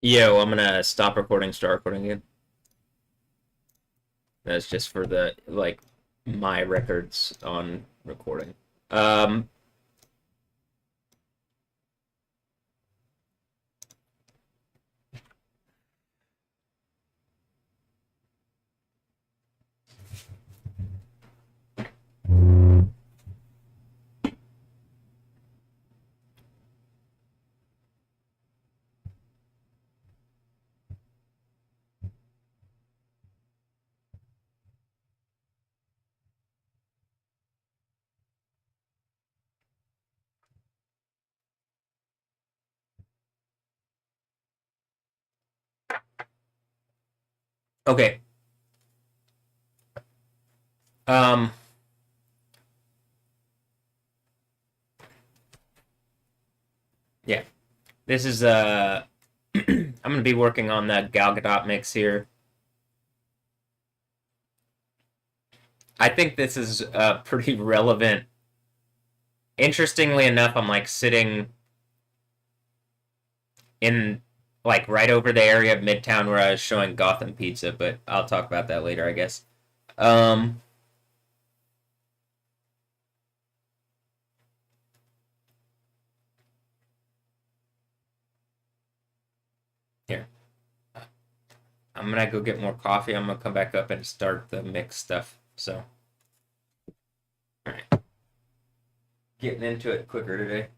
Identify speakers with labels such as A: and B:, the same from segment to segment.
A: Yo, I'm gonna stop recording, start recording again. That's just for the like my records on recording. Um, okay. Um, yeah. This is I'm gonna be working on that Gadot mix here. I think this is pretty relevant. Interestingly enough, I'm like sitting in like right over the area of Midtown where I was showing Gotham Pizza, but I'll talk about that later, I guess. Um, Here. I'm gonna go get more coffee. I'm gonna come back up and start the mix stuff. So, all right, getting into it quicker today.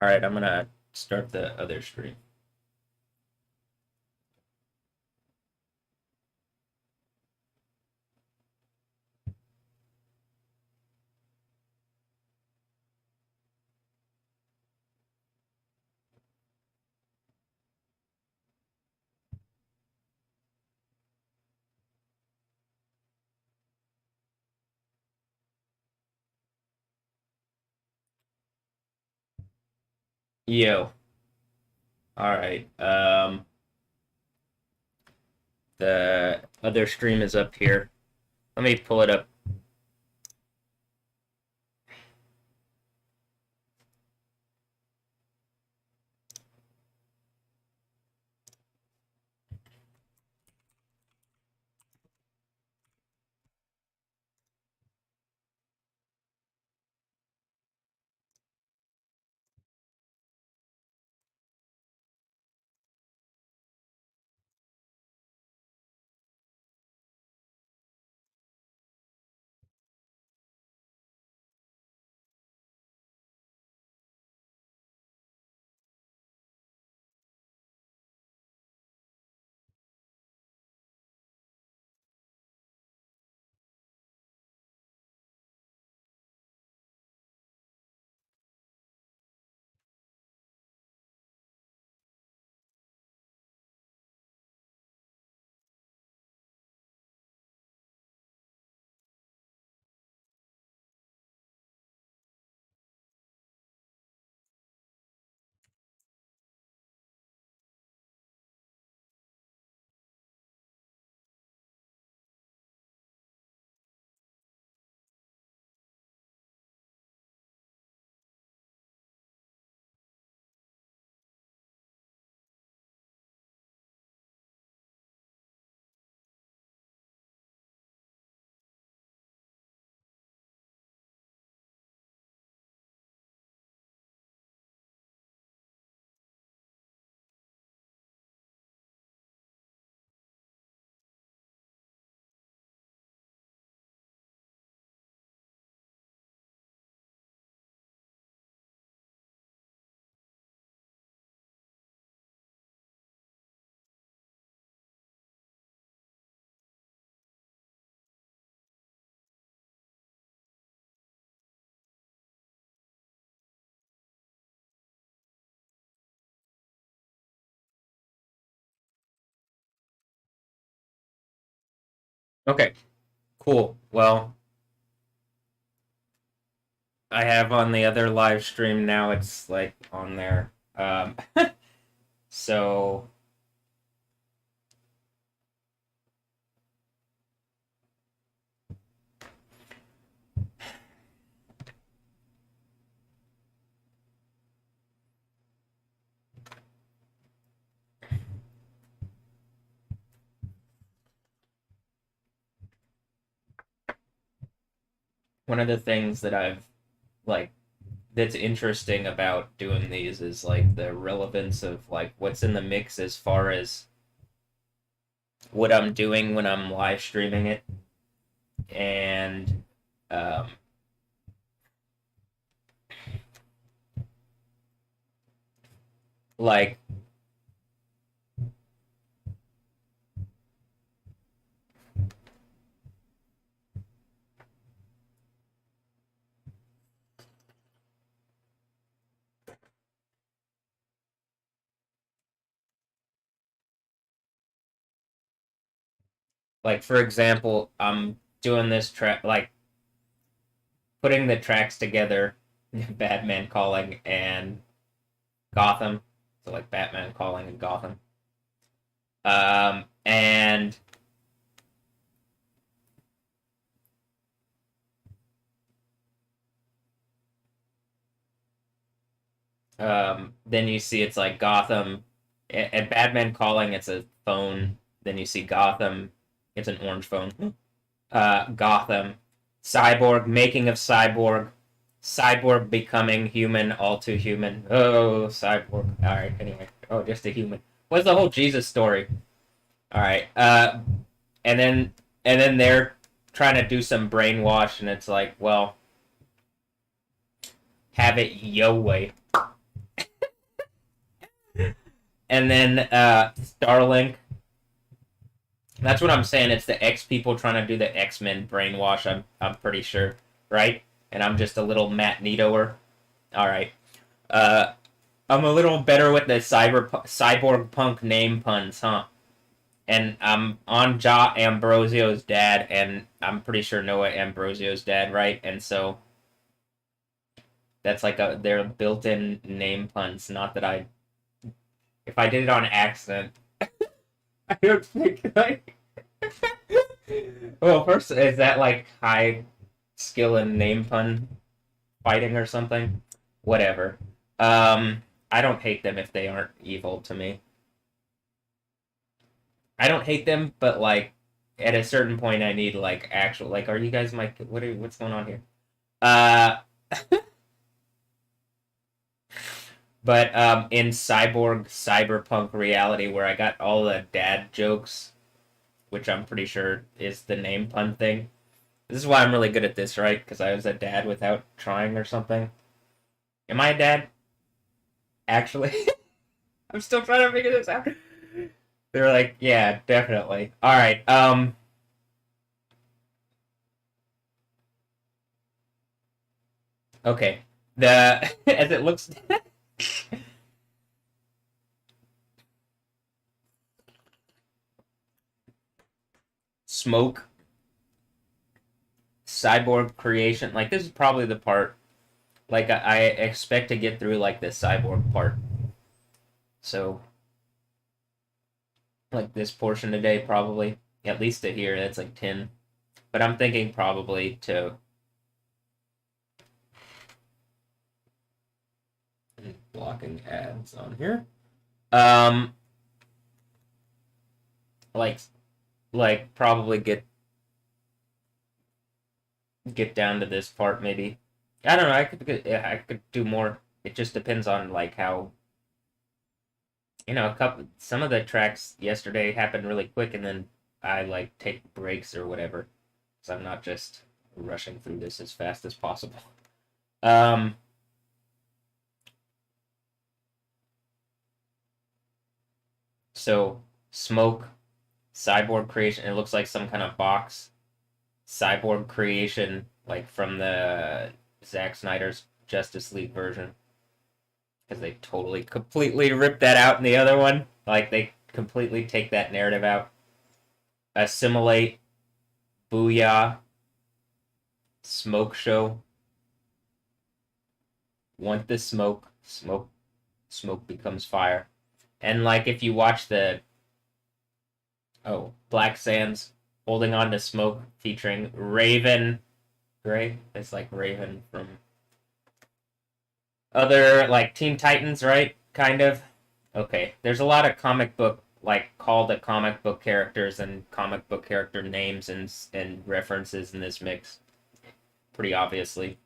A: All right, I'm gonna start the other stream. Yo. All right. The other stream is up here. Let me pull it up. Okay, cool. Well, I have on the other live stream now. It's like on there. So one of the things that I've like that's interesting about doing these is like the relevance of like what's in the mix as far as what I'm doing when I'm live streaming it, and um, like for example, I'm doing this track like putting the tracks together, Batman Calling and Gotham, so like Batman Calling and Gotham, and then you see it's like Gotham and Batman Calling. It's a phone. Then you see Gotham. It's an orange phone. Gotham, Cyborg, making of Cyborg, Cyborg becoming human, all too human. Oh, Cyborg. All right. Anyway, oh, just a human. What's the whole Jesus story? All right. And then they're trying to do some brainwash, and it's like, well, have it yo way. And then Starlink. That's what I'm saying. It's the X people trying to do the X-Men brainwash. I'm pretty sure, right? And I'm just a little Matt Nitoer. All right. Uh, I'm a little better with the cyborg punk name puns, huh? And I'm on Ja Ambrosio's dad, and I'm pretty sure Noah Ambrosio's dad, right? And so that's like they're built-in name puns. Not that if I did it on accident, I don't think like. Well, first, is that like high skill in name pun fighting or something? Whatever. I don't hate them if they aren't evil to me. I don't hate them, but like at a certain point, I need like actual like. Are you guys what's going on here? Uh, but in cyberpunk reality, where I got all the dad jokes, which I'm pretty sure is the name pun thing. This is why I'm really good at this, right? Because I was a dad without trying or something. Am I a dad? Actually, I'm still trying to figure this out. They're like, yeah, definitely. All right. Okay. The as it looks. Smoke, cyborg creation. Like this is probably the part. Like I expect to get through like the cyborg part. So like this portion today probably at least to here that's like 10. But I'm thinking probably to blocking ads on here. Um, like probably get down to this part maybe. I don't know. I could do more. It just depends on like how a couple some of the tracks yesterday happened really quick, and then I like take breaks or whatever, so I'm not just rushing through this as fast as possible. Um, so smoke, cyborg creation. It looks like some kind of box. Cyborg creation, like from the Zack Snyder's Justice League version, because they totally completely ripped that out in the other one. Like they completely take that narrative out. Assimilate, booyah, smoke show. Want the smoke, smoke becomes fire. And like if you watch the Black Sands holding on to smoke featuring Raven Gray. It's like Raven from other like Teen Titans, right? Kind of. Okay. There's a lot of comic book like call to comic book characters and comic book character names and references in this mix. Pretty obviously.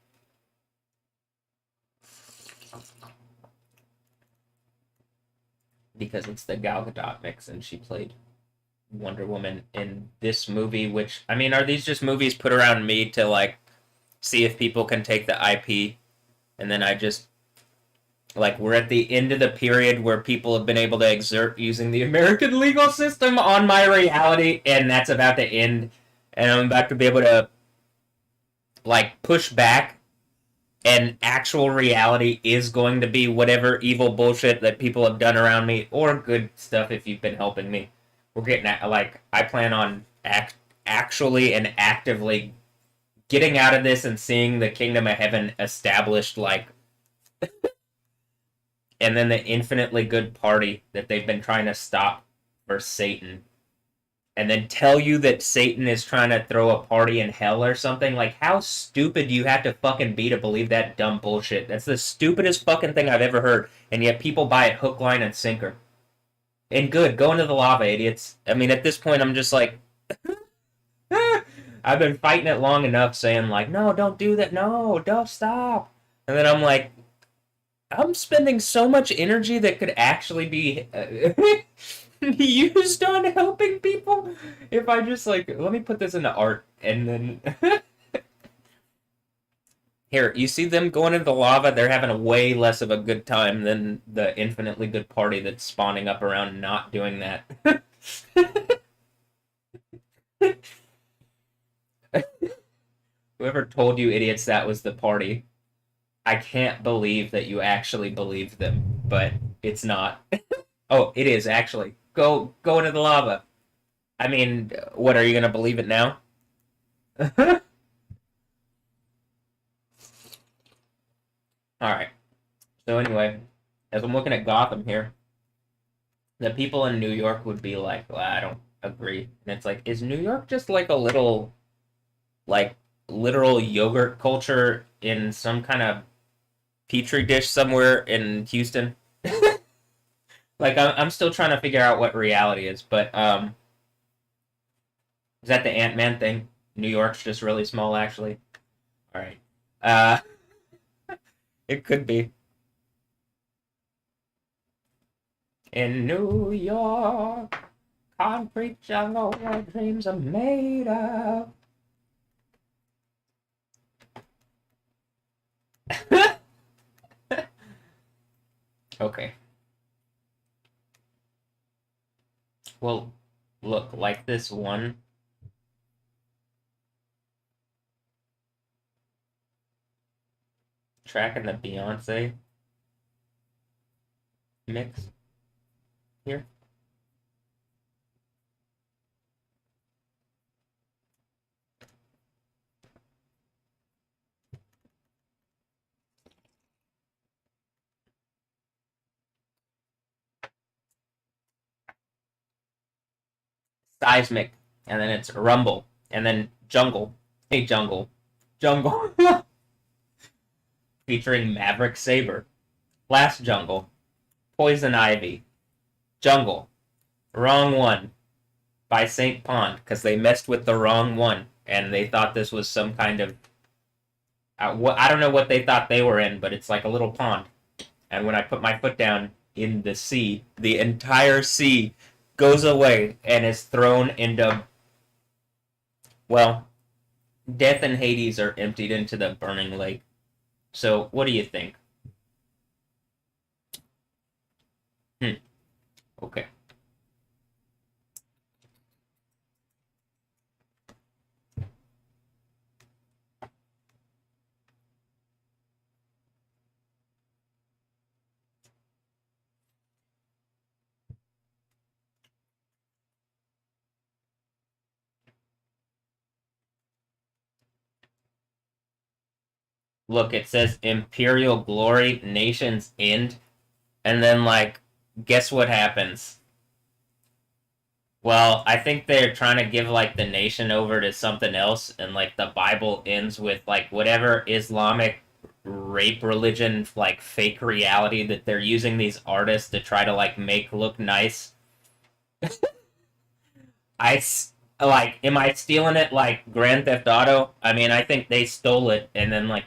A: Because it's the Gal Gadot mix and she played Wonder Woman in this movie, which I mean, are these just movies put around me to like see if people can take the IP? And then I just like we're at the end of the period where people have been able to exert using the American legal system on my reality, and that's about to end, and I'm about to be able to like push back, and actual reality is going to be whatever evil bullshit that people have done around me, or good stuff if you've been helping me. We're getting like I plan on actually and actively getting out of this and seeing the kingdom of heaven established, like, and then the infinitely good party that they've been trying to stop for Satan, and then tell you that Satan is trying to throw a party in hell or something. Like, how stupid do you have to fucking be to believe that dumb bullshit? That's the stupidest fucking thing I've ever heard, and yet people buy it hook, line, and sinker. And good, go into the lava, idiots. I mean, at this point, I'm just like, I've been fighting it long enough, saying like, no, don't do that, no, don't stop. And then I'm like, I'm spending so much energy that could actually be used on helping people if I just like let me put this into art and then Here, you see them going into the lava, they're having a way less of a good time than the infinitely good party that's spawning up around not doing that. Whoever told you idiots that was the party, I can't believe that you actually believed them, but it's not. Oh, it is actually. Go into the lava. I mean, what are you gonna believe it now? All right. So anyway, as I'm looking at Gotham here, the people in New York would be like, well, I don't agree. And it's like, is New York just like a little, like, literal yogurt culture in some kind of petri dish somewhere in Houston? Like, I'm still trying to figure out what reality is, but is that the Ant-Man thing? New York's just really small, actually. All right. Uh, it could be. In New York, concrete jungle where dreams are made of. Okay. Well, look, like this one. Tracking the Beyonce mix here. Seismic, and then it's rumble, and then jungle. Hey, jungle. Jungle. Featuring Maverick Saber. Last jungle. Poison Ivy. Jungle. Wrong one. By St. Pond, because they messed with the wrong one, and they thought this was some kind of. I don't know what they thought they were in, but it's like a little pond. And when I put my foot down in the sea, the entire sea goes away and is thrown into. Well, Death and Hades are emptied into the burning lake. So, what do you think? Okay. Look, it says Imperial Glory, Nation's End, and then, like, guess what happens? Well, I think they're trying to give, like, the nation over to something else, and, like, the Bible ends with, like, whatever Islamic rape religion, like, fake reality that they're using these artists to try to, like, make look nice. I, like, am I stealing it like Grand Theft Auto? I mean, I think they stole it, and then, like,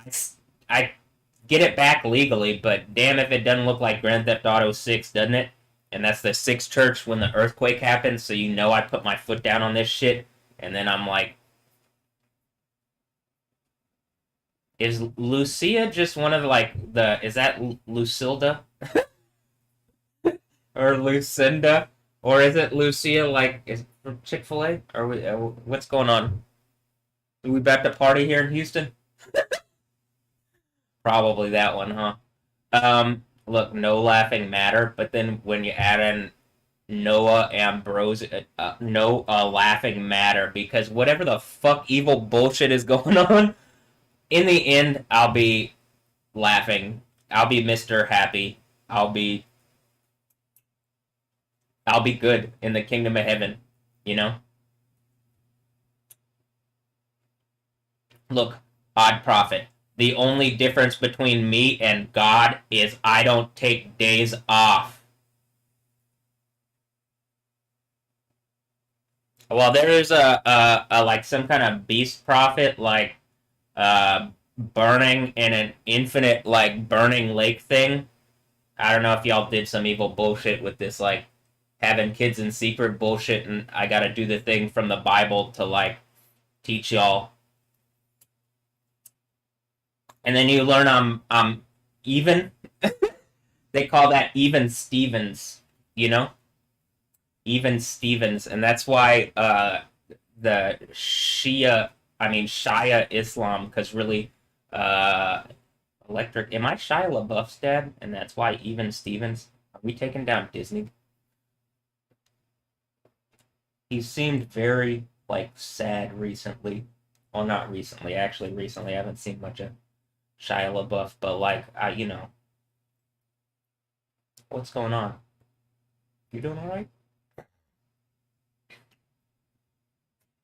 A: I, I get it back legally, but damn if it doesn't look like Grand Theft Auto 6, doesn't it? And that's the 6th church when the earthquake happened, so you know I put my foot down on this shit, and then I'm like, is Lucia just one of, like, the, is that Lucilda? Or Lucinda? Or is it Lucia, like, is from Chick-fil-A? Are we, what's going on? Are we about to party here in Houston? Probably that one, huh? Look, no laughing matter, but then when you add in Noah Ambrose, no laughing matter, because whatever the fuck evil bullshit is going on, in the end, I'll be laughing. I'll be Mr. Happy. I'll be, I'll be good in the kingdom of heaven, you know? Look, odd prophet. The only difference between me and God is I don't take days off. Well, there is a like some kind of beast prophet like burning in an infinite like burning lake thing. I don't know if y'all did some evil bullshit with this like having kids in secret bullshit, and I got to do the thing from the Bible to like teach y'all. and then you learn I'm even. They call that even Stevens, you know, even Stevens, and that's why the Shia Islam, because really, uh, Electric. Am I Shia LaBeouf's dad? And that's why even Stevens. Are we taking down Disney? He seemed very like sad recently. Well, not recently. Actually, recently I haven't seen much of Shia LaBeouf, but like, what's going on? You doing all right?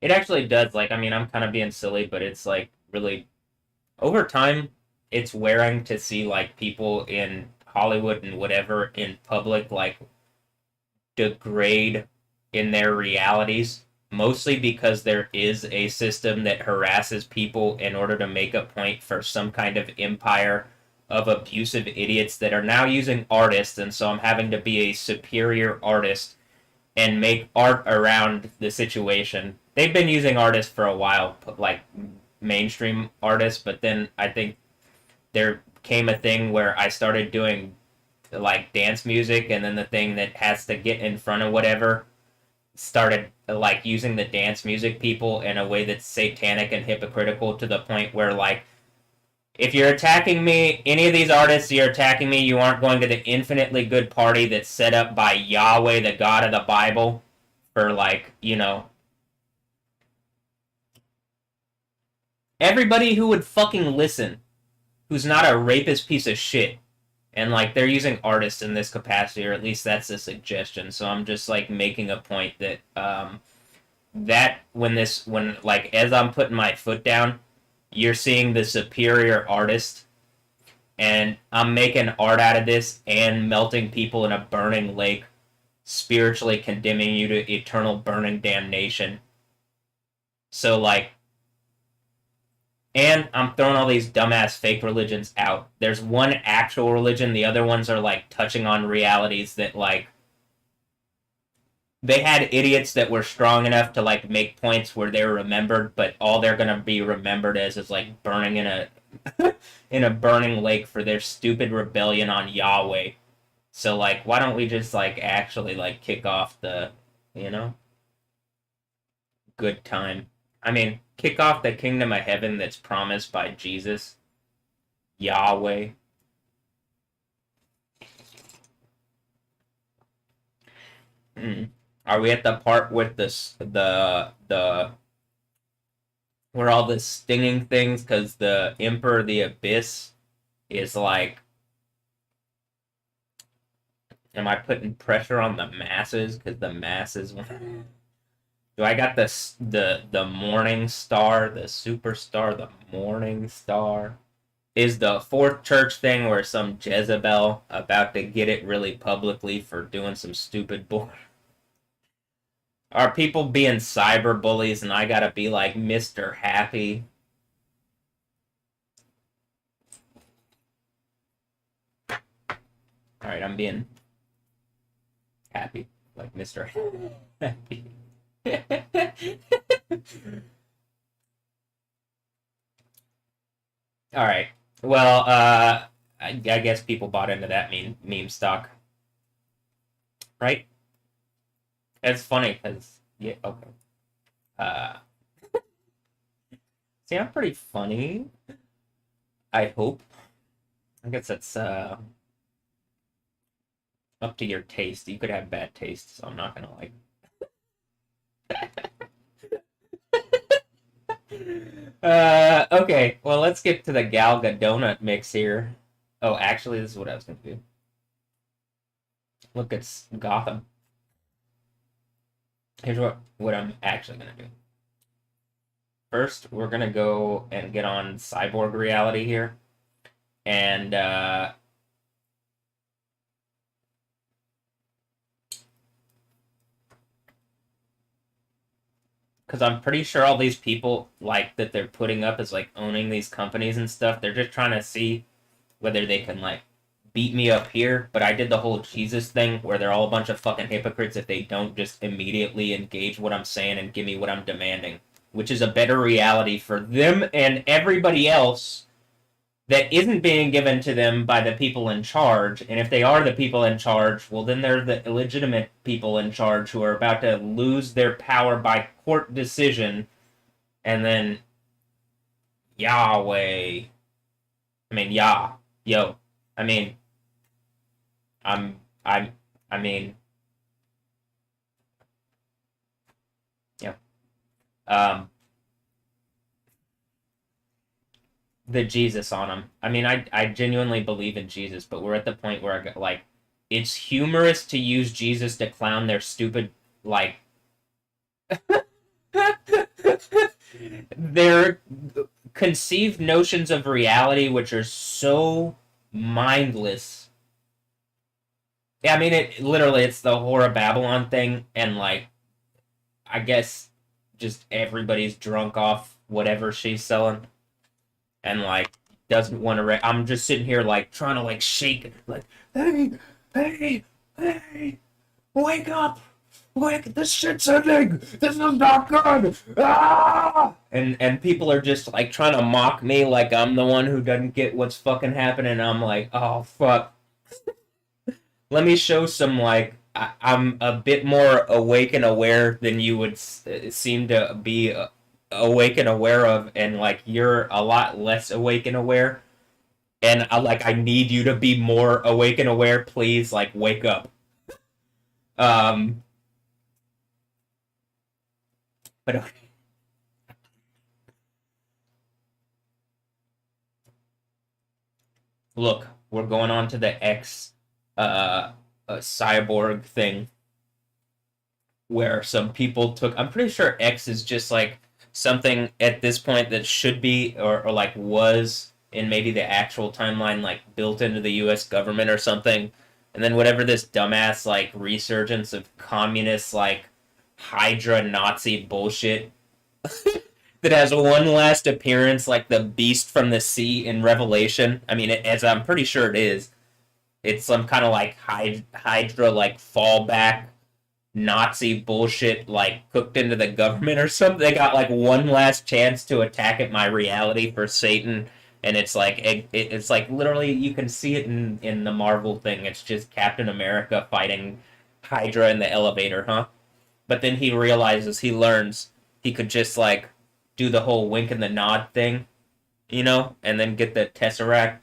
A: It actually does. Like, I mean, I'm kind of being silly, but it's like really over time, it's wearing to see like people in Hollywood and whatever in public like degrade in their realities, mostly because there is a system that harasses people in order to make a point for some kind of empire of abusive idiots that are now using artists, and so I'm having to be a superior artist and make art around the situation. They've been using artists for a while, like mainstream artists, but then I think there came a thing where I started doing like dance music, and then the thing that has to get in front of whatever started like using the dance music people in a way that's satanic and hypocritical to the point where like if you're attacking me, any of these artists, you're attacking me, you aren't going to the infinitely good party that's set up by Yahweh, the God of the Bible, for like, everybody who would fucking listen, who's not a rapist piece of shit. And like they're using artists in this capacity, or at least that's the suggestion. So I'm just like making a point that that when like as I'm putting my foot down, you're seeing the superior artist, and I'm making art out of this and melting people in a burning lake, spiritually condemning you to eternal burning damnation. So like, and I'm throwing all these dumbass fake religions out. There's one actual religion, the other ones are like touching on realities that like they had idiots that were strong enough to like make points where they were remembered, but all they're gonna be remembered as is like burning in a in a burning lake for their stupid rebellion on Yahweh. So like, why don't we just like actually like kick off the, you know, good time? I mean, kick off the kingdom of heaven that's promised by Jesus, Yahweh. Mm. Are we at the part with the where all the stinging things? Because the Emperor of the Abyss is like, am I putting pressure on the masses? Because the masses. Do I got the Morning Star, the Superstar, the Morning Star? Is the fourth church thing where some Jezebel about to get it really publicly for doing some stupid bull? Are people being cyber bullies and I gotta be like Mr. Happy? Alright, I'm being happy. Like Mr. Happy. Alright. Well, I guess people bought into that meme stock. Right? It's funny because yeah, okay. Uh, see, I'm pretty funny. I hope. I guess that's up to your taste. You could have bad taste, so I'm not gonna like. Okay. Well, let's get to the Gal Gadot mix here. Oh, actually, this is what I was gonna do. Look, it's Gotham. Here's what I'm actually gonna do. First, we're gonna go and get on cyborg reality here, and because I'm pretty sure all these people like that they're putting up as like owning these companies and stuff. They're just trying to see whether they can like beat me up here, but I did the whole Jesus thing where they're all a bunch of fucking hypocrites if they don't just immediately engage what I'm saying and give me what I'm demanding, which is a better reality for them and everybody else that isn't being given to them by the people in charge. And if they are the people in charge, well, then they're the illegitimate people in charge who are about to lose their power by court decision. And then Yahweh. I mean, Yah. Yo. I mean, I'm, I mean, yeah. Um, the Jesus on them. I mean, I genuinely believe in Jesus, but we're at the point where like it's humorous to use Jesus to clown their stupid like their conceived notions of reality, which are so mindless. Yeah, I mean, it literally it's the Whore of Babylon thing, and like I guess just everybody's drunk off whatever she's selling, and like doesn't want to. I'm just sitting here like trying to like shake, like, hey, hey, hey, wake up, wake! This shit's ending. This is not good. Ah! And people are just like trying to mock me, like I'm the one who doesn't get what's fucking happening. I'm like, oh fuck. Let me show some like I'm a bit more awake and aware than you would seem to be awake and aware of, and like you're a lot less awake and aware. And I need you to be more awake and aware. Please, like wake up. Um, but okay. Look, we're going on to the X uh, cyborg thing where some people took. I'm pretty sure X is just like something at this point that should be or like was in maybe the actual timeline like built into the US government or something. And then whatever this dumbass like resurgence of communist like Hydra Nazi bullshit that has one last appearance like the beast from the sea in Revelation. I mean, as I'm pretty sure it is. It's some kind of like Hydra like fallback Nazi bullshit like cooked into the government or something. They got like one last chance to attack at my reality for Satan, and it's like it's like literally you can see it in the Marvel thing. It's just Captain America fighting Hydra in the elevator, huh? But then he realizes he learns he could just like do the whole wink and the nod thing, and then get the Tesseract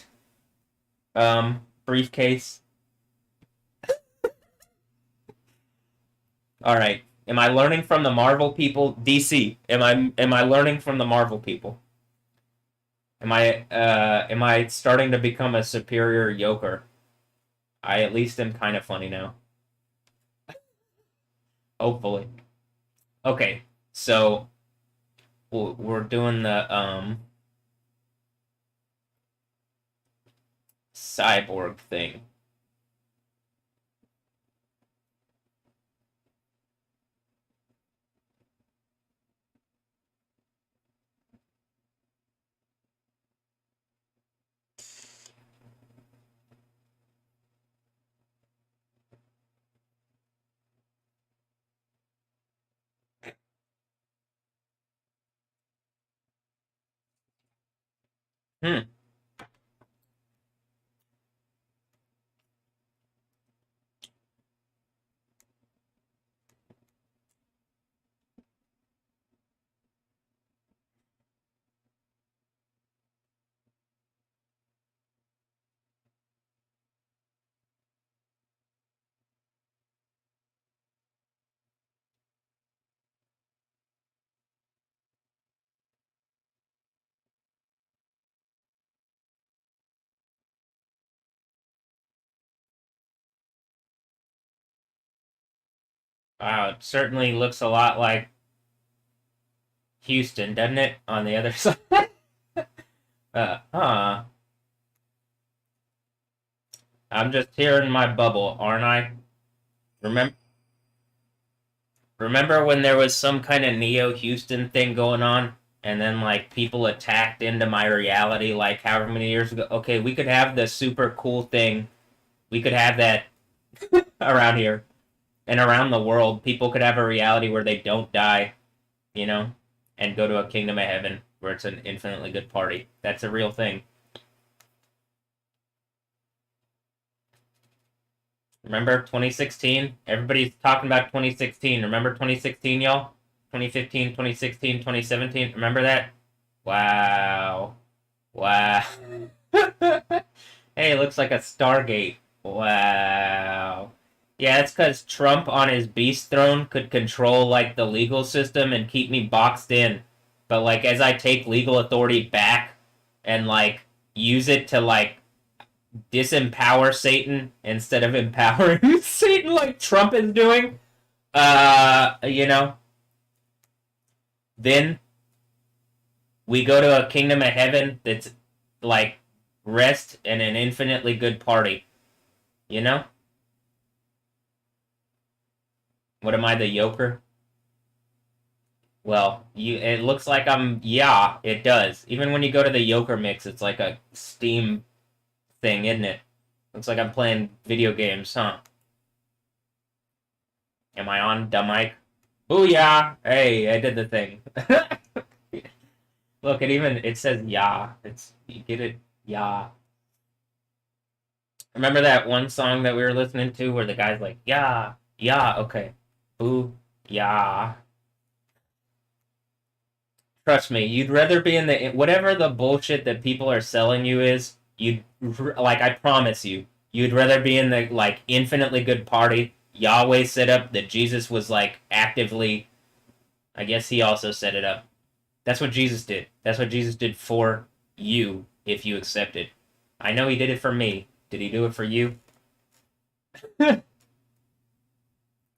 A: briefcase. All right. Am I learning from the Marvel people? DC. Am I learning from the Marvel people? Am I starting to become a superior yoker? I at least am kind of funny now. Hopefully. Okay. So we're doing the cyborg thing. Hmm. Wow, it certainly looks a lot like Houston, doesn't it? On the other side. Huh. I'm just here in my bubble, aren't I? Remember Remember when there was some kind of Neo Houston thing going on, and then like people attacked into my reality like however many years ago? Okay, we could have the super cool thing. We could have that around here and around the world. People could have a reality where they don't die, you know, and go to a kingdom of heaven where it's an infinitely good party. That's a real thing. Remember 2016? Everybody's talking about 2016. Remember 2016, y'all? 2015, 2016, 2017. Remember that? Wow. Wow. Hey, it looks like a Stargate. Wow. Yeah, it's because Trump on his beast throne could control like the legal system and keep me boxed in. But like as I take legal authority back and like use it to like disempower Satan instead of empowering Satan like Trump is doing, you know, then we go to a kingdom of heaven that's like rest and an infinitely good party, you know? What am I, the yoker? Well, it looks like I'm yeah, it does. Even when you go to the yoker mix, it's like a Steam thing, isn't it? Looks like I'm playing video games, huh? Am I on dumb mic? Oh yeah. Hey, I did the thing. Look, it says yeah. It's you get it, yeah. Remember that one song that we were listening to where the guy's like, yeah, yeah, okay. Ooh, yeah. Trust me, you'd rather be in the whatever the bullshit that people are selling you is. You'd like I promise you, you'd rather be in the like infinitely good party. Yahweh set up that Jesus was like actively. I guess he also set it up. That's what Jesus did. That's what Jesus did for you if you accepted. I know he did it for me. Did he do it for you?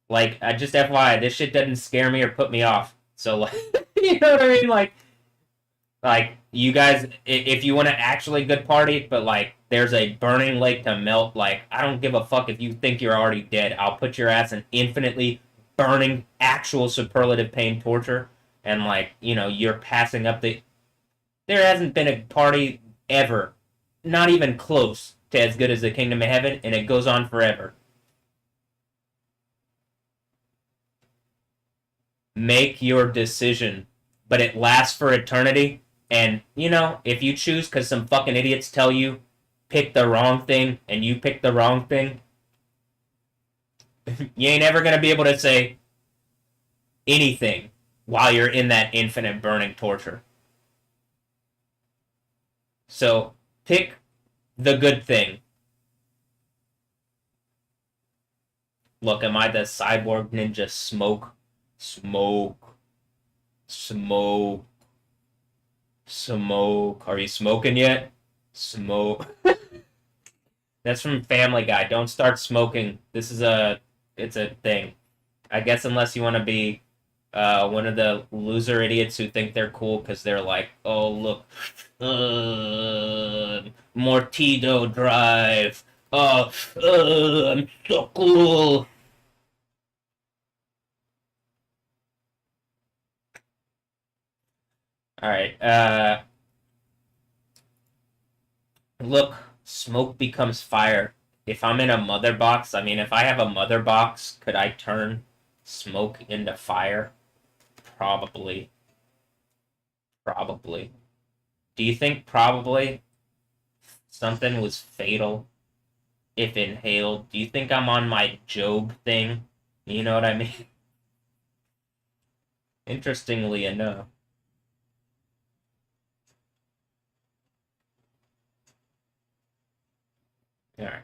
A: Like, I just FYI, this shit doesn't scare me or put me off. So, like, you know what I mean? Like you guys, if you want to actually good party, but like there's a burning lake to melt. Like I don't give a fuck if you think you're already dead. I'll put your ass in infinitely burning, actual superlative pain torture, and like you're passing up the. There hasn't been a party ever, not even close to as good as the Kingdom of Heaven, and it goes on forever. Make your decision, but it lasts for eternity. And if you choose because some fucking idiots tell you pick the wrong thing and you pick the wrong thing, you ain't ever gonna be able to say anything while you're in that infinite burning torture. So pick the good thing. Look, am I the cyborg ninja smoke? Smoke. Smoke. Smoke. Are you smoking yet? Smoke. That's from Family Guy. Don't start smoking. It's a thing. I guess unless you want to be one of the loser idiots who think they're cool because they're like, oh look, Mortido Drive. I'm so cool. All right. Look, smoke becomes fire. If I'm in a mother box, I mean, if I have a mother box, could I turn smoke into fire? Probably. Probably. Do you think probably something was fatal if inhaled? Do you think I'm on my Job thing? You know what I mean? Interestingly enough. All right.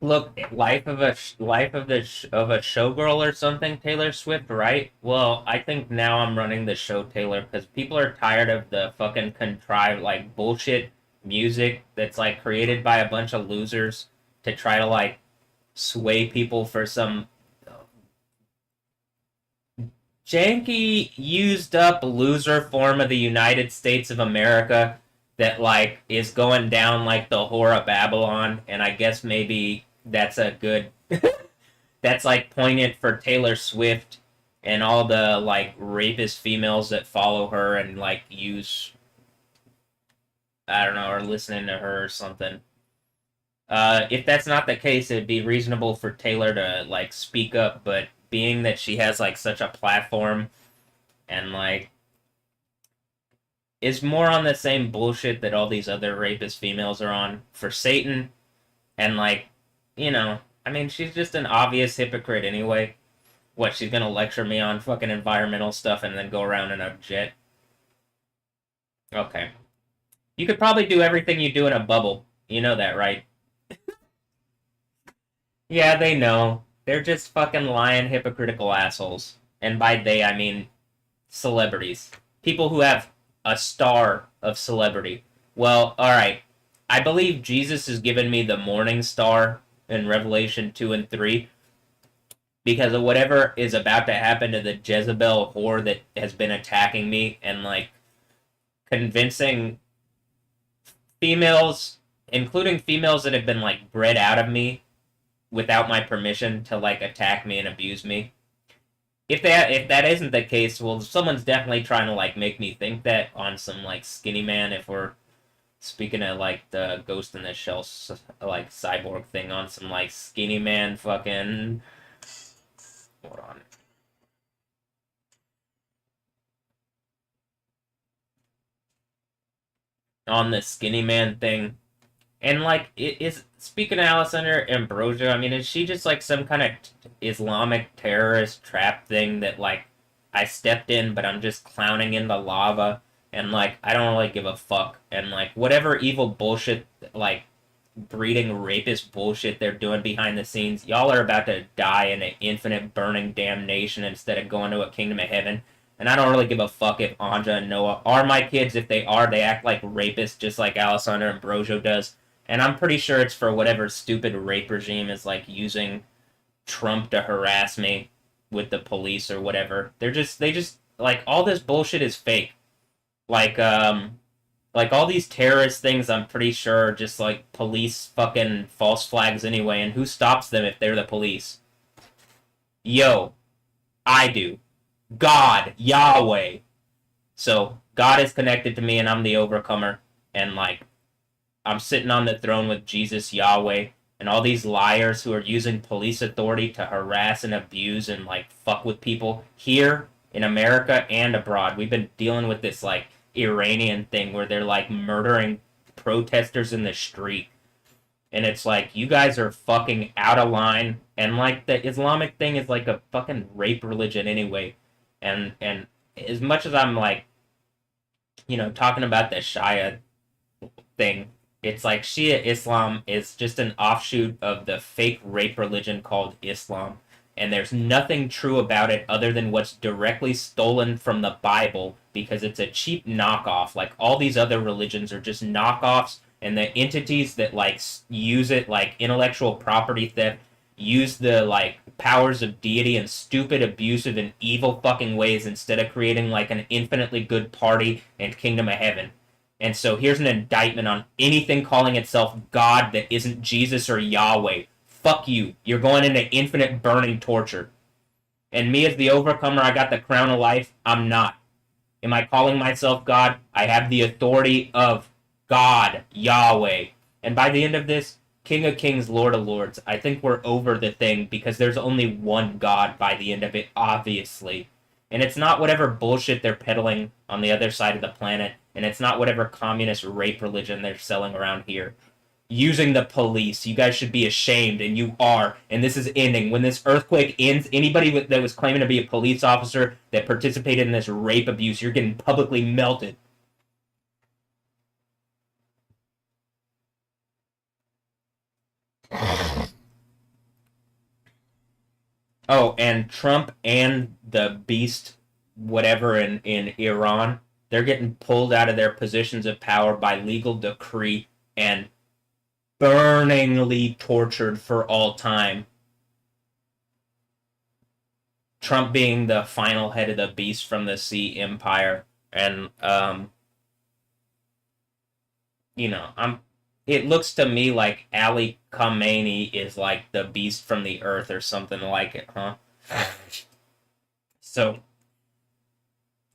A: Look, life of a showgirl or something, Taylor Swift, right? Well, I think now I'm running the show, Taylor, because people are tired of the fucking contrived like bullshit music that's like created by a bunch of losers to try to like sway people for some janky, used up loser form of the United States of America that like is going down like the whore of Babylon, and I guess maybe that's a good that's like poignant for Taylor Swift and all the like rapist females that follow her and like use I don't know or listening to her or something. If that's not the case, it'd be reasonable for Taylor to like speak up, but being that she has like such a platform and like is more on the same bullshit that all these other rapist females are on for Satan. And like, I mean, she's just an obvious hypocrite anyway. What, she's gonna lecture me on fucking environmental stuff and then go around in a jet? Okay. You could probably do everything you do in a bubble. You know that, right? Yeah, they know. They're just fucking lying, hypocritical assholes. And by they, I mean celebrities. People who have a star of celebrity. Well, alright. I believe Jesus has given me the morning star in Revelation 2 and 3 because of whatever is about to happen to the Jezebel whore that has been attacking me and, like, convincing females, including females that have been, like, bred out of me without my permission to, like, attack me and abuse me. If that isn't the case, well, someone's definitely trying to, like, make me think that on some, like, Skinny Man, if we're speaking of, like, the Ghost in the Shell, like, cyborg thing, on some, like, Skinny Man fucking... Hold on. On the Skinny Man thing. And, like, it is... Speaking of Alessandra Ambrosio, I mean, is she just, like, some kind of Islamic terrorist trap thing that, like, I stepped in, but I'm just clowning in the lava, and, like, I don't really give a fuck. And, like, whatever evil bullshit, like, breeding rapist bullshit they're doing behind the scenes, y'all are about to die in an infinite burning damnation instead of going to a kingdom of heaven. And I don't really give a fuck if Anja and Noah are my kids. If they are, they act like rapists just like Alessandra Ambrosio does. And I'm pretty sure it's for whatever stupid rape regime is, like, using Trump to harass me with the police or whatever. They just, like, all this bullshit is fake. Like, like, all these terrorist things, I'm pretty sure, are just, like, police fucking false flags anyway, and who stops them if they're the police? Yo, I do. God, Yahweh. So, God is connected to me, and I'm the overcomer, and, like, I'm sitting on the throne with Jesus, Yahweh, and all these liars who are using police authority to harass and abuse and, like, fuck with people here in America and abroad. We've been dealing with this, like, Iranian thing where they're, like, murdering protesters in the street. And it's like, you guys are fucking out of line. And, like, the Islamic thing is like a fucking rape religion anyway. And as much as I'm, like, talking about the Shia thing, it's like Shia Islam is just an offshoot of the fake rape religion called Islam. And there's nothing true about it other than what's directly stolen from the Bible because it's a cheap knockoff. Like, all these other religions are just knockoffs, and the entities that, like, use it, like intellectual property theft, use the, like, powers of deity in stupid, abusive, and evil fucking ways instead of creating, like, an infinitely good party and kingdom of heaven. And so here's an indictment on anything calling itself God that isn't Jesus or Yahweh. Fuck you. You're going into infinite burning torture. And me as the overcomer, I got the crown of life. I'm not. Am I calling myself God? I have the authority of God, Yahweh. And by the end of this, King of Kings, Lord of Lords, I think we're over the thing because there's only one God by the end of it, obviously. And it's not whatever bullshit they're peddling on the other side of the planet, and it's not whatever communist rape religion they're selling around here. Using the police, you guys should be ashamed, and you are. And this is ending. When this earthquake ends, anybody that was claiming to be a police officer that participated in this rape abuse, you're getting publicly melted. Oh, and Trump and the beast, whatever, in Iran, they're getting pulled out of their positions of power by legal decree and burningly tortured for all time. Trump being the final head of the beast from the sea empire. And, I'm. It looks to me like Ali Khamenei is like the beast from the earth or something like it, huh? So,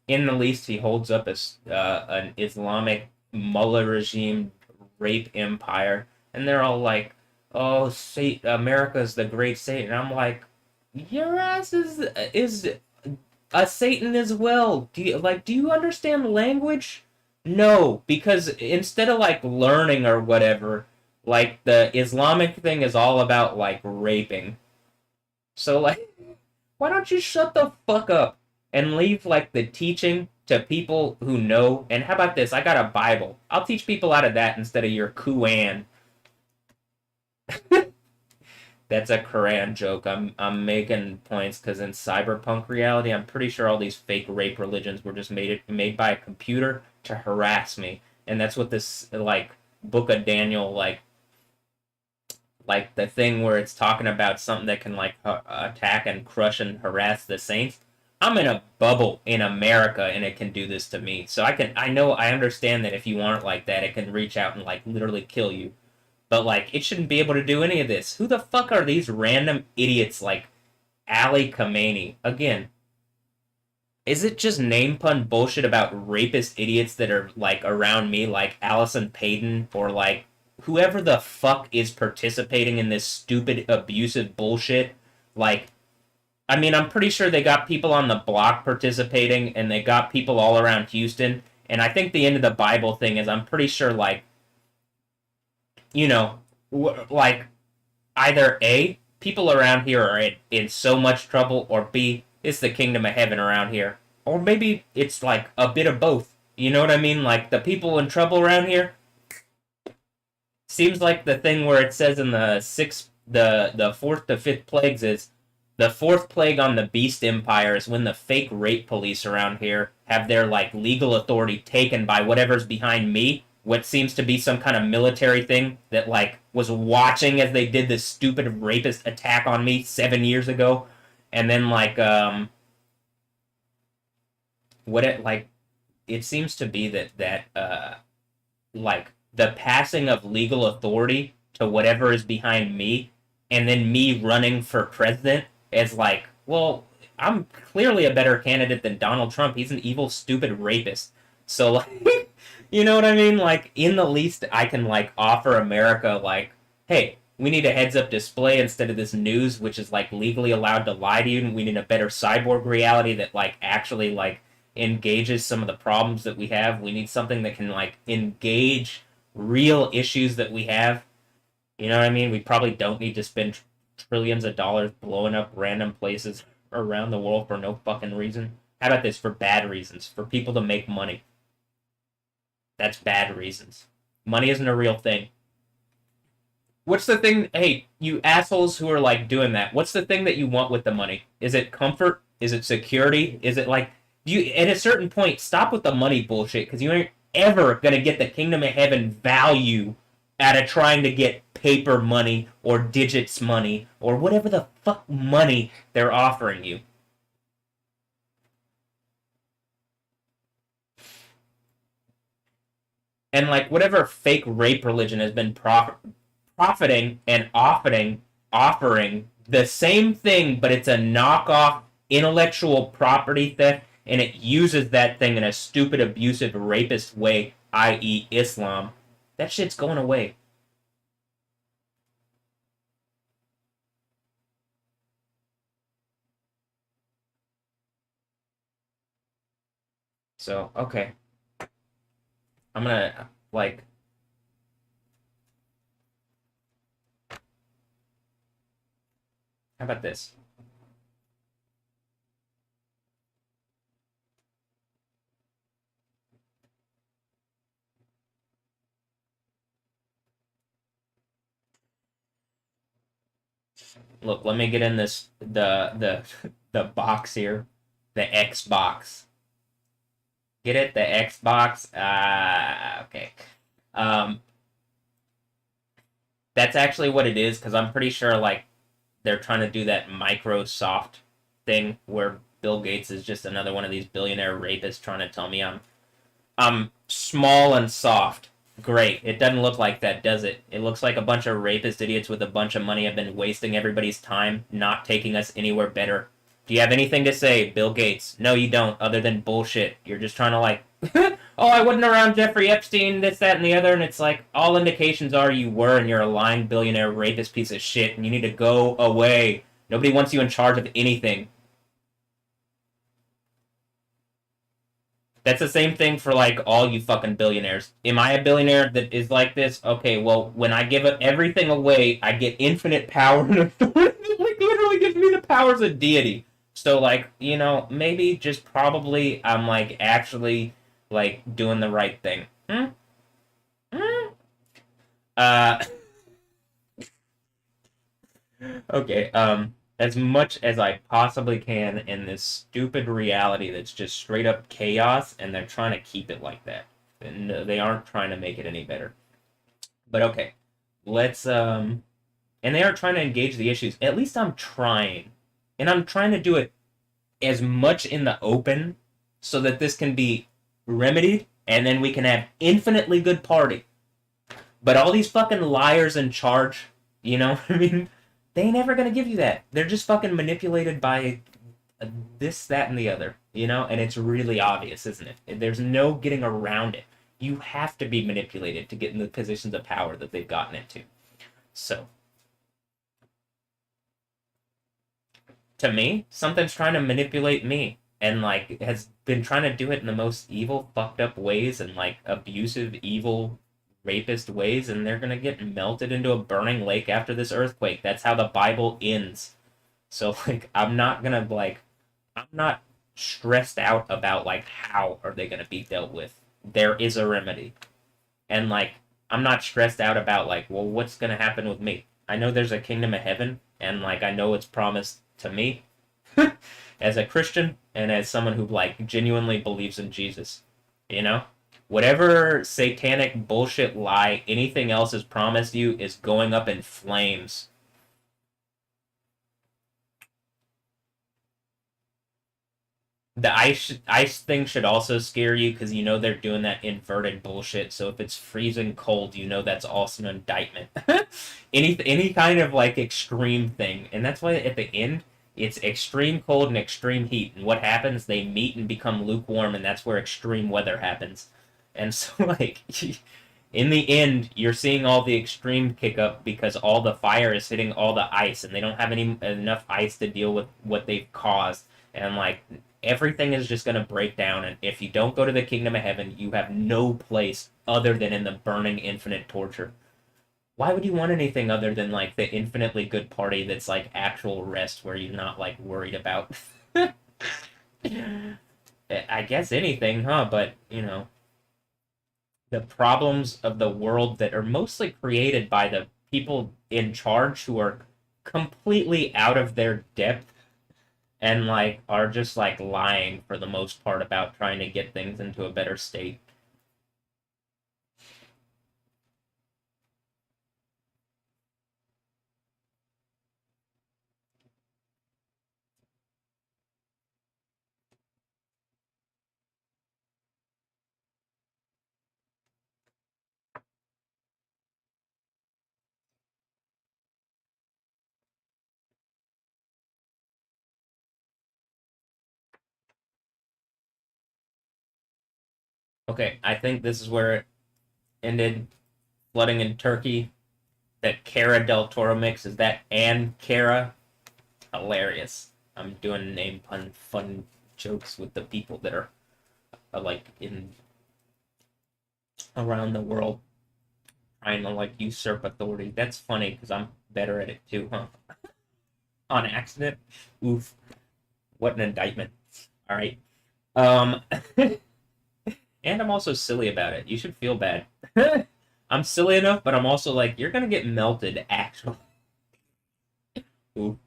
A: in the least, he holds up as an Islamic mullah regime rape empire, and they're all like, "Oh, America's the great Satan." And I'm like, your ass is a Satan as well. Do you understand language? No, because instead of like learning or whatever, like the Islamic thing is all about like raping. So like, why don't you shut the fuck up and leave like the teaching to people who know? And how about this? I got a Bible. I'll teach people out of that instead of your Quran. That's a Quran joke. I'm making points because in cyberpunk reality, I'm pretty sure all these fake rape religions were just made by a computer to harass me, and that's what this like Book of Daniel like the thing where it's talking about something that can like attack and crush and harass the saints. I'm in a bubble in America and it can do this to me. So I understand that if you aren't like that, it can reach out and like literally kill you. But like it shouldn't be able to do any of this. Who the fuck are these random idiots like Ali Khamenei? Again, is it just name pun bullshit about rapist idiots that are like around me, like Allison Payton or like whoever the fuck is participating in this stupid abusive bullshit? Like, I mean, I'm pretty sure they got people on the block participating, and they got people all around Houston. And I think the end of the Bible thing is, I'm pretty sure like you know, like either A, people around here are in so much trouble, or B, it's the kingdom of heaven around here. Or maybe it's like a bit of both. You know what I mean? Like the people in trouble around here seems like the thing where it says in the fourth to fifth plagues is the fourth plague on the beast empire is when the fake rape police around here have their like legal authority taken by whatever's behind me, what seems to be some kind of military thing that like was watching as they did this stupid rapist attack on me 7 years ago. And then like what it like it seems to be that like the passing of legal authority to whatever is behind me, and then me running for president is like, well, I'm clearly a better candidate than Donald Trump. He's an evil, stupid rapist. So like, you know what I mean? Like, in the least, I can like offer America like, hey, we need a heads up display instead of this news, which is like legally allowed to lie to you, and we need a better cyborg reality that like actually like engages some of the problems that we have. We need something that can like engage real issues that we have. You know what I mean? We probably don't need to spend trillions of dollars blowing up random places around the world for no fucking reason. How about this? For bad reasons, for people to make money. That's bad reasons. Money isn't a real thing. What's the thing? Hey, you assholes who are like doing that. What's the thing that you want with the money? Is it comfort? Is it security? Is it like you? At a certain point, stop with the money bullshit because you ain't ever gonna get the kingdom of heaven value out of trying to get paper money or digits money or whatever the fuck money they're offering you. And like whatever fake rape religion has been profiting and offering the same thing, but it's a knockoff intellectual property theft, and it uses that thing in a stupid, abusive, rapist way, i.e., Islam. That shit's going away. So, okay. I'm gonna, like, how about this? Look, let me get in the box here. The Xbox. Get it? The Xbox? Okay. Um, that's actually what it is, because I'm pretty sure, like, they're trying to do that Microsoft thing where Bill Gates is just another one of these billionaire rapists trying to tell me I'm small and soft. Great. It doesn't look like that, does it? It looks like a bunch of rapist idiots with a bunch of money have been wasting everybody's time, not taking us anywhere better. Do you have anything to say, Bill Gates? No, you don't, other than bullshit. You're just trying to, like, oh, I wasn't around Jeffrey Epstein, this, that, and the other, and it's like, all indications are you were, and you're a lying billionaire rapist piece of shit, and you need to go away. Nobody wants you in charge of anything. That's the same thing for like all you fucking billionaires. Am I a billionaire that is like this? Okay, well, when I give up everything away, I get infinite power and authority. Like literally gives me the powers of deity. So like, maybe just probably I'm like actually like doing the right thing. Hmm? Hmm? Uh okay, as much as I possibly can in this stupid reality that's just straight up chaos, and they're trying to keep it like that. And they aren't trying to make it any better. But okay, let's and they aren't trying to engage the issues. At least I'm trying. And I'm trying to do it as much in the open so that this can be remedied and then we can have infinitely good party. But all these fucking liars in charge, I mean, they ain't ever gonna give you that. They're just fucking manipulated by this, that, and the other, and it's really obvious, isn't it? There's no getting around it. You have to be manipulated to get in the positions of power that they've gotten into. So, to me, something's trying to manipulate me and like has been trying to do it in the most evil, fucked up ways and like abusive, evil, rapist ways, and they're gonna get melted into a burning lake after this earthquake. That's how the Bible ends. So like I'm not stressed out about like how are they gonna be dealt with. There is a remedy. And like I'm not stressed out about like, well, what's gonna happen with me? I know there's a kingdom of heaven, and like I know it's promised to me as a Christian and as someone who like genuinely believes in Jesus. You know, whatever satanic bullshit lie anything else has promised you is going up in flames. The ice thing should also scare you because they're doing that inverted bullshit. So if it's freezing cold, that's also an indictment. Any kind of like extreme thing, and that's why at the end it's extreme cold and extreme heat. And what happens? They meet and become lukewarm, and that's where extreme weather happens. And so like in the end, you're seeing all the extreme kick up because all the fire is hitting all the ice, and they don't have enough ice to deal with what they've caused. And like everything is just going to break down. And if you don't go to the kingdom of heaven, you have no place other than in the burning infinite torture. Why would you want anything other than like the infinitely good party that's like actual rest where you're not like worried about I guess anything, huh? But the problems of the world that are mostly created by the people in charge who are completely out of their depth and like are just like lying for the most part about trying to get things into a better state. Okay, I think this is where it ended. Flooding in Turkey. That Cara del Toro mix is that and Cara. Hilarious. I'm doing name pun fun jokes with the people that are like in around the world trying to like usurp authority. That's funny because I'm better at it too, huh? On accident. Oof. What an indictment. All right. Um, and I'm also silly about it. You should feel bad. I'm silly enough, but I'm also like, you're gonna get melted, actually. Ooh.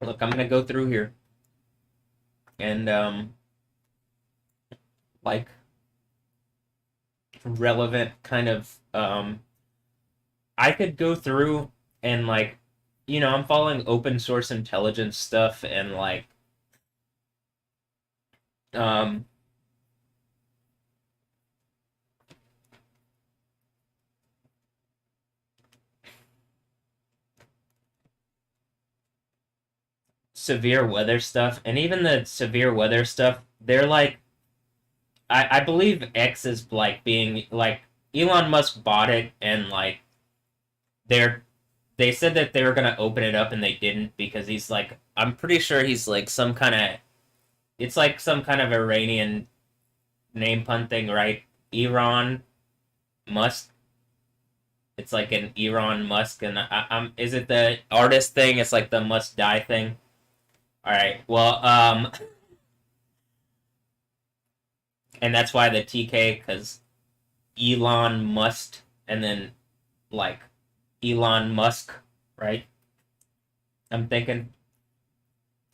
A: Look, I'm gonna go through here and like relevant kind of I could go through and like I'm following open source intelligence stuff and like um severe weather stuff, and even the severe weather stuff they're like I believe X is like being like Elon Musk bought it and like they're they said that they were gonna open it up and they didn't because he's like I'm pretty sure he's like some kind of it's like some kind of Iranian name pun thing, right? Iran Musk. It's like an Iran Musk, and is it the artist thing? It's like the must die thing. All right. Well, and that's why the TK because Elon Musk, and then like Elon Musk, right? I'm thinking,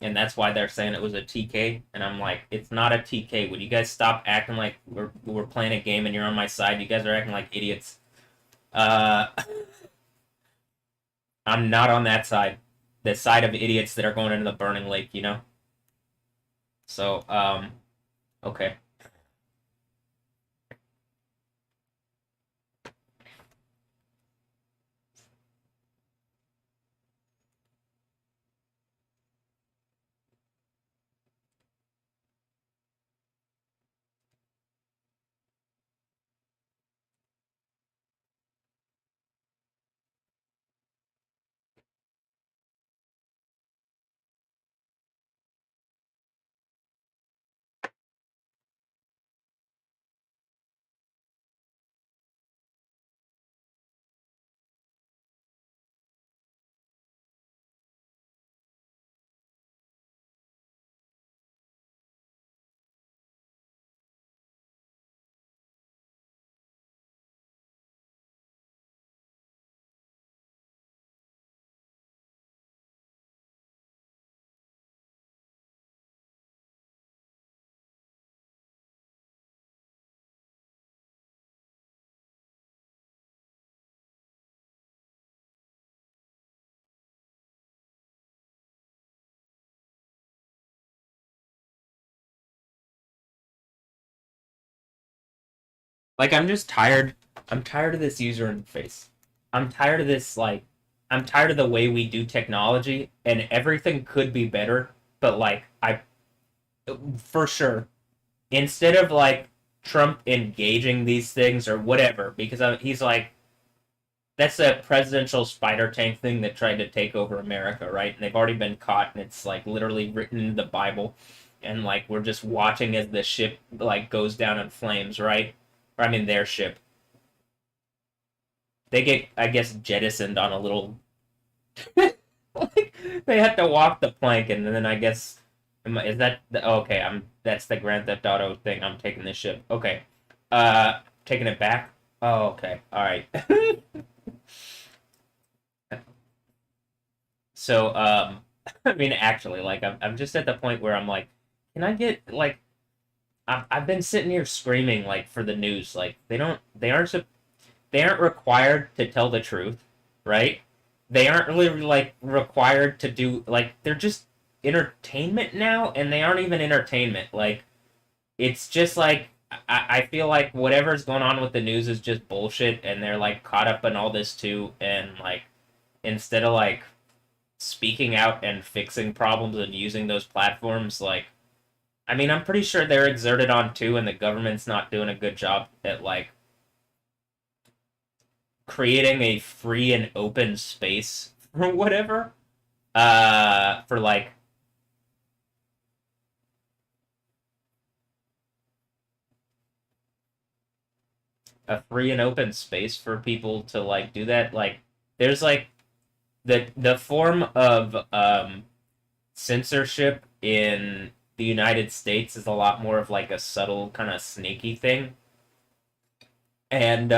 A: and that's why they're saying it was a TK, and I'm like, it's not a TK. Would you guys stop acting like we're playing a game and you're on my side? You guys are acting like idiots. Uh, I'm not on that side. The side of idiots that are going into the burning lake, you know? So, okay. Like, I'm just tired. I'm tired of this user interface. I'm tired of this, like, I'm tired of the way we do technology, and everything could be better, but, like, for sure, instead of, like, Trump engaging these things or whatever, because he's like, that's a presidential spider tank thing that tried to take over America, right? And they've already been caught, and it's like literally written in the Bible, and like we're just watching as the ship like goes down in flames, right? Or I mean, their ship. They get, I guess, jettisoned on a little. Like they have to walk the plank, and then I guess is that okay? That's the Grand Theft Auto thing. I'm taking this ship. Okay, taking it back. Oh, okay, all right. So, I mean, actually, like, I'm just at the point where I'm like, can I get like, I've been sitting here screaming like for the news, like they aren't required to tell the truth, right? They aren't really like required to do like they're just entertainment now, and they aren't even entertainment. Like, it's just like I feel like whatever's going on with the news is just bullshit, and they're like caught up in all this too, and like instead of like speaking out and fixing problems and using those platforms, like I mean, I'm pretty sure they're exerted on too, and the government's not doing a good job at like creating a free and open space or whatever. For like a free and open space for people to like do that. Like, there's like the form of censorship in the United States is a lot more of like a subtle kind of sneaky thing, and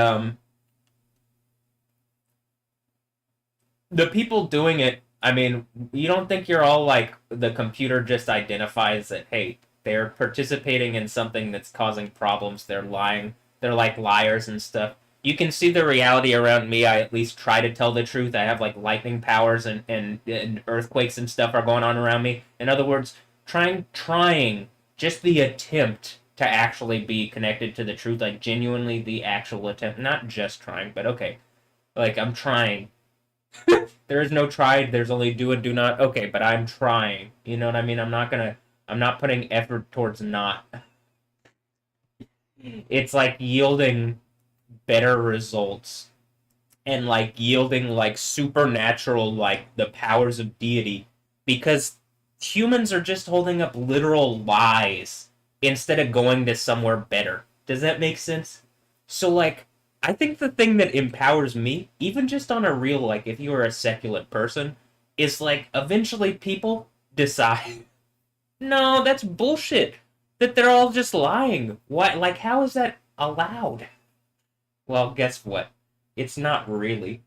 A: the people doing it, I mean, you don't think you're all like the computer just identifies that, hey, they're participating in something that's causing problems, they're lying, they're like liars and stuff. You can see the reality around me. I at least try to tell the truth. I have like lightning powers, and earthquakes and stuff are going on around me. In other words, trying just the attempt to actually be connected to the truth, like genuinely the actual attempt, not just trying, but okay, like I'm trying. There is no try. There's only do and do not. Okay, but I'm trying. You know what I mean? I'm not putting effort towards not. It's like yielding better results and like yielding like supernatural, like the powers of deity, because humans are just holding up literal lies instead of going to somewhere better. Does that make sense? So like I think the thing that empowers me, even just on a real, like if you are a secular person, is like eventually people decide, no, that's bullshit. That they're all just lying. Why, like how is that allowed? Well, guess what? It's not really.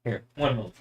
A: Here, one moment.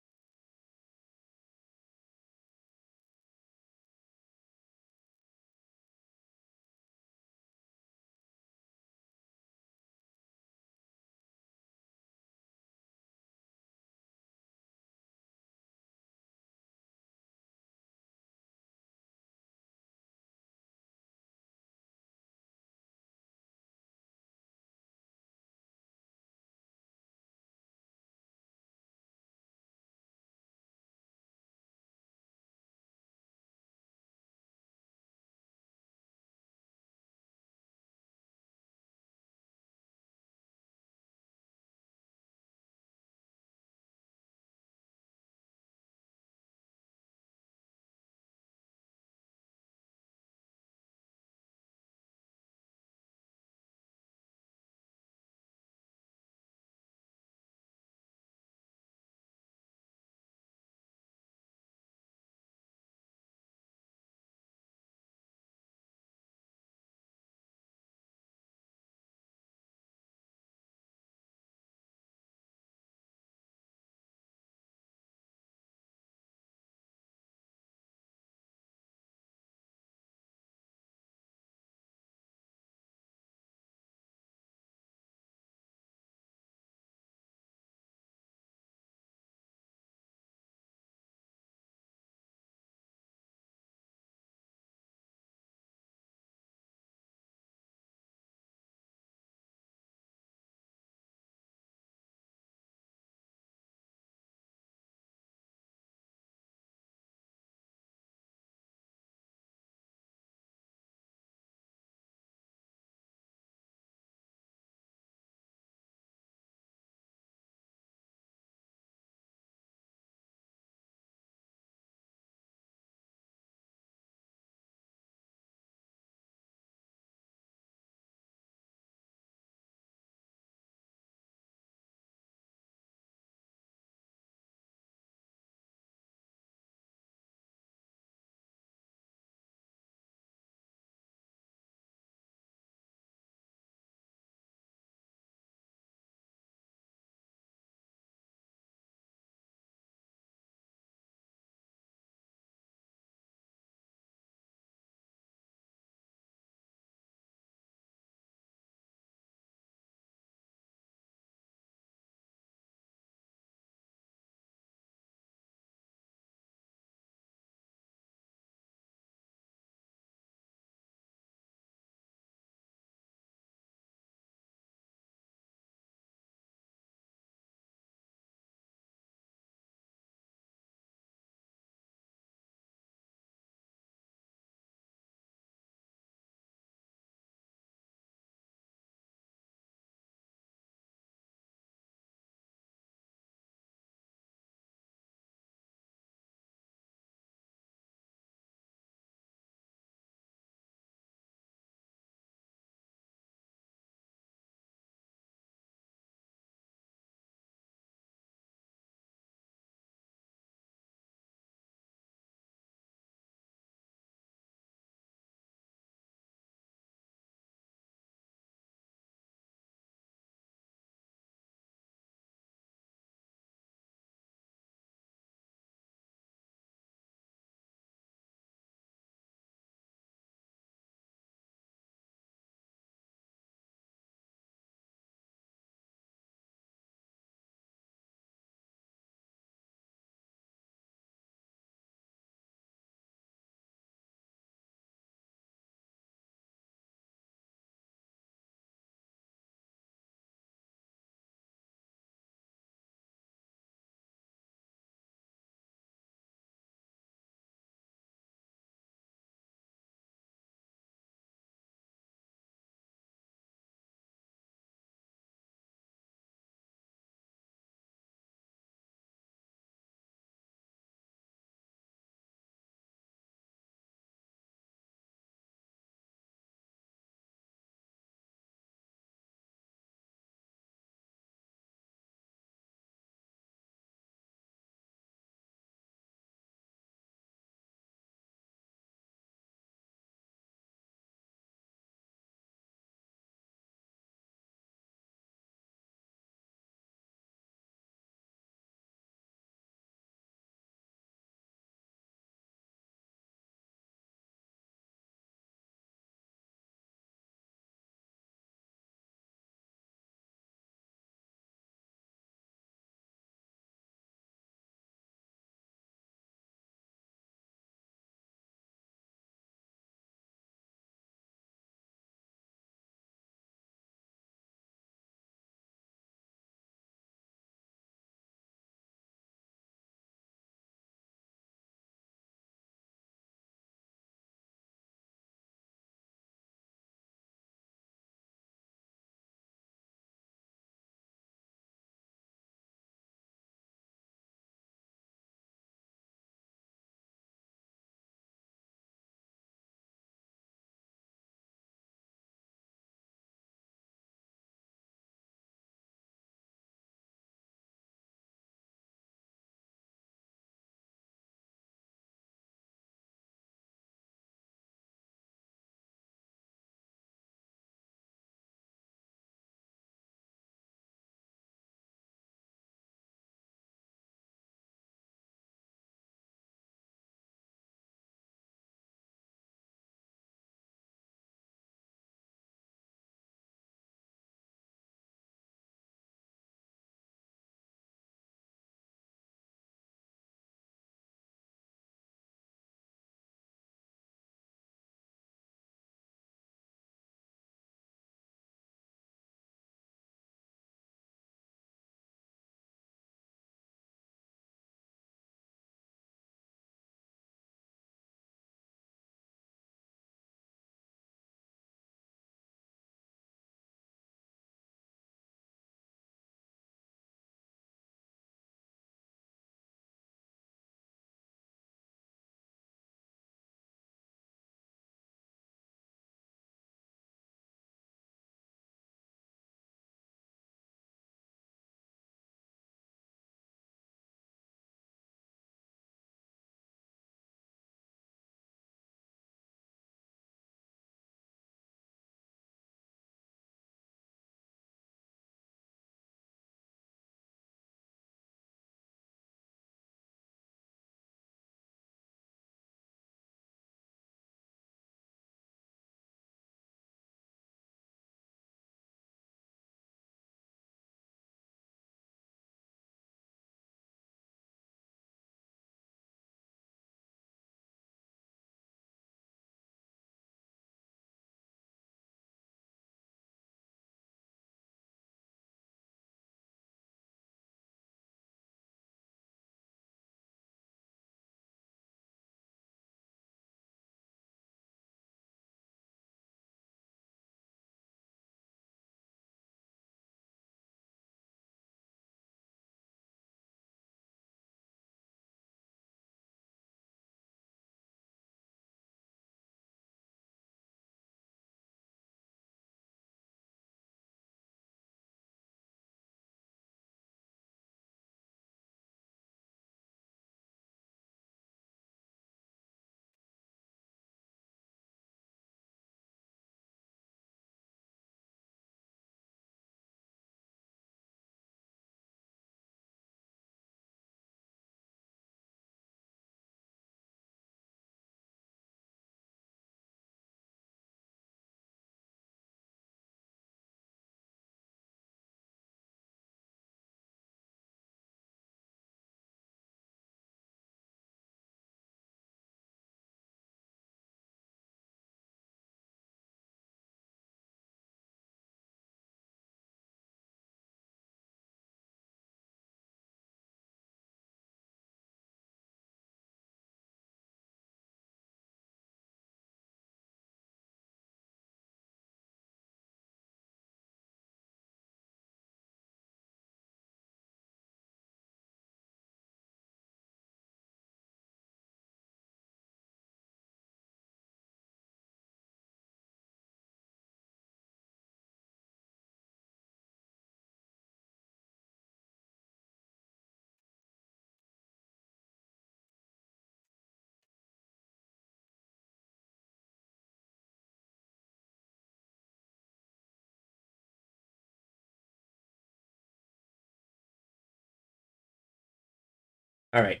A: All right,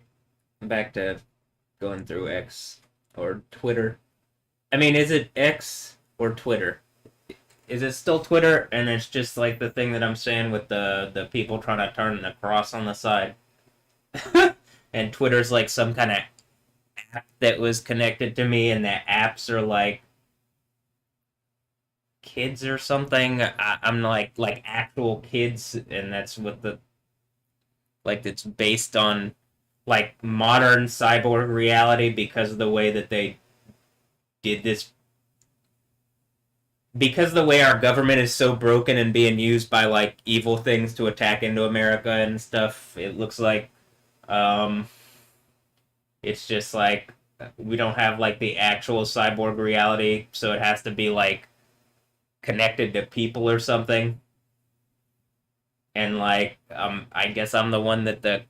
A: back to going through X or Twitter. I mean, is it X or Twitter? Is it still Twitter? And it's just like the thing that I'm saying with the people trying to turn the cross on the side, and Twitter's like some kind of app that was connected to me, and the apps are like kids or something. I'm like actual kids, and that's what the like it's based on like modern cyborg reality because of the way that they did this, because the way our government is so broken and being used by like evil things to attack into America and stuff. It looks like um it's just like we don't have like the actual cyborg reality, so it has to be like connected to people or something. And like I guess I'm the one that the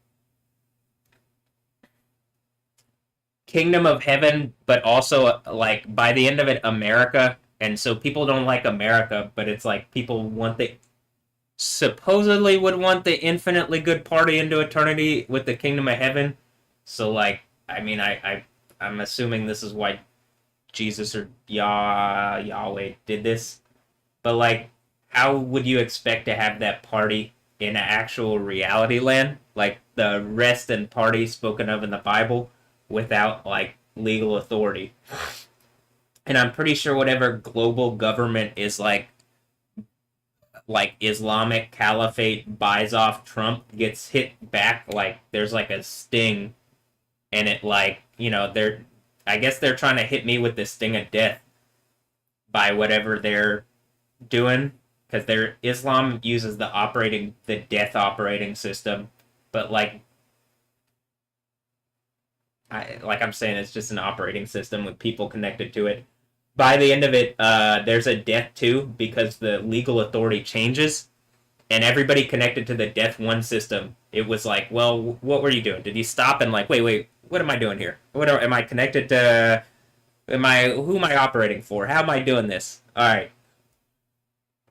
A: kingdom of heaven, but also like by the end of it, America. And so people don't like America, but it's like people want the supposedly would want the infinitely good party into eternity with the kingdom of heaven. So like, I mean, I'm assuming this is why Jesus or Yahweh did this. But like, how would you expect to have that party in actual reality land, like the rest and party spoken of in the Bible, without like legal authority? And I'm pretty sure whatever global government is like Islamic Caliphate buys off Trump gets hit back, like there's like a sting, and it like they're I guess they're trying to hit me with the sting of death by whatever they're doing, because their Islam uses the death operating system, but I'm saying, it's just an operating system with people connected to it. By the end of it, there's a death too, because the legal authority changes, and everybody connected to the death one system, it was like, well, what were you doing? Did you stop and like, wait, what am I doing here? Am I connected to? Who am I operating for? How am I doing this? All right,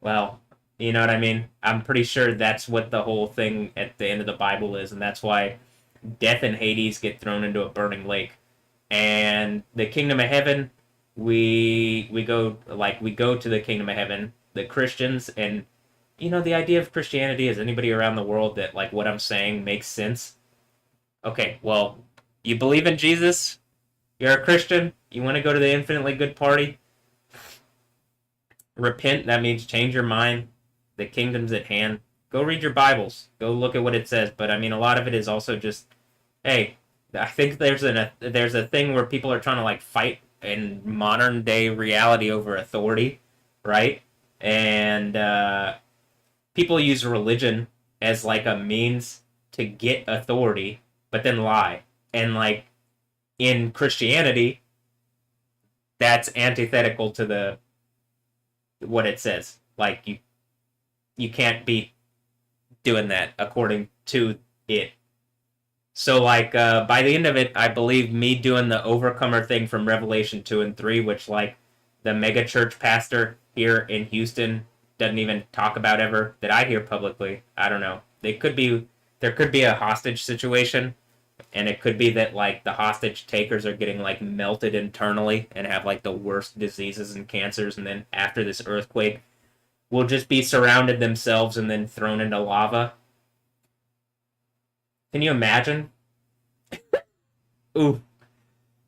A: well, you know what I mean? I'm pretty sure that's what the whole thing at the end of the Bible is, and that's why death and Hades get thrown into a burning lake. And the kingdom of heaven, we go to the kingdom of heaven, the Christians, and the idea of Christianity is anybody around the world that like what I'm saying makes sense. Okay, well, you believe in Jesus, you're a Christian, you want to go to the infinitely good party, repent, that means change your mind. The kingdom's at hand. Go read your Bibles. Go look at what it says. But I mean, a lot of it is also just, hey, I think there's a thing where people are trying to like fight in modern day reality over authority, right? And people use religion as like a means to get authority, but then lie. And like in Christianity, that's antithetical to the what it says. Like you can't be doing that according to it. So like by the end of it, I believe me doing the overcomer thing from Revelation 2 and 3, which like the mega church pastor here in Houston doesn't even talk about ever, that I hear publicly. I don't know. There could be a hostage situation, and it could be that like the hostage takers are getting like melted internally and have like the worst diseases and cancers, and then after this earthquake will just be surrounded themselves and then thrown into lava. Can you imagine? Ooh.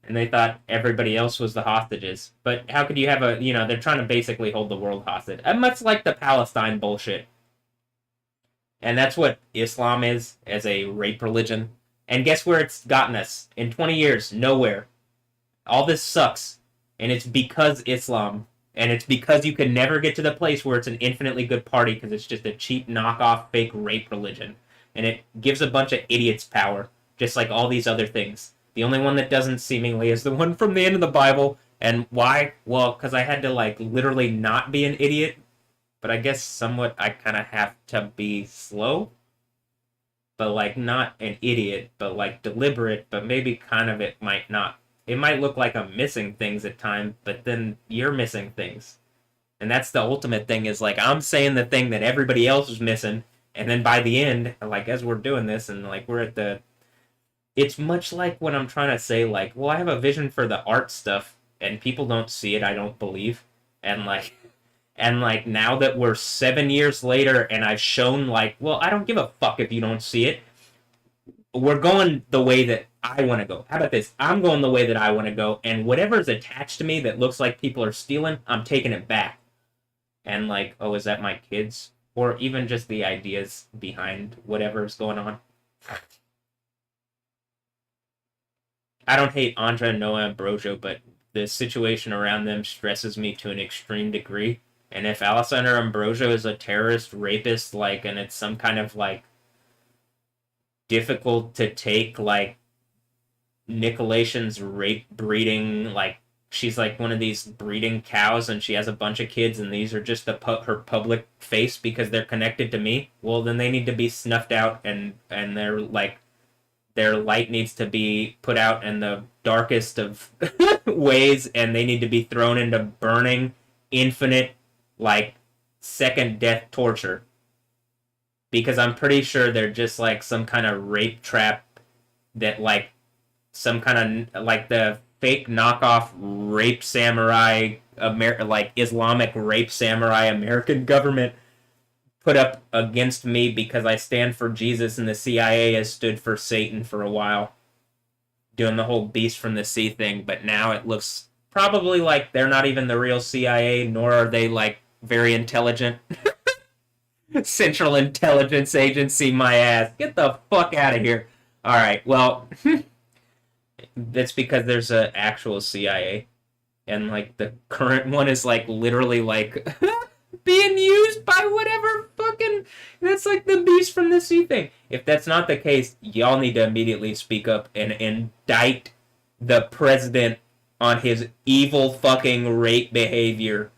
A: And they thought everybody else was the hostages. But how could you have they're trying to basically hold the world hostage. Much like the Palestine bullshit. And that's what Islam is as a rape religion. And guess where it's gotten us? In 20 years, nowhere. All this sucks. And it's because Islam. And it's because you can never get to the place where it's an infinitely good party, because it's just a cheap knockoff fake rape religion. And it gives a bunch of idiots power, just like all these other things. The only one that doesn't, seemingly, is the one from the end of the Bible. And why? Well, because I had to like literally not be an idiot. But I guess somewhat I kind of have to be slow. But like not an idiot, but like deliberate, but maybe kind of it might not. It might look like I'm missing things at times, but then you're missing things. And that's the ultimate thing, is like I'm saying the thing that everybody else is missing, and then by the end, like as we're doing this and like we're at the it's much like when I'm trying to say, like, well, I have a vision for the art stuff, and people don't see it, I don't believe. And, like, now that we're 7 years later and I've shown, like, well, I don't give a fuck if you don't see it. We're going the way that I want to go. How about this? I'm going the way that I want to go, and whatever's attached to me that looks like people are stealing, I'm taking it back. And, like, oh, is that my kids? Or even just the ideas behind whatever's going on. I don't hate Andra and Noah Ambrosio, but the situation around them stresses me to an extreme degree. And if Alessandro Ambrosio is a terrorist, rapist, like, and it's some kind of, like, difficult to take, like, Nicolation's rape breeding, like, she's like one of these breeding cows and she has a bunch of kids and these are just her public face because they're connected to me, well, then they need to be snuffed out and they're like, their light needs to be put out in the darkest of ways, and they need to be thrown into burning, infinite, like, second death torture. Because I'm pretty sure they're just like some kind of rape trap that, like, some kind of, like, the fake knockoff rape samurai, like, Islamic rape samurai American government put up against me because I stand for Jesus and the CIA has stood for Satan for a while, doing the whole beast from the sea thing, but now it looks probably like they're not even the real CIA, nor are they, like, very intelligent. Central Intelligence Agency, my ass. Get the fuck out of here. Alright, well, that's because there's an actual CIA, and, like, the current one is, like, literally, like, being used by whatever fucking, that's like the beast from the sea thing. If that's not the case, y'all need to immediately speak up and indict the president on his evil fucking rape behavior.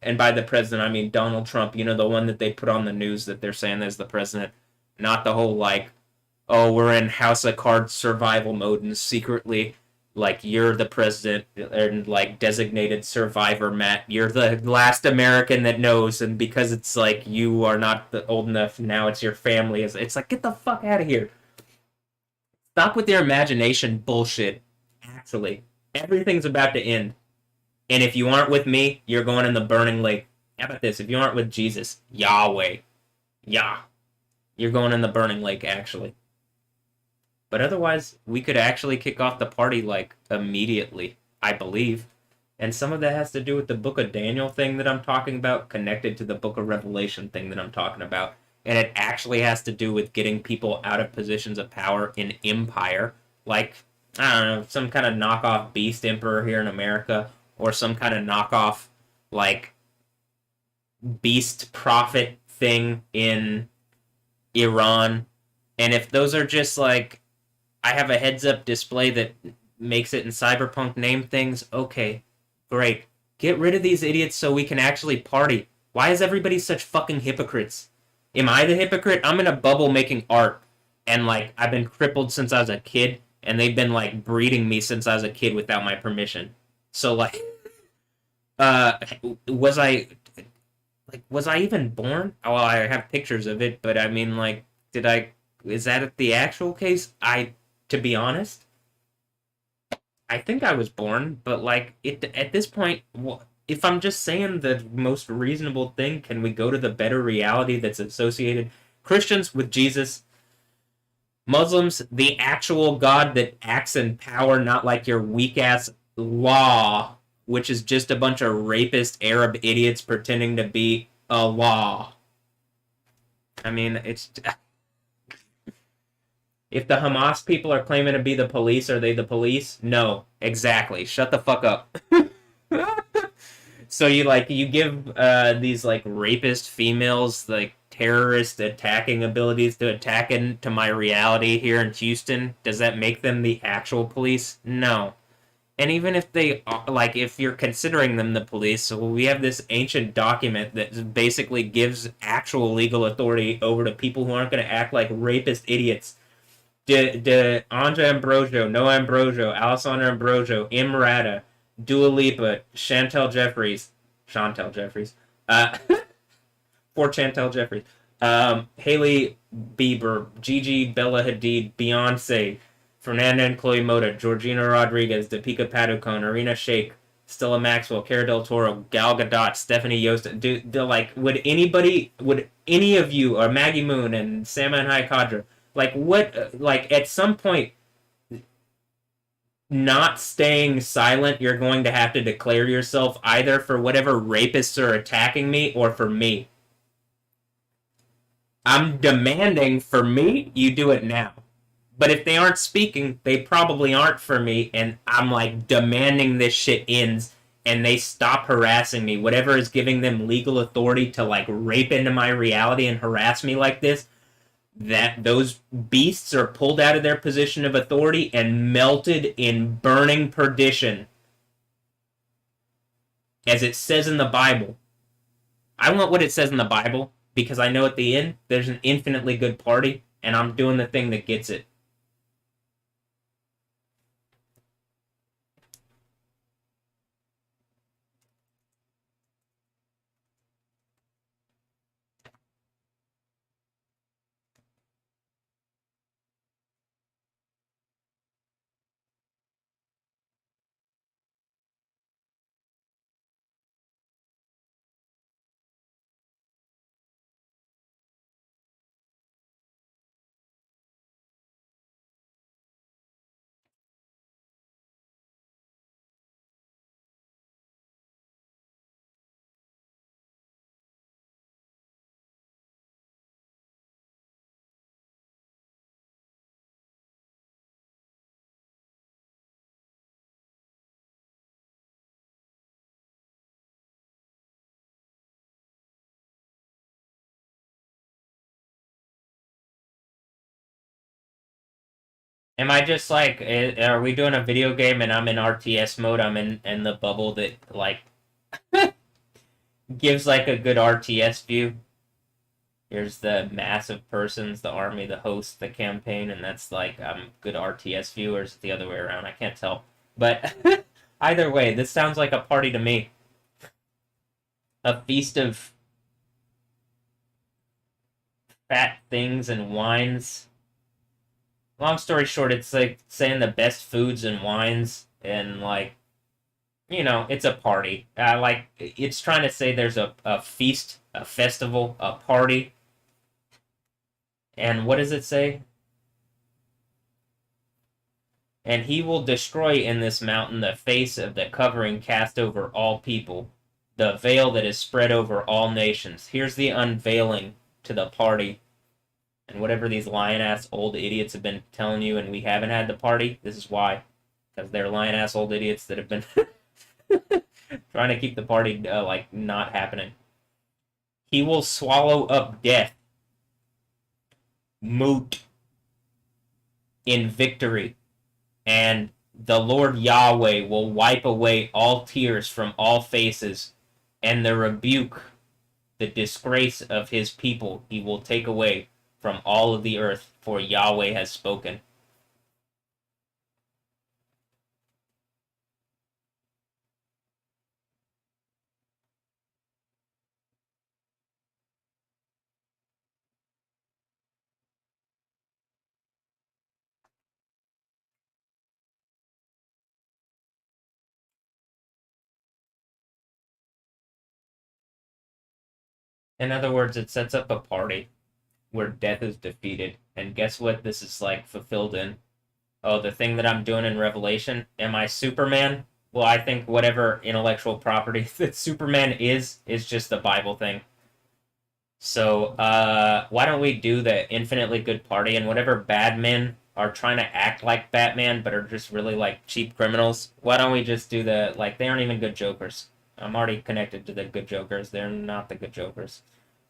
A: And by the president, I mean Donald Trump, you know, the one that they put on the news that they're saying is the president. Not the whole, like, oh, we're in House of Cards survival mode and secretly, like, you're the president and, like, designated survivor, Matt. You're the last American that knows, and because it's like you are not old enough, now it's your family. It's like, get the fuck out of here. Stop with your imagination bullshit. Actually, everything's about to end. And if you aren't with me, you're going in the burning lake. How about this? If you aren't with Jesus, Yahweh, Yah, you're going in the burning lake, actually. But otherwise, we could actually kick off the party, like, immediately, I believe. And some of that has to do with the Book of Daniel thing that I'm talking about, connected to the Book of Revelation thing that I'm talking about. And it actually has to do with getting people out of positions of power in empire. Like, I don't know, some kind of knockoff beast emperor here in America, or some kind of knockoff, like, beast prophet thing in Iran. And if those are just, like, I have a heads-up display that makes it in Cyberpunk name things, okay, great. Get rid of these idiots so we can actually party. Why is everybody such fucking hypocrites? Am I the hypocrite? I'm in a bubble making art, and, like, I've been crippled since I was a kid, and they've been, like, breeding me since I was a kid without my permission. So, like, was I even born? Oh, well, I have pictures of it, but I mean, like, is that the actual case? To be honest, I think I was born, but, like, at this point, if I'm just saying the most reasonable thing, can we go to the better reality that's associated? Christians with Jesus, Muslims, the actual God that acts in power, not like your weak-ass law, which is just a bunch of rapist Arab idiots pretending to be a law. I mean, it's... If the Hamas people are claiming to be the police, are they the police? No, exactly. Shut the fuck up. So you give these, like, rapist females, like, terrorist attacking abilities to attack into my reality here in Houston. Does that make them the actual police? No. And even if they, like, if you're considering them the police, so we have this ancient document that basically gives actual legal authority over to people who aren't going to act like rapist idiots. Andra Ambrosio, Noah Ambrosio, Alessandra Ambrosio, Imrata, Dua Lipa, Chantel Jeffries, for Chantel Jeffries, Haley Bieber, Gigi, Bella Hadid, Beyonce, Fernanda and Chloe Moda, Georgina Rodriguez, Deepika Padukone, Arena Shayk, Stella Maxwell, Cara Del Toro, Gal Gadot, Stephanie Yost. Would anybody, would any of you, or Maggie Moon and Salman Hayek, like, at some point, not staying silent, you're going to have to declare yourself either for whatever rapists are attacking me or for me. I'm demanding for me, you do it now. But if they aren't speaking, they probably aren't for me, and I'm like demanding this shit ends and they stop harassing me. Whatever is giving them legal authority to like rape into my reality and harass me like this, that those beasts are pulled out of their position of authority and melted in burning perdition. As it says in the Bible. I want what it says in the Bible because I know at the end there's an infinitely good party and I'm doing the thing that gets it. Am I just like, are we doing a video game and I'm in RTS mode? I'm in the bubble that like gives like a good RTS view. Here's the mass of persons, the army, the host, the campaign, and that's like good RTS view, or is it the other way around? I can't tell. But either way, this sounds like a party to me. A feast of fat things and wines. Long story short, it's like saying the best foods and wines, and like, it's a party. Like, it's trying to say there's a feast, a festival, a party. And what does it say? And he will destroy in this mountain the face of the covering cast over all people, the veil that is spread over all nations. Here's the unveiling to the party. And whatever these lion-ass old idiots have been telling you and we haven't had the party, this is why. Because they're lion-ass old idiots that have been trying to keep the party, like, not happening. He will swallow up death. Moot. In victory. And the Lord Yahweh will wipe away all tears from all faces, and the rebuke, the disgrace of his people, he will take away from all of the earth, for Yahweh has spoken. In other words, it sets up a party where death is defeated. And guess what this is like fulfilled in? Oh, the thing that I'm doing in Revelation, am I Superman? Well, I think whatever intellectual property that Superman is just the Bible thing. So, why don't we do the infinitely good party and whatever bad men are trying to act like Batman but are just really like cheap criminals? Why don't we just do the like they aren't even good Jokers? I'm already connected to the good Jokers. They're not the good Jokers.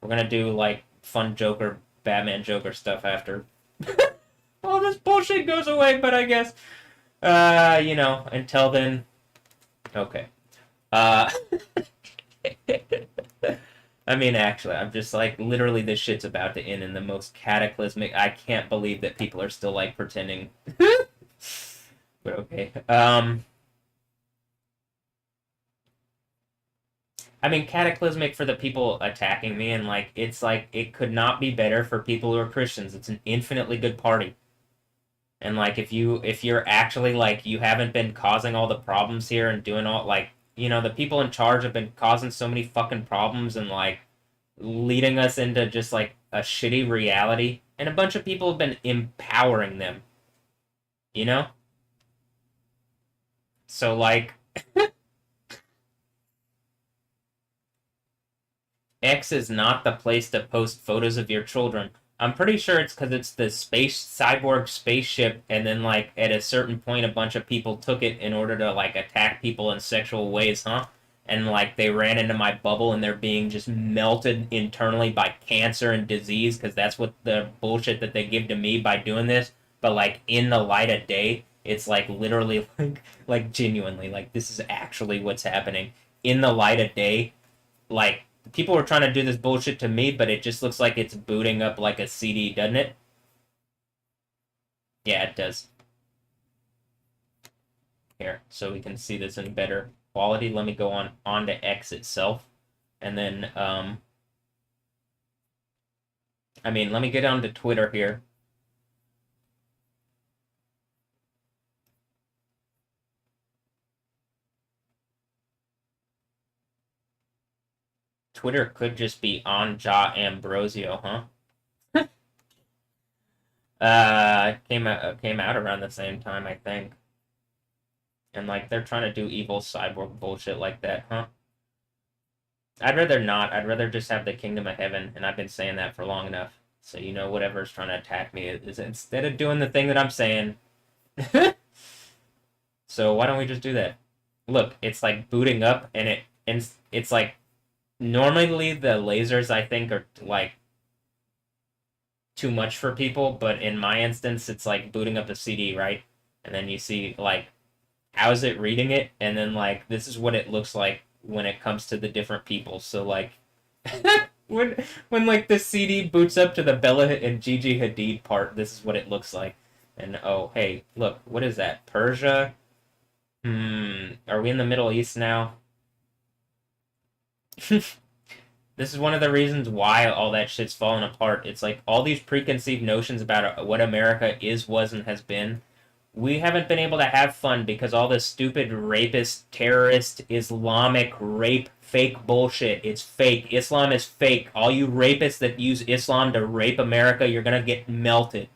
A: We're gonna do like fun Joker, Batman Joker stuff after all this bullshit goes away. But I guess, until then, okay. Uh, I mean, actually, I'm just like, literally, this shit's about to end in the most cataclysmic. I can't believe that people are still like pretending. But okay. I mean, cataclysmic for the people attacking me, and like it's like it could not be better for people who are Christians. It's an infinitely good party. And like if you're actually like you haven't been causing all the problems here and doing all like the people in charge have been causing so many fucking problems and like leading us into just like a shitty reality. And a bunch of people have been empowering them, you know? So like X is not the place to post photos of your children. I'm pretty sure it's because it's the space cyborg spaceship, and then like at a certain point, a bunch of people took it in order to like attack people in sexual ways, huh? And like they ran into my bubble, and they're being just melted internally by cancer and disease because that's what the bullshit that they give to me by doing this. But like in the light of day, it's like literally like genuinely like this is actually what's happening in the light of day. Like people were trying to do this bullshit to me, but it just looks like it's booting up like a CD, doesn't it? Yeah, it does. Here, so we can see this in better quality. Let me go on to X itself, and then I mean, let me get on to Twitter here. Twitter could just be on Ja Ambrosio, huh? Came out around the same time, I think. And like they're trying to do evil cyborg bullshit like that, huh? I'd rather not. I'd rather just have the kingdom of heaven, and I've been saying that for long enough. So whatever's trying to attack me is instead of doing the thing that I'm saying. So why don't we just do that? Look, it's like booting up, and it's like normally the lasers I think are like too much for people, but in my instance, it's like booting up a CD, right? And then you see like how's it reading it, and then like this is what it looks like when it comes to the different people. So like when like the CD boots up to the Bella and Gigi Hadid part, this is what it looks like. And oh hey, look, what is that? Persia? Are we in the Middle East now? This is one of the reasons why all that shit's falling apart. It's like all these preconceived notions about what America is, was, and has been. We haven't been able to have fun because all this stupid rapist, terrorist, Islamic rape fake bullshit. It's fake. Islam is fake. All you rapists that use Islam to rape America, you're gonna get melted.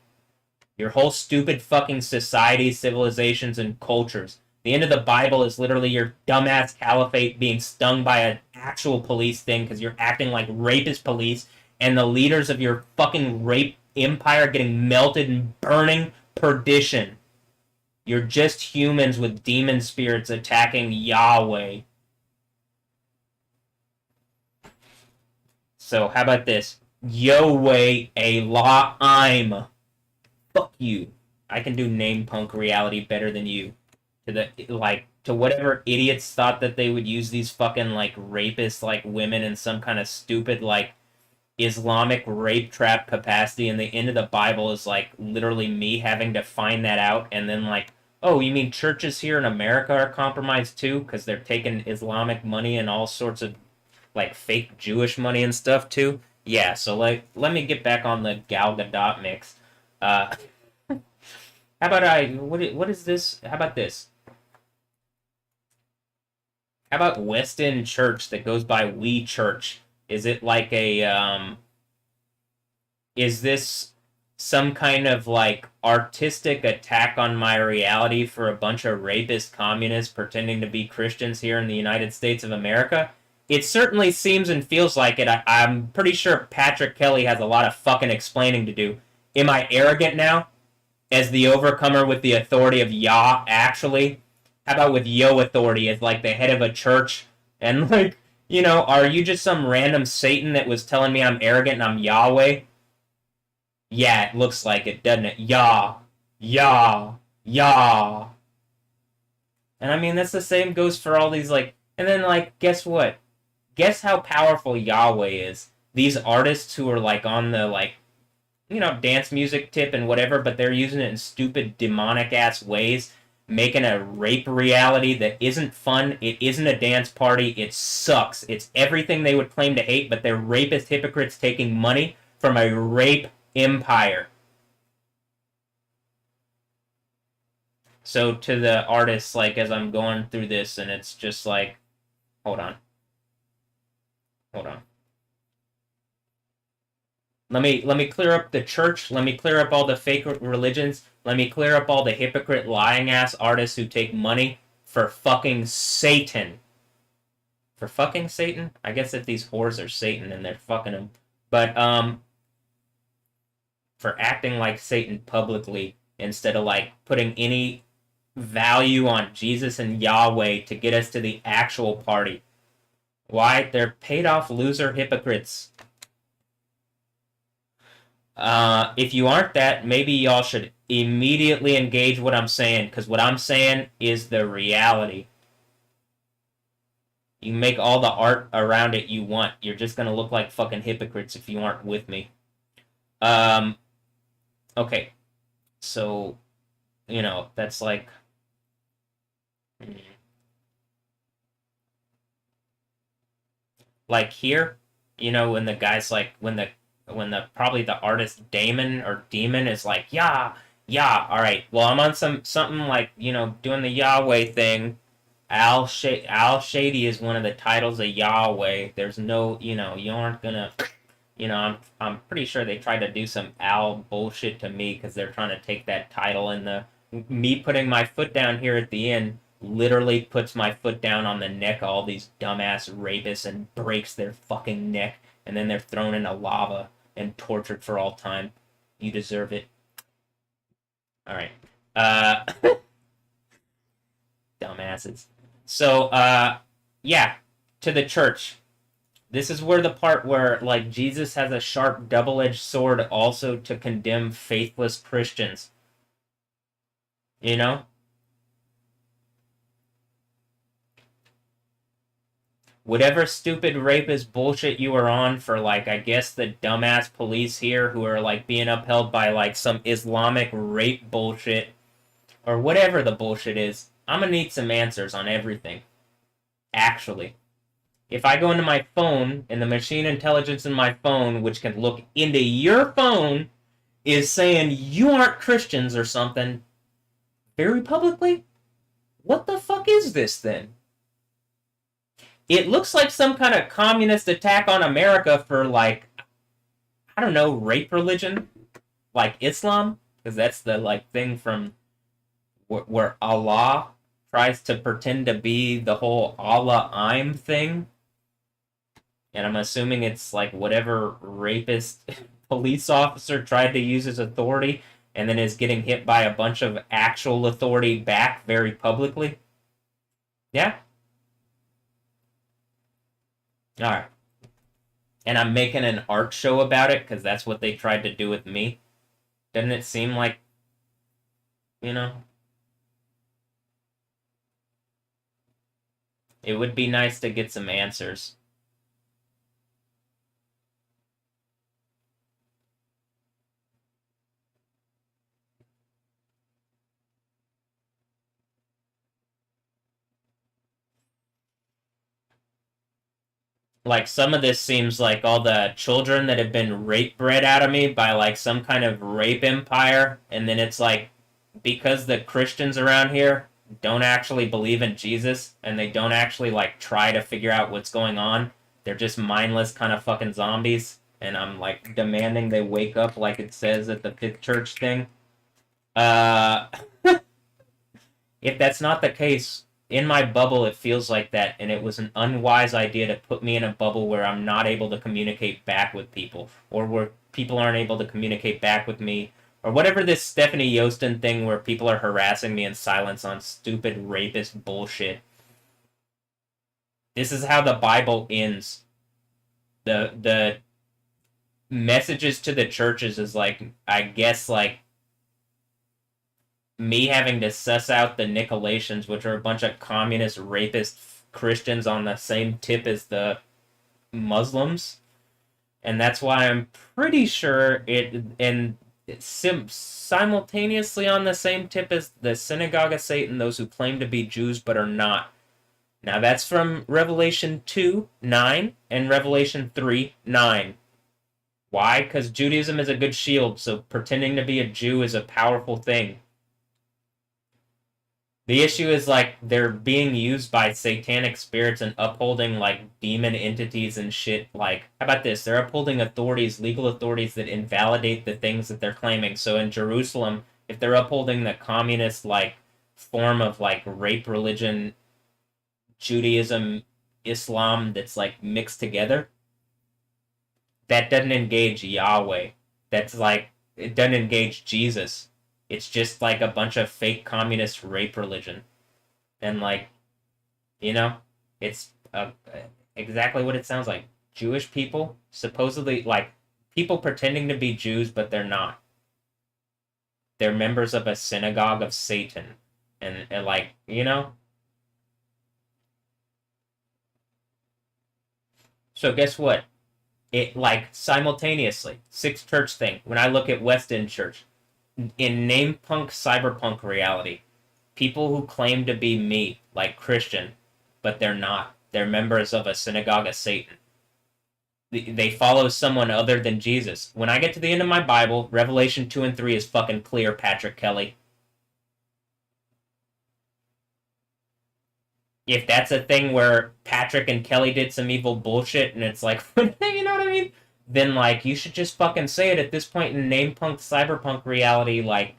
A: Your whole stupid fucking society, civilizations, and cultures. The end of the Bible is literally your dumbass caliphate being stung by an actual police thing because you're acting like rapist police, and the leaders of your fucking rape empire getting melted and burning perdition. You're just humans with demon spirits attacking Yahweh. So how about this? Yahweh Elohim. Fuck you. I can do name punk reality better than you. To whatever idiots thought that they would use these fucking like rapists like women in some kind of stupid like Islamic rape trap capacity, and the end of the Bible is like literally me having to find that out, and then like, oh, you mean churches here in America are compromised too because they're taking Islamic money and all sorts of like fake Jewish money and stuff too? Yeah, so like let me get back on the Gal Gadot mix. Uh, how about what is this? How about this? How about West End Church that goes by We Church? Is it like is this some kind of like artistic attack on my reality for a bunch of rapist communists pretending to be Christians here in the United States of America? It certainly seems and feels like it. I'm pretty sure Patrick Kelly has a lot of fucking explaining to do. Am I arrogant now? As the overcomer with the authority of Yah, actually? How about with Yo authority as like the head of a church? And like, are you just some random Satan that was telling me I'm arrogant and I'm Yahweh? Yeah, it looks like it, doesn't it? Yah. Yah. Yah. And I mean, that's the same goes for all these like, and then like, guess what? Guess how powerful Yahweh is. These artists who are like on the like, dance music tip and whatever, but they're using it in stupid demonic ass ways. making a rape reality that isn't fun. It isn't a dance party. It sucks. It's everything they would claim to hate, but they're rapist hypocrites taking money from a rape empire. So to the artists, like as I'm going through this, and it's just like, hold on, hold on. Let me clear up the church. Let me clear up all the fake religions. Let me clear up all the hypocrite lying ass artists who take money for fucking Satan. For fucking Satan? I guess if these whores are Satan and they're fucking him. But for acting like Satan publicly instead of like putting any value on Jesus and Yahweh to get us to the actual party. Why? They're paid off loser hypocrites. If you aren't that, maybe y'all should immediately engage what I'm saying, because what I'm saying is the reality. You can make all the art around it you want. You're just gonna look like fucking hypocrites if you aren't with me. Okay. So, that's like... Like here, when the guy's like, when the probably the artist Damon or Demon is like, yeah, all right, well, I'm on something like, doing the Yahweh thing. Al Shady is one of the titles of Yahweh. There's no, you aren't gonna, I'm pretty sure they tried to do some Al bullshit to me because they're trying to take that title, and me putting my foot down here at the end literally puts my foot down on the neck of all these dumbass rapists and breaks their fucking neck, and then they're thrown into lava and tortured for all time. You deserve it. Alright. Dumbasses. So, yeah, to the church. This is where the part where, like, Jesus has a sharp double-edged sword also to condemn faithless Christians. Whatever stupid rapist bullshit you are on for, like, I guess the dumbass police here who are, like, being upheld by, like, some Islamic rape bullshit, or whatever the bullshit is, I'm gonna need some answers on everything. Actually. If I go into my phone, and the machine intelligence in my phone, which can look into your phone, is saying you aren't Christians or something, very publicly, what the fuck is this then? It looks like some kind of communist attack on America for, like, I don't know, rape religion? Like Islam? Because that's the, like, thing from where Allah tries to pretend to be the whole Allah I'm thing. And I'm assuming it's, like, whatever rapist police officer tried to use his authority and then is getting hit by a bunch of actual authority back very publicly. Yeah? Alright. And I'm making an art show about it, because that's what they tried to do with me. Doesn't it seem like, it would be nice to get some answers. Like, some of this seems like all the children that have been rape bred out of me by, like, some kind of rape empire, and then it's like, because the Christians around here don't actually believe in Jesus, and they don't actually, like, try to figure out what's going on, they're just mindless kind of fucking zombies, and I'm, like, demanding they wake up like it says at the Fifth Church thing. If that's not the case, in my bubble, it feels like that, and it was an unwise idea to put me in a bubble where I'm not able to communicate back with people, or where people aren't able to communicate back with me, or whatever this Stephanie Yostin thing where people are harassing me in silence on stupid rapist bullshit. This is how the Bible ends. The messages to the churches is like, I guess, like, me having to suss out the Nicolaitans, which are a bunch of communist, rapist Christians on the same tip as the Muslims. And that's why I'm pretty sure it, and simultaneously on the same tip as the synagogue of Satan, those who claim to be Jews but are not. Now that's from Revelation 2:9 and Revelation 3:9. Why? Because Judaism is a good shield, so pretending to be a Jew is a powerful thing. The issue is like they're being used by satanic spirits and upholding like demon entities and shit. Like, how about this? They're upholding authorities, legal authorities that invalidate the things that they're claiming. So in Jerusalem, if they're upholding the communist like form of like rape religion, Judaism, Islam that's like mixed together, that doesn't engage Yahweh. That's like it doesn't engage Jesus. It's just like a bunch of fake communist rape religion. And like, you know, it's exactly what it sounds like. Jewish people, supposedly like people pretending to be Jews, but they're not. They're members of a synagogue of Satan. And like, you know? So guess what? It like simultaneously, six church thing. When I look at West End Church, in name punk cyberpunk reality, people who claim to be me, like Christian, but they're not. They're members of a synagogue of Satan. They follow someone other than Jesus. When I get to the end of my Bible, Revelation 2 and 3 is fucking clear, Patrick Kelly. If that's a thing where Patrick and Kelly did some evil bullshit and it's like, you know what I mean? Then, like, you should just fucking say it at this point in name punk cyberpunk reality. Like,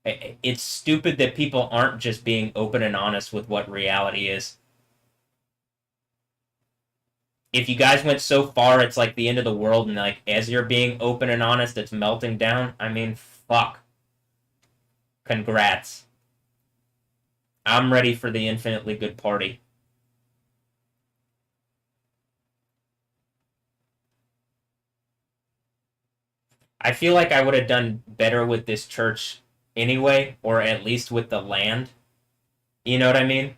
A: it's stupid that people aren't just being open and honest with what reality is. If you guys went so far, it's like the end of the world, and like as you're being open and honest, it's melting down. I mean, fuck. Congrats. I'm ready for the infinitely good party. I feel like I would have done better with this church anyway, or at least with the land. You know what I mean?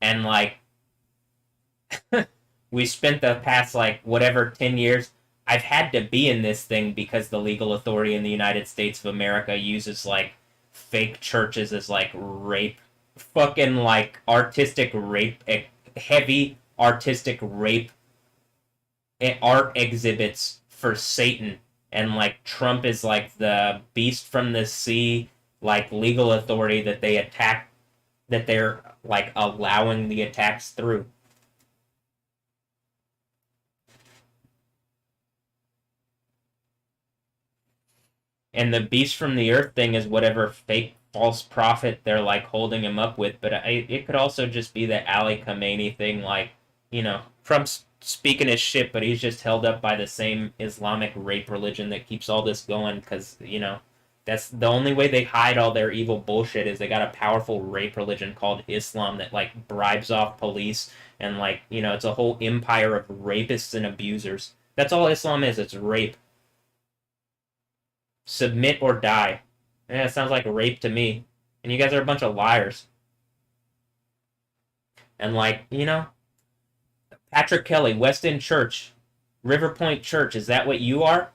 A: And like, we spent the past like whatever 10 years. I've had to be in this thing because the legal authority in the United States of America uses like fake churches as like rape, fucking like artistic rape, heavy artistic rape art exhibits for Satan. And like Trump is like the beast from the sea, like legal authority that they attack, that they're like allowing the attacks through. And the beast from the earth thing is whatever fake false prophet they're like holding him up with. But it could also just be the Ali Khamenei thing, like, you know, Trump's speaking his shit, but he's just held up by the same Islamic rape religion that keeps all this going because, you know, that's the only way they hide all their evil bullshit is they got a powerful rape religion called Islam that like bribes off police and like, you know, it's a whole empire of rapists and abusers. That's all Islam is. It's rape. Submit or die. Yeah, it sounds like rape to me. And you guys are a bunch of liars. And like, you know, Patrick Kelly, West End Church, River Point Church, is that what you are?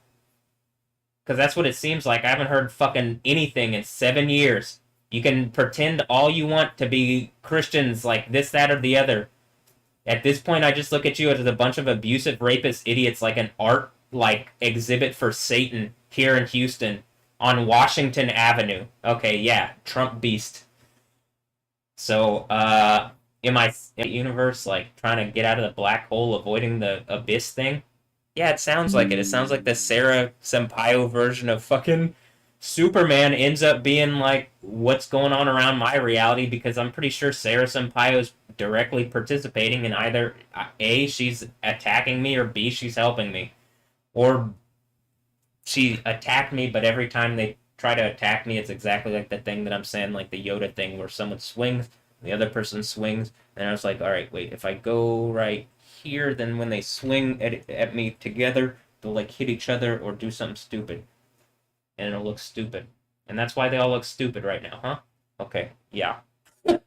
A: Because that's what it seems like. I haven't heard fucking anything in 7 years. You can pretend all you want to be Christians, like this, that, or the other. At this point, I just look at you as a bunch of abusive, rapist idiots, like an art like exhibit for Satan here in Houston on Washington Avenue. Okay, yeah, Trump beast. So, am I in the universe like trying to get out of the black hole, avoiding the abyss thing? Yeah, it sounds like it. It sounds like the Sarah Sampaio version of fucking Superman ends up being like what's going on around my reality because I'm pretty sure Sarah Sampaio is directly participating in either A, she's attacking me, or B, she's helping me. Or she attacked me, but every time they try to attack me, it's exactly like the thing that I'm saying, like the Yoda thing, where someone swings, the other person swings, and I was like, all right, wait, if I go right here, then when they swing at me together, they'll like hit each other or do something stupid, and it'll look stupid, and that's why they all look stupid right now, huh? Okay, yeah. What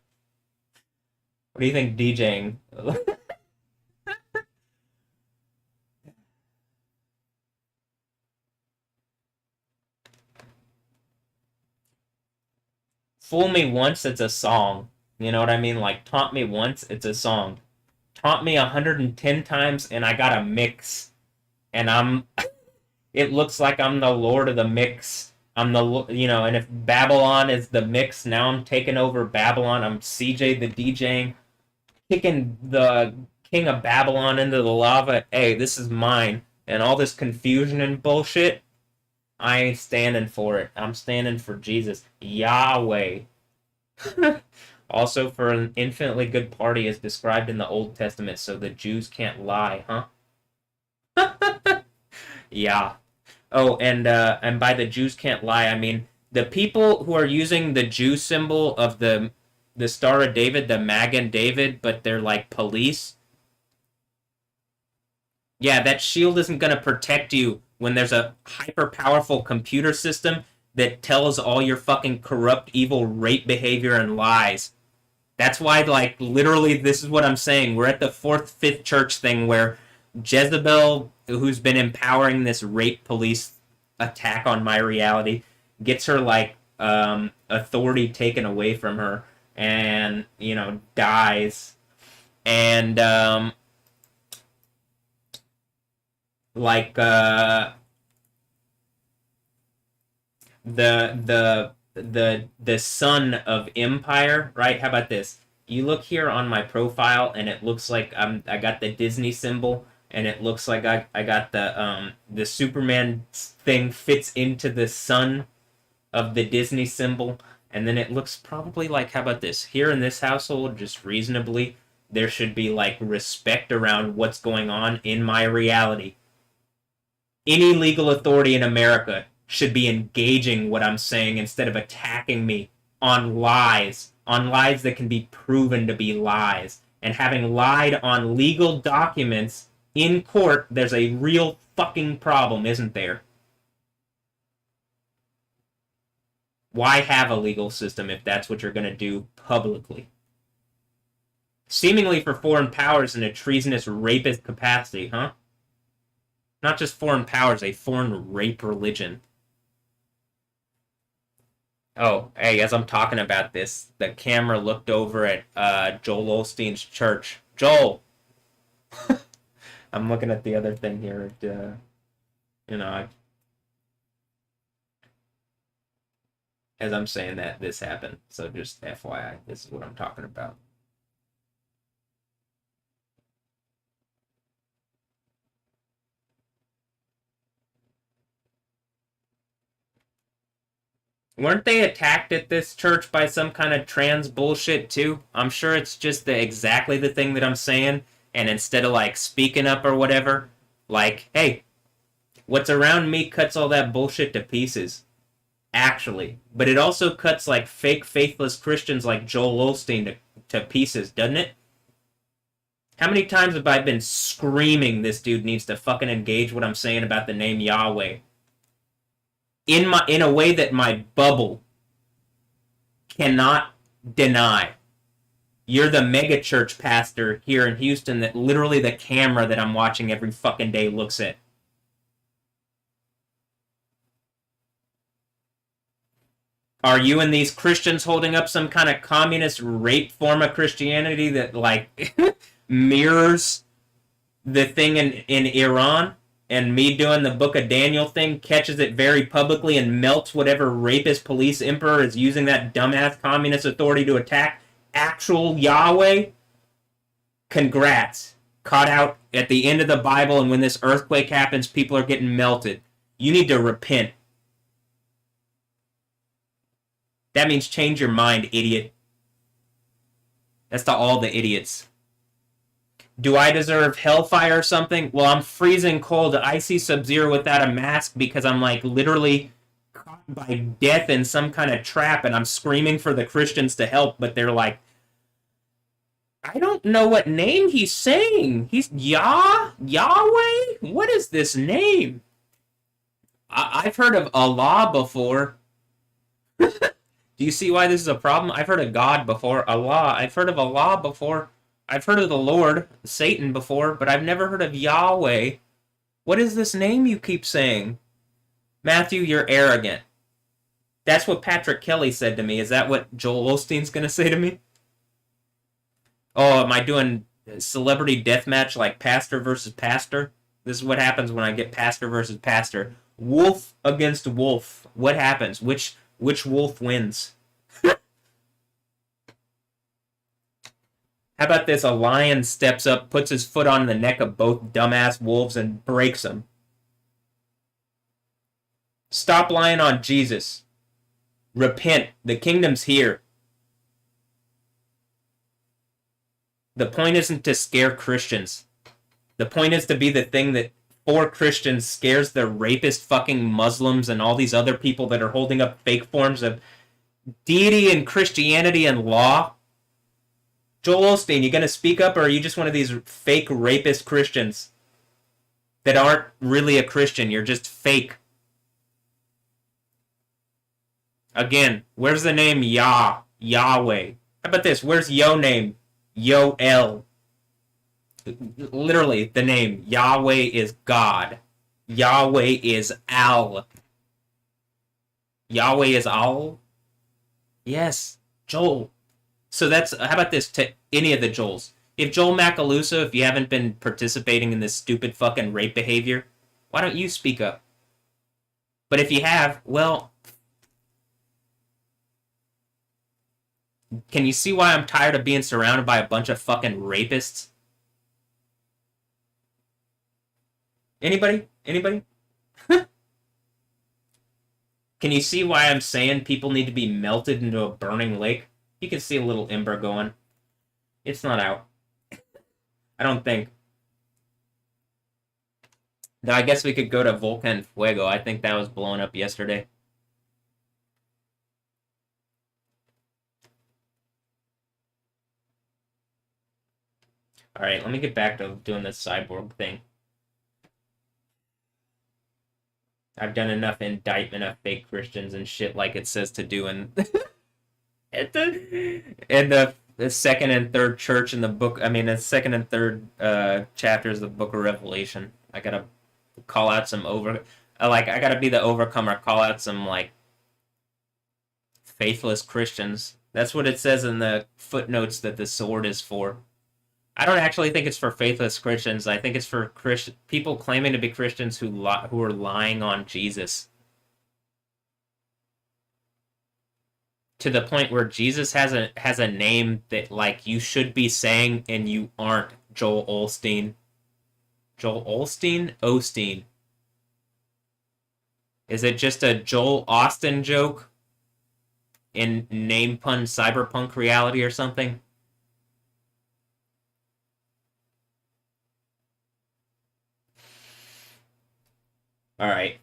A: do you think, DJing? Fool me once, it's a song. You know what I mean? Like, taunt me once, it's a song. Taunt me 110 times, and I got a mix. And it looks like I'm the Lord of the Mix. I'm and if Babylon is the mix, now I'm taking over Babylon. I'm CJ the DJing, kicking the king of Babylon into the lava. Hey, this is mine. And all this confusion and bullshit, I ain't standing for it. I'm standing for Jesus. Yahweh. Also, for an infinitely good party as described in the Old Testament, so the Jews can't lie, huh? Yeah. Oh, and by the Jews can't lie, I mean the people who are using the Jew symbol of the Star of David, the Magen David, but they're like police. Yeah, that shield isn't going to protect you when there's a hyper powerful computer system that tells all your fucking corrupt, evil rape behavior and lies. That's why, like, literally, this is what I'm saying. We're at the fourth, fifth church thing where Jezebel, who's been empowering this rape police attack on my reality, gets her, like, authority taken away from her and, dies. And, like, the son of Empire, right? How about this? You look here on my profile, and it looks like I got the Disney symbol, and it looks like I got the Superman thing fits into the sun of the Disney symbol, and then it looks probably like, how about this? Here in this household, just reasonably, there should be like respect around what's going on in my reality. Any legal authority in America should be engaging what I'm saying instead of attacking me on lies that can be proven to be lies. And having lied on legal documents in court, there's a real fucking problem, isn't there? Why have a legal system if that's what you're going to do publicly? Seemingly for foreign powers in a treasonous rapist capacity, huh? Not just foreign powers, a foreign rape religion. Oh, hey, as I'm talking about this, the camera looked over at Joel Osteen's church. Joel! I'm looking at the other thing here. As I'm saying that, this happened. So just FYI, this is what I'm talking about. Weren't they attacked at this church by some kind of trans bullshit too? I'm sure it's just exactly the thing that I'm saying, and instead of like speaking up or whatever, like, hey, what's around me cuts all that bullshit to pieces. Actually. But it also cuts like fake faithless Christians like Joel Osteen to pieces, doesn't it? How many times have I been screaming this dude needs to fucking engage what I'm saying about the name Yahweh? In a way that my bubble cannot deny. You're the mega church pastor here in Houston that literally the camera that I'm watching every fucking day looks at. Are you and these Christians holding up some kind of communist rape form of Christianity that like mirrors the thing in Iran? And me doing the Book of Daniel thing catches it very publicly and melts whatever rapist police emperor is using that dumbass communist authority to attack actual Yahweh? Congrats. Caught out at the end of the Bible, and when this earthquake happens, people are getting melted. You need to repent. That means change your mind, idiot. That's to all the idiots. Do I deserve hellfire or something? Well, I'm freezing cold, icy Sub-Zero without a mask because I'm like literally caught by death in some kind of trap, and I'm screaming for the Christians to help, but they're like, I don't know what name he's saying. He's Yahweh? What is this name? I've heard of Allah before. Do you see why this is a problem? I've heard of God before. Allah. I've heard of Allah before. I've heard of the Lord, Satan, before, but I've never heard of Yahweh. What is this name you keep saying? Matthew, you're arrogant. That's what Patrick Kelly said to me. Is that what Joel Osteen's gonna say to me? Oh, am I doing celebrity deathmatch like pastor versus pastor? This is what happens when I get pastor versus pastor. Wolf against wolf. What happens? Which wolf wins? How about this? A lion steps up, puts his foot on the neck of both dumbass wolves, and breaks them. Stop lying on Jesus. Repent. The kingdom's here. The point isn't to scare Christians. The point is to be the thing that, for Christians, scares the rapist fucking Muslims and all these other people that are holding up fake forms of deity and Christianity and law. Joel Osteen, you gonna speak up, or are you just one of these fake rapist Christians that aren't really a Christian? You're just fake. Again, where's the name Yahweh? How about this? Where's Yo name? Yoel. Literally, the name Yahweh is God. Yahweh is Al. Yahweh is Al? Yes, Joel. So that's, how about this to any of the Joels? If Joel Macaluso, if you haven't been participating in this stupid fucking rape behavior, why don't you speak up? But if you have, well, can you see why I'm tired of being surrounded by a bunch of fucking rapists? Anybody? Anybody? Can you see why I'm saying people need to be melted into a burning lake? You can see a little ember going. It's not out. I don't think. Though I guess we could go to Volcan Fuego. I think that was blown up yesterday. Alright, let me get back to doing this cyborg thing. I've done enough indictment of fake Christians and shit like it says to do in the second and third church in the book. I mean, the second and third chapters of the book of Revelation. I gotta call out some I gotta be the overcomer. Call out some like faithless Christians. That's what it says in the footnotes that the sword is for. I don't actually think it's for faithless Christians. I think it's for people claiming to be Christians who are lying on Jesus. To the point where Jesus has a name that like you should be saying and you aren't. Joel Osteen. Joel Osteen? Osteen. Is it just a Joel Austin joke in name pun cyberpunk reality or something? All right.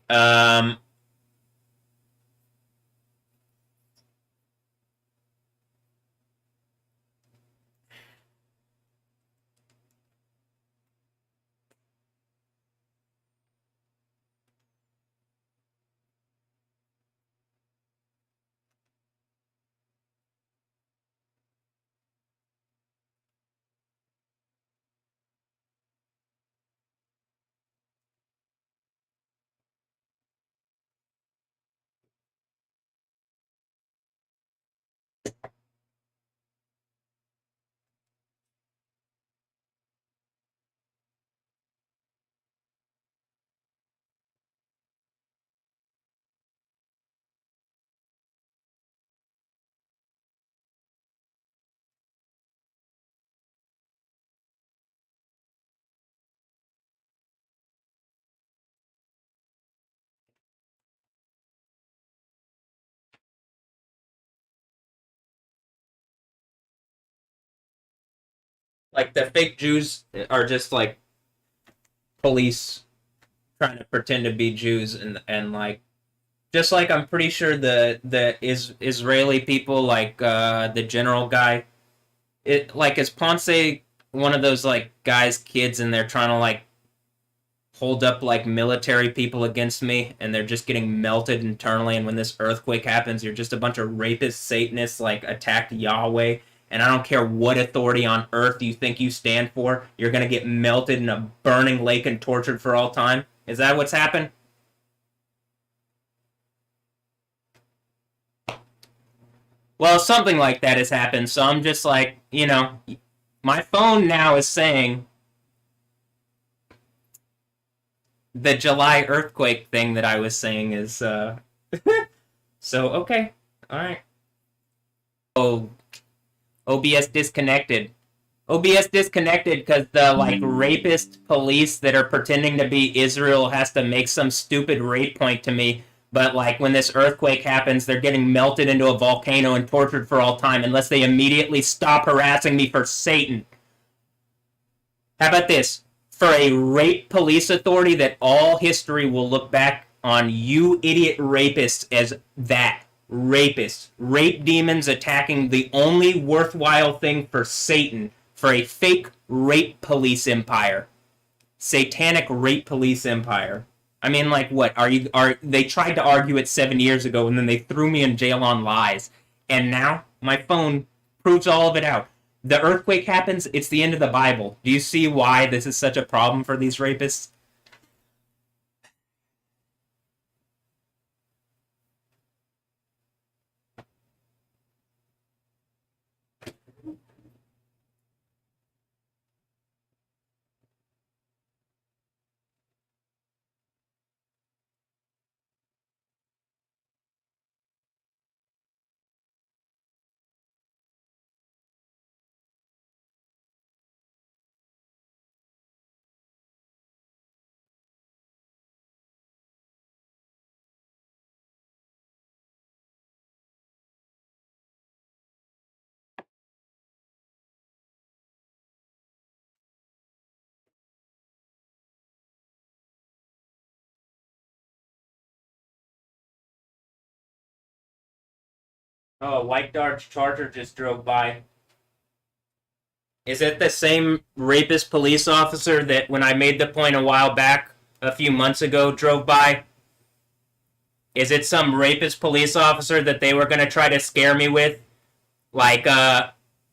A: Like the fake Jews are just like police trying to pretend to be Jews and like just like I'm pretty sure the Israeli people like the general guy, it like is Ponce one of those like guys kids and they're trying to like hold up like military people against me and they're just getting melted internally, and when this earthquake happens you're just a bunch of rapist Satanists like attacked Yahweh, and I don't care what authority on earth you think you stand for, you're gonna get melted in a burning lake and tortured for all time. Is that what's happened? Well, something like that has happened. So I'm just like, my phone now is saying the July earthquake thing that I was saying is so okay. All right. Oh, OBS disconnected. OBS disconnected because the like rapist police that are pretending to be Israel has to make some stupid rape point to me. But like when this earthquake happens, they're getting melted into a volcano and tortured for all time unless they immediately stop harassing me for Satan. How about this? For a rape police authority that all history will look back on you idiot rapists as that. Rapists. Rape demons attacking the only worthwhile thing for Satan, for a fake rape police empire. Satanic rape police empire. I mean, like, what are they tried to argue it 7 years ago, and then they threw me in jail on lies, and now my phone proves all of it out. The earthquake happens, it's the end of the Bible. Do you see why this is such a problem for these rapists? Oh, a white Dodge Charger just drove by. Is it the same rapist police officer that when I made the point a while back, a few months ago, drove by? Is it some rapist police officer that they were gonna try to scare me with? Like,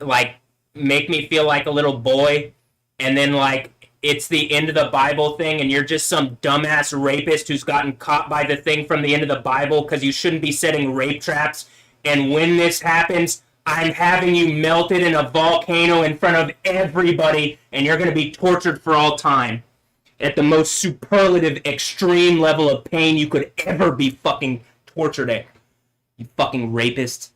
A: like make me feel like a little boy, and then like it's the end of the Bible thing, and you're just some dumbass rapist who's gotten caught by the thing from the end of the Bible because you shouldn't be setting rape traps. And when this happens, I'm having you melted in a volcano in front of everybody, and you're gonna be tortured for all time at the most superlative, extreme level of pain you could ever be fucking tortured at. You fucking rapist.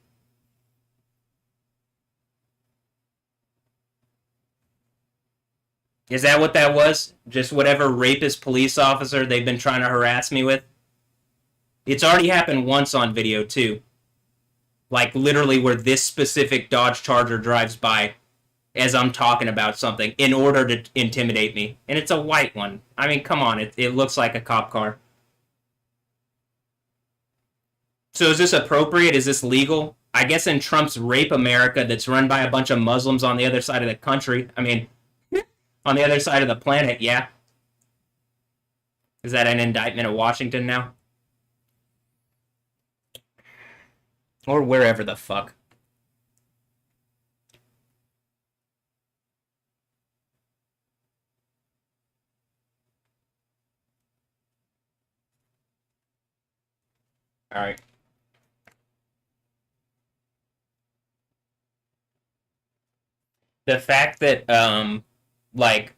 A: Is that what that was? Just whatever rapist police officer they've been trying to harass me with? It's already happened once on video, too. Like, literally, where this specific Dodge Charger drives by as I'm talking about something in order to intimidate me. And it's a white one. I mean, come on, it looks like a cop car. So is this appropriate? Is this legal? I guess in Trump's rape America that's run by a bunch of Muslims on the other side of the country, I mean, on the other side of the planet, yeah. Is that an indictment of Washington now? Or wherever the fuck. Alright. The fact that, like,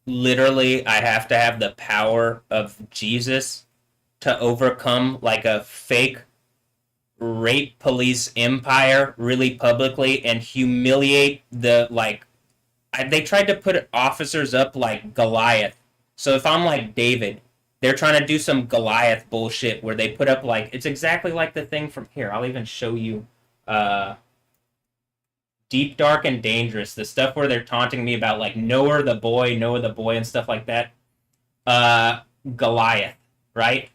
A: literally I have to have the power of Jesus to overcome, like, a fake rape police empire really publicly and humiliate the like they tried to put officers up like Goliath. So if I'm like David, they're trying to do some Goliath bullshit where they put up like it's exactly like the thing from here. I'll even show you uh Deep Dark and Dangerous, the stuff where they're taunting me about like Noah the boy and stuff like that. uh Goliath, right?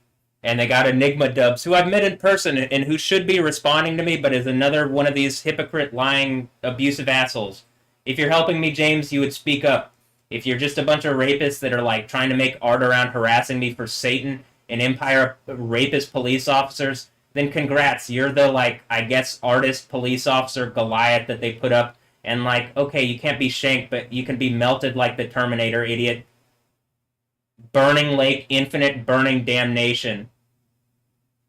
A: And they got Enigma Dubs, who I've met in person and who should be responding to me, but is another one of these hypocrite, lying, abusive assholes. If you're helping me, James, you would speak up. If you're just a bunch of rapists that are like trying to make art around harassing me for Satan and Empire rapist police officers, then congrats. You're the like I guess artist police officer Goliath that they put up. And like, okay, you can't be shanked, but you can be melted like the Terminator, idiot. Burning Lake, infinite burning damnation.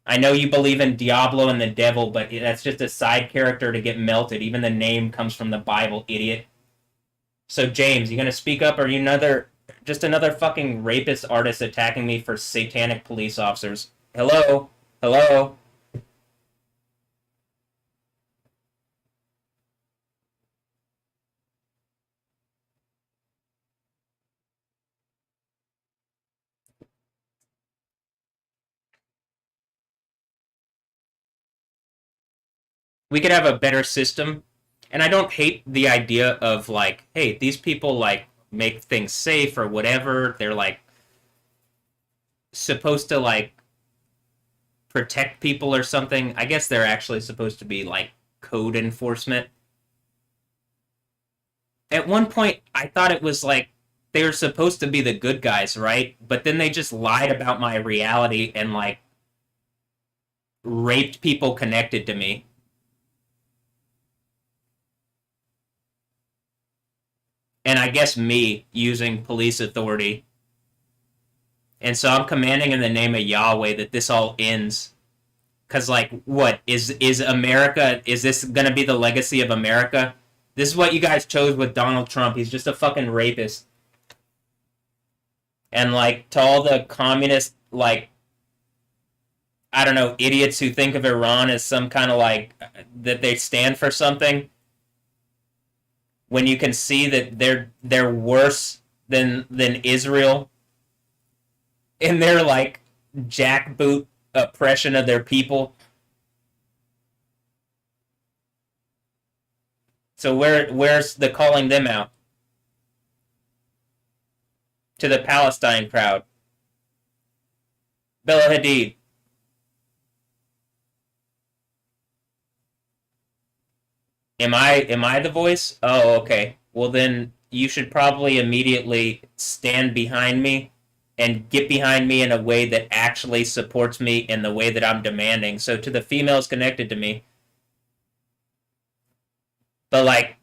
A: I know you believe in Diablo and the devil, but that's just a side character to get melted. Even the name comes from the Bible, idiot. So James, you gonna speak up, or are you just another fucking rapist artist attacking me for satanic police officers? Hello, hello. We could have a better system, and I don't hate the idea of like, hey, these people like make things safe or whatever. They're like supposed to like protect people or something. I guess they're actually supposed to be like code enforcement. At one point, I thought it was like they were supposed to be the good guys, right? But then they just lied about my reality and like raped people connected to me. And I guess me using police authority. And so I'm commanding in the name of Yahweh that this all ends. Cause like, what is America? Is this gonna be the legacy of America? This is what you guys chose with Donald Trump. He's just a fucking rapist. And like to all the communist like I don't know idiots who think of Iran as some kind of like that they stand for something, when you can see that they're worse than Israel in their like jackboot oppression of their people. So where's the calling them out to the Palestine crowd? Bella Hadid, am I the voice? Oh, okay. Well then you should probably immediately stand behind me and get behind me in a way that actually supports me in the way that I'm demanding. So to the females connected to me, but like,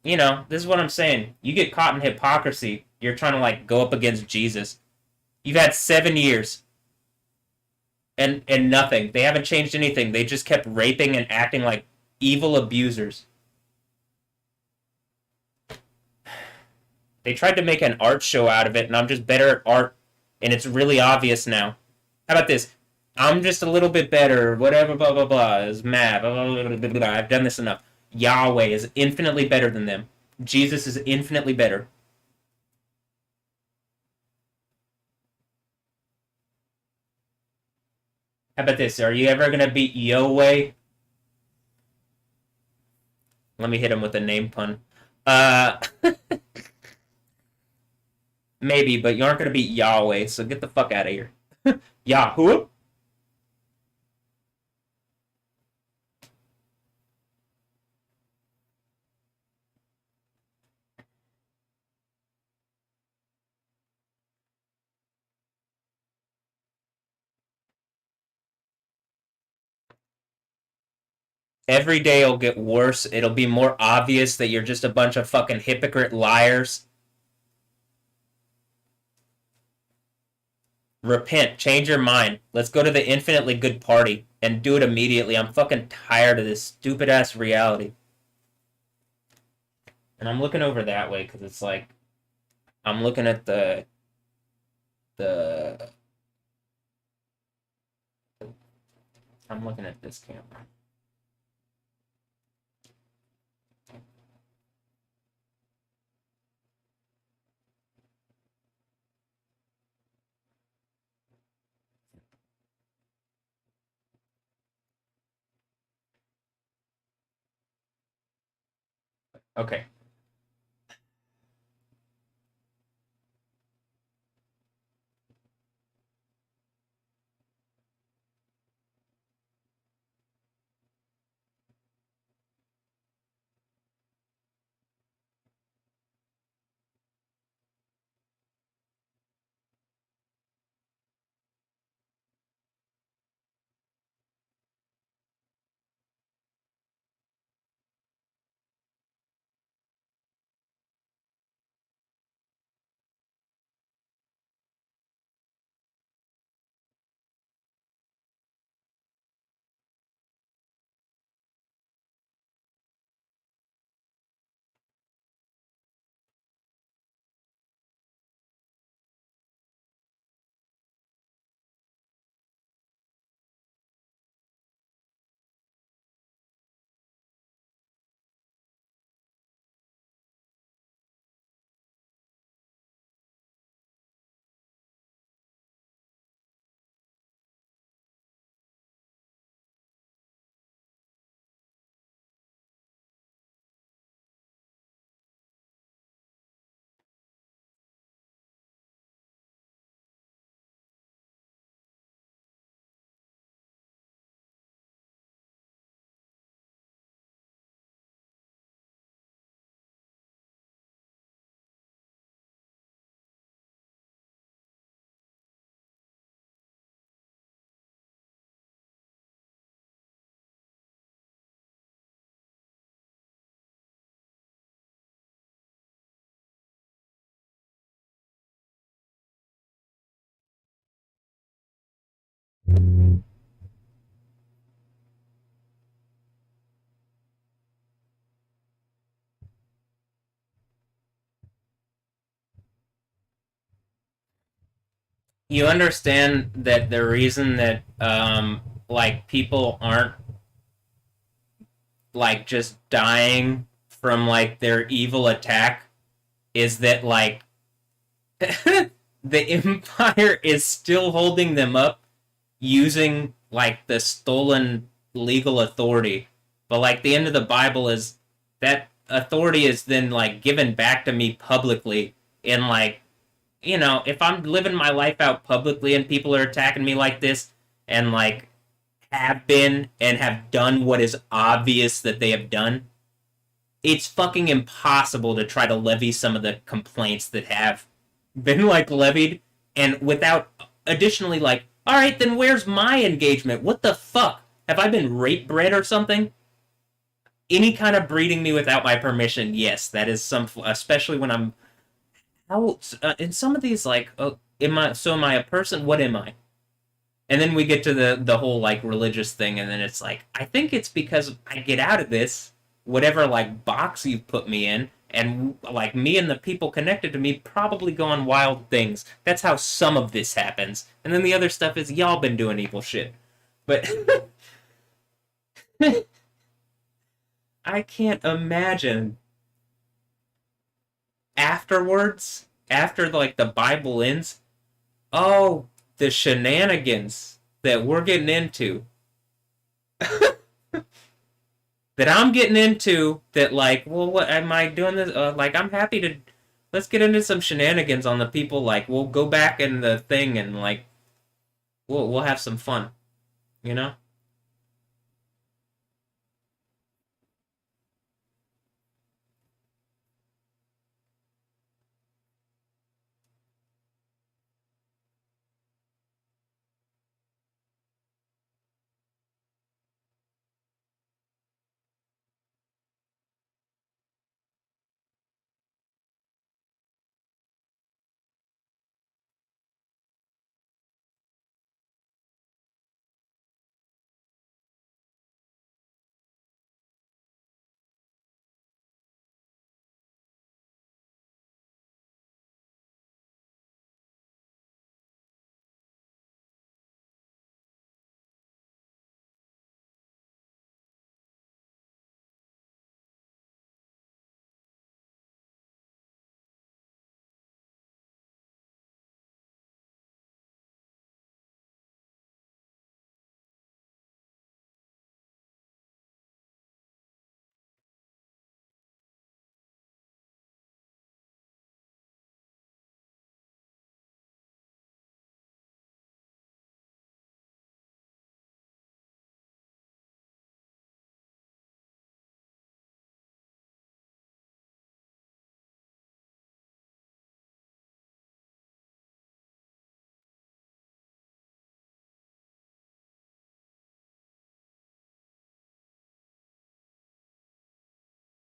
A: this is what I'm saying. You get caught in hypocrisy. You're trying to like go up against Jesus. You've had 7 years and nothing. They haven't changed anything. They just kept raping and acting like evil abusers. They tried to make an art show out of it, and I'm just better at art, and it's really obvious now. How about this? I'm just a little bit better. Whatever, blah blah blah. Is mad. Blah, blah, blah, blah, blah. I've done this enough. Yahweh is infinitely better than them. Jesus is infinitely better. How about this? Are you ever gonna beat Yahweh? Let me hit him with a name pun. Uh, maybe, but you aren't gonna beat Yahweh, so get the fuck out of here. Yahoo? Every day will get worse. It'll be more obvious that you're just a bunch of fucking hypocrite liars. Repent, change your mind. Let's go to the infinitely good party and do it immediately. I'm fucking tired of this stupid ass reality. And I'm looking over that way because it's like I'm looking at the I'm looking at this camera. Okay. You understand that the reason that like people aren't like just dying from like their evil attack is that like the empire is still holding them up using like the stolen legal authority. But like the end of the Bible is that authority is then like given back to me publicly in like, if I'm living my life out publicly and people are attacking me like this and like have been and have done what is obvious that they have done, it's fucking impossible to try to levy some of the complaints that have been like levied and without additionally like, all right, then where's my engagement? What the fuck? Have I been rape bred or something? Any kind of breeding me without my permission, yes, that is some, especially when I'm how in some of these like, oh, am I a person? What am I? And then we get to the whole like religious thing, and then it's like, I think it's because I get out of this whatever like box you've put me in, and like me and the people connected to me probably go on wild things. That's how some of this happens, and then the other stuff is y'all been doing evil shit. But I can't imagine afterwards, after like the Bible ends, oh, the shenanigans that we're getting into, that I'm getting into, that like, well, what am I doing this? Like, I'm happy to, let's get into some shenanigans on the people. Like, we'll go back in the thing and like, we'll have some fun, you know?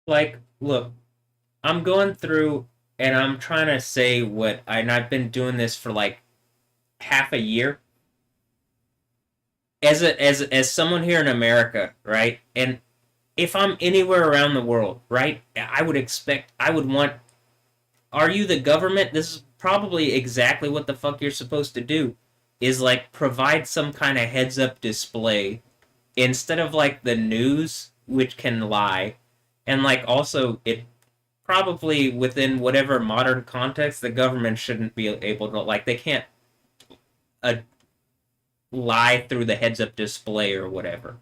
A: Like, look, I'm going through and I'm trying to say and I've been doing this for like half a year as someone here in America, right? And if I'm anywhere around the world, right? I would want, are you the government? This is probably exactly what the fuck you're supposed to do is like provide some kind of heads up display instead of like the news which can lie. And like also it probably within whatever modern context the government shouldn't be able to like they can't uh, lie through the heads up display or whatever.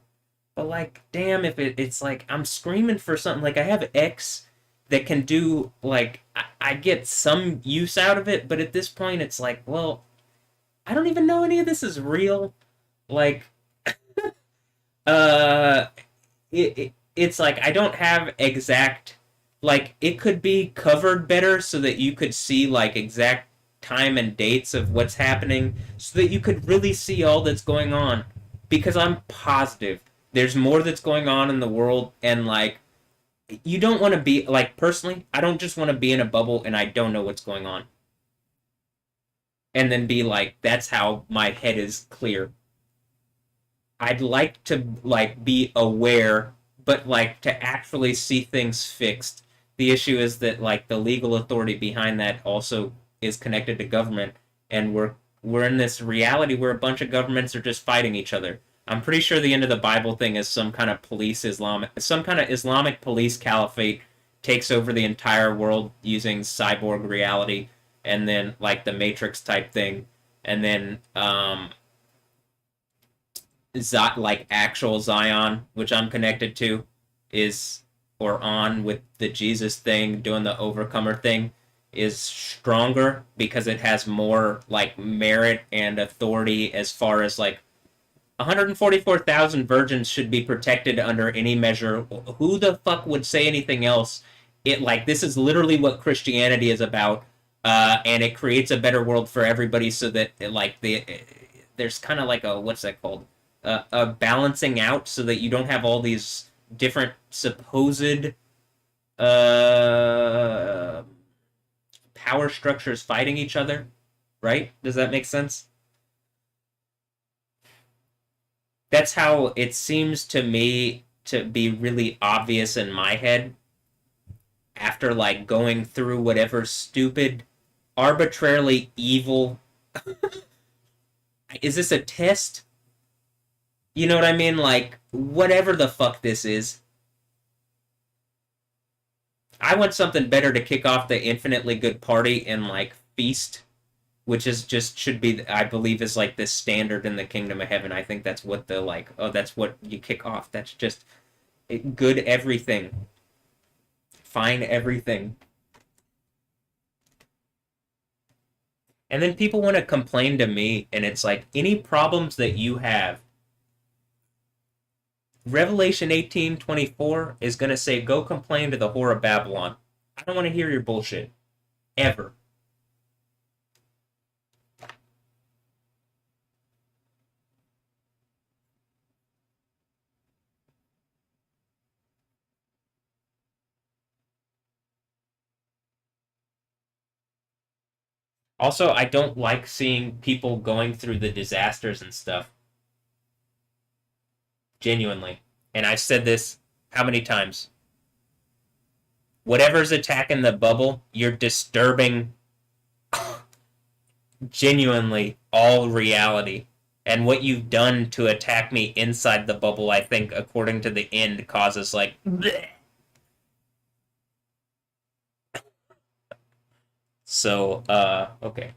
A: But like, damn, if it's like I'm screaming for something, like I have X that can do like I get some use out of it, but at this point it's like, well, I don't even know any of this is real. Like, uh, it's like I don't have exact like it could be covered better so that you could see like exact time and dates of what's happening so that you could really see all that's going on because I'm positive there's more that's going on in the world and like you don't want to be like personally I don't just want to be in a bubble and I don't know what's going on and then be like that's how my head is clear I'd like to like be aware, but like to actually see things fixed. The issue is that like the legal authority behind that also is connected to government, and we're in this reality where a bunch of governments are just fighting each other. I'm pretty sure the end of the Bible thing is some kind of some kind of Islamic police caliphate takes over the entire world using cyborg reality, and then like the Matrix type thing, and then like actual Zion, which I'm connected to, is or on with the Jesus thing, doing the overcomer thing, is stronger because it has more like merit and authority as far as like 144,000 virgins should be protected under any measure. Who the fuck would say anything else? It like this is literally what Christianity is about, and it creates a better world for everybody, so that like there's kind of like a what's that called? A balancing out, so that you don't have all these different supposed uh, power structures fighting each other. Right? Does that make sense? That's how it seems to me to be really obvious in my head after like going through whatever stupid, arbitrarily evil. Is this a test? You know what I mean? Like, whatever the fuck this is. I want something better to kick off the infinitely good party and like feast, which is just should be, I believe, is like this standard in the kingdom of heaven. I think that's what the like, oh, that's what you kick off. That's just good everything. Fine everything. And then people want to complain to me, and it's like any problems that you have. Revelation 18:24 is going to say, go complain to the whore of Babylon. I don't want to hear your bullshit. Ever. Also, I don't like seeing people going through the disasters and stuff. Genuinely. And I've said this how many times? Whatever's attacking the bubble, you're disturbing genuinely all reality. And what you've done to attack me inside the bubble, I think, according to the end, causes like. Bleh. So, okay.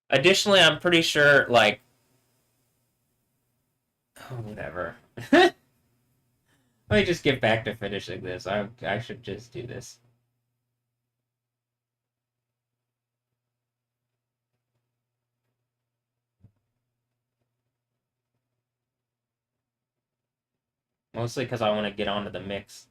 A: Additionally, I'm pretty sure, like, oh, whatever. Let me just get back to finishing this. I should just do this. Mostly because I want to get onto the mix.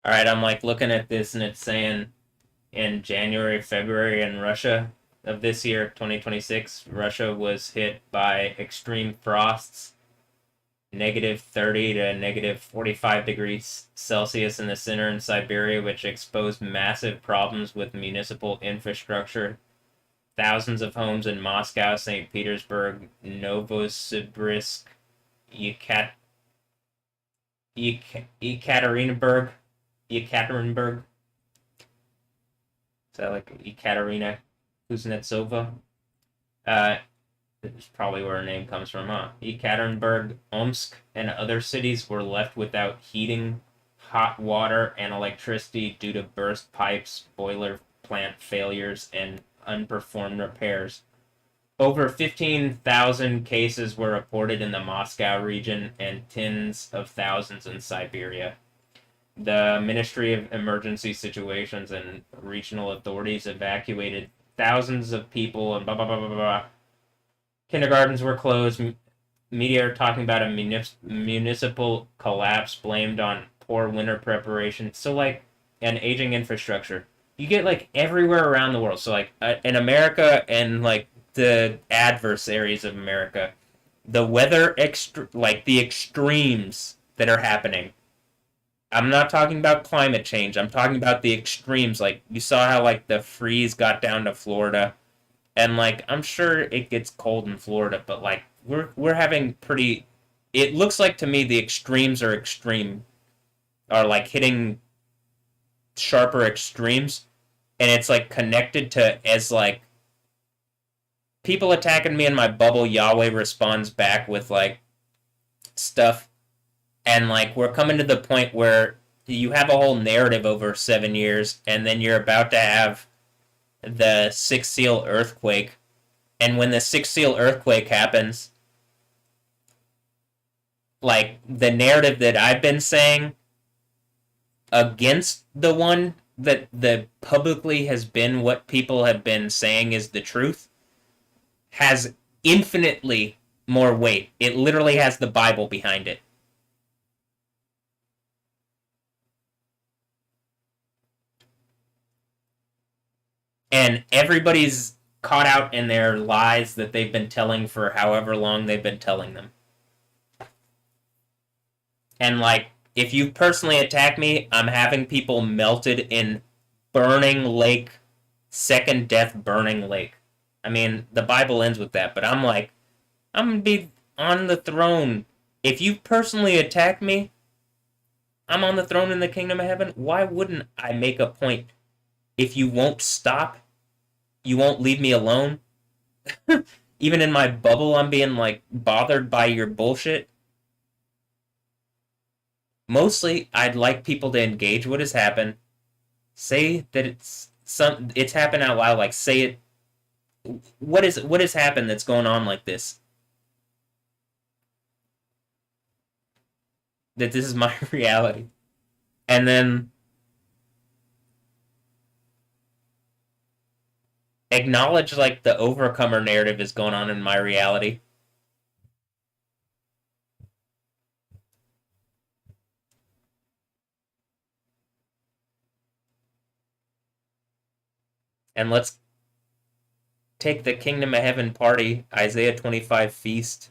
A: All right, I'm like looking at this and it's saying in January, February in Russia of this year, 2026, Russia was hit by extreme frosts, -30 to -45 degrees Celsius in the center in Siberia, which exposed massive problems with municipal infrastructure. Thousands of homes in Moscow, St. Petersburg, Novosibirsk, Ekaterinburg, Ekaterinburg. Is that like Ekaterina Kuznetsova? That's probably where her name comes from, huh? Ekaterinburg, Omsk, and other cities were left without heating, hot water, and electricity due to burst pipes, boiler plant failures, and unperformed repairs. Over 15,000 cases were reported in the Moscow region and tens of thousands in Siberia. The Ministry of Emergency Situations and regional authorities evacuated thousands of people and blah, blah, blah, blah, blah. Kindergartens were closed. Media are talking about a municipal collapse blamed on poor winter preparation. So, like, an aging infrastructure. You get, like, everywhere around the world. So, like, in America and, like, the adverse areas of America, the weather, like, the extremes that are happening. I'm not talking about climate change. I'm talking about the extremes. Like, you saw how, like, the freeze got down to Florida and like I'm sure it gets cold in Florida, but like we're having pretty. It looks like to me the extremes are extreme, are like hitting sharper extremes, and it's like connected to as like people attacking me in my bubble. Yahweh responds back with like stuff, and like we're coming to the point where you have a whole narrative over 7 years, and then you're about to have the Sixth Seal earthquake. And when the Sixth Seal earthquake happens, like the narrative that I've been saying against the one that the publicly has been what people have been saying is the truth has infinitely more weight. It literally has the Bible behind it. And everybody's caught out in their lies that they've been telling for however long they've been telling them. And like, if you personally attack me, I'm having people melted in burning lake, second death burning lake. I mean, the Bible ends with that, but I'm like, I'm gonna be on the throne. If you personally attack me, I'm on the throne in the kingdom of heaven. Why wouldn't I make a point? If you won't stop, you won't leave me alone. Even in my bubble, I'm being like bothered by your bullshit. Mostly, I'd like people to engage what has happened. Say that it's happened out loud. Like say it. What has happened that's going on like this? That this is my reality, and then acknowledge like the overcomer narrative is going on in my reality. And let's take the kingdom of heaven party, Isaiah 25 feast.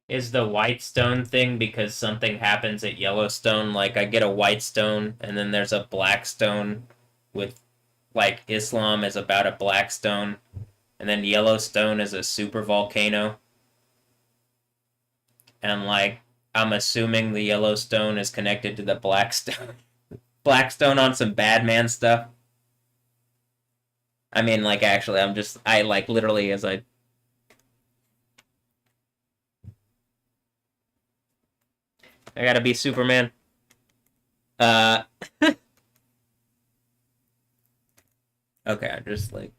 A: Is the white stone thing because something happens at Yellowstone? Like I get a white stone and then there's a black stone with like Islam is about a black stone and then Yellowstone is a super volcano and like I'm assuming the Yellowstone is connected to the Blackstone. Blackstone on some Badman stuff. I mean, like, actually, I, like, literally, I gotta be Superman. Uh, okay, I'm just, like,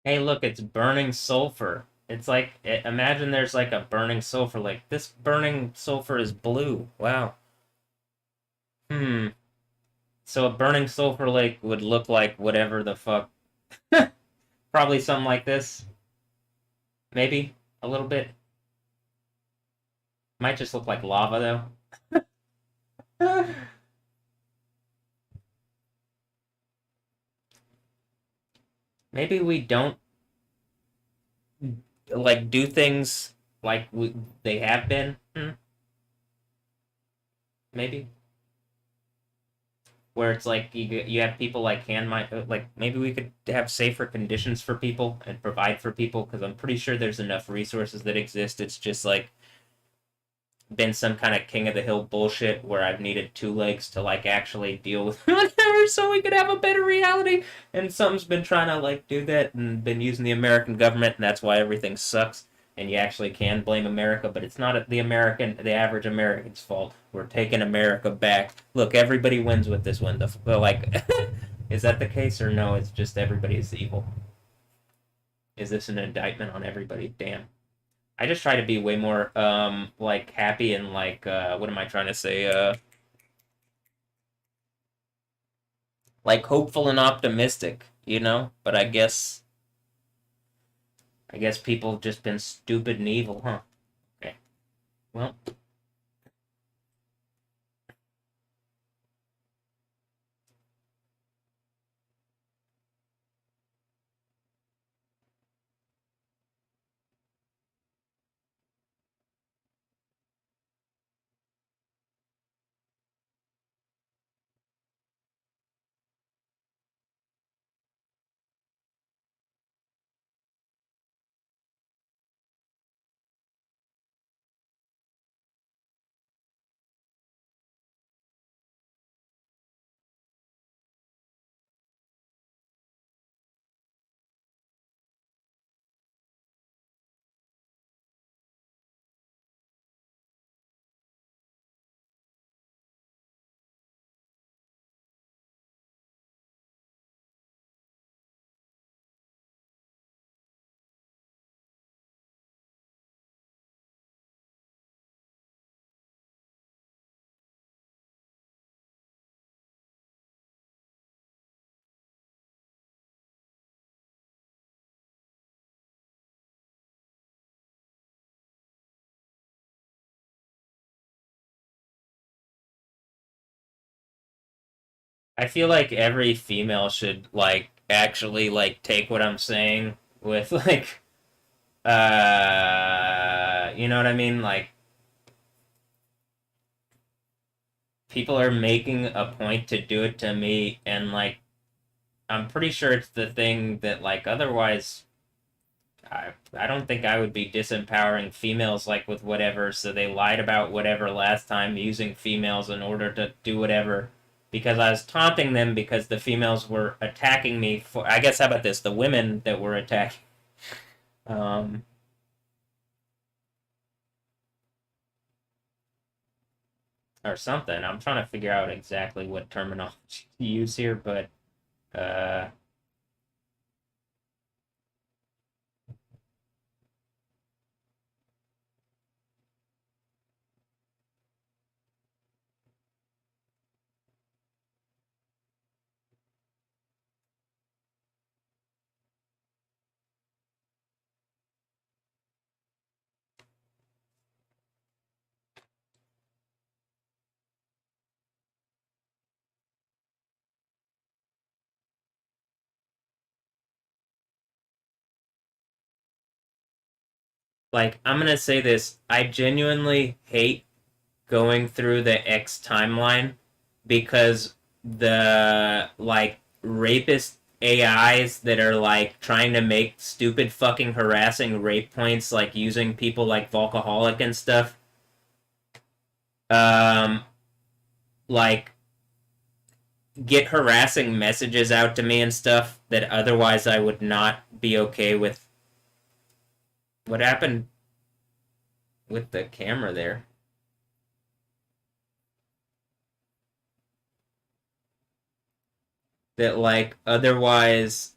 A: hey, look, it's burning sulfur. It's like, imagine there's like a burning sulfur lake. This burning sulfur is blue. Wow. Hmm. So a burning sulfur lake would look like whatever the fuck. Probably something like this. Maybe a little bit. Might just look like lava though. Maybe we don't like do things like they have been. Maybe where it's like you have people like hand mine, like maybe we could have safer conditions for people and provide for people because I'm pretty sure there's enough resources that exist. It's just like been some kind of king of the hill bullshit where I've needed two legs to like actually deal with whatever so we could have a better reality. And something's been trying to like do that and been using the American government, and that's why everything sucks. And you actually can blame America, but it's not the average American's fault. We're taking America back. Look, everybody wins with this one. Like, is that the case or no? It's just everybody is evil. Is this an indictment on everybody? Damn. I just try to be way more like happy and like what am I trying to say? Like hopeful and optimistic, you know? But I guess people have just been stupid and evil, huh? Okay. Well, I feel like every female should like actually like take what I'm saying with like you know what I mean? Like people are making a point to do it to me and like I'm pretty sure it's the thing that like otherwise I don't think I would be disempowering females like with whatever, so they lied about whatever last time using females in order to do whatever. because I was taunting them because the females were attacking me for. I guess how about this? The women that were attacking. Um, or something. I'm trying to figure out exactly what terminology to use here, but uh, like I'm gonna say this. I genuinely hate going through the X timeline because the like rapist AIs that are like trying to make stupid fucking harassing rape points, like using people like Volcaholic and stuff. Um, like get harassing messages out to me and stuff that otherwise I would not be okay with. What happened with the camera there? That like otherwise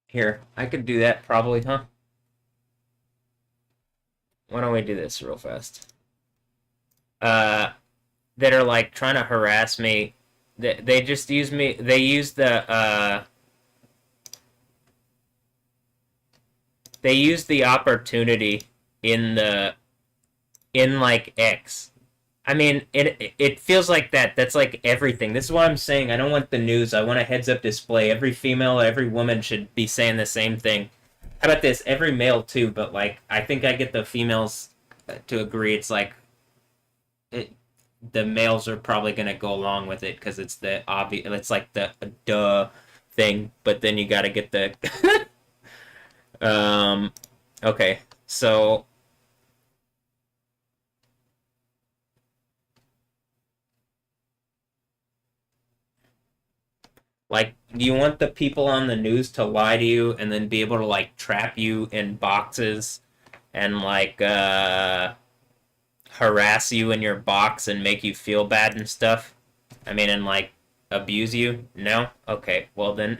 A: here, I could do that probably, huh? Why don't we do this real fast? Uh that are like trying to harass me. They just use me. They use the opportunity in the in like X. I mean, it feels like that. That's like everything. This is what I'm saying. I don't want the news. I want a heads up display. Every female, every woman should be saying the same thing. How about this? Every male too, but like I think I get the females to agree. It's like it, the males are probably gonna go along with it because it's the obvious. It's like the duh thing. But then you got to get the um. Okay, so like, do you want the people on the news to lie to you and then be able to like trap you in boxes and like harass you in your box and make you feel bad and stuff? I mean, and like abuse you? No? Okay, well then.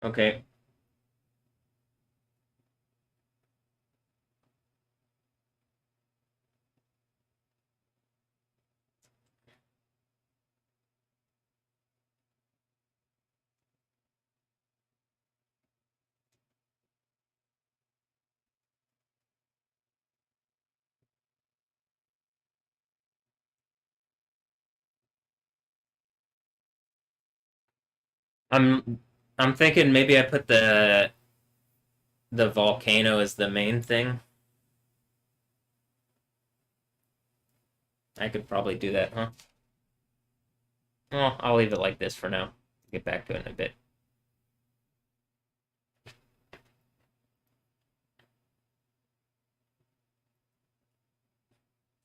A: Okay. I'm I'm thinking maybe I put the volcano as the main thing. I could probably do that, huh? Well, I'll leave it like this for now. Get back to it in a bit.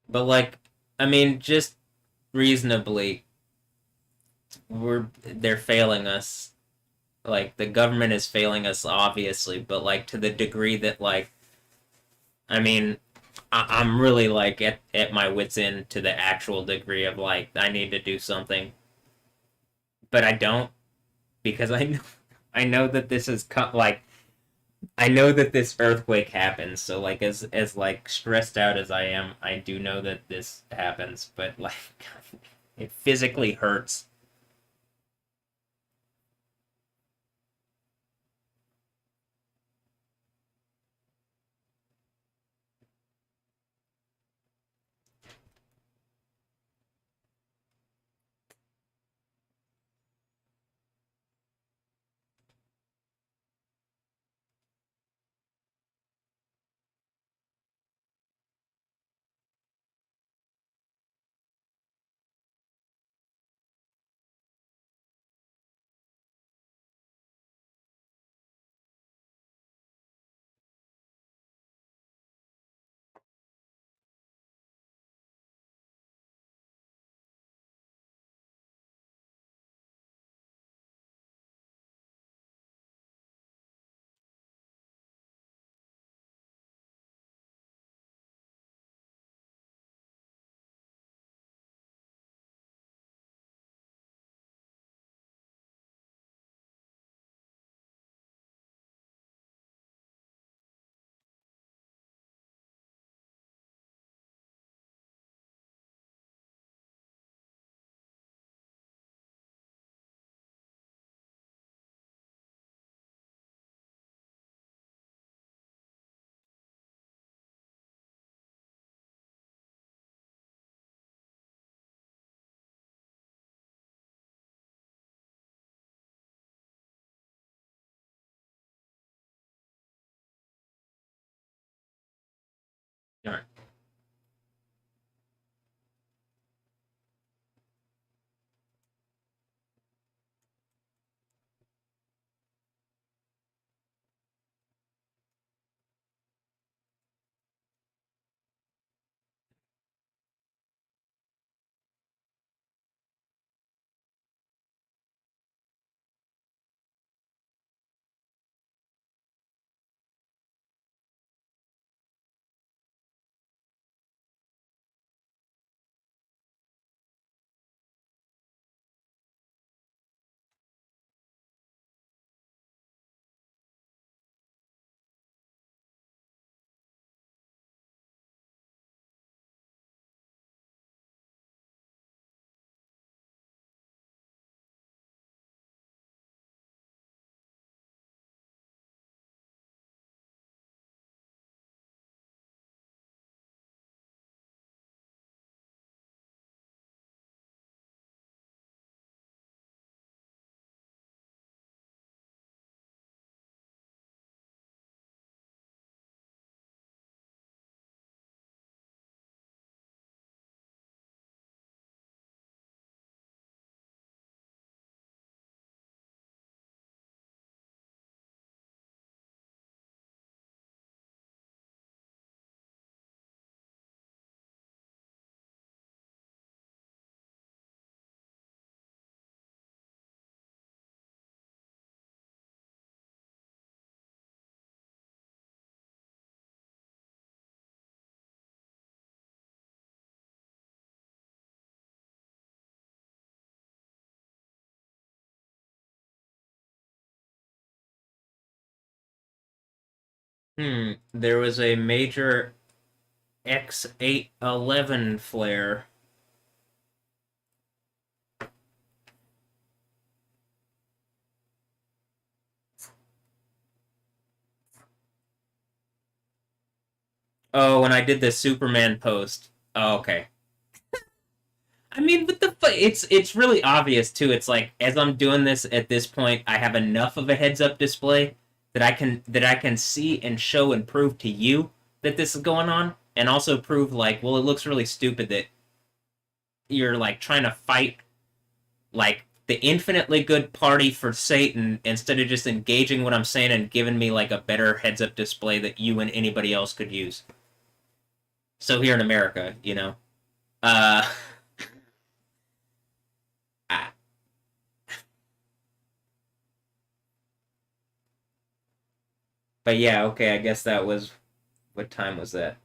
A: But like, I mean, just reasonably, they're failing us. Like the government is failing us, obviously, but like to the degree that like, I mean, I'm really like at my wits end to the actual degree of like I need to do something, but I don't because I know that this is like I know that this earthquake happens. So like as like stressed out as I am, I do know that this happens, but like it physically hurts. All right. There was a major X811 flare. Oh, when I did the Superman post. Oh, okay. I mean, but it's really obvious too. It's like as I'm doing this at this point, I have enough of a heads up display that I can see and show and prove to you that this is going on, and also prove like, well, it looks really stupid that you're like trying to fight like the infinitely good party for Satan instead of just engaging what I'm saying and giving me like a better heads up display that you and anybody else could use. So here in America, you know. Uh but yeah, okay, I guess that was what time was that?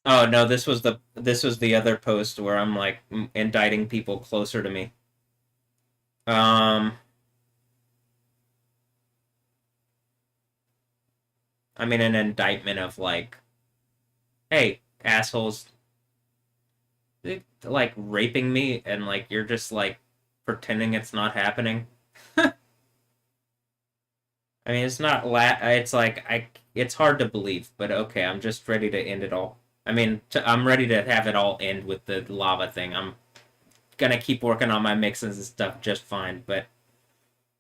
A: Oh no, this was the other post where I'm like indicting people closer to me. Um, I mean an indictment of like, hey, assholes, like raping me, and like you're just like pretending it's not happening. I mean, it's not it's like it's hard to believe, but okay, I'm just ready to end it all. I mean, I'm ready to have it all end with the lava thing. I'm gonna keep working on my mixes and stuff just fine, but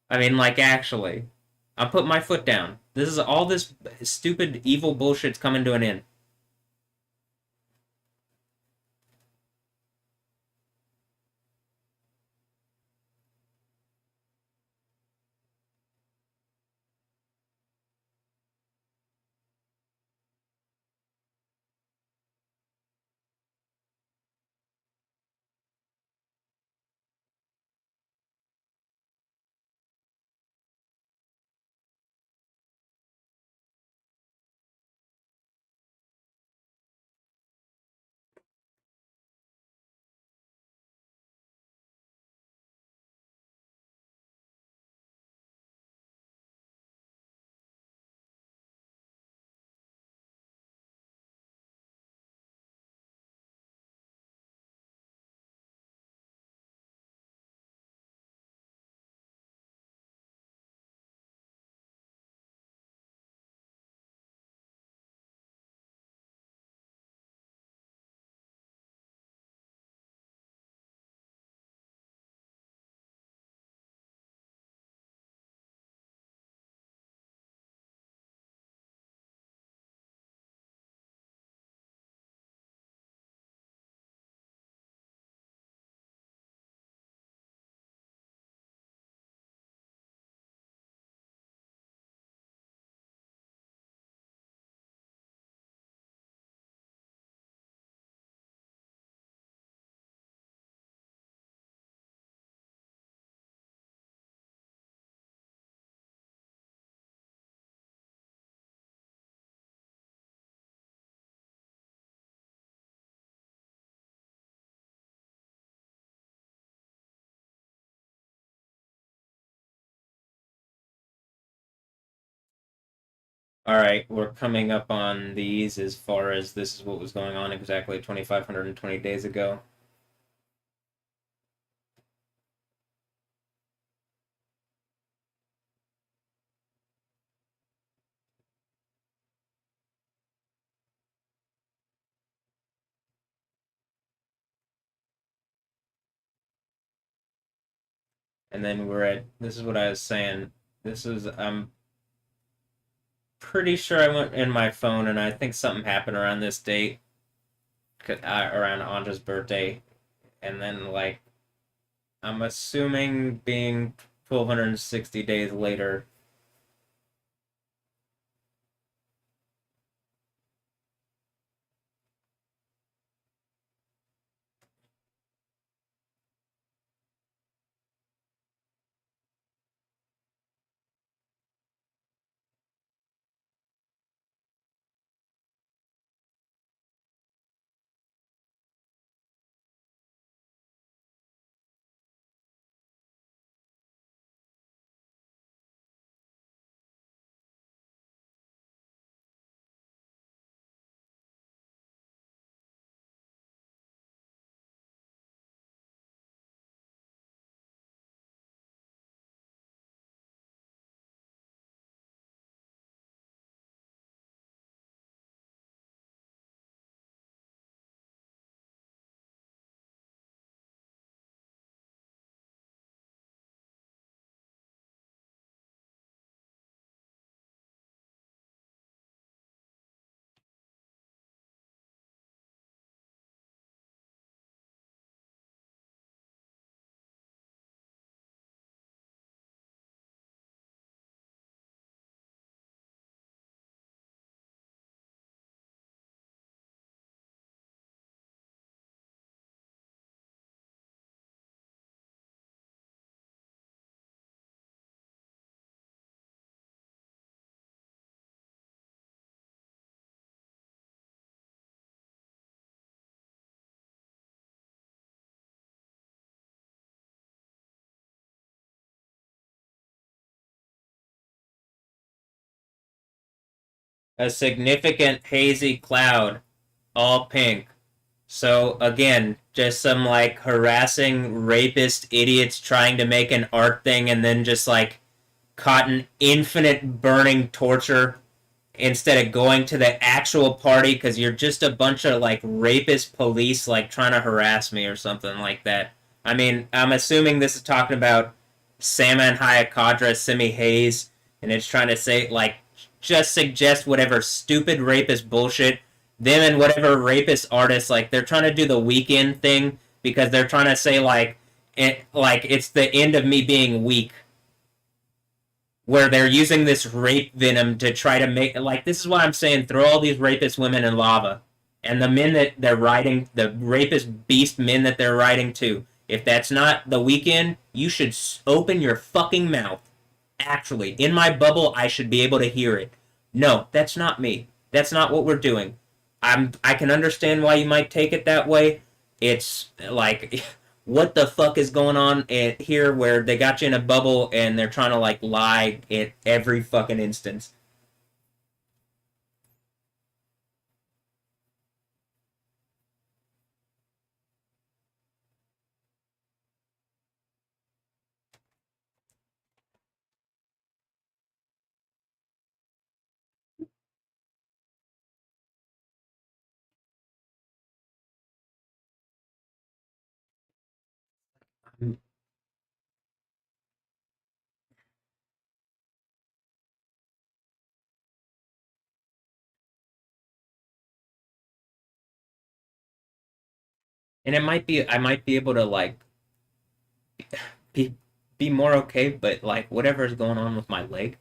A: I mean, like actually, I'm putting my foot down. This is all this stupid evil bullshit's coming to an end. All right, we're coming up on these as far as this is what was going on exactly 2,520 days ago. And then we're at, this is what I was saying. This is, I'm pretty sure I went in my phone and I think something happened around this date, around Anja's birthday. And then, like, I'm assuming being 1,260 days later. A significant hazy cloud, all pink. So again, just some like harassing rapist idiots trying to make an art thing and then just like caught in infinite burning torture instead of going to the actual party because you're just a bunch of like rapist police like trying to harass me or something like that. I mean, I'm assuming this is talking about Salman Hayakadra, Simi Hayes, and it's trying to say like just suggest whatever stupid rapist bullshit. Them and whatever rapist artists like they're trying to do the weekend thing because they're trying to say like it's the end of me being weak where they're using this rape venom to try to make like this is why I'm saying throw all these rapist women in lava and the men that they're riding the rapist beast men that they're riding to if that's not the weekend you should open your fucking mouth actually in my bubble I should be able to hear it no that's not me that's not what we're doing I can understand why you might take it that way it's like what the fuck is going on here where they got you in a bubble and they're trying to like lie in every fucking instance. And it might be I might be able to like be be more okay, but like whatever is going on with my leg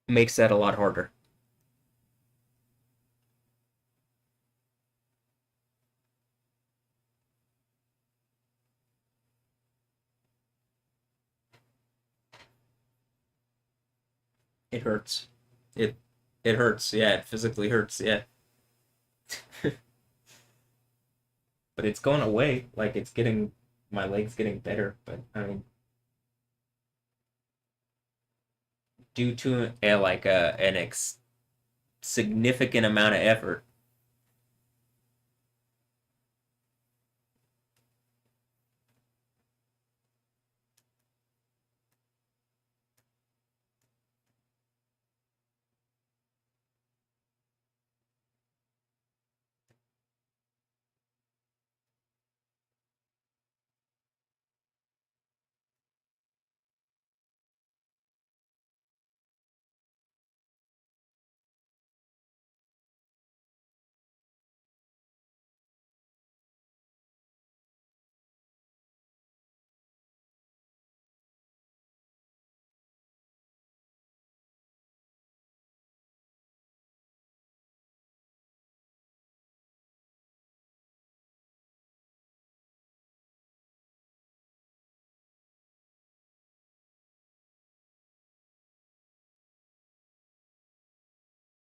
A: makes that a lot harder. It hurts. It it hurts. Yeah, it physically hurts. Yeah, but it's going away. Like it's getting my leg's getting better. But I mean, due to an significant amount of effort.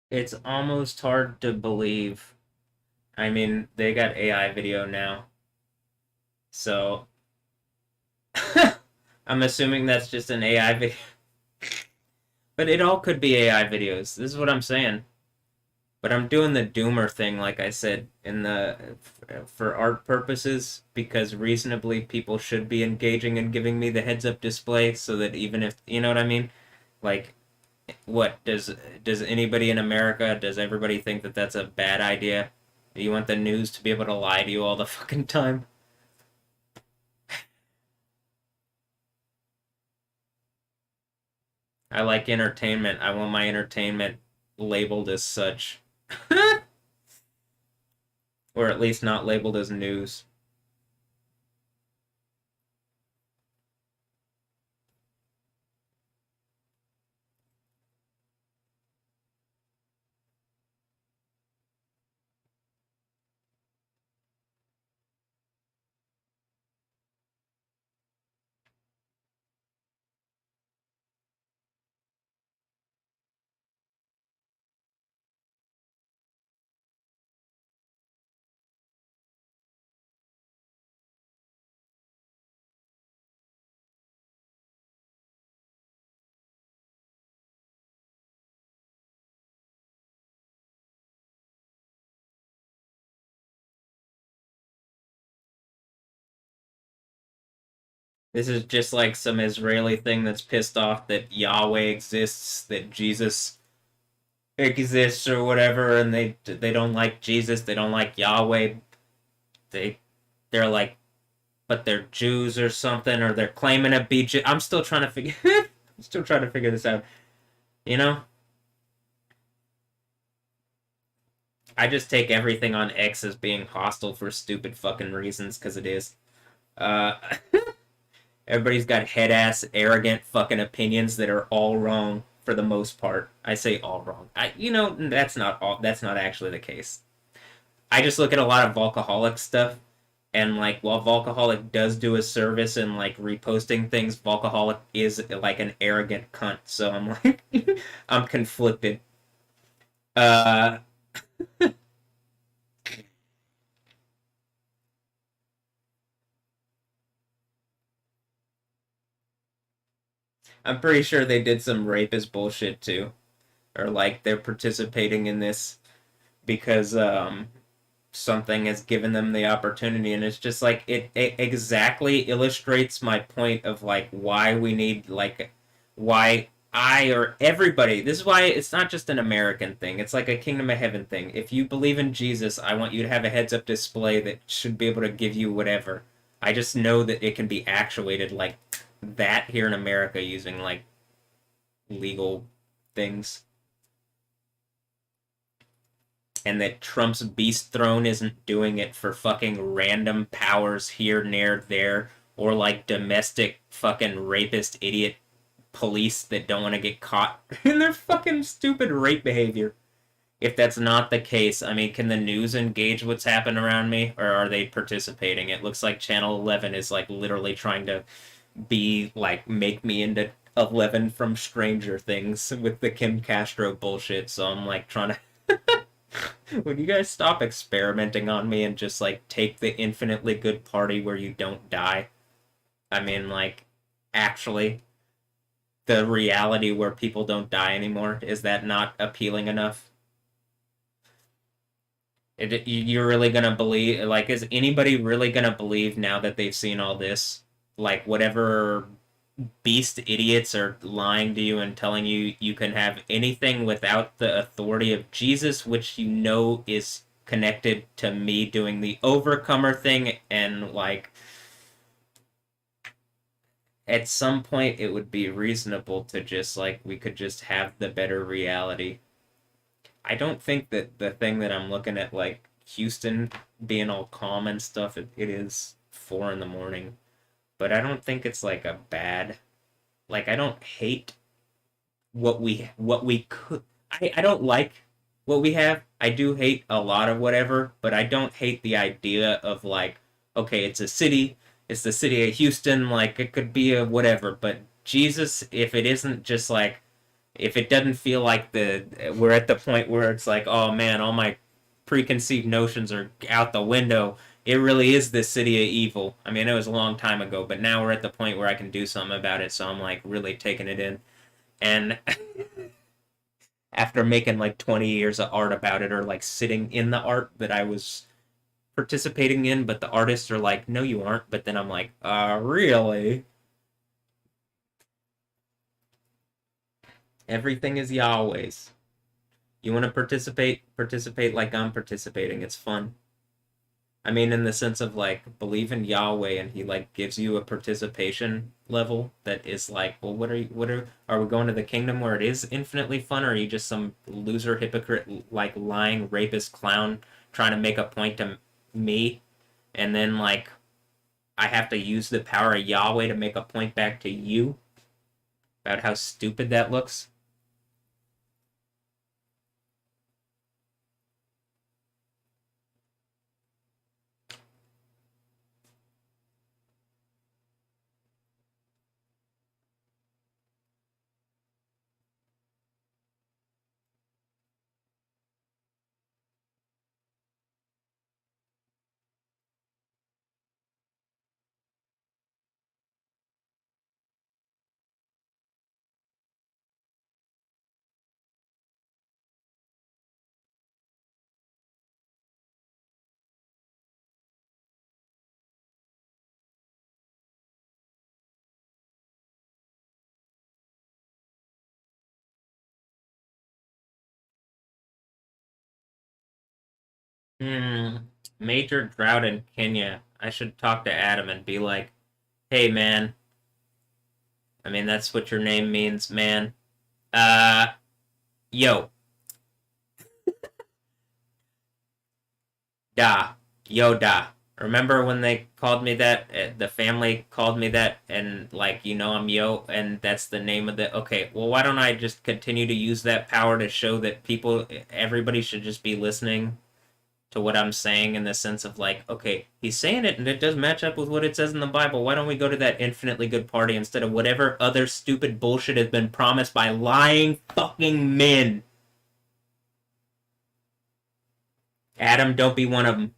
A: It's almost hard to believe. I mean, they got AI video now, so I'm assuming that's just an AI video. But it all could be AI videos. This is what I'm saying. But I'm doing the doomer thing, like I said, in the for art purposes, because reasonably people should be engaging and giving me the heads up display, so that even if you know what I mean, like, what does anybody in America, does everybody think that that's a bad idea? Do you want the news to be able to lie to you all the fucking time? I like entertainment. I want my entertainment labeled as such. Or at least not labeled as news. This is just like some Israeli thing that's pissed off that Yahweh exists, that Jesus exists or whatever, and they don't like Jesus, they don't like Yahweh. They they're like, but they're Jews or something, or they're claiming to be Jew. I'm still trying to figure. I'm still trying to figure this out. You know, I just take everything on X as being hostile for stupid fucking reasons because it is. Uh, Everybody's got head ass, arrogant fucking opinions that are all wrong for the most part. I say all wrong. That's not all. That's not actually the case. I just look at a lot of Volcaholic stuff, and like while Volcaholic does do a service and like reposting things, Volcaholic is like an arrogant cunt. So I'm like, I'm conflicted. Uh, I'm pretty sure they did some rapist bullshit too, or like they're participating in this because something has given them the opportunity, and it's just like it exactly illustrates my point of like why we need like why I or everybody, this is why it's not just an American thing, it's like a kingdom of heaven thing. If you believe in Jesus, I want you to have a heads up display that should be able to give you whatever. I just know that it can be actuated like that here in America using like legal things, and that Trump's beast throne isn't doing it for fucking random powers here, near, there, or like domestic fucking rapist idiot police that don't want to get caught in their fucking stupid rape behavior. If that's not the case, I mean, can the news engage what's happened around me, or are they participating? It looks like Channel 11 is like literally trying to be like make me into 11 from Stranger Things with the Kim Castro bullshit. So I'm like trying to would you guys stop experimenting on me and just like take the infinitely good party where you don't die? I mean, like, actually, the reality where people don't die anymore? Is that not appealing enough? You're really gonna believe, like, is anybody really gonna believe now that they've seen all this? Like, whatever beast idiots are lying to you and telling you you can have anything without the authority of Jesus, which you know is connected to me doing the overcomer thing, and like at some point it would be reasonable to just like we could just have the better reality. I don't think that the thing that I'm looking at, like Houston being all calm and stuff, it is 4 in the morning, but I don't think it's like a bad, like I don't hate what we could. I don't like what we have. I do hate a lot of whatever, but I don't hate the idea of like, okay, it's a city, it's the city of Houston, like it could be a whatever, but Jesus, if it isn't just like, if it doesn't feel like we're at the point where it's like, oh man, all my preconceived notions are out the window. It really is the city of evil. I mean, it was a long time ago, but now we're at the point where I can do something about it, so I'm like really taking it in. And after making like 20 years of art about it, or like sitting in the art that I was participating in, but the artists are like, no, you aren't. But then I'm like, really? Everything is Yahweh's. You want to participate? Participate like I'm participating. It's fun. I mean, in the sense of like believe in Yahweh, and He like gives you a participation level that is like, well, what are you? Are we going to the kingdom where it is infinitely fun, or are you just some loser hypocrite, like lying rapist clown trying to make a point to me, and then like I have to use the power of Yahweh to make a point back to you about how stupid that looks? Hmm. Major drought in Kenya. I should talk to Adam and be like, hey man, I mean that's what your name means, man. Uh, yo, da, yo, da. Remember when they called me that? The family called me that, and like I'm yo, and that's the name of the. Okay, well, why don't I just continue to use that power to show that everybody should just be listening to what I'm saying, in the sense of like, okay, he's saying it and it does match up with what it says in the Bible. Why don't we go to that infinitely good party instead of whatever other stupid bullshit has been promised by lying fucking men? Adam, don't be one of them.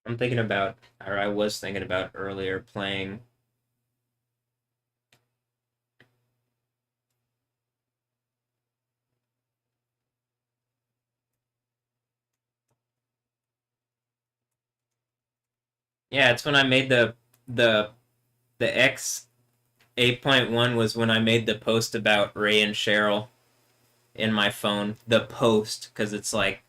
A: I'm thinking about, or I was thinking about earlier, playing. Yeah, it's when I made the the X 8.1 was when I made the post about Ray and Cheryl in my phone. The post, because it's like,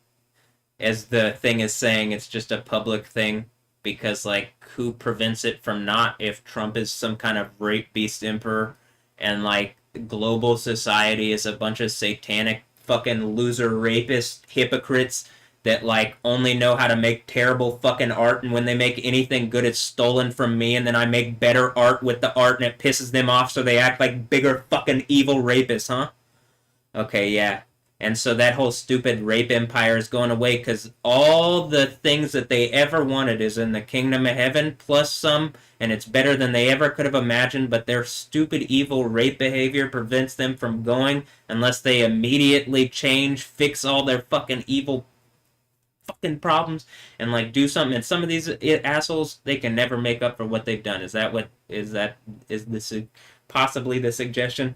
A: as the thing is saying, it's just a public thing, because like who prevents it from not, if Trump is some kind of rape beast emperor, and like global society is a bunch of satanic fucking loser rapist hypocrites that like only know how to make terrible fucking art, and when they make anything good it's stolen from me, and then I make better art with the art and it pisses them off, so they act like bigger fucking evil rapists, huh? Okay, yeah. And so that whole stupid rape empire is going away because all the things that they ever wanted is in the kingdom of heaven plus some, and it's better than they ever could have imagined. But their stupid, evil rape behavior prevents them from going unless they immediately change, fix all their fucking evil fucking problems, and like do something. And some of these assholes, they can never make up for what they've done. Is that what is this possibly the suggestion?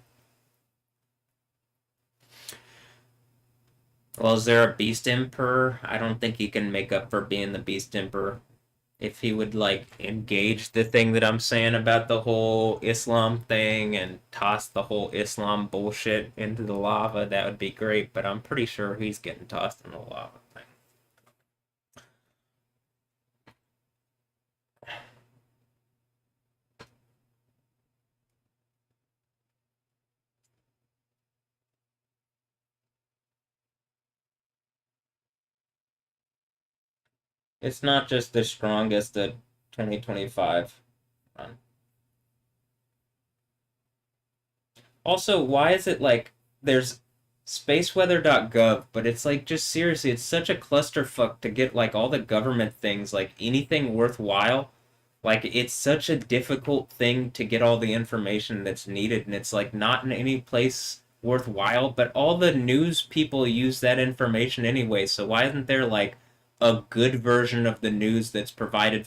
A: Well, is there a Beast Emperor? I don't think he can make up for being the Beast Emperor. If he would, like, engage the thing that I'm saying about the whole Islam thing and toss the whole Islam bullshit into the lava, that would be great, but I'm pretty sure he's getting tossed in the lava thing. It's not just the strongest of 2025 run. Also, why is it like there's spaceweather.gov, but it's like just seriously, it's such a clusterfuck to get like all the government things, like anything worthwhile. Like it's such a difficult thing to get all the information that's needed, and it's like not in any place worthwhile, but all the news people use that information anyway. So why isn't there like a good version of the news that's provided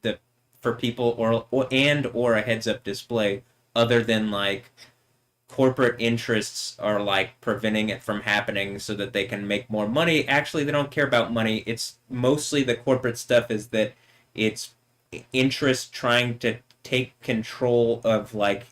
A: the for people or a heads up display other than like corporate interests are like preventing it from happening so that they can make more money. Actually, they don't care about money. It's mostly the corporate stuff is that it's interest trying to take control of like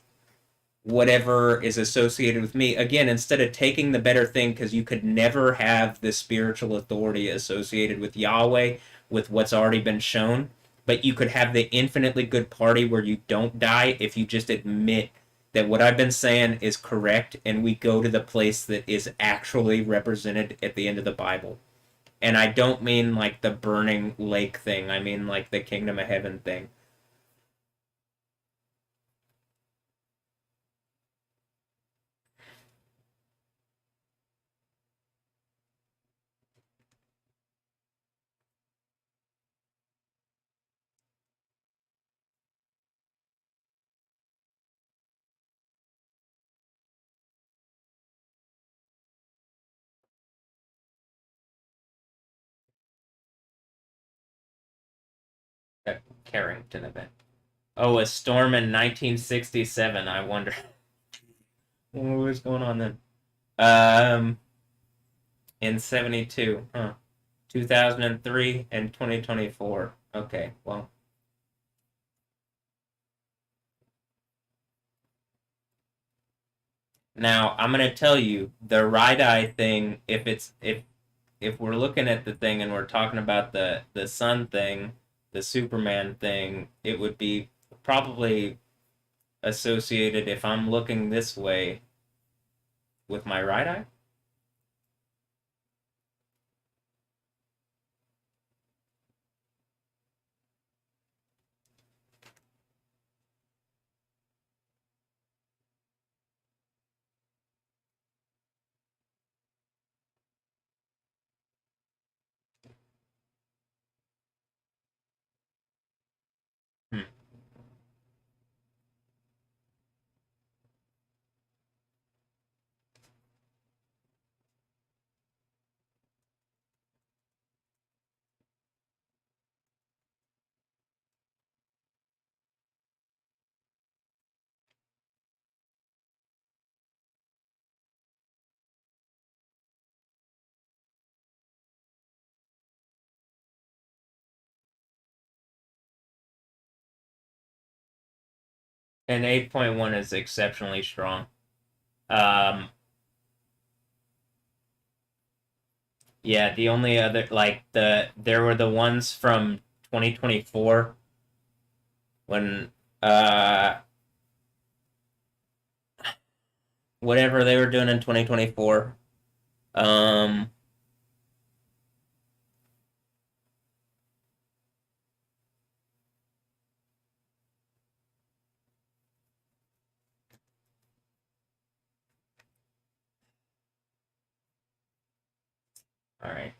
A: whatever is associated with me. Again, instead of taking the better thing, because you could never have the spiritual authority associated with Yahweh with what's already been shown, but you could have the infinitely good party where you don't die if you just admit that what I've been saying is correct and we go to the place that is actually represented at the end of the Bible. And I don't mean like the burning lake thing, I mean like the kingdom of heaven thing. That Carrington event. Oh, a storm in 1967. I wonder what was going on then. In 72, huh? 2003 and 2024. Okay, well. Now, I'm going to tell you the right eye thing if we're looking at the thing and we're talking about the sun thing, the Superman thing, it would be probably associated if I'm looking this way with my right eye. Hmm. And 8.1 is exceptionally strong. Um, yeah, the only other like there were the ones from 2024 when whatever they were doing in 2024. Um All right.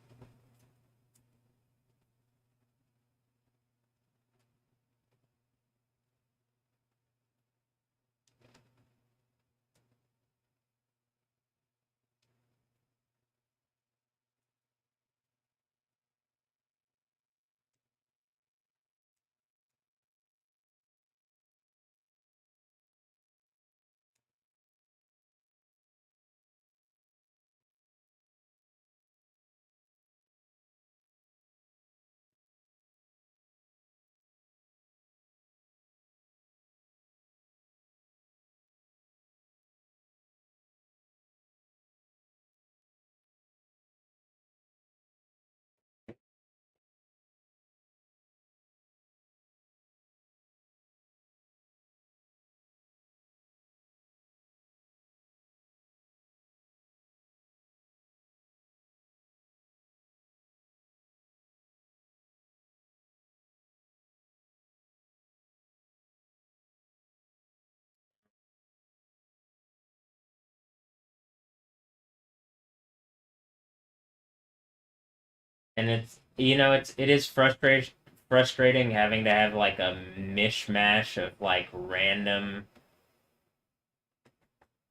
A: And it is frustrating having to have like a mishmash of like random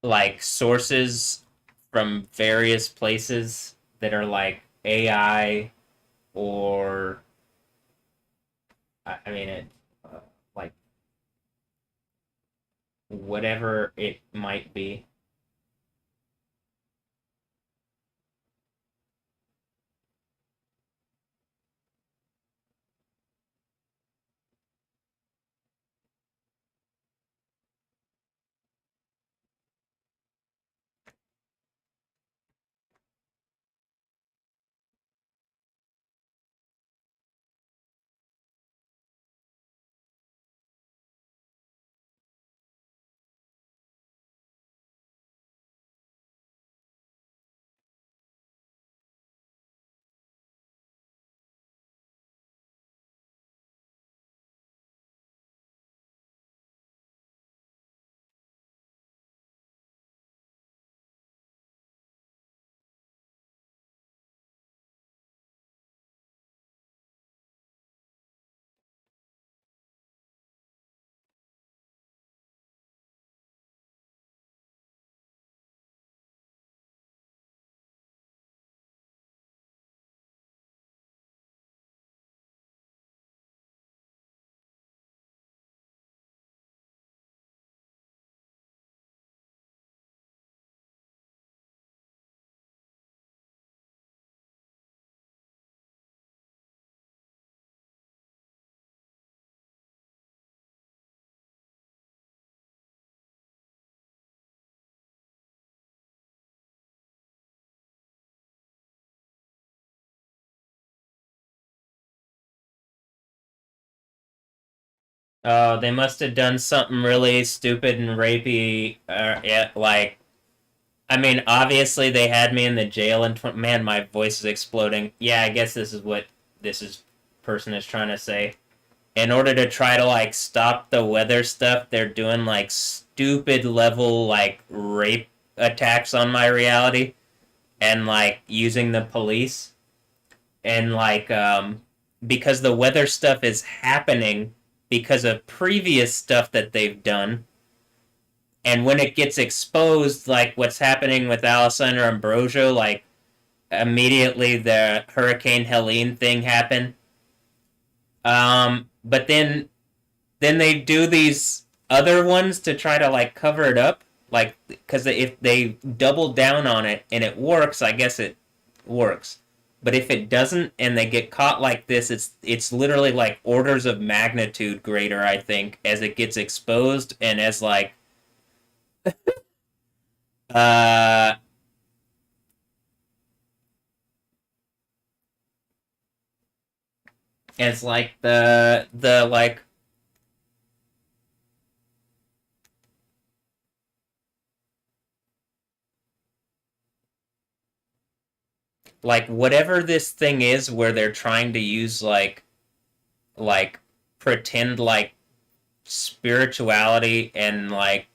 A: like sources from various places that are like AI or I mean it like whatever it might be. Oh, they must have done something really stupid and rapey. Yeah, like I mean, obviously they had me in the jail, and man, my voice is exploding. Yeah, I guess this is what this is person is trying to say. In order to try to like stop the weather stuff, they're doing like stupid level like rape attacks on my reality and like using the police and like because the weather stuff is happening because of previous stuff that they've done, and when it gets exposed like what's happening with Alessandro Ambrosio, like immediately the Hurricane Helene thing happened. But then they do these other ones to try to like cover it up, like because if they double down on it and it works, I guess it works. But if it doesn't and they get caught like this, it's literally like orders of magnitude greater, I think, as it gets exposed and as like uh as like the like whatever this thing is where they're trying to use like pretend like spirituality and like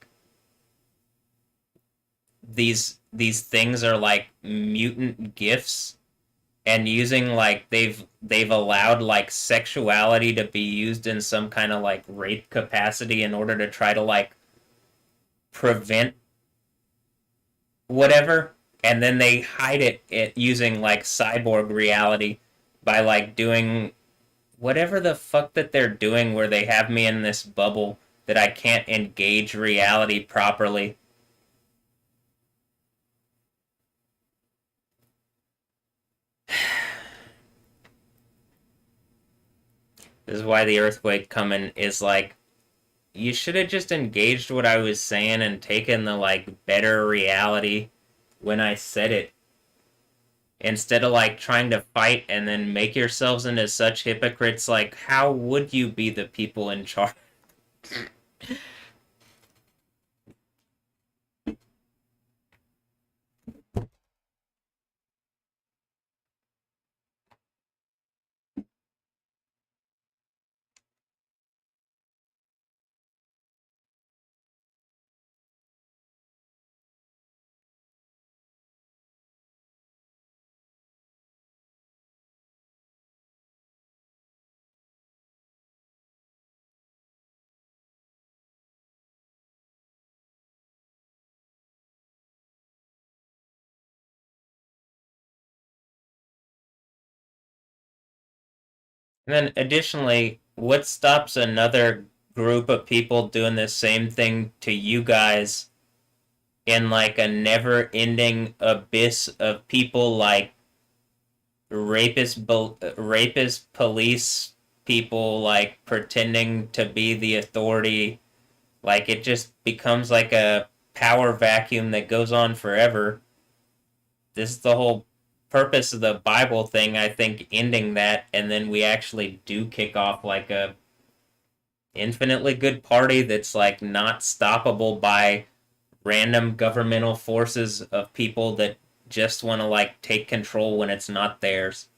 A: these things are like mutant gifts and using like they've allowed like sexuality to be used in some kind of like rape capacity in order to try to like prevent whatever, and then they hide it using like cyborg reality by like doing whatever the fuck that they're doing where they have me in this bubble that I can't engage reality properly. This is why the earthquake coming is like you should have just engaged what I was saying and taken the like better reality when I said it instead of like trying to fight and then make yourselves into such hypocrites. Like how would you be the people in charge? And then additionally, what stops another group of people doing the same thing to you guys in like a never ending abyss of people like rapist police people like pretending to be the authority. Like it just becomes like a power vacuum that goes on forever. This is the whole purpose of the Bible thing, I think, ending that, and then we actually do kick off like a infinitely good party that's like not stoppable by random governmental forces of people that just want to like take control when it's not theirs.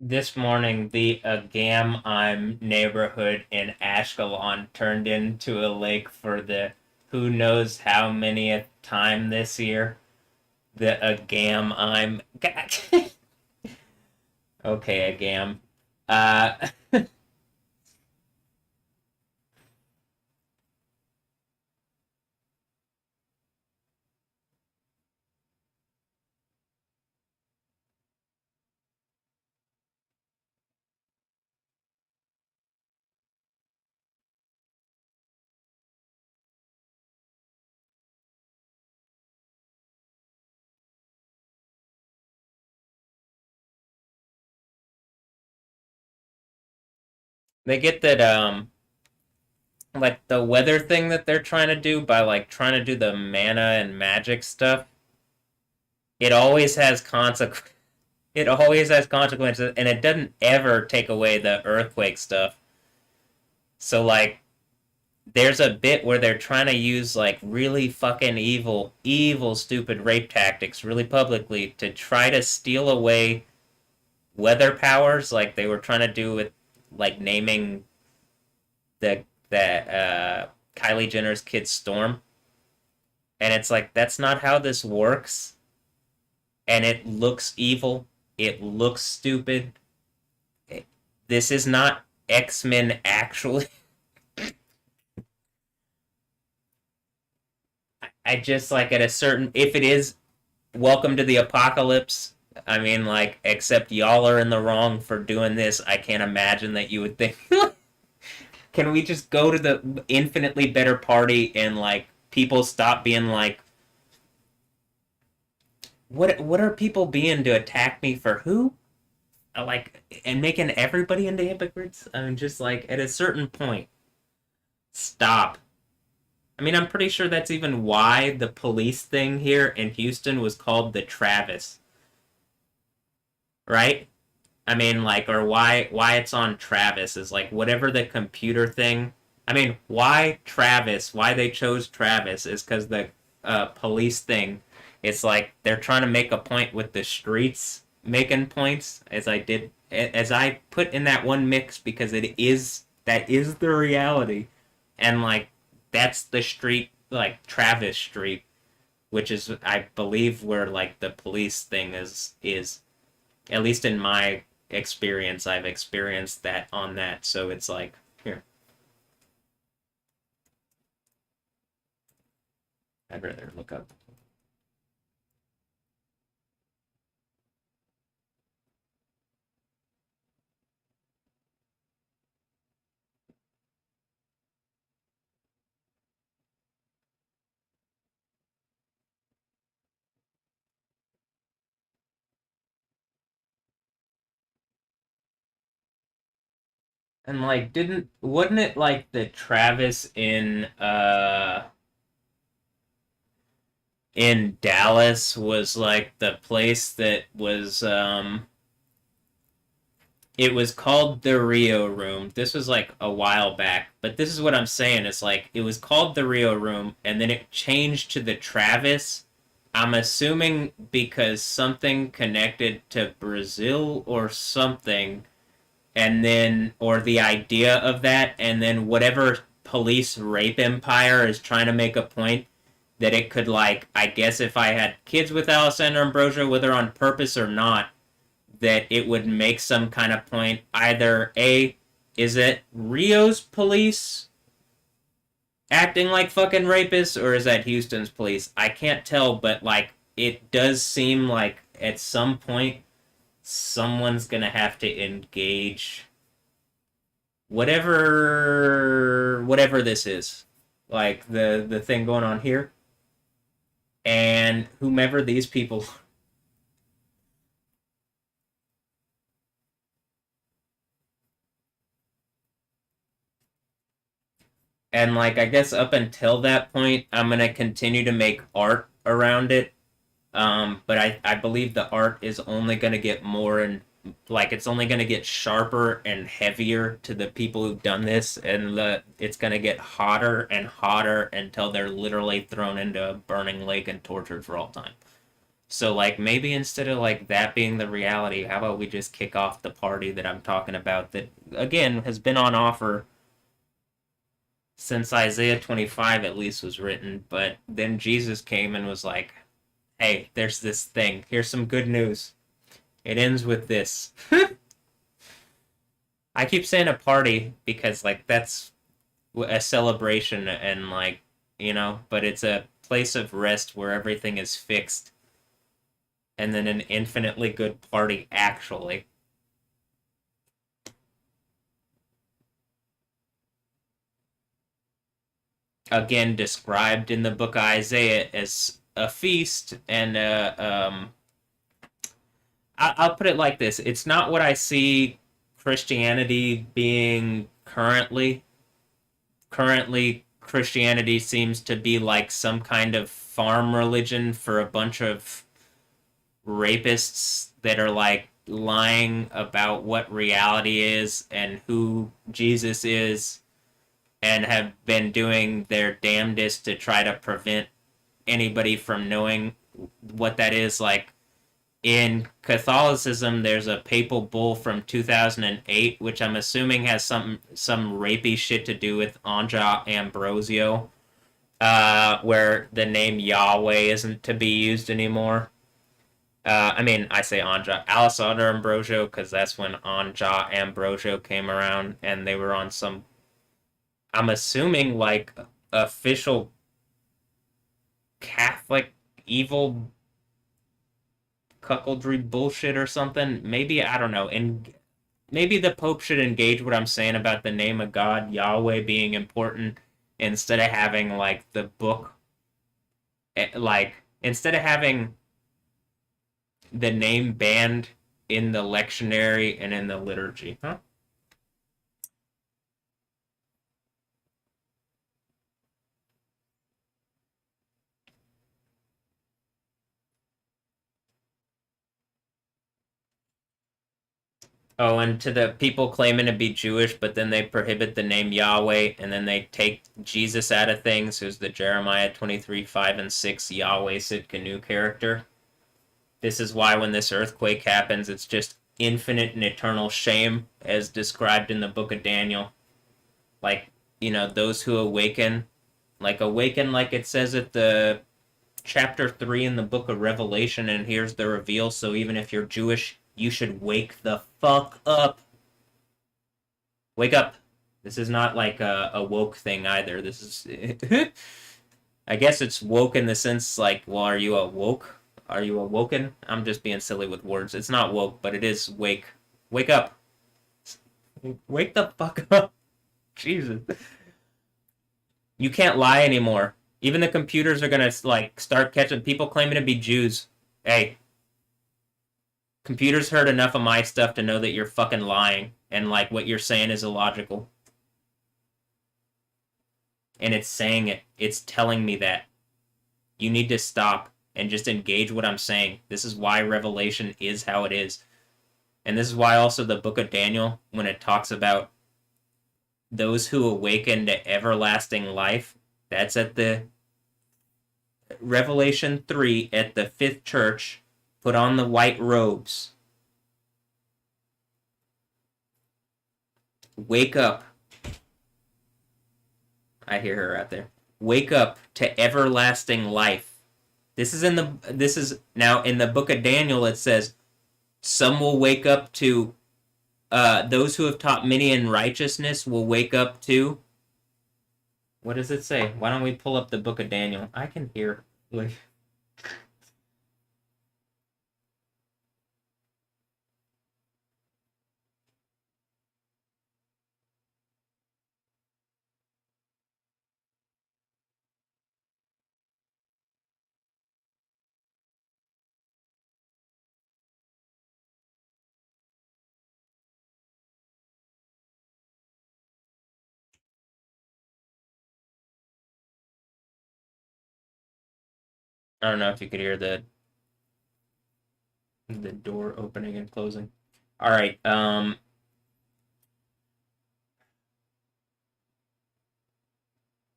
A: This morning, the Agam neighborhood in Ashkelon turned into a lake for the who knows how many time this year. The Agam. Okay, Agam. Uh, They get that like the weather thing that they're trying to do by like trying to do the mana and magic stuff. It always has consequences. It always has consequences, and it doesn't ever take away the earthquake stuff. So like, there's a bit where they're trying to use like really fucking evil, stupid rape tactics really publicly to try to steal away weather powers, like they were trying to do with like naming the that Kylie Jenner's kid Storm, and it's like that's not how this works, and it looks evil, it looks stupid. This is not X-Men actually. I just like at a certain if it is Welcome to the Apocalypse. I mean, like, except y'all are in the wrong for doing this. I can't imagine that you would think. Can we just go to the infinitely better party and like people stop being like, what are people being to attack me for who? Like, and making everybody into hypocrites. I mean, just like at a certain point, stop. I mean, I'm pretty sure that's even why the police thing here in Houston was called the Travis, right? I mean, like, or why it's on Travis is like whatever the computer thing. I mean, why Travis? Why they chose Travis is because the police thing. It's like they're trying to make a point with the streets making points, as I put in that one mix because that is the reality, and like that's the street like Travis Street, which is I believe where like the police thing is at least in my experience, I've experienced that on that. So it's like, here, I'd rather look up. And like, wouldn't it like the Travis in Dallas was like the place that was it was called the Rio Room. This was like a while back, but this is what I'm saying. It's like it was called the Rio Room, and then it changed to the Travis. I'm assuming because something connected to Brazil or something, and then or the idea of that, and then whatever police rape empire is trying to make a point that it could like I guess if I had kids with Alessandra Ambrosia, whether on purpose or not, that it would make some kind of point. Either A, is it Rio's police acting like fucking rapists, or is that Houston's police? I can't tell, but like it does seem like at some point someone's gonna have to engage whatever this is. Like the thing going on here. And whomever these people and like I guess up until that point I'm gonna continue to make art around it. But I believe the art is only gonna get more and like it's only gonna get sharper and heavier to the people who've done this, and it's gonna get hotter and hotter until they're literally thrown into a burning lake and tortured for all time. So like maybe instead of like that being the reality, how about we just kick off the party that I'm talking about that again has been on offer since Isaiah 25 at least was written, but then Jesus came and was like, "Hey, there's this thing. Here's some good news. It ends with this." I keep saying a party because like that's a celebration and like, but it's a place of rest where everything is fixed and then an infinitely good party actually. Again described in the book of Isaiah as a feast and I'll put it like this: it's not what I see Christianity being currently Christianity seems to be like some kind of farm religion for a bunch of rapists that are like lying about what reality is and who Jesus is and have been doing their damnedest to try to prevent anybody from knowing what that is. Like in Catholicism, there's a papal bull from 2008, which I'm assuming has some rapey shit to do with Anja Ambrosio, where the name Yahweh isn't to be used anymore. I mean, I say Anja, Alessandro Ambrosio, because that's when Anja Ambrosio came around, and they were on some, I'm assuming, like, official Catholic evil cuckoldry bullshit or something. Maybe, I don't know. And maybe the Pope should engage what I'm saying about the name of God, Yahweh, being important instead of having, like, the book. Like, instead of having the name banned in the lectionary and in the liturgy. Huh? Oh, and to the people claiming to be Jewish, but then they prohibit the name Yahweh, and then they take Jesus out of things, who's the Jeremiah 23, 5, and 6 Yahweh Sidkenu character. This is why when this earthquake happens, it's just infinite and eternal shame, as described in the book of Daniel. Like, those who awaken, like it says at the chapter 3 in the book of Revelation, and here's the reveal, so even if you're Jewish, you should wake the fuck up. Wake up. This is not like a woke thing either. This is... I guess it's woke in the sense like, well, are you awoke? Are you awoken? I'm just being silly with words. It's not woke, but it is wake. Wake up. Wake the fuck up. Jesus. You can't lie anymore. Even the computers are gonna like start catching people claiming to be Jews. Hey, computers heard enough of my stuff to know that you're fucking lying and like what you're saying is illogical. And it's saying it. It's telling me that. You need to stop and just engage what I'm saying. This is why Revelation is how it is. And this is why also the book of Daniel, when it talks about those who awaken to everlasting life, that's at the Revelation 3 at the 5th church. Put on the white robes. Wake up. I hear her out there. Wake up to everlasting life. This is now in the book of Daniel. It says some will wake up to those who have taught many in righteousness will wake up to. What does it say? Why don't we pull up the book of Daniel? I can hear. I don't know if you could hear the door opening and closing. All right.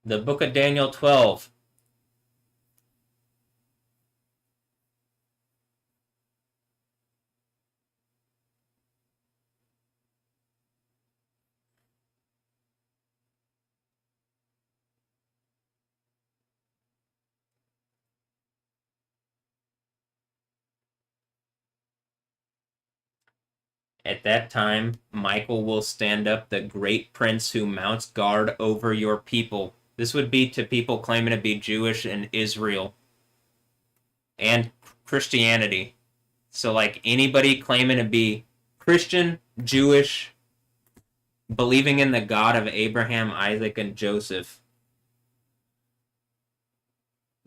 A: The book of Daniel 12. At that time, Michael will stand up, the great prince who mounts guard over your people. This would be to people claiming to be Jewish in Israel and Christianity. So, like, anybody claiming to be Christian, Jewish, believing in the God of Abraham, Isaac, and Joseph.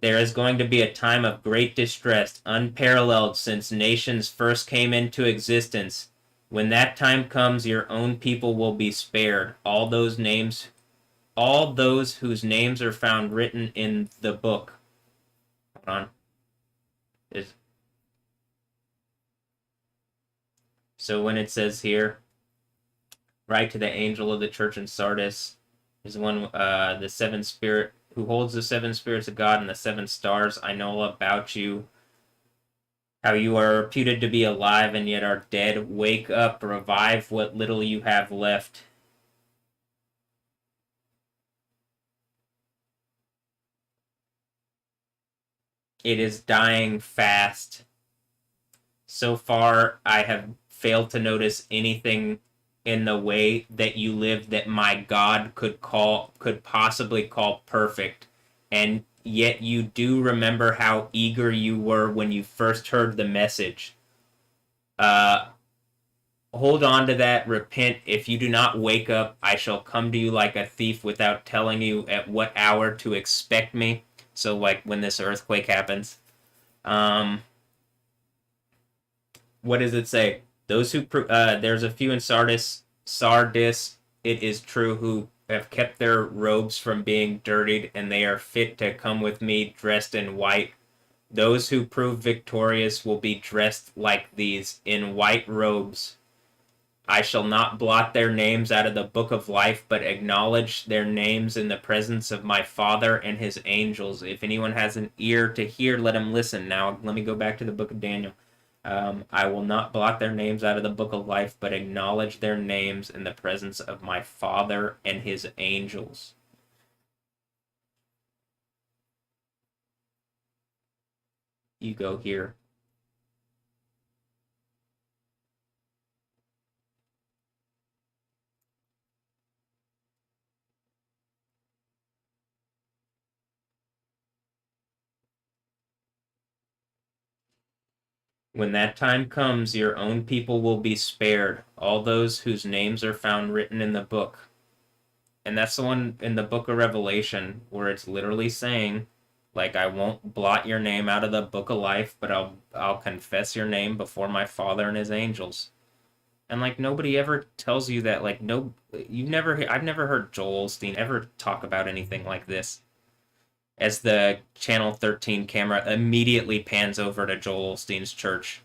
A: There is going to be a time of great distress, unparalleled since nations first came into existence. When that time comes, your own people will be spared. All those whose names are found written in the book. Hold on. Is So when it says here, write to the angel of the church in Sardis, is one the seven spirit who holds the seven spirits of God and the seven stars. I know about you, how you are reputed to be alive and yet are dead. Wake up, revive what little you have left. It is dying fast. So far, I have failed to notice anything in the way that you live that my God could possibly call perfect. And yet you do remember how eager you were when you first heard the message. Uh, Hold on to that, repent. If you do not wake up, I shall come to you like a thief without telling you at what hour to expect me. So, like when this earthquake happens. Um, what does it say? Those who there's a few in Sardis, it is true, who have kept their robes from being dirtied, and they are fit to come with me dressed in white. Those who prove victorious will be dressed like these in white robes. I shall not blot their names out of the book of life, but acknowledge their names in the presence of my Father and his angels. If anyone has an ear to hear, let him listen. Now, let me go back to the book of Daniel. I will not blot their names out of the book of life, but acknowledge their names in the presence of my Father and his angels. You go here. When that time comes, your own people will be spared, all those whose names are found written in the book. And that's the one in the book of Revelation where it's literally saying, like, I won't blot your name out of the book of life, but I'll confess your name before my Father and his angels. And like nobody ever tells you that. Like no, I've never heard Joel Osteen ever talk about anything like this. As the Channel 13 camera immediately pans over to Joel Osteen's church,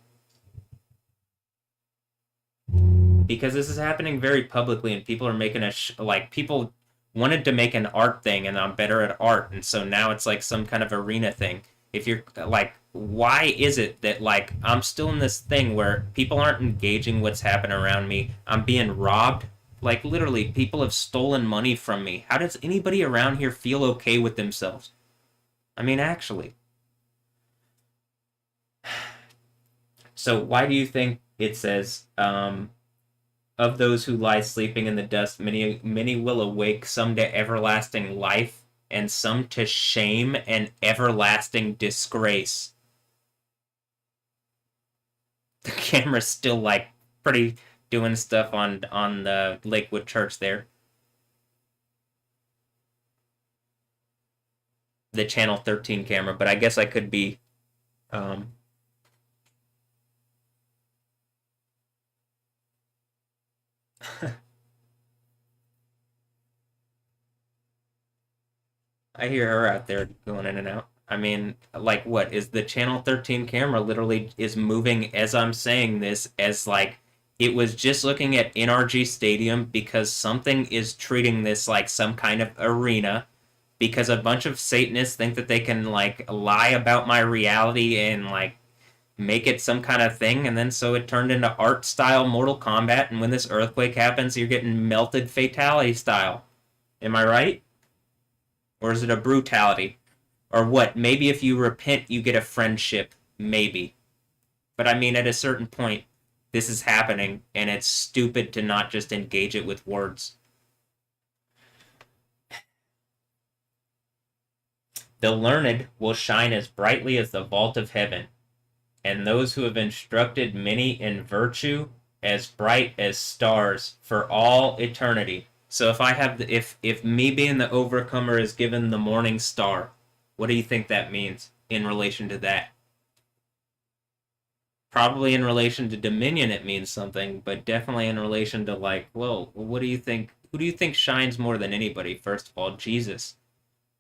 A: because this is happening very publicly, and people are making like people wanted to make an art thing, and I'm better at art, and so now it's like some kind of arena thing. If you're like, why is it that like I'm still in this thing where people aren't engaging what's happening around me? I'm being robbed. Like literally, people have stolen money from me. How does anybody around here feel okay with themselves? I mean, actually. So why do you think it says, of those who lie sleeping in the dust, many will awake, some to everlasting life, and some to shame and everlasting disgrace. The camera's still like pretty doing stuff on the Lakewood Church there. The Channel 13 camera, but I guess I could be um I hear her out there going in and out. I mean, like what is the Channel 13 camera literally is moving as I'm saying this, as like it was just looking at NRG Stadium because something is treating this like some kind of arena, because a bunch of Satanists think that they can like lie about my reality and like make it some kind of thing, and then so it turned into art style Mortal Kombat, and when this earthquake happens, you're getting melted fatality style. Am I right? Or is it a brutality? Or what? Maybe if you repent, you get a friendship. Maybe. But I mean, at a certain point, this is happening, and it's stupid to not just engage it with words. The learned will shine as brightly as the vault of heaven, and those who have instructed many in virtue as bright as stars for all eternity. So if I have if me being the overcomer is given the morning star, what do you think that means in relation to that? Probably in relation to dominion it means something, but definitely in relation to like, well, what do you think? Who do you think shines more than anybody? First of all, Jesus.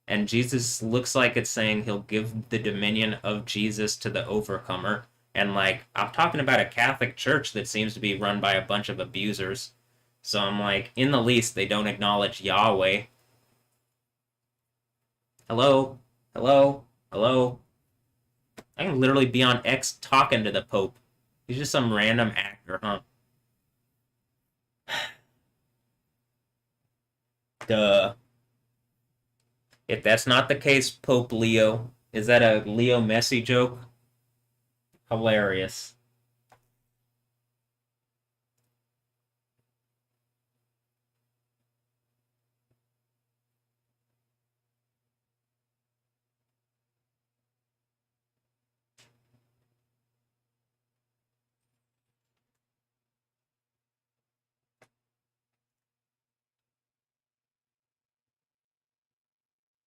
A: And Jesus looks like it's saying he'll give the dominion of Jesus to the overcomer. And like, I'm talking about a Catholic church that seems to be run by a bunch of abusers. So I'm like, in the least, they don't acknowledge Yahweh. Hello? Hello? Hello? I can literally be on X talking to the Pope. He's just some random actor, huh? Duh. If that's not the case, Pope Leo, is that a Leo Messi joke? Hilarious.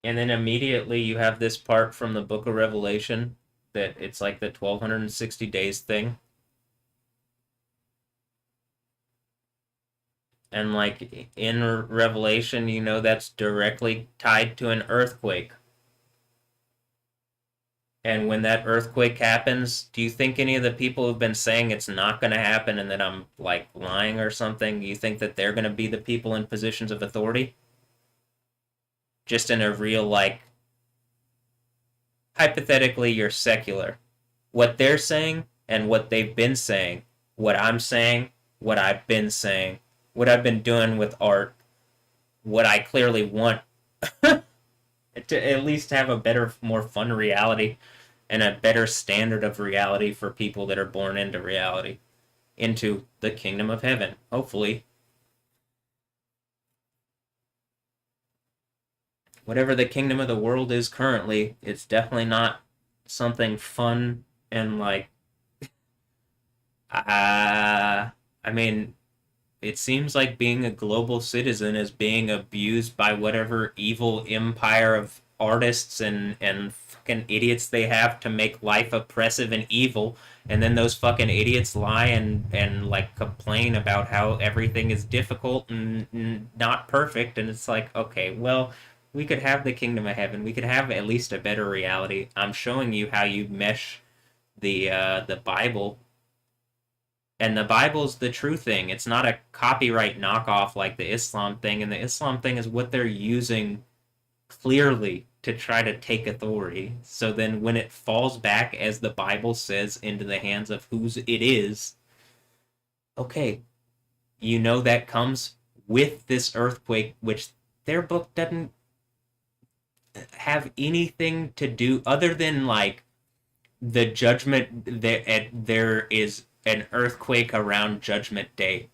A: And then immediately you have this part from the Book of Revelation that it's like the 1260 days thing. And like in Revelation, you know that's directly tied to an earthquake. And when that earthquake happens, do you think any of the people who've been saying it's not going to happen and that I'm like lying or something, do you think that they're going to be the people in positions of authority? Just in a real, like, hypothetically, you're secular. What they're saying and what they've been saying, what I'm saying, what I've been saying, what I've been doing with art, what I clearly want to at least have a better, more fun reality and a better standard of reality for people that are born into reality, into the kingdom of heaven, hopefully. Whatever the kingdom of the world is currently, it's definitely not something fun and like, I mean, it seems like being a global citizen is being abused by whatever evil empire of artists and fucking idiots they have to make life oppressive and evil, and then those fucking idiots lie and like complain about how everything is difficult and not perfect, and it's like, okay, well, we could have the kingdom of heaven, we could have at least a better reality. I'm showing you how you mesh the Bible, and the Bible's the true thing. It's not a copyright knockoff like the Islam thing. And the Islam thing is what they're using clearly to try to take authority. So then when it falls back, as the Bible says, into the hands of whose it is, okay, you know that comes with this earthquake, which their book doesn't have anything to do other than like the judgment that there is an earthquake around Judgment Day.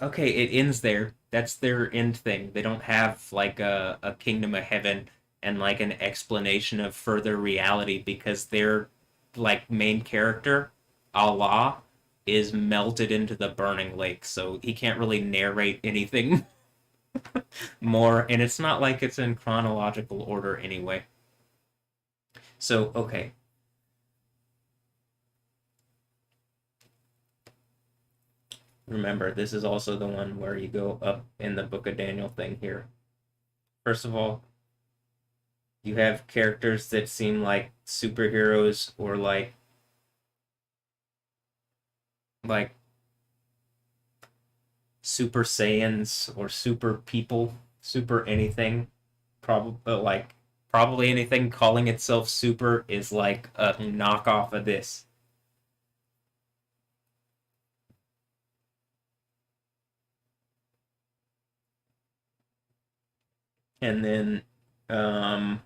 A: Okay, it ends there. That's their end thing. They don't have like a kingdom of heaven and like an explanation of further reality because their like main character, Allah, is melted into the burning lake, so he can't really narrate anything more, and it's not like it's in chronological order anyway. So, okay, remember, this is also the one where you go up in the Book of Daniel thing here. First of all, you have characters that seem like superheroes or like super saiyans or super people, super anything. Probably like probably anything calling itself super is like a knockoff of this. And then um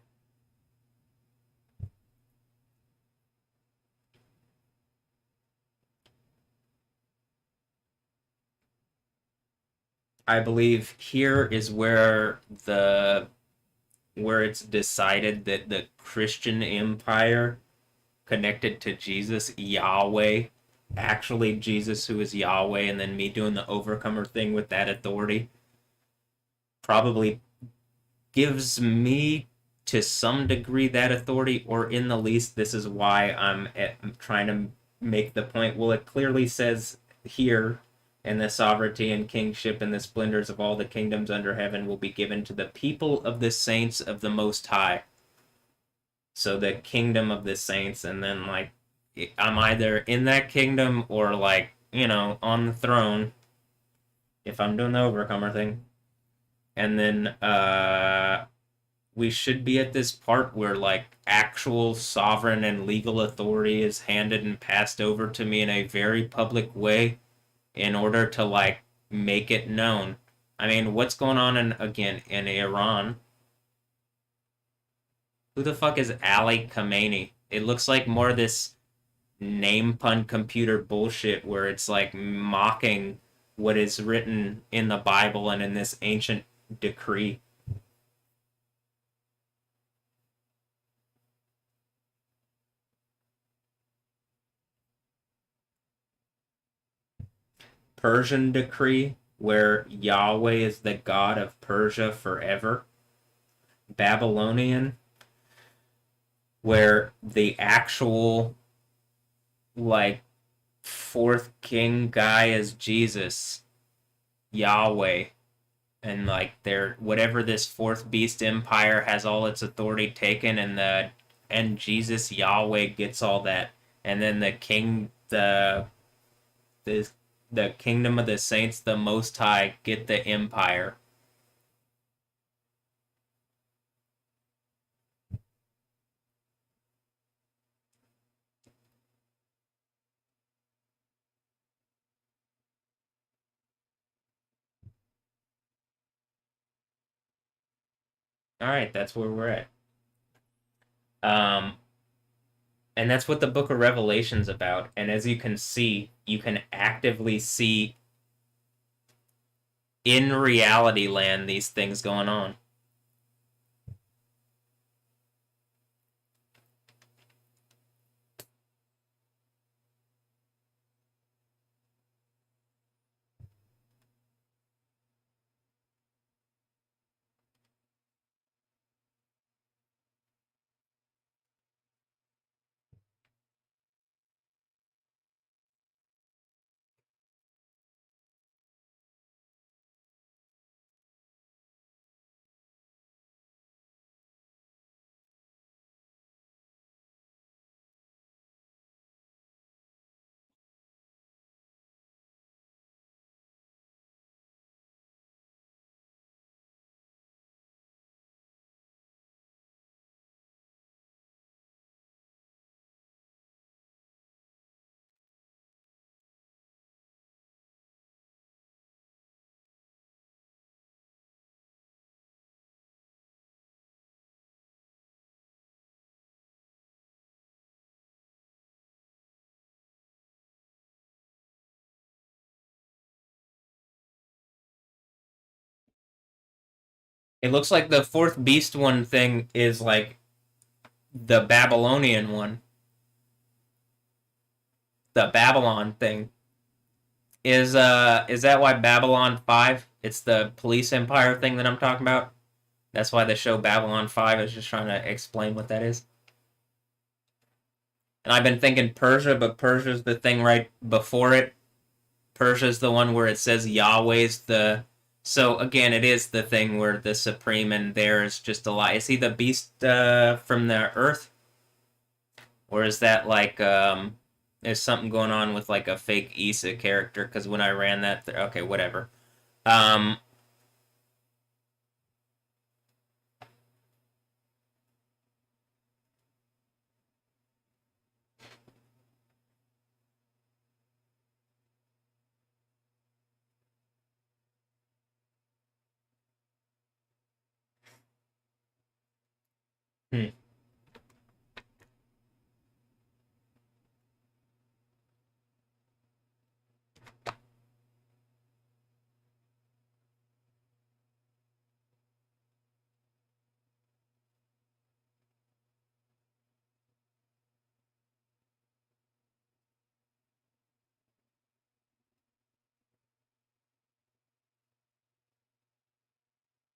A: I believe here is where it's decided that the Christian empire connected to Jesus, Yahweh, actually Jesus who is Yahweh, and then me doing the overcomer thing with that authority probably gives me to some degree that authority, or in the least, this is why I'm trying to make the point. Well, it clearly says here, and the sovereignty and kingship and the splendors of all the kingdoms under heaven will be given to the people of the saints of the Most High. So the kingdom of the saints, and then like I'm either in that kingdom or like on the throne if I'm doing the overcomer thing, and then we should be at this part where like actual sovereign and legal authority is handed and passed over to me in a very public way in order to like make it known. I mean, what's going on in Iran? Who the fuck is Ali Khamenei? It looks like more this name pun computer bullshit where it's like mocking what is written in the Bible and in this ancient decree. Persian decree where Yahweh is the God of Persia forever. Babylonian where the actual like fourth king guy is Jesus, Yahweh, and like they're whatever this fourth beast empire has all its authority taken, and Jesus Yahweh gets all that, and then the the kingdom of the saints, the Most High, get the empire. All right, that's where we're at. Um, and that's what the Book of Revelation's about. And as you can see, you can actively see in reality land these things going on. It looks like the fourth beast one thing is like the Babylonian one. The Babylon thing. Is that why Babylon 5? It's the police empire thing that I'm talking about. That's why the show Babylon 5 is just trying to explain what that is. And I've been thinking Persia, but Persia's the thing right before it. Persia's the one where it says Yahweh's the. So again, it is the thing where the supreme and there is just a lie. Is he the beast from the earth, or is that like is something going on with like a fake Isa character? Because when I ran that, okay, whatever. Um, hmm.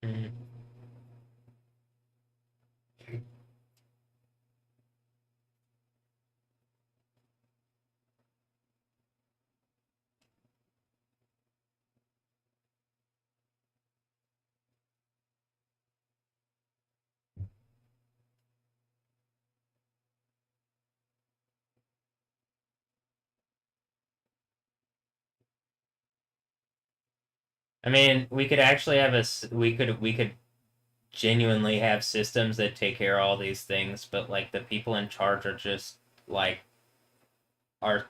A: Hmm. I mean, we could actually have we could genuinely have systems that take care of all these things, but like the people in charge are just like are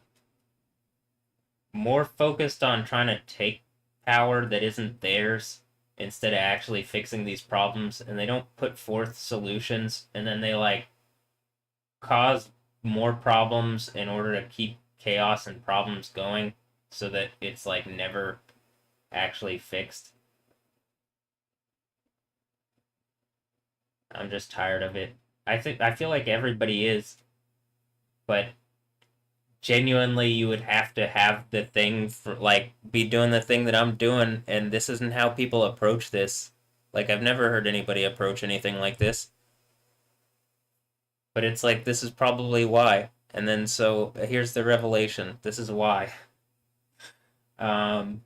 A: more focused on trying to take power that isn't theirs instead of actually fixing these problems, and they don't put forth solutions, and then they like cause more problems in order to keep chaos and problems going so that it's like never actually fixed. I'm just tired of it. I feel like everybody is, but genuinely you would have to have the thing for like be doing the thing that I'm doing, and this isn't how people approach this. Like I've never heard anybody approach anything like this, but it's like this is probably why. And then so here's the revelation. This is why. Um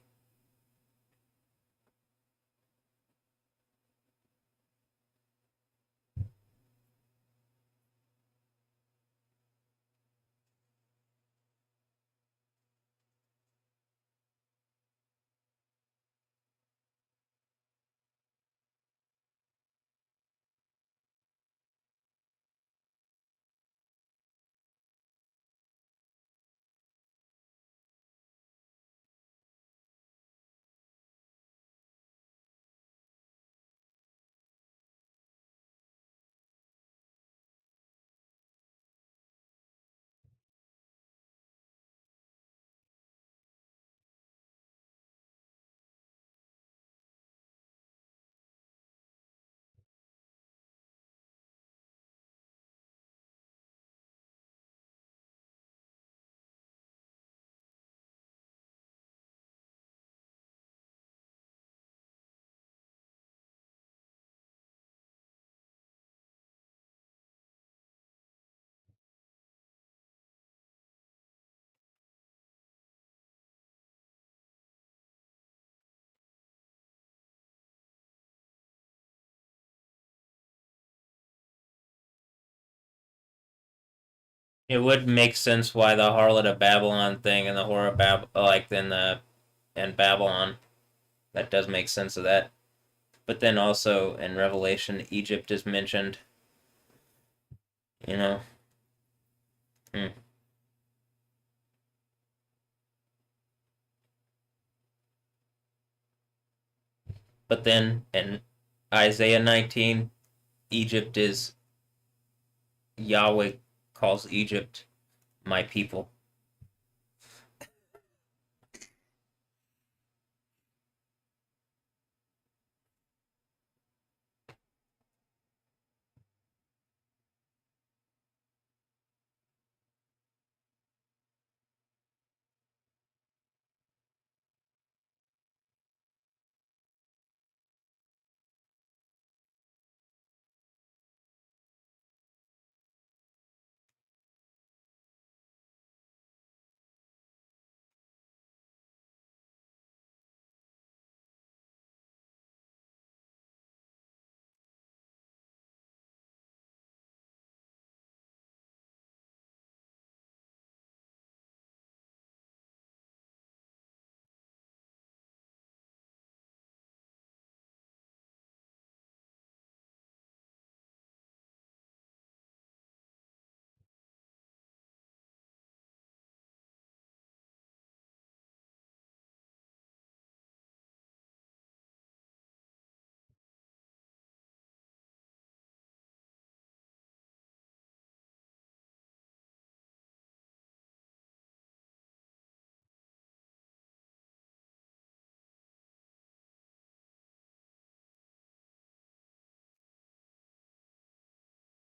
A: it would make sense why the harlot of Babylon thing and the horror of like in the and Babylon, that does make sense of that. But then also in Revelation, Egypt is mentioned. You know, hmm. But then in Isaiah 19, Egypt is Yahweh calls Egypt my people.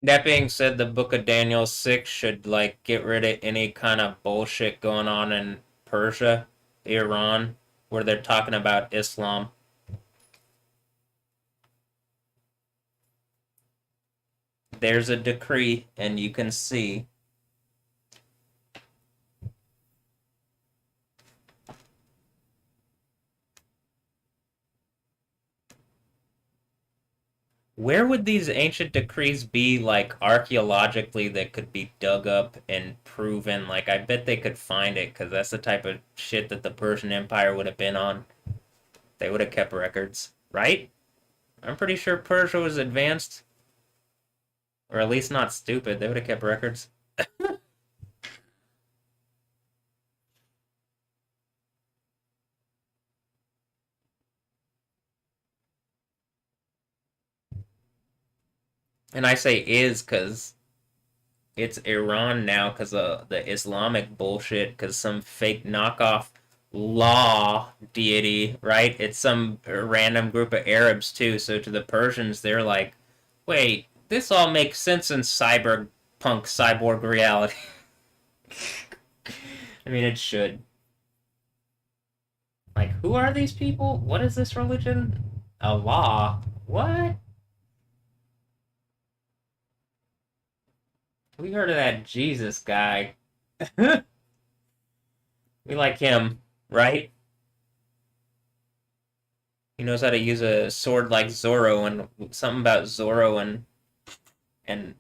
A: That being said, the Book of Daniel 6 should like get rid of any kind of bullshit going on in Persia, Iran, where they're talking about Islam. There's a decree, and you can see where would these ancient decrees be like archaeologically that could be dug up and proven. Like I bet they could find it because that's the type of shit that the Persian Empire would have been on. They would have kept records, right? I'm pretty sure Persia was advanced, or at least not stupid. They would have kept records. And I say is because it's Iran now because of the Islamic bullshit, because some fake knockoff law deity, right? It's some random group of Arabs too. So to the Persians, they're like, wait, this all makes sense in cyberpunk cyborg reality. I mean, it should. Like, who are these people? What is this religion? Allah. What? We heard of that Jesus guy. We like him, right? He knows how to use a sword like Zorro, and something about Zorro and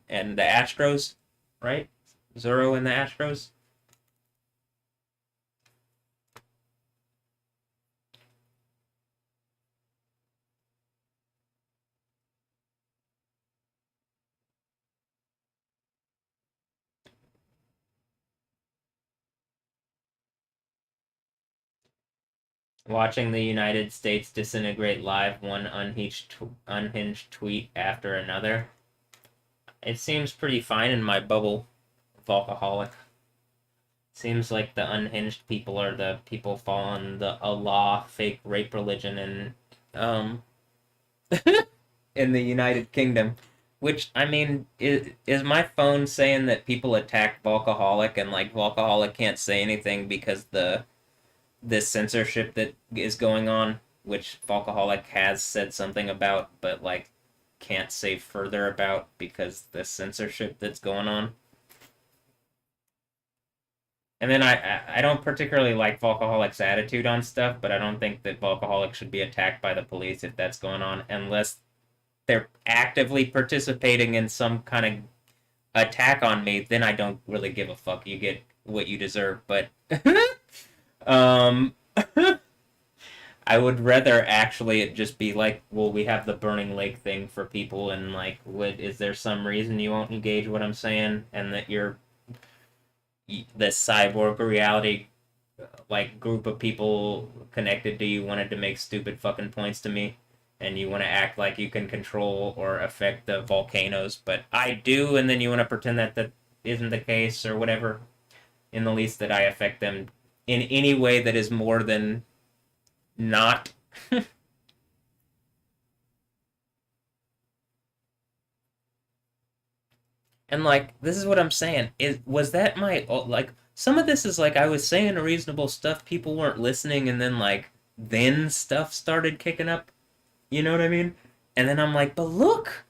A: the Astros, right? Zorro and the Astros. Watching the United States disintegrate live, one unhinged tweet after another. It seems pretty fine in my bubble, Volcaholic. Seems like the unhinged people are the people following the Allah fake rape religion um in the United Kingdom. Which, I mean, is my phone saying that people attack Volcaholic and like Volcaholic can't say anything because the this censorship that is going on, which Volcaholic has said something about, but like can't say further about because the censorship that's going on. And then I don't particularly like Volcaholic's attitude on stuff, but I don't think that Volcaholic should be attacked by the police if that's going on, unless they're actively participating in some kind of attack on me. Then I don't really give a fuck. You get what you deserve. But um, I would rather actually it just be like, well, we have the Burning Lake thing for people, and like, is there some reason you won't engage what I'm saying, and that you're this cyborg reality like group of people connected to you wanted to make stupid fucking points to me, and you want to act like you can control or affect the volcanoes, but I do, and then you want to pretend that that isn't the case or whatever, in the least that I affect them in any way that is more than not. And like, this is what I'm saying. Is was that my like some of this is like I was saying reasonable stuff, people weren't listening, and then stuff started kicking up. You know what I mean? And then I'm like, but look,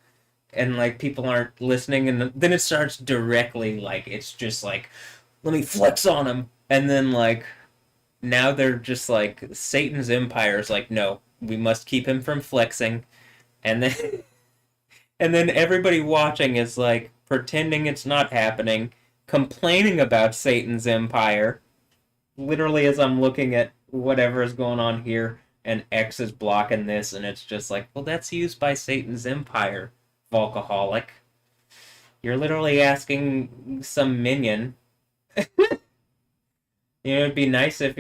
A: and like people aren't listening, and then it starts directly like it's just like, let me flex on them, and then like now they're just like Satan's empire is like, no, we must keep him from flexing, and then and then everybody watching is like pretending it's not happening, complaining about Satan's empire. Literally, as I'm looking at whatever is going on here, and X is blocking this, and it's just like, well, that's used by Satan's empire, Volcaholic. You're literally asking some minion. You know, it'd be nice if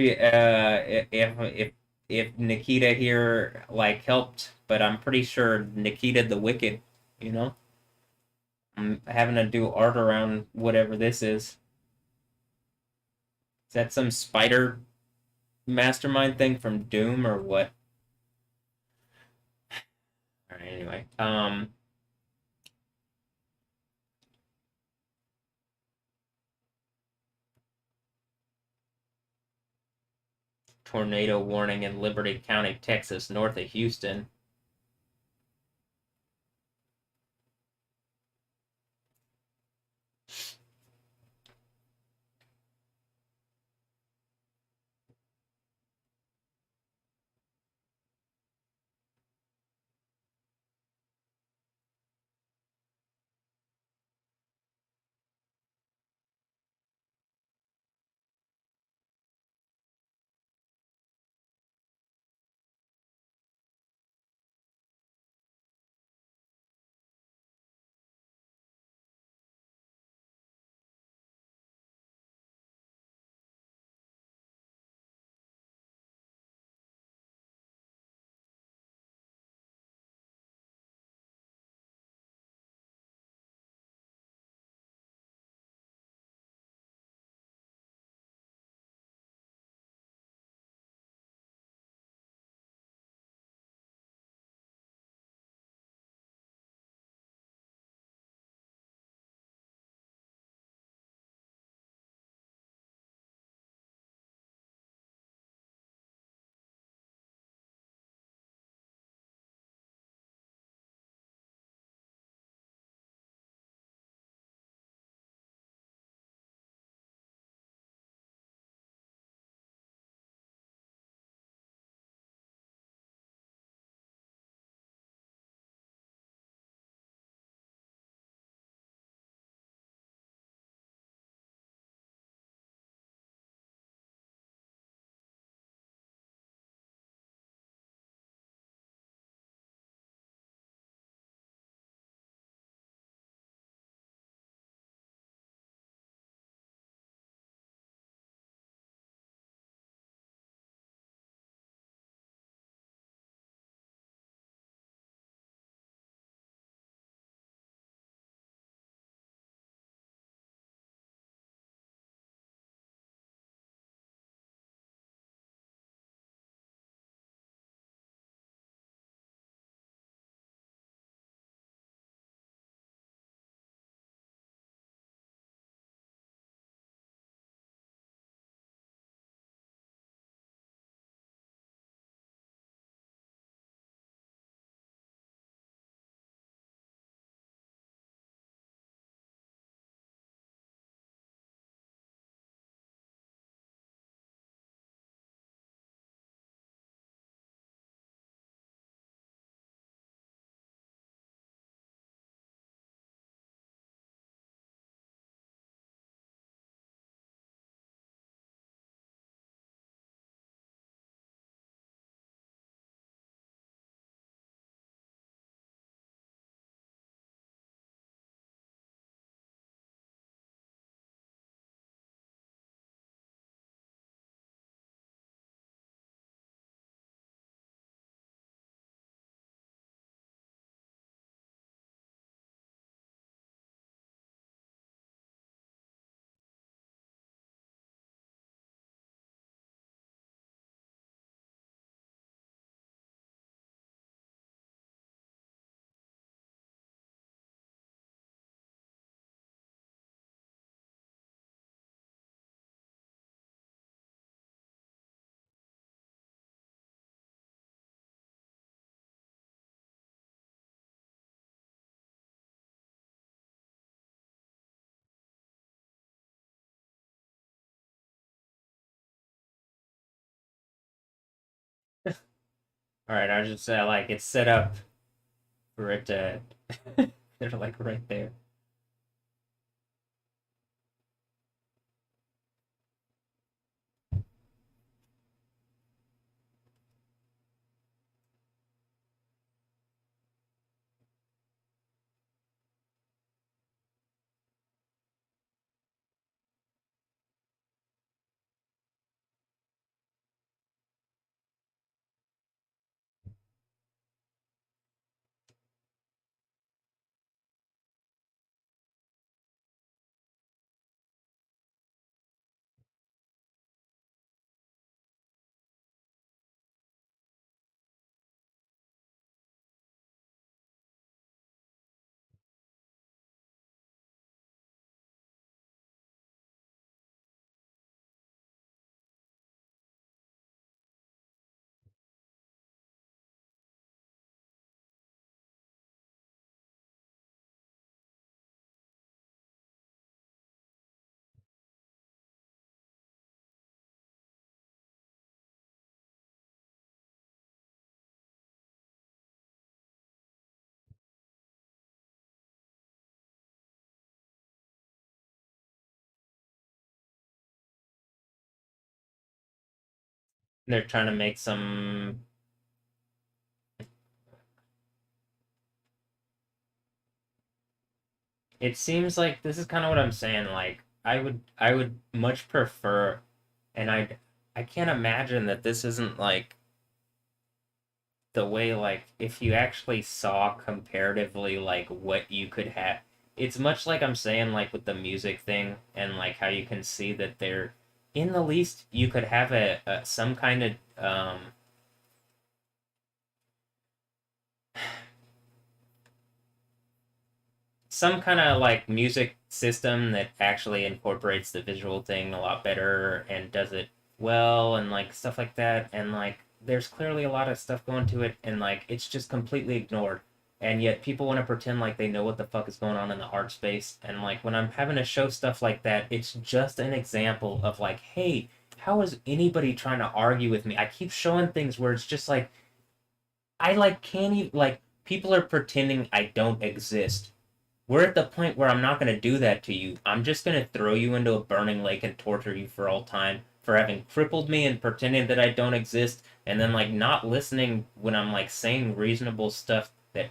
A: if Nikita here like helped, but I'm pretty sure Nikita the Wicked. You know, I'm having to do art around whatever this is. Is that some spider mastermind thing from Doom or what? All right, anyway. Tornado warning in Liberty County, Texas, north of Houston. All right, I was just like it's set up for it to. They're like right there. They're trying to make some. It seems like this is kind of what I'm saying. Like I would much prefer, and I can't imagine that this isn't like the way like if you actually saw comparatively like what you could have. It's much like I'm saying like with the music thing and like how you can see that they're in the least you could have a some kind of some kind of like music system that actually incorporates the visual thing a lot better and does it well and like stuff like that and like there's clearly a lot of stuff going to it and like it's just completely ignored and yet people want to pretend like they know what the fuck is going on in the art space and like when I'm having to show stuff like that it's just an example of like hey how is anybody trying to argue with me I keep showing things where it's just like I like can't even like people are pretending I don't exist. We're at the point where I'm not going to do that to you. I'm just going to throw you into a burning lake and torture you for all time for having crippled me and pretending that I don't exist and then like not listening when I'm like saying reasonable stuff that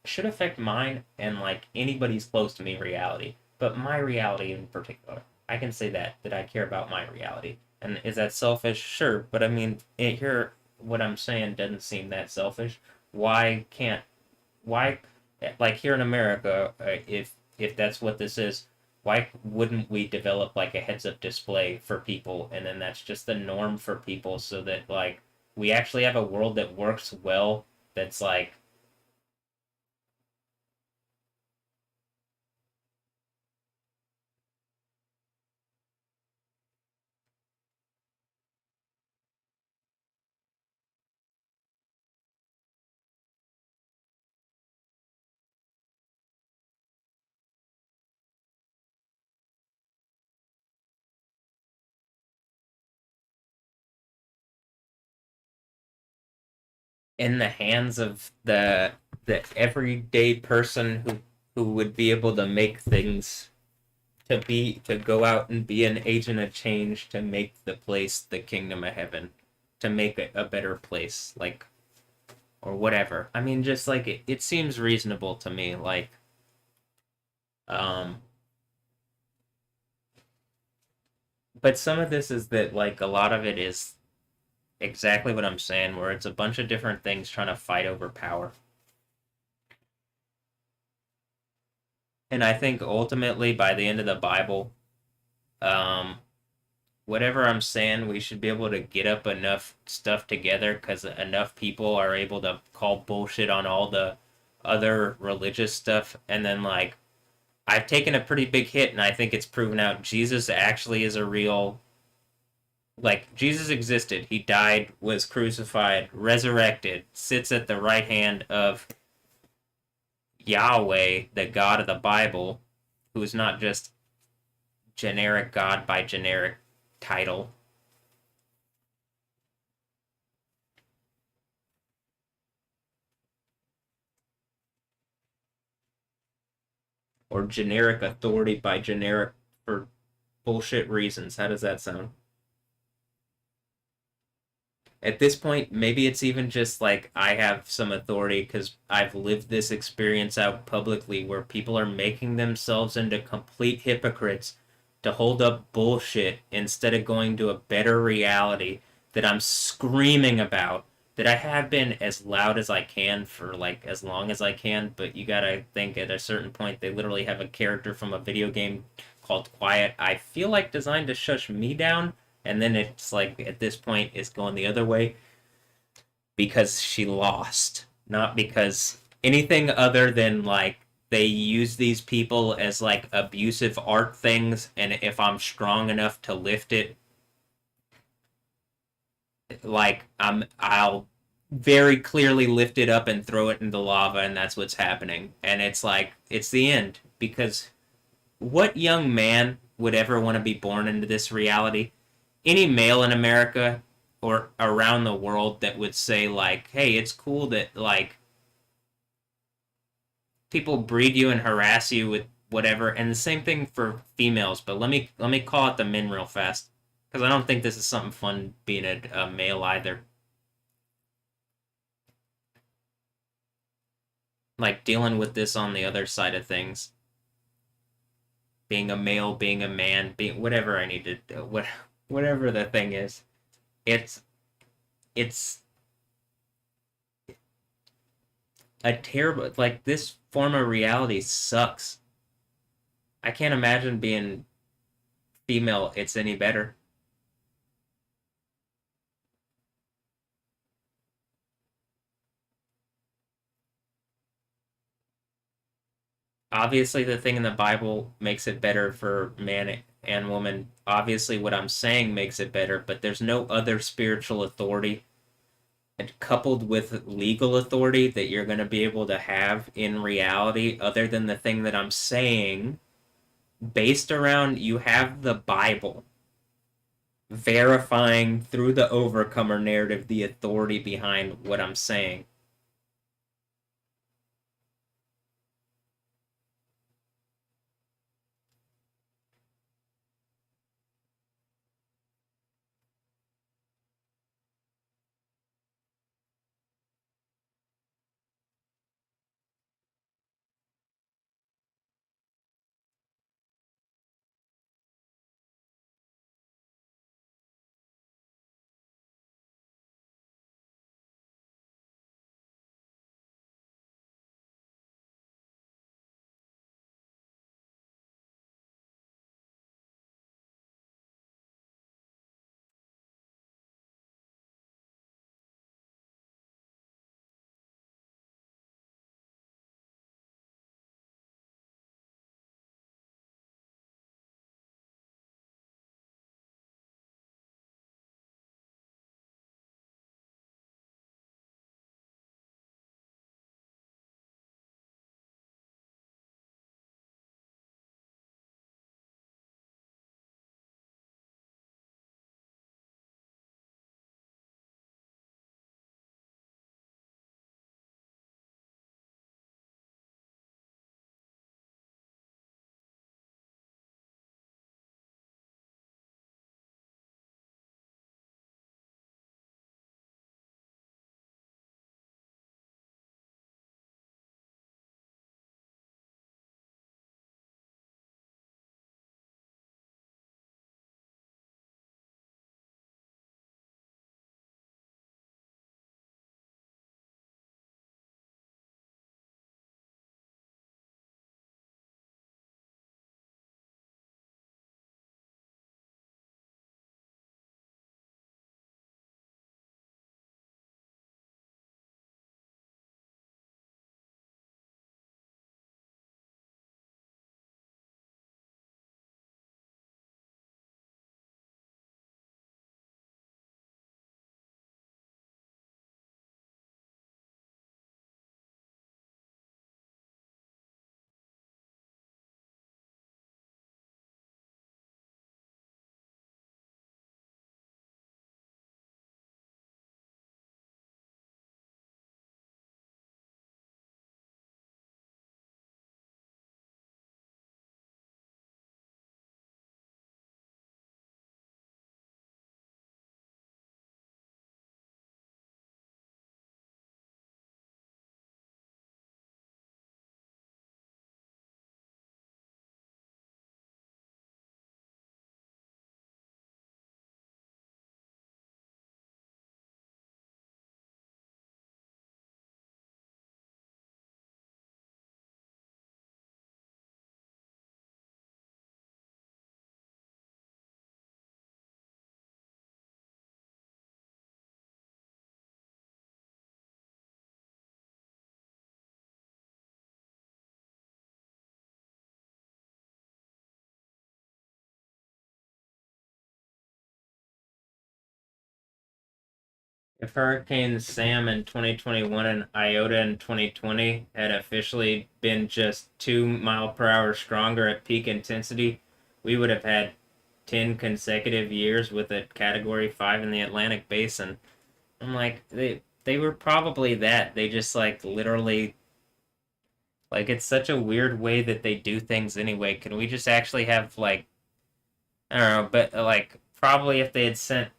A: should affect mine and like anybody's close to me reality. But my reality in particular. I can say that I care about my reality. And is that selfish? Sure, but I mean, here what I'm saying doesn't seem that selfish. Why can't why like here in America, if that's what this is, why wouldn't we develop like a heads up display for people, and then that's just the norm for people, so that like we actually have a world that works well. That's like in the hands of the everyday person who would be able to make things to go out and be an agent of change to make the place the kingdom of heaven, to make it a better place. Like or whatever. I mean, just like it seems reasonable to me. Like, um, but some of this is that like a lot of it is exactly what I'm saying, where it's a bunch of different things trying to fight over power. And I think ultimately, by the end of the Bible, um, whatever I'm saying, we should be able to get up enough stuff together because enough people are able to call bullshit on all the other religious stuff, and then like I've taken a pretty big hit, and I think it's proven out Jesus actually is a real like Jesus existed. He died, was crucified, resurrected, sits at the right hand of Yahweh, the God of the Bible, who is not just generic God by generic title. or generic authority by generic for bullshit reasons. How does that sound? At this point, maybe it's even just like I have some authority because I've lived this experience out publicly where people are making themselves into complete hypocrites to hold up bullshit instead of going to a better reality that I'm screaming about, that I have been as loud as I can for like as long as I can. But you gotta think at a certain point they literally have a character from a video game called Quiet. I feel like designed to shush me down, and then it's like at this point it's going the other way because she lost, not because anything other than like they use these people as like abusive art things, and if I'm strong enough to lift it, like I'll very clearly lift it up and throw it in the lava, and that's what's happening. And it's like it's the end, because what young man would ever want to be born into this reality? Any male in America or around the world that would say like, "Hey, it's cool that like people breed you and harass you with whatever." And the same thing for females, but let me call it the men real fast because I don't think this is something fun being a male either. Like dealing with this on the other side of things, being a male, being a man, being whatever I need to do, whatever the thing is. It's it's a terrible, like, this form of reality sucks. I can't imagine being female it's any better. Obviously the thing in the Bible makes it better for man and woman. Obviously what I'm saying makes it better, but there's no other spiritual authority and coupled with legal authority that you're going to be able to have in reality other than the thing that I'm saying, based around you have the Bible verifying through the overcomer narrative the authority behind what I'm saying. If Hurricane Sam in 2021 and Iota in 2020 had officially been just 2 mile per hour stronger at peak intensity, we would have had 10 consecutive years with a Category 5 in the Atlantic Basin. I'm like, they were probably that. They just like literally like it's such a weird way that they do things anyway. Can we just actually have like I don't know, but like probably if they had sent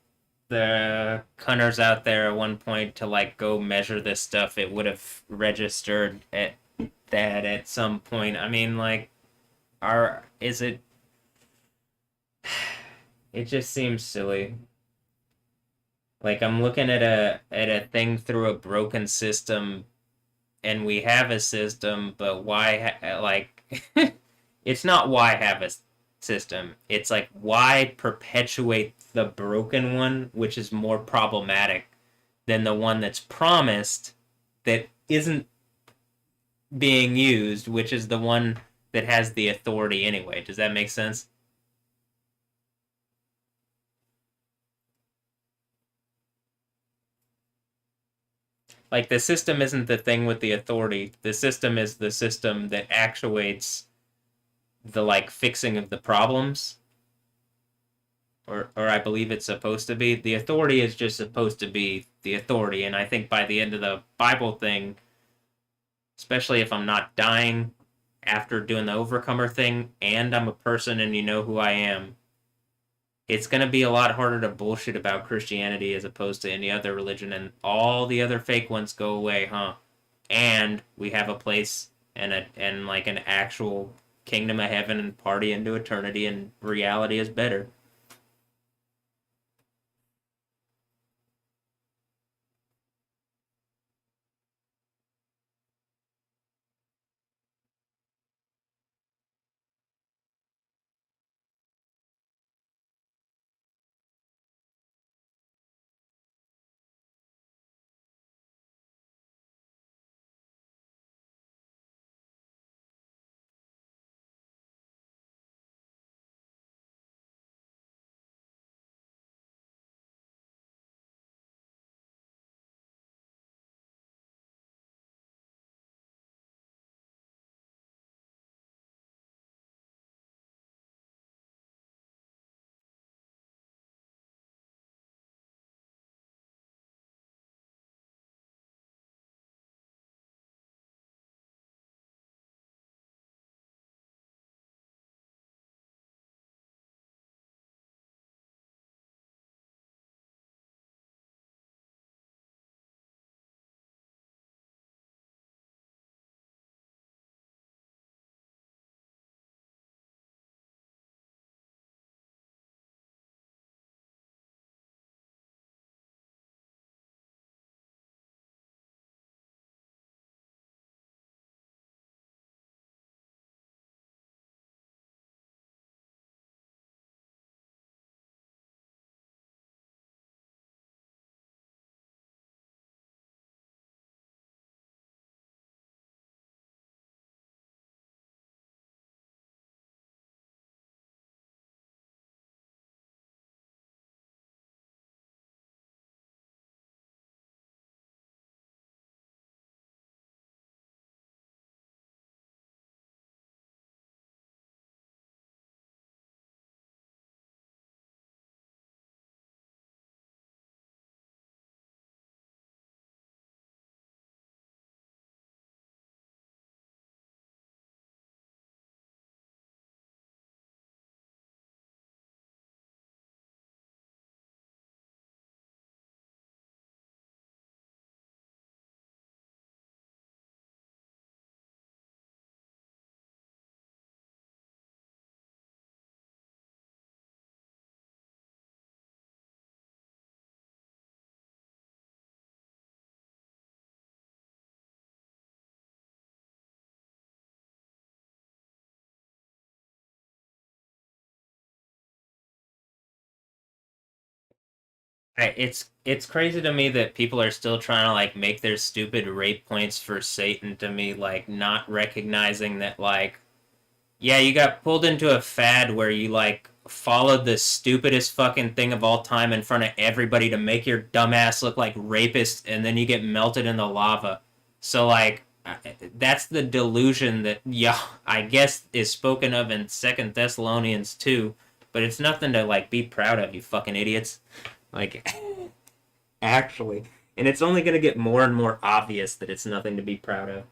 A: the cunners out there at one point to like go measure this stuff, it would have registered at that at some point. I mean, like, are is it? It just seems silly. Like I'm looking at a thing through a broken system, and we have a system, but like it's not why have a system. It's like why perpetuate the broken one, which is more problematic than the one that's promised that isn't being used, which is the one that has the authority anyway. Does that make sense? Like the system isn't the thing with the authority. The system is the system that actuates the like fixing of the problems. Or I believe it's supposed to be. The authority is just supposed to be the authority. And I think by the end of the Bible thing, especially if I'm not dying after doing the overcomer thing and I'm a person and you know who I am, it's going to be a lot harder to bullshit about Christianity as opposed to any other religion, and all the other fake ones go away, huh? And we have a place and like an actual kingdom of heaven and party into eternity, and reality is better. It's crazy to me that people are still trying to like make their stupid rape points for Satan to me, like not recognizing that like yeah, you got pulled into a fad where you like followed the stupidest fucking thing of all time in front of everybody to make your dumbass look like rapist, and then you get melted in the lava. So like that's the delusion that yeah, I guess is spoken of in Second Thessalonians 2, but it's nothing to like be proud of, you fucking idiots. Like actually, and it's only going to get more and more obvious that it's nothing to be proud of.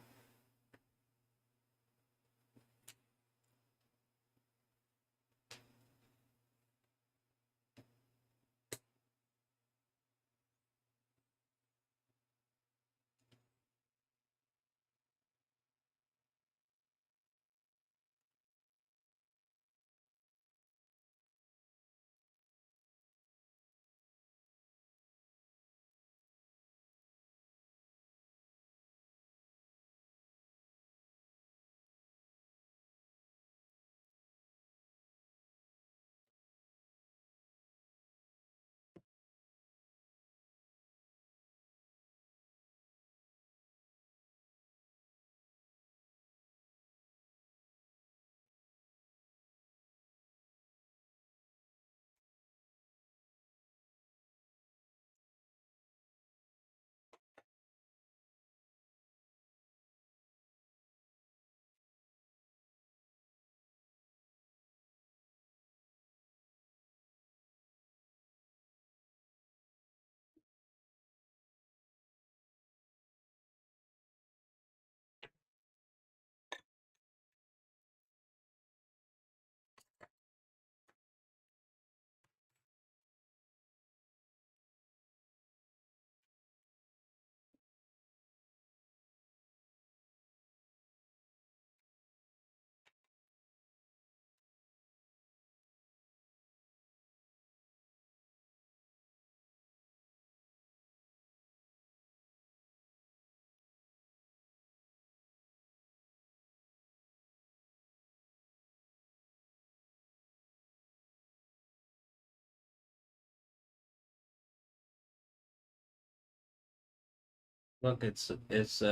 A: Look, it's it's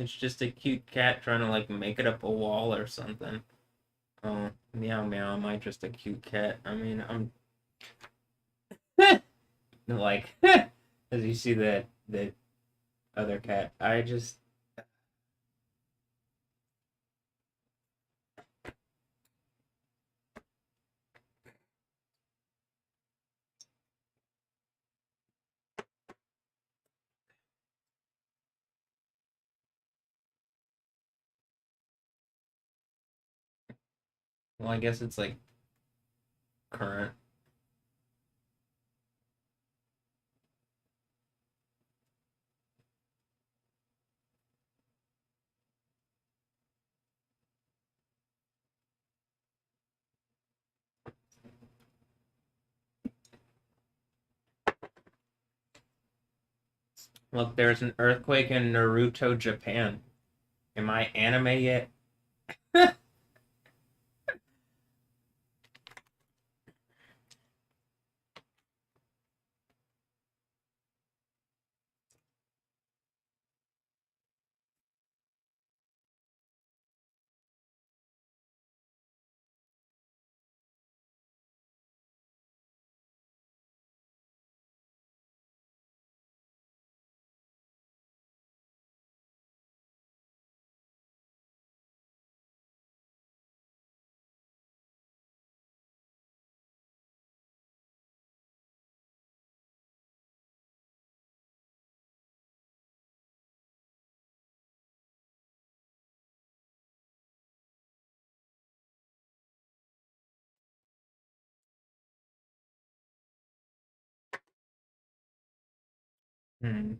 A: just a cute cat trying to like make it up a wall or something. Oh, meow meow, am I just a cute cat? I mean, I'm like as you see that other cat. I just well, I guess it's like current. Look, there's an earthquake in Naruto, Japan. Am I anime yet? Hmm.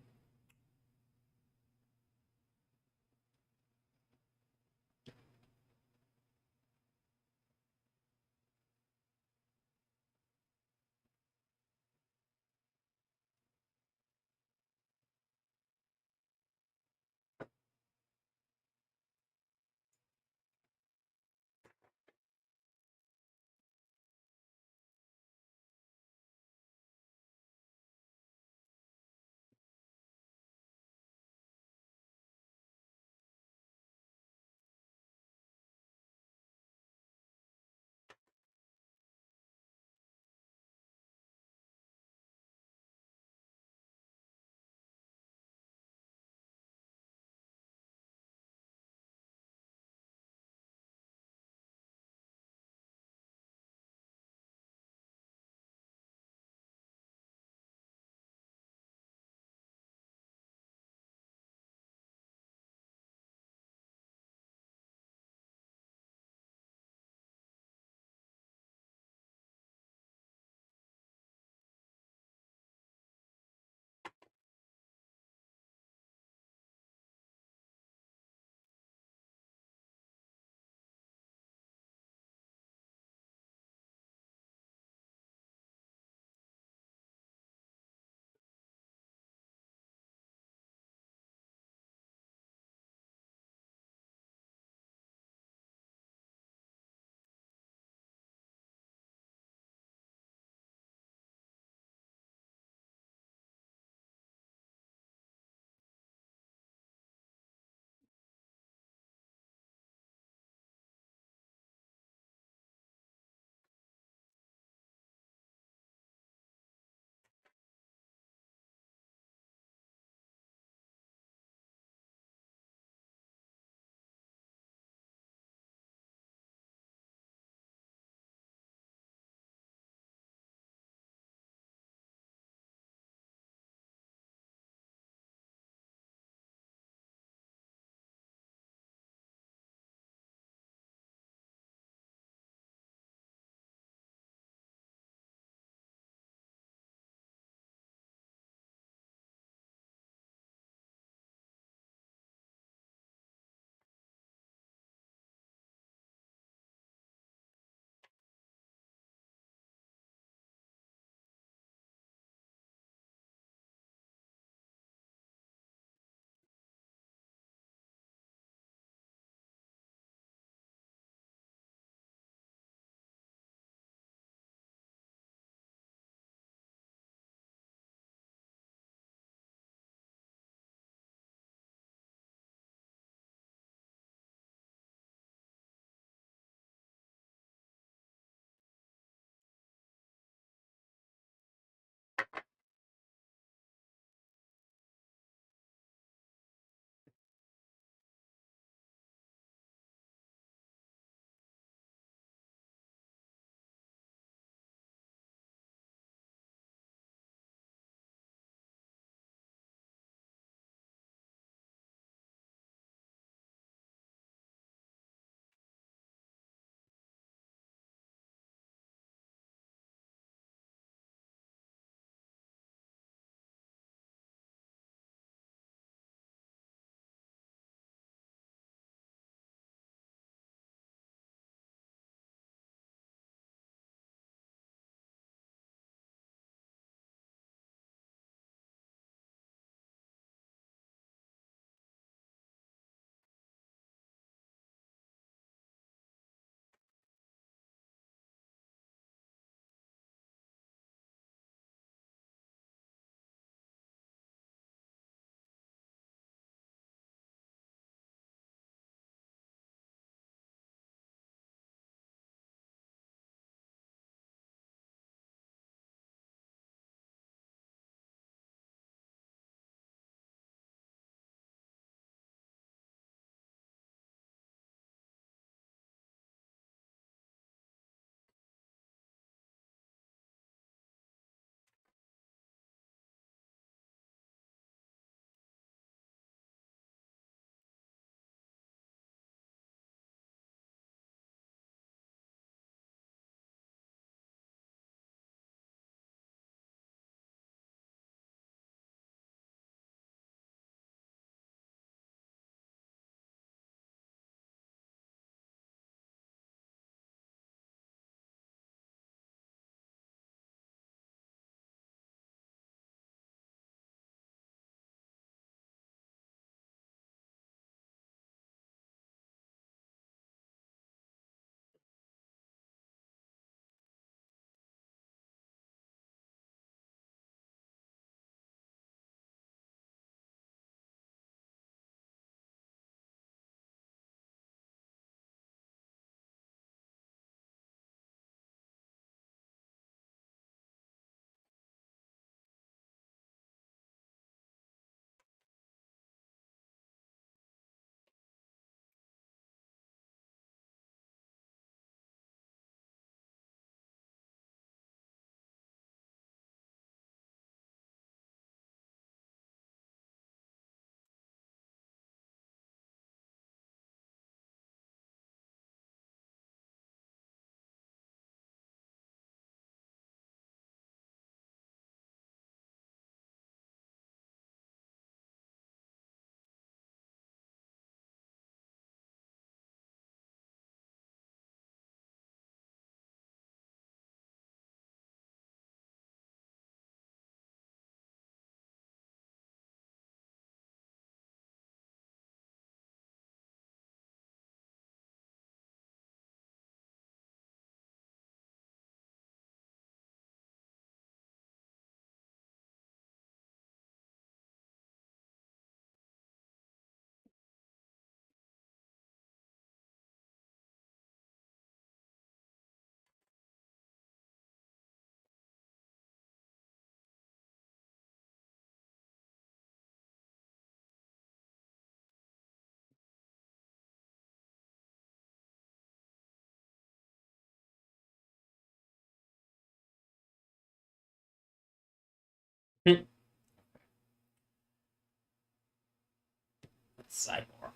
A: Cyborg.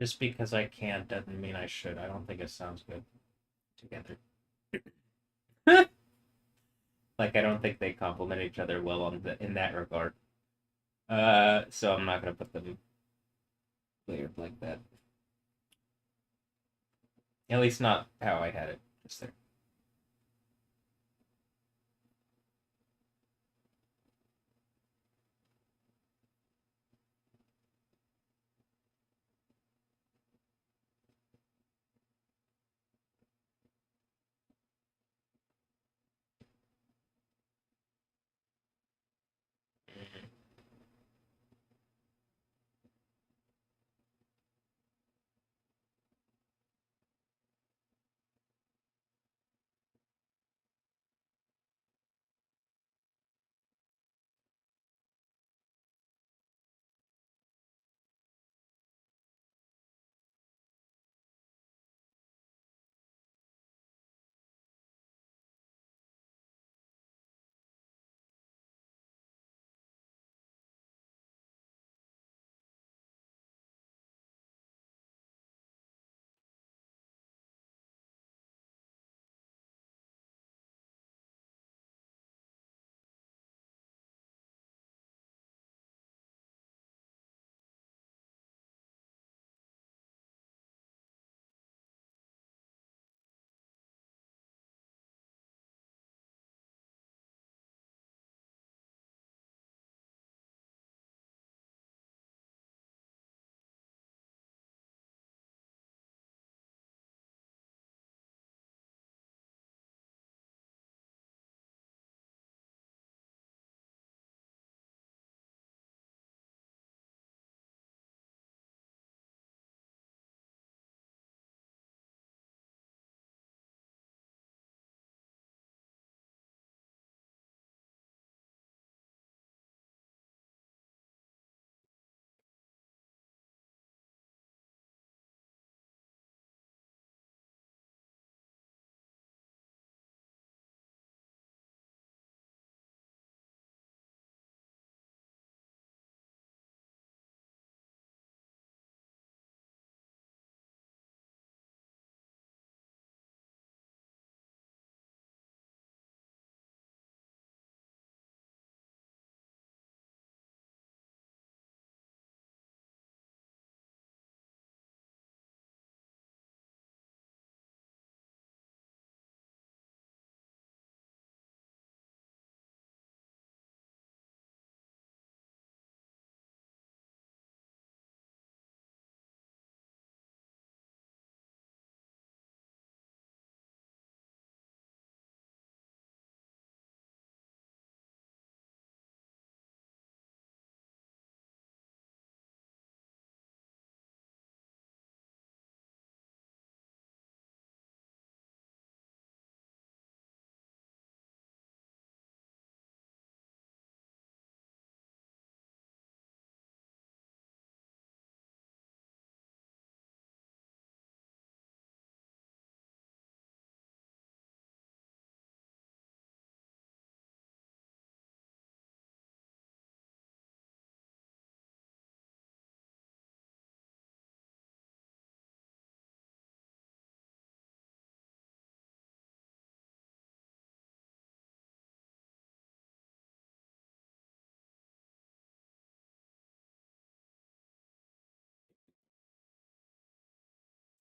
A: Just because I can't doesn't mean I should. I don't think it sounds good together. Like I don't think they complement each other well in that regard. So I'm not gonna put them layered like that. At least not how I had it just there.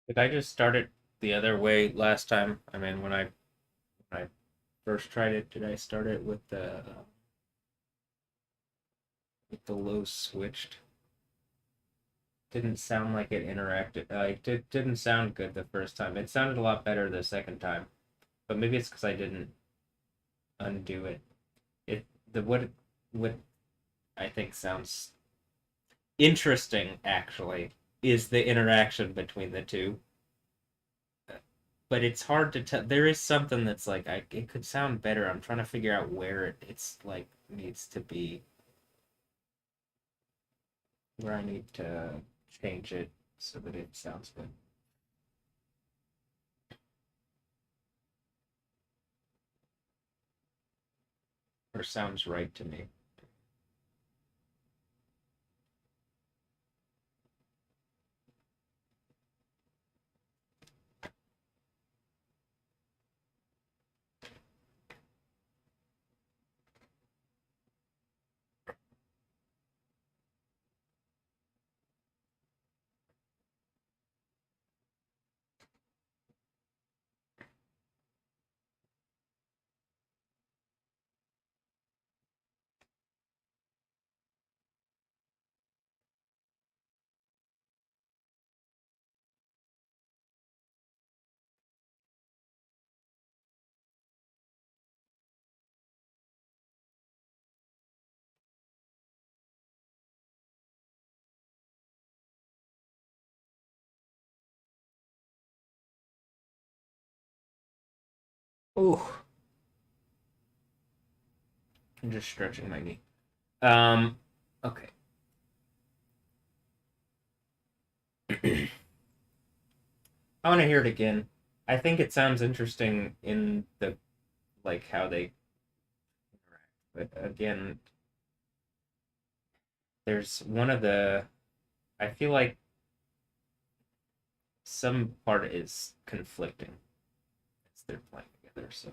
A: Did I just start it the other way last time? I mean, when I first tried it, did I start it with the low switched? Didn't sound like it interacted. Didn't sound good the first time. It sounded a lot better the second time, but maybe it's because I didn't undo it. It the what I think sounds interesting actually is the interaction between the two. But it's hard to tell. There is something that's like it could sound better. I'm trying to figure out where it's like needs to be, where I need to change it so that it sounds good or sounds right to me. Ooh, I'm just stretching my knee. Okay. I want to hear it again. I think it sounds interesting in the like how they interact, but again, there's one of the. I feel like some part is conflicting as they're playing together. So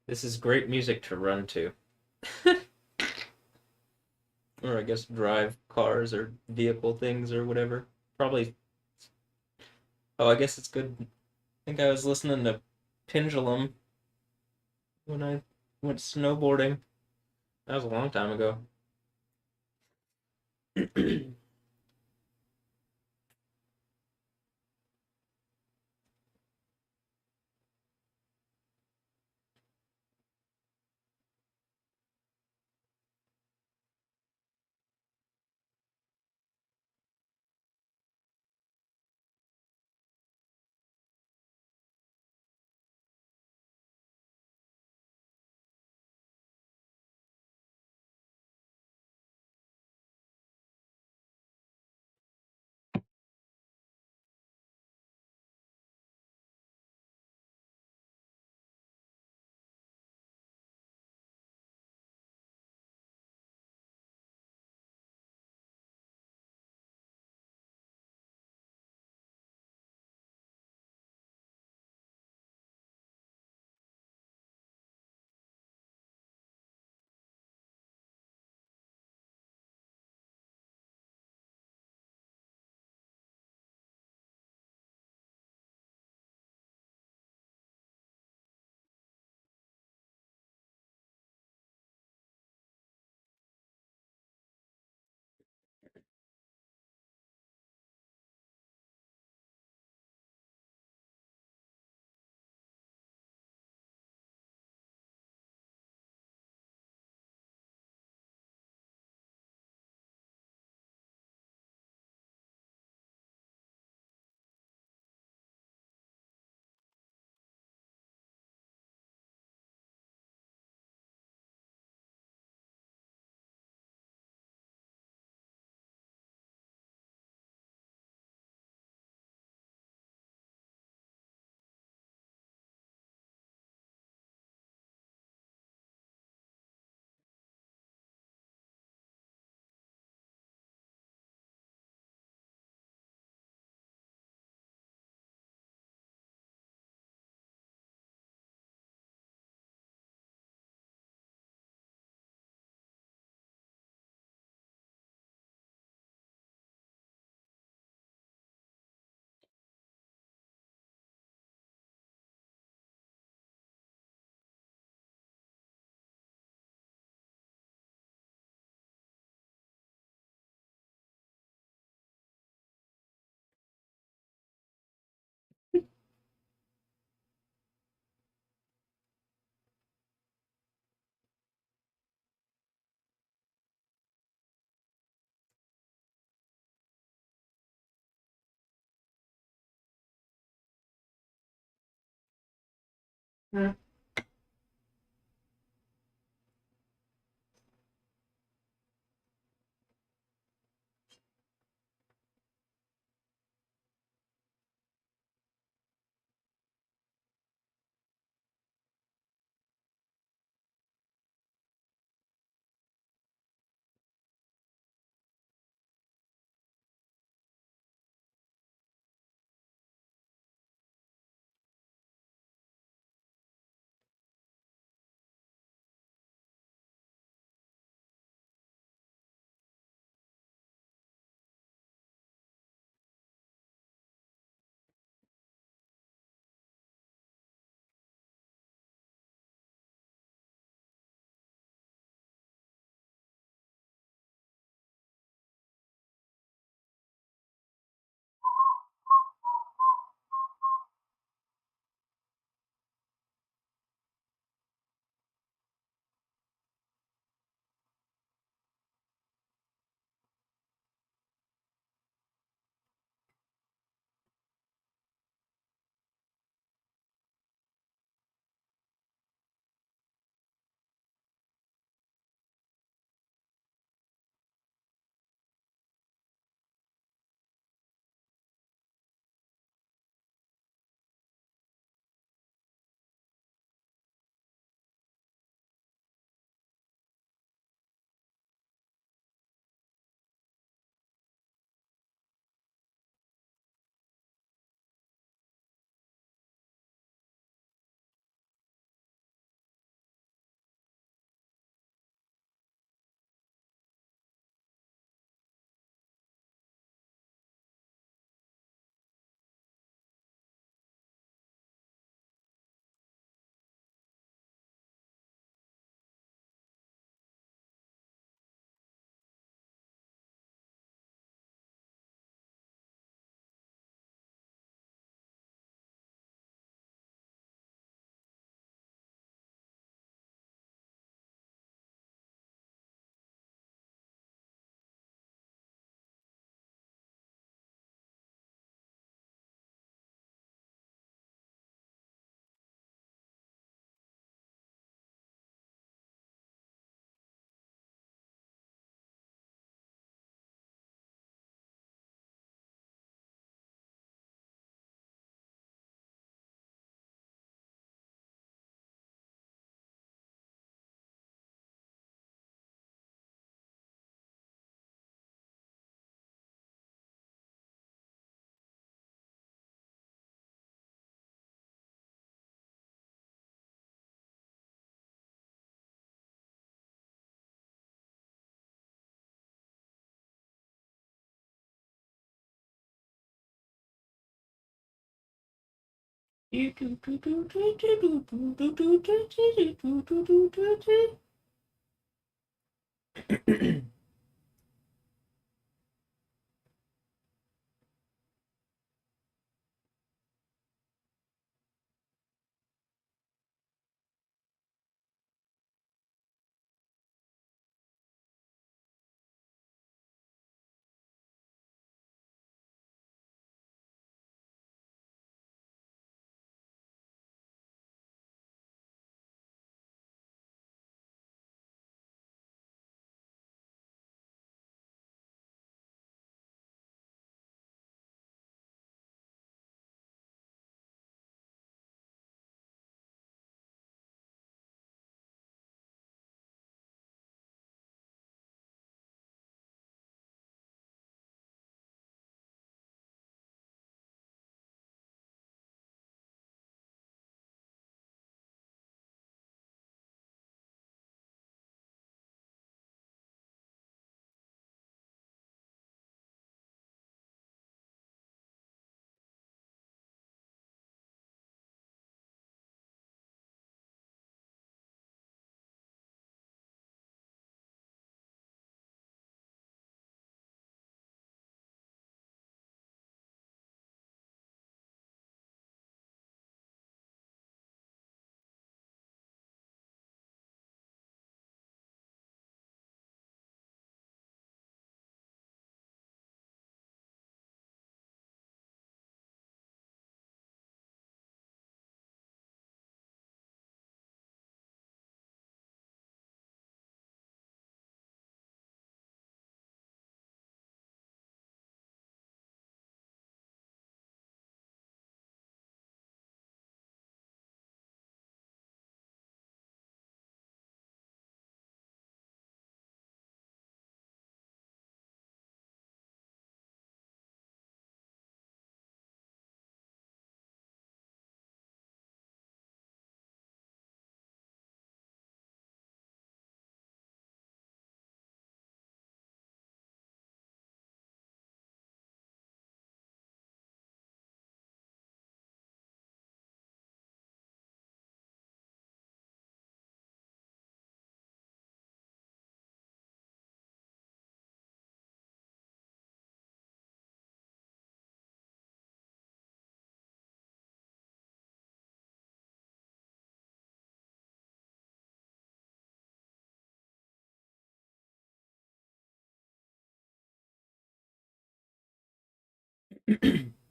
A: This is great music to run to. Or I guess drive cars or vehicle things or whatever. Probably. Oh, I guess it's good. I think I was listening to Pendulum when I went snowboarding. That was a long time ago.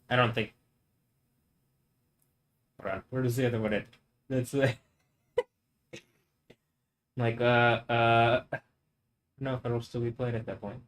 A: I don't think. Hold on. Where does the other one end? That's like I don't know if it'll still be played at that point.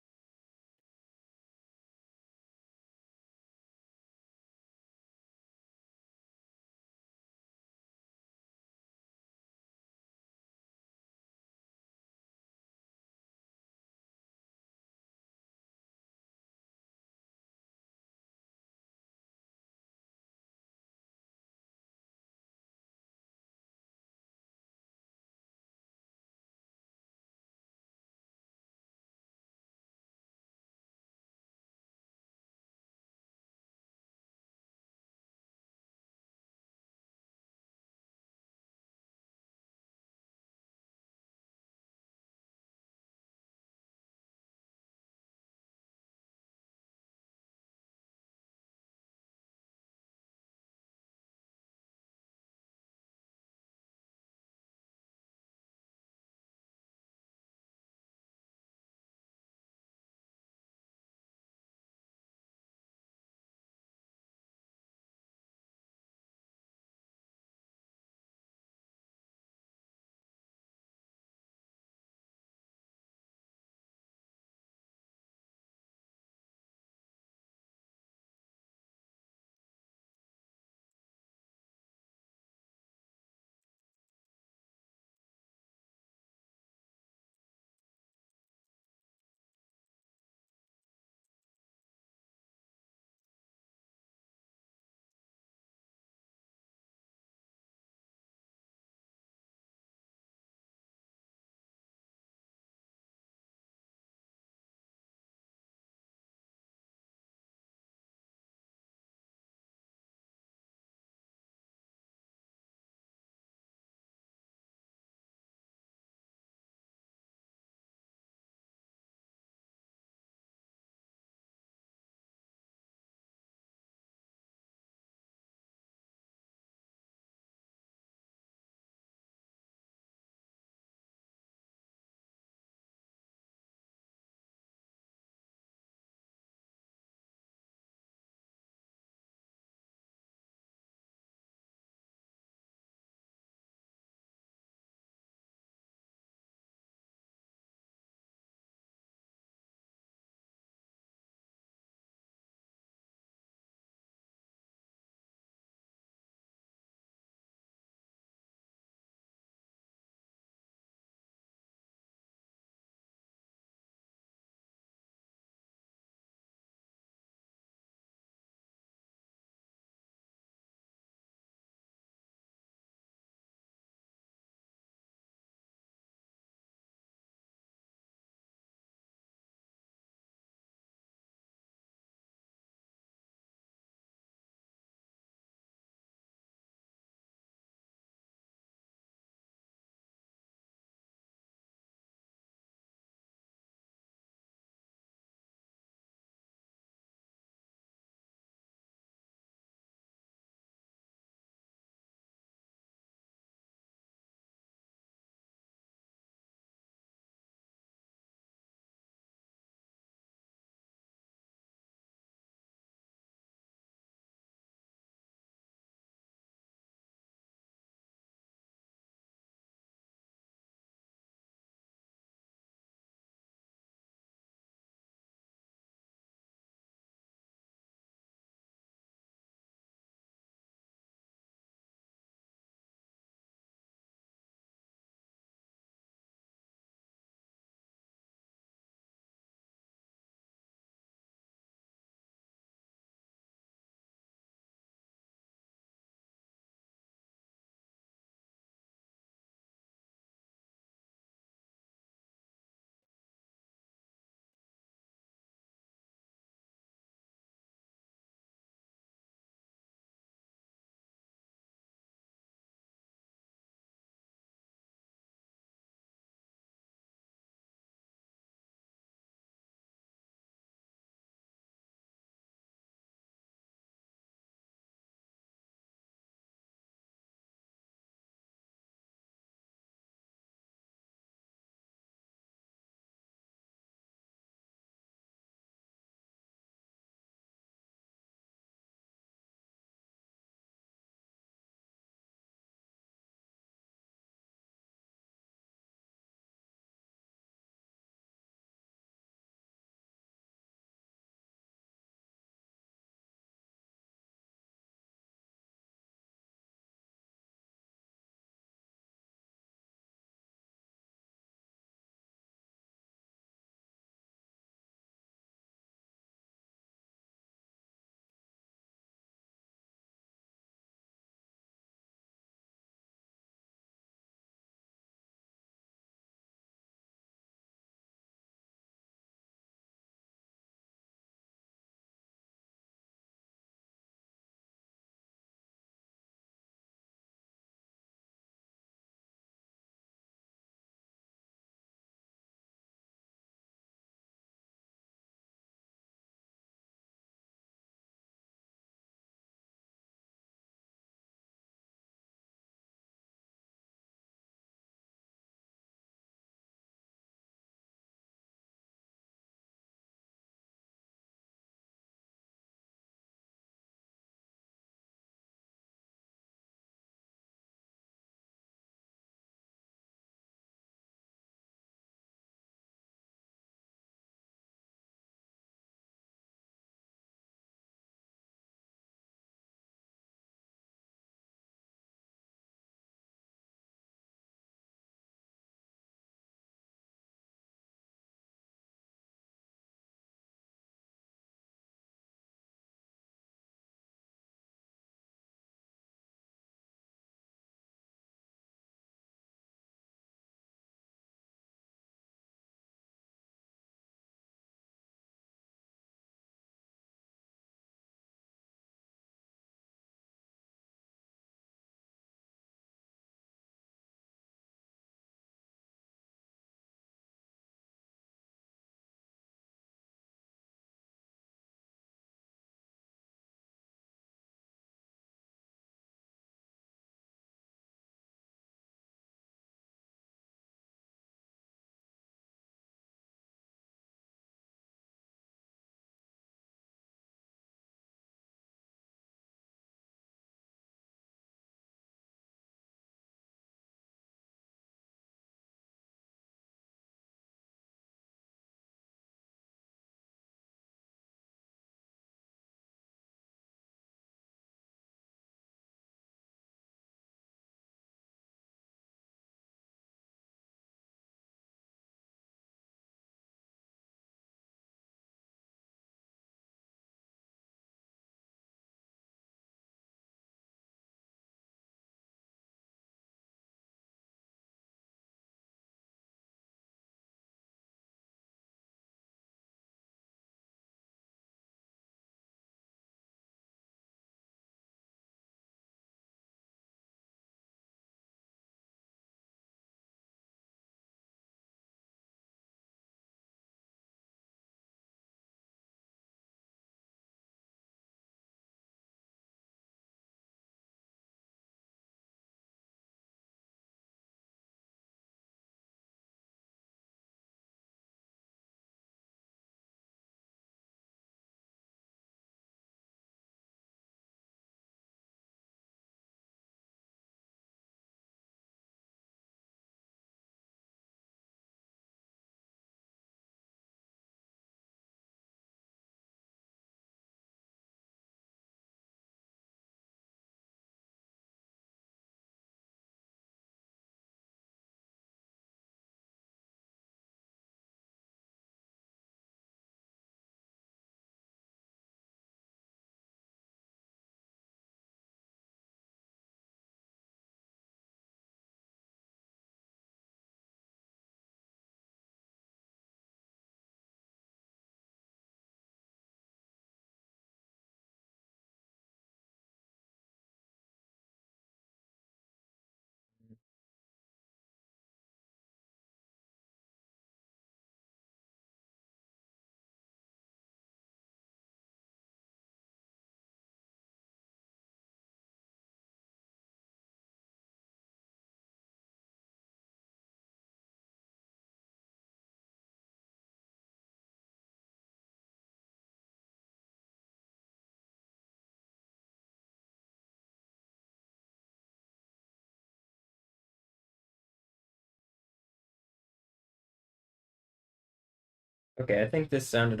A: Okay, I think this sounded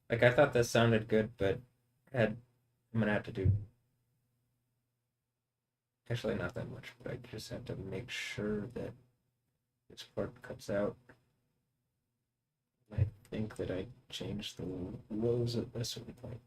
A: like I thought this sounded good, but had I'm gonna have to do actually not that much, but I just have to make sure that this part cuts out. I think that I changed the rows at a certain point.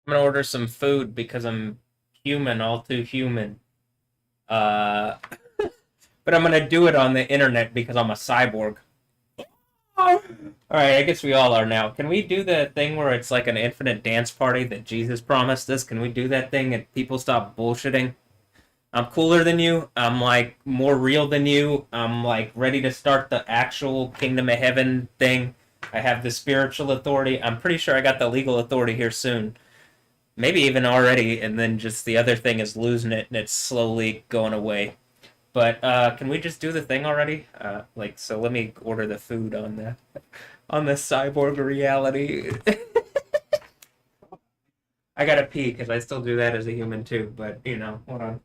A: I'm gonna order some food because I'm human, all too human. Uh, but I'm gonna do it on the internet because I'm a cyborg. All right, I guess we all are now. Can we do the thing where it's like an infinite dance party that Jesus promised us? Can we do that thing and people stop bullshitting? I'm cooler than you. I'm like more real than you. I'm like ready to start the actual kingdom of heaven thing. I have the spiritual authority. I'm pretty sure I got the legal authority here soon. Maybe even already, and then just the other thing is losing it and it's slowly going away. But can we just do the thing already? Like, so let me order the food on the cyborg reality. I gotta pee because I still do that as a human too. But hold on.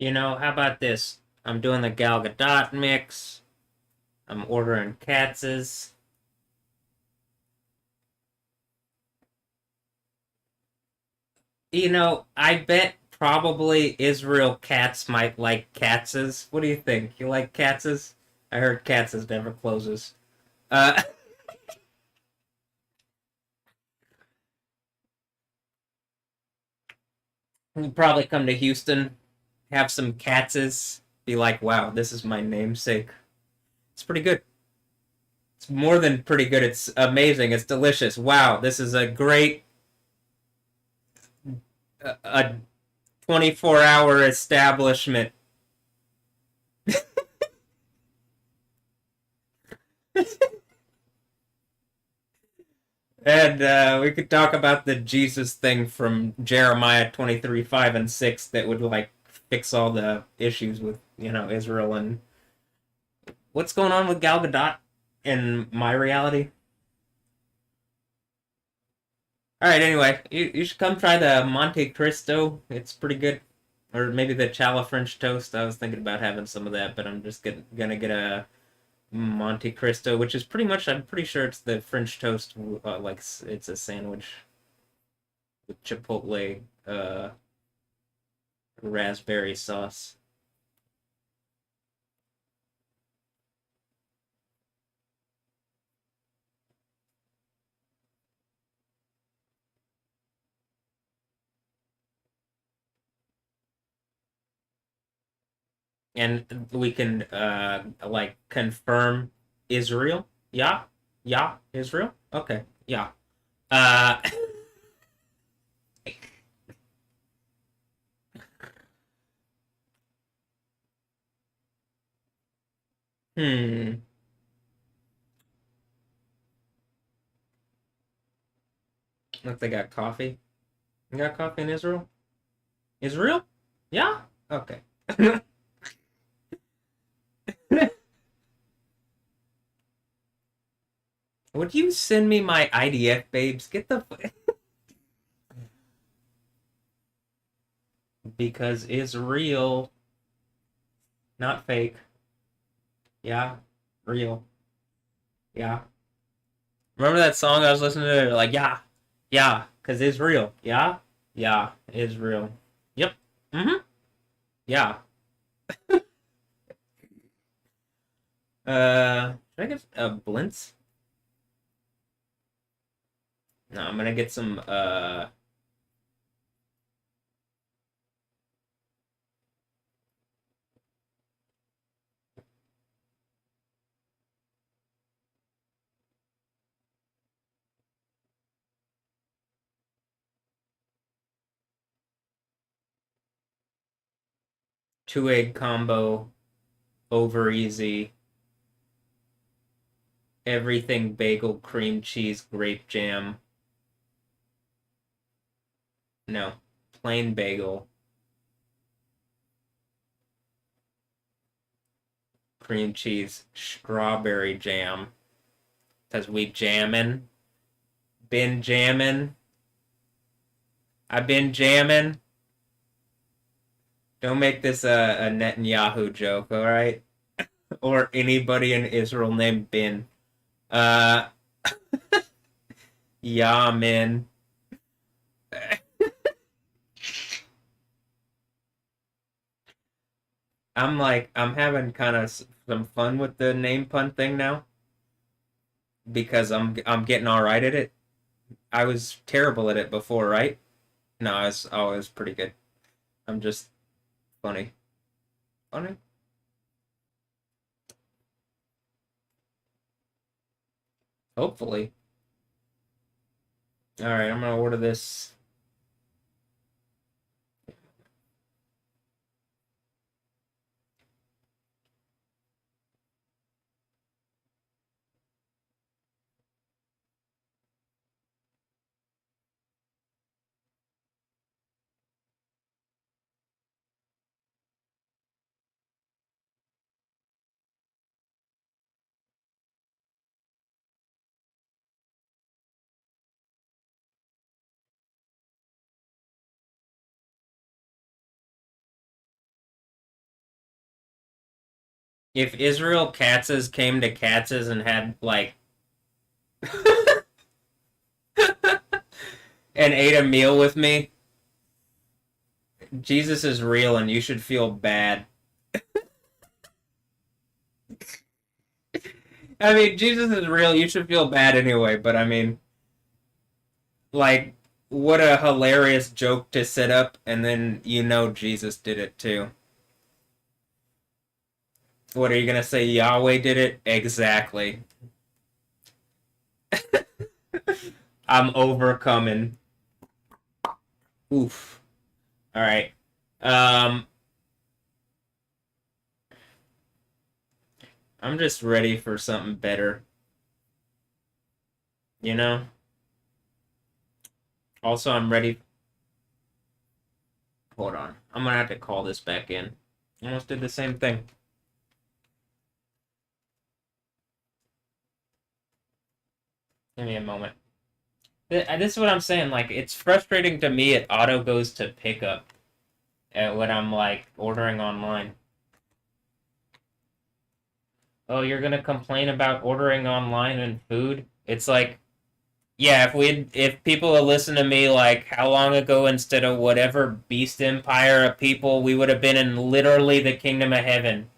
A: How about this? I'm doing the Gal Gadot mix. I'm ordering Katz's. I bet probably Israel Katz might like Katz's. What do you think? You like Katz's? I heard Katz's never closes. Uh, you probably come to Houston, have some Katz's, be like, wow, this is my namesake. It's pretty good. It's more than pretty good. It's amazing. It's delicious. Wow, this is a great a 24-hour establishment. And we could talk about the Jesus thing from Jeremiah 23, 5, and 6 that would like fix all the issues with, Israel and what's going on with Gal Gadot in my reality. All right, anyway, you should come try the Monte Cristo. It's pretty good. Or maybe the Chala French toast. I was thinking about having some of that, but I'm just gonna get a Monte Cristo, which is pretty much, I'm pretty sure it's the French toast, like it's a sandwich with chipotle raspberry sauce. And we can like confirm Israel. Yeah, yeah, Israel. Okay, yeah. Uh, hmm. Look, they got coffee. You got coffee in Israel? Israel? Yeah. Okay. Would you send me my IDF, babes? Get the because it's real, not fake. Yeah, real. Yeah. Remember that song I was listening to? Like, yeah, yeah, because it's real. Yeah, yeah, it's real. Yep. Mm-hmm. Yeah. Should I get Blintz? No, I'm gonna get some two egg combo, over easy, everything bagel, cream cheese, grape jam. No, plain bagel, cream cheese, strawberry jam. Cause we jammin', been jammin'. I've been jamming. Don't make this a Netanyahu joke, all right? Or anybody in Israel named Bin. Uh, yeah, man. I'm having kind of some fun with the name pun thing now because I'm getting all right at it. I was terrible at it before, right? No, I was pretty good. I'm just funny. Funny? Hopefully. All right, I'm gonna order this If Israel Katz's came to Katz's and had like and ate a meal with me, Jesus is real and you should feel bad. I mean, Jesus is real, you should feel bad anyway, but I mean, like, what a hilarious joke to set up, and then you know Jesus did it too. What are you gonna say? Yahweh did it? Exactly. I'm overcoming. Oof. All right. Um, I'm just ready for something better. You know? Also, I'm ready. Hold on. I'm gonna have to call this back in. Almost did the same thing. Give me a moment. This is what I'm saying. Like, it's frustrating to me. It auto goes to pickup when I'm like ordering online. Oh, you're gonna complain about ordering online and food? It's like, yeah, if people had listened to me like how long ago instead of whatever beast empire of people, we would have been in literally the kingdom of heaven.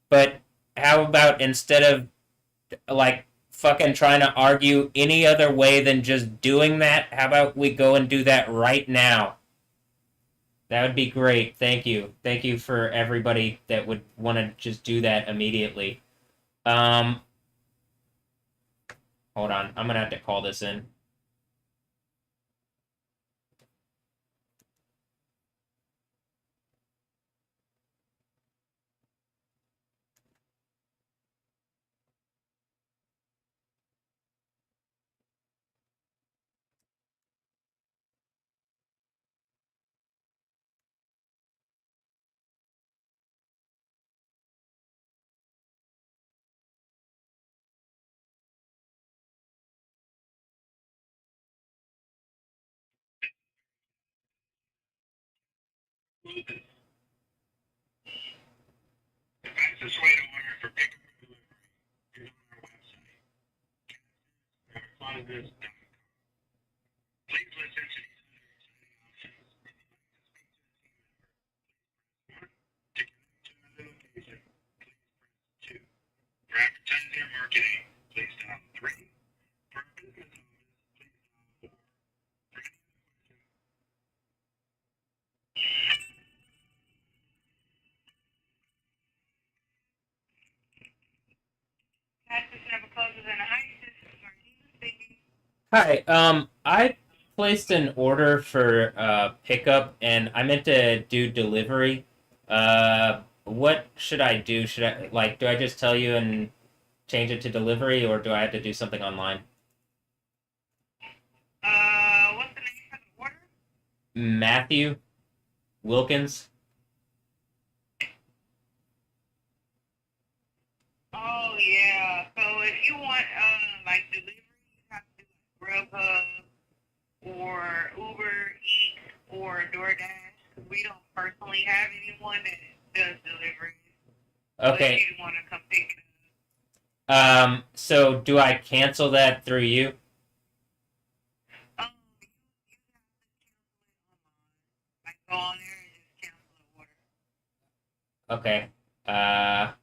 A: But how about instead of like fucking trying to argue any other way than just doing that, how about we go and do that right now? That would be great. Thank you. Thank you for everybody that would want to just do that immediately. Um, Hold on. I'm gonna have to call this in.
B: Fastest way to order for pickup is on our website, Please listen to these other exciting options. To connect to another location, please press 2. For advertising or marketing, please dial 3. For a business office, please dial 4. For any other questions, Fastest never closes in a height. This is Martina speaking.
A: Hi. I placed an order for pickup, and I meant to do delivery. What should I do? Should I like? Do I just tell you and change it to delivery, or do I have to do something online?
B: What's the name of the order?
A: Matthew Wilkins.
B: Oh yeah. So if you want like delivery, you have to do Grubhub or Uber Eats or DoorDash. 'Cause we don't personally have anyone that does deliveries. So if
A: Okay.
B: you want to come pick it
A: So do I cancel that through you?
B: up, you have to cancel it online. Like go on there and just cancel the order.
A: Okay. Uh,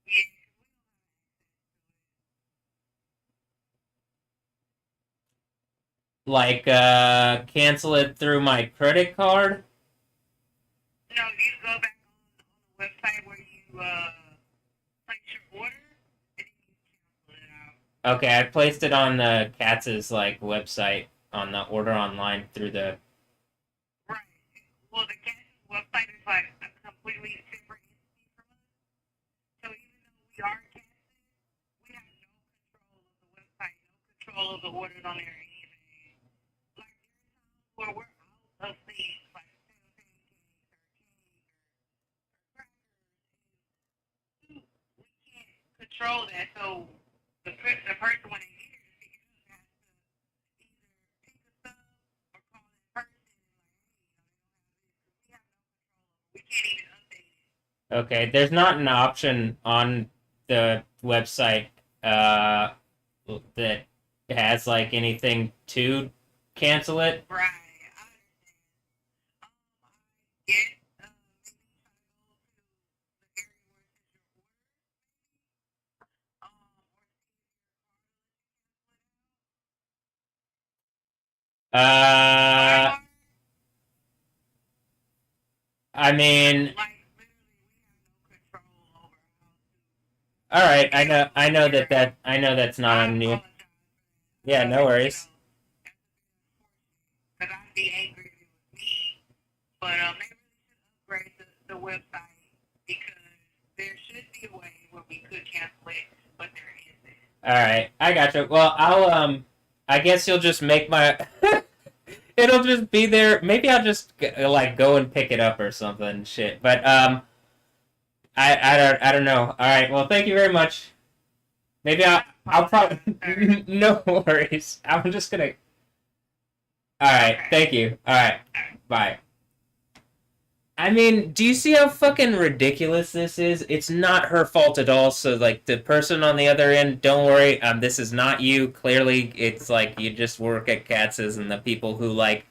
B: Yeah, 'cause we don't have
A: like cancel it through my credit card.
B: access to it. No, you go back on the website where you place your order and you can cancel it out.
A: Okay, I placed it on the Katz's like website on the order online through the.
B: Right. Well, the Cash's website is like a completely separate entity from us. So even though we are Cash, we have no control of the website, no control of the orders on there or anything. Like there are times where we're out of things, like sale pancakes or cake or crackers, and we can't control that. So the person when they get here to pick it up has to either pick us up or call that person and like, hey, you know, they don't have this. 'Cause we have no control of it. We can't even update it.
A: Okay, there's not an option on the website uh that has like anything to cancel it.
B: Right. I understand. I get maybe try to go to the area where it says your order, or see if your car cancel it
A: Uh
B: out.
A: I mean,
B: Like literally, we have no control over how
A: all
B: to
A: right,
B: cancel it. You know,
A: I know that's not
B: I
A: on you.
B: apologize for that.
A: Yeah,
B: I know
A: no
B: that
A: worries.
B: that's a bit unfortunate because I'd be angry if it was me. But they really should upgrade the website because there should be a way where we could cancel it, but there isn't.
A: All right, I got you. Well, I guess you'll just make my. It'll just be there. Maybe I'll just like go and pick it up or something. Shit, but I don't know. All right, well, thank you very much. Maybe
B: I
A: I'll
B: apologize, sir.
A: probably no worries. I'm just gonna. All right,
B: Okay.
A: thank you. All right,
B: All right.
A: bye. I mean, do you see how fucking ridiculous this is? It's not her fault at all. So, like, the person on the other end, don't worry. This is not you. Clearly, it's like you just work at Katz's, and the people who like,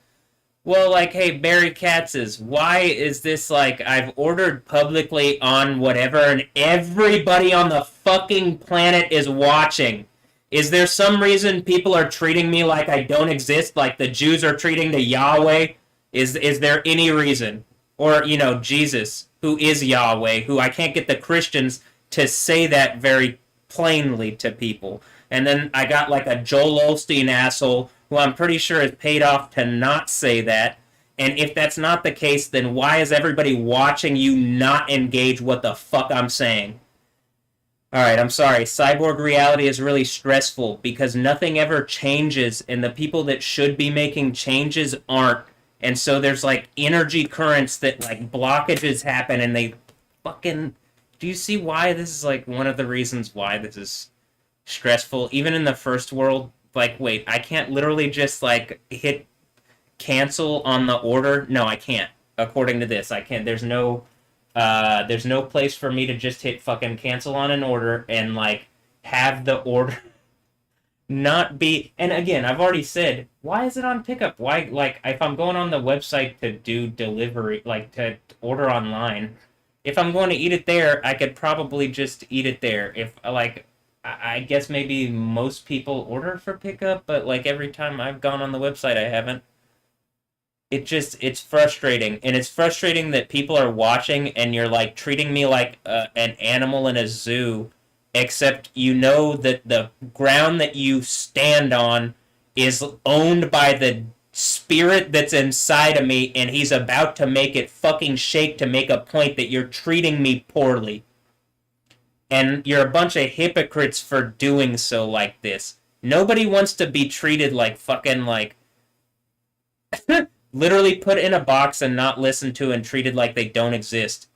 A: well, like, hey, Barry Katz's, why is this like I've ordered publicly on whatever, and everybody on the fucking planet is watching? Is there some reason people are treating me like I don't exist, like the Jews are treating to Yahweh? Is there any reason? Or, Jesus, who is Yahweh, who I can't get the Christians to say that very plainly to people. And then I got like a Joel Osteen asshole who I'm pretty sure is paid off to not say that. And if that's not the case, then why is everybody watching you not engage what the fuck I'm saying? Alright, I'm sorry. Cyborg reality is really stressful because nothing ever changes, and the people that should be making changes aren't. And so there's like energy currents that like blockages happen, and they fucking. Do you see why this is like one of the reasons why this is stressful? Even in the first world, like, wait, I can't literally just like hit cancel on the order? No, I can't. According to this, I can't. There's no place for me to just hit fucking cancel on an order and like have the order not be. And again, I've already said, why is it on pickup? Why, like, if I'm going on the website to do delivery, like to order online, if I'm going to eat it there, I could probably just eat it there. If like, I guess maybe most people order for pickup, but like every time I've gone on the website, I haven't. It's frustrating, and it's frustrating that people are watching and you're like treating me like an animal in a zoo, except you know that the ground that you stand on is owned by the spirit that's inside of me, and he's about to make it fucking shake to make a point that you're treating me poorly, and you're a bunch of hypocrites for doing so like this. Nobody wants to be treated like fucking like literally put in a box and not listened to and treated like they don't exist.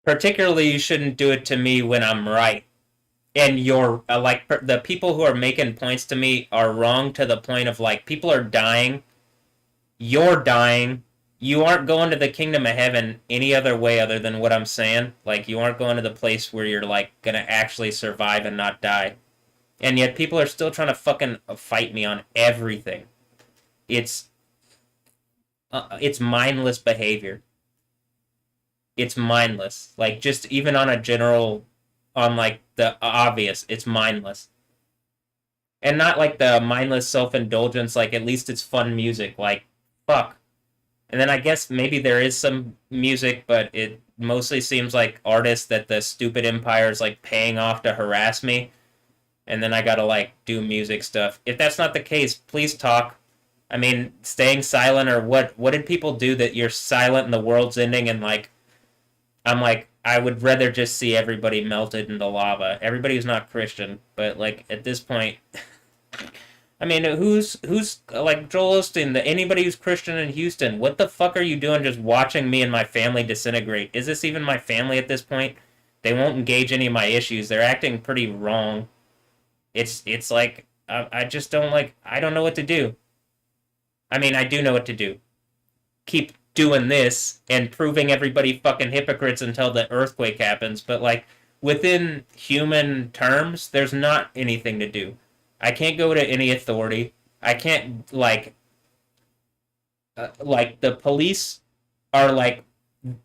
A: Particularly, you shouldn't do it to me when I'm right. And you're like the people who are making points to me are wrong to the point of like people are dying. You're dying. You aren't going to the kingdom of heaven any other way other than what I'm saying. Like you aren't going to the place where you're like gonna actually survive and not die. And yet people are still trying to fucking fight me on everything. It's it's mindless behavior. It's mindless. Like just even on a general, on like the obvious, it's mindless, and not like the mindless self indulgence. Like at least it's fun music. Like fuck. And then I guess maybe there is some music, but it mostly seems like artists that the stupid empire is like paying off to harass me, and then I gotta like do music stuff. If that's not the case, please talk. I mean, staying silent or what? What did people do that you're silent and the world's ending and like I'm like, I would rather just see everybody melted into lava. Everybody who's not Christian, but like at this point, I mean, who's like Joel Osteen? Anybody who's Christian in Houston, what the fuck are you doing? Just watching me and my family disintegrate? Is this even my family at this point? They won't engage any of my issues. They're acting pretty wrong. It's like I just don't like. I don't know what to do. I mean, I do know what to do. Keep doing this and proving everybody fucking hypocrites until the earthquake happens. But like within human terms, there's not anything to do. I can't go to any authority. I can't like the police are like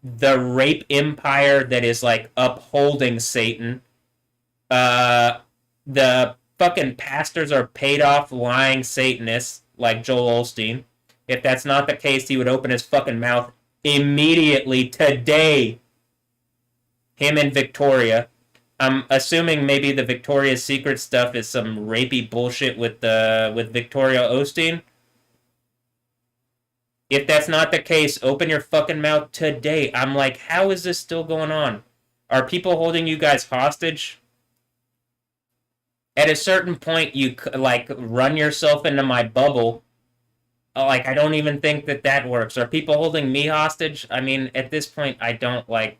A: the rape empire that is like upholding Satan. Uh, the fucking pastors are paid off lying Satanists like Joel Osteen. If that's not the case, he would open his fucking mouth immediately today. Him and Victoria. I'm assuming maybe the Victoria's Secret stuff is some rapey bullshit with Victoria Osteen. If that's not the case, open your fucking mouth today. I'm like, how is this still going on? Are people holding you guys hostage? At a certain point, you like run yourself into my bubble. Like, I don't even think that works. Are people holding me hostage? I mean, at this point, I don't like.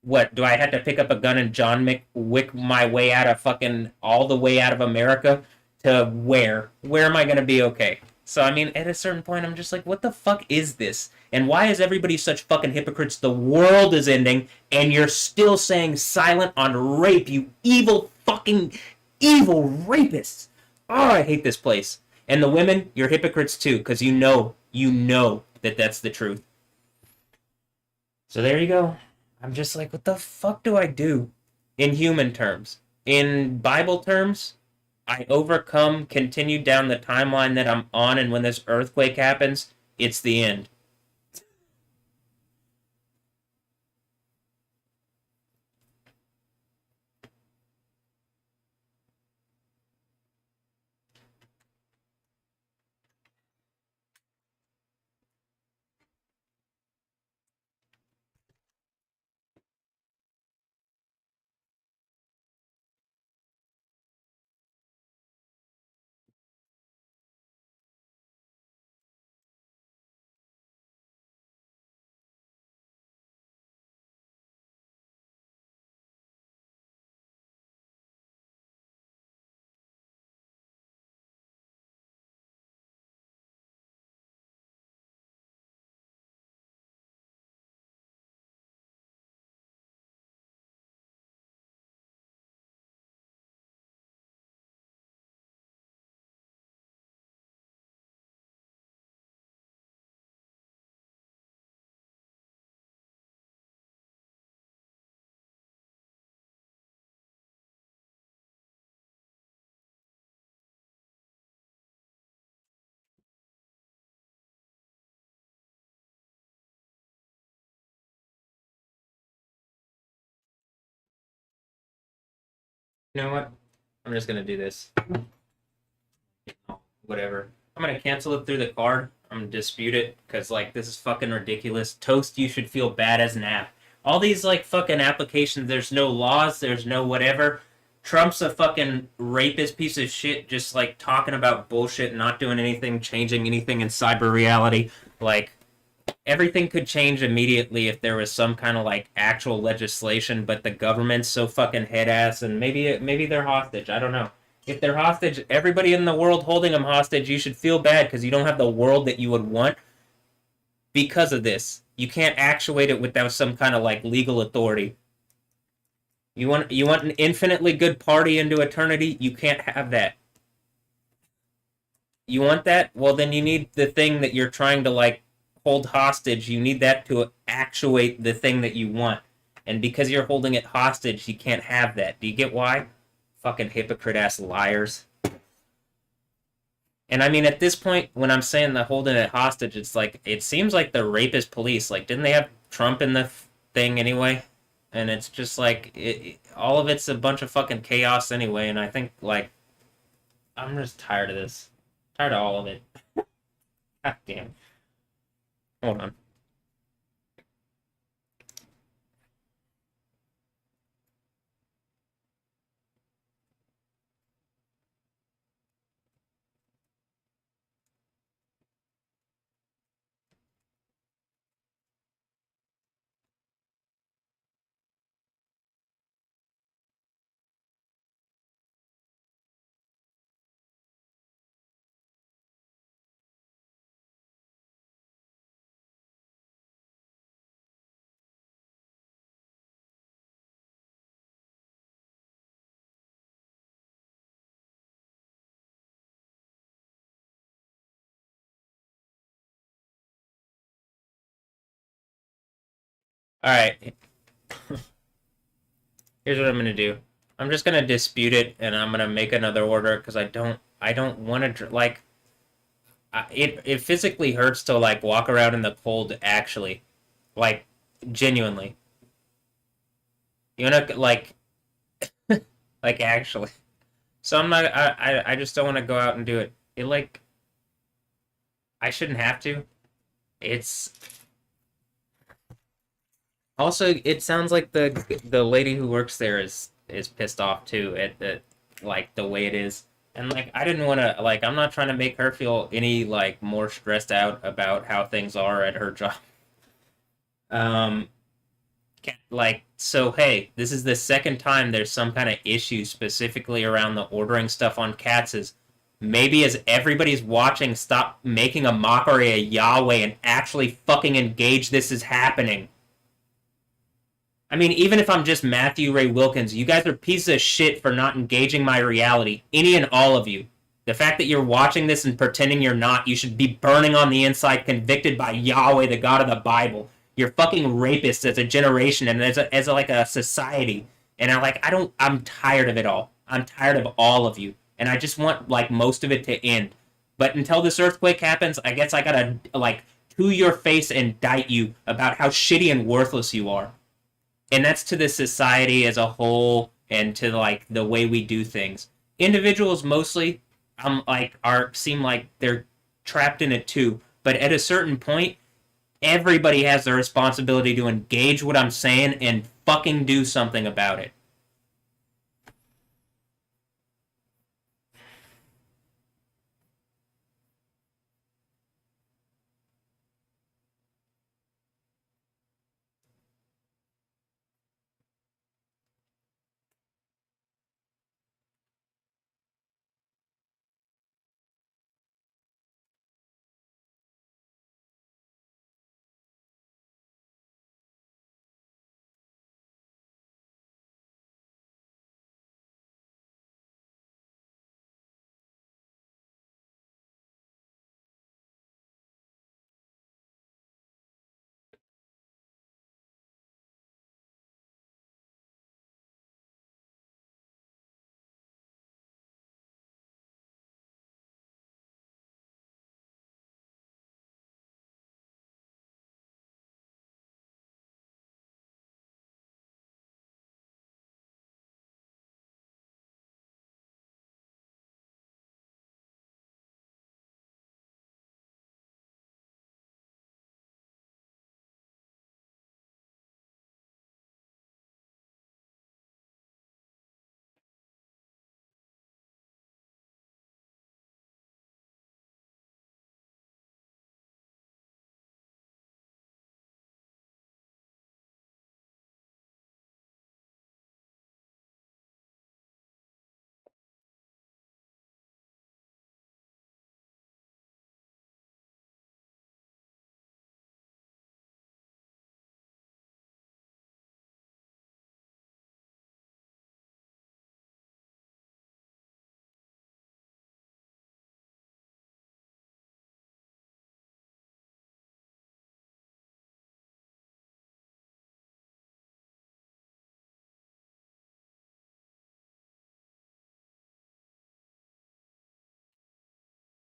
A: What do I have to pick up a gun and John Wick my way out of fucking all the way out of America to where? Where am I gonna be okay? So I mean, at a certain point, I'm just like, what the fuck is this? And why is everybody such fucking hypocrites? The world is ending, and you're still saying silent on rape, you evil fucking evil rapists. Oh, I hate this place. And the women, you're hypocrites too, because you know that that's the truth. So there you go. I'm just like, what the fuck do I do? In human terms. In Bible terms, I overcome, continue down the timeline that I'm on, and when this earthquake happens, it's the end. You know what? I'm just gonna do this. Whatever. I'm gonna cancel it through the card. I'm gonna dispute it because like this is fucking ridiculous. Toast, you should feel bad as an app. All these like fucking applications. There's no laws. There's no whatever. Trump's a fucking rapist piece of shit. Just like talking about bullshit, not doing anything, changing anything in cyber reality. Like everything could change immediately if there was some kind of like actual legislation. But the government's so fucking head ass, and maybe they're hostage. I don't know. If they're hostage, everybody in the world holding them hostage, you should feel bad because you don't have the world that you would want because of this. You can't actuate it without some kind of like legal authority. You want an infinitely good party into eternity? You can't have that. You want that? Well, then you need the thing that you're trying to like hold hostage. You need that to actuate the thing that you want. And because you're holding it hostage, you can't have that. Do you get why? Fucking hypocrite ass liars. And I mean, at this point, when I'm saying the holding it hostage, it's like it seems like the rapist police. Like, didn't they have Trump in the thing anyway? And it's just like all of it's a bunch of fucking chaos anyway. And I think like I'm just tired of this. Tired of all of it. God damn. Hold on. All right. Here's what I'm gonna do. I'm just gonna dispute it, and I'm gonna make another order because I don't want to like. It physically hurts to like walk around in the cold. Actually, like genuinely, you know, like actually. So I'm not. I just don't want to go out and do it. It like I shouldn't have to. It's also it sounds like the lady who works there is pissed off too at the like the way it is. And like I didn't want to like I'm not trying to make her feel any like more stressed out about how things are at her job. Um like so hey, this is the second time there's some kind of issue specifically around the ordering stuff on cats is maybe as everybody's watching stop making a mockery of Yahweh and actually fucking engage this is happening. I mean, even if I'm just Matthew Ray Wilkins, you guys are pieces of shit for not engaging my reality. Any and all of you. The fact that you're watching this and pretending you're not, you should be burning on the inside, convicted by Yahweh, the God of the Bible. You're fucking rapists as a generation and like a society. And I'm tired of it all. I'm tired of all of you. And I just want like most of it to end. But until this earthquake happens, I guess I gotta like to your face indict you about how shitty and worthless you are, and that's to the society as a whole and to like the way we do things. Individuals mostly like are seem like they're trapped in it too, but at a certain point everybody has the responsibility to engage what I'm saying and fucking do something about it.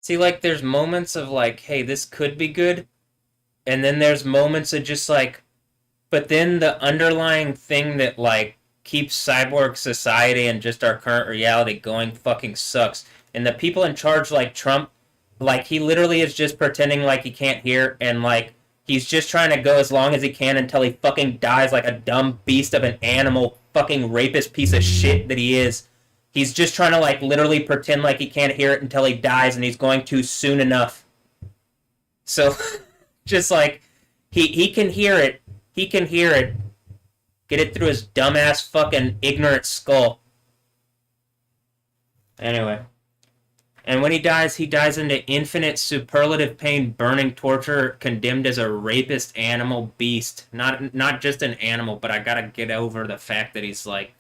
A: See, like there's moments of like, hey, this could be good, and then there's moments of just like, but then the underlying thing that like keeps cyborg society and just our current reality going fucking sucks. And the people in charge like Trump, like he literally is just pretending like he can't hear and like he's just trying to go as long as he can until he fucking dies like a dumb beast of an animal fucking rapist piece of shit that he is. He's just trying to like literally pretend like he can't hear it until he dies and he's going to soon enough. So just like he can hear it. He can hear it. Get it through his dumbass fucking ignorant skull. Anyway. And when he dies into infinite superlative pain, burning torture, condemned as a rapist animal beast. Not just an animal, but I gotta get over the fact that he's like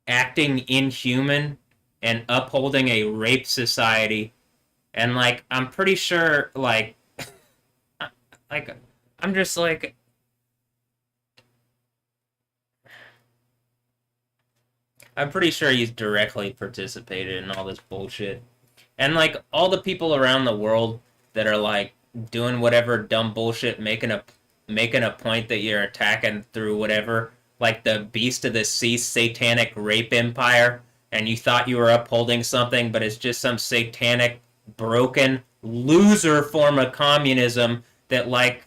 A: acting inhuman and upholding a rape society. And like I'm pretty sure like I'm just like, I'm pretty sure he's directly participated in all this bullshit. And like all the people around the world that are like doing whatever dumb bullshit, making a point that you're attacking through whatever, like the beast of the sea satanic rape empire, and you thought you were upholding something, but it's just some satanic, broken, loser form of communism that like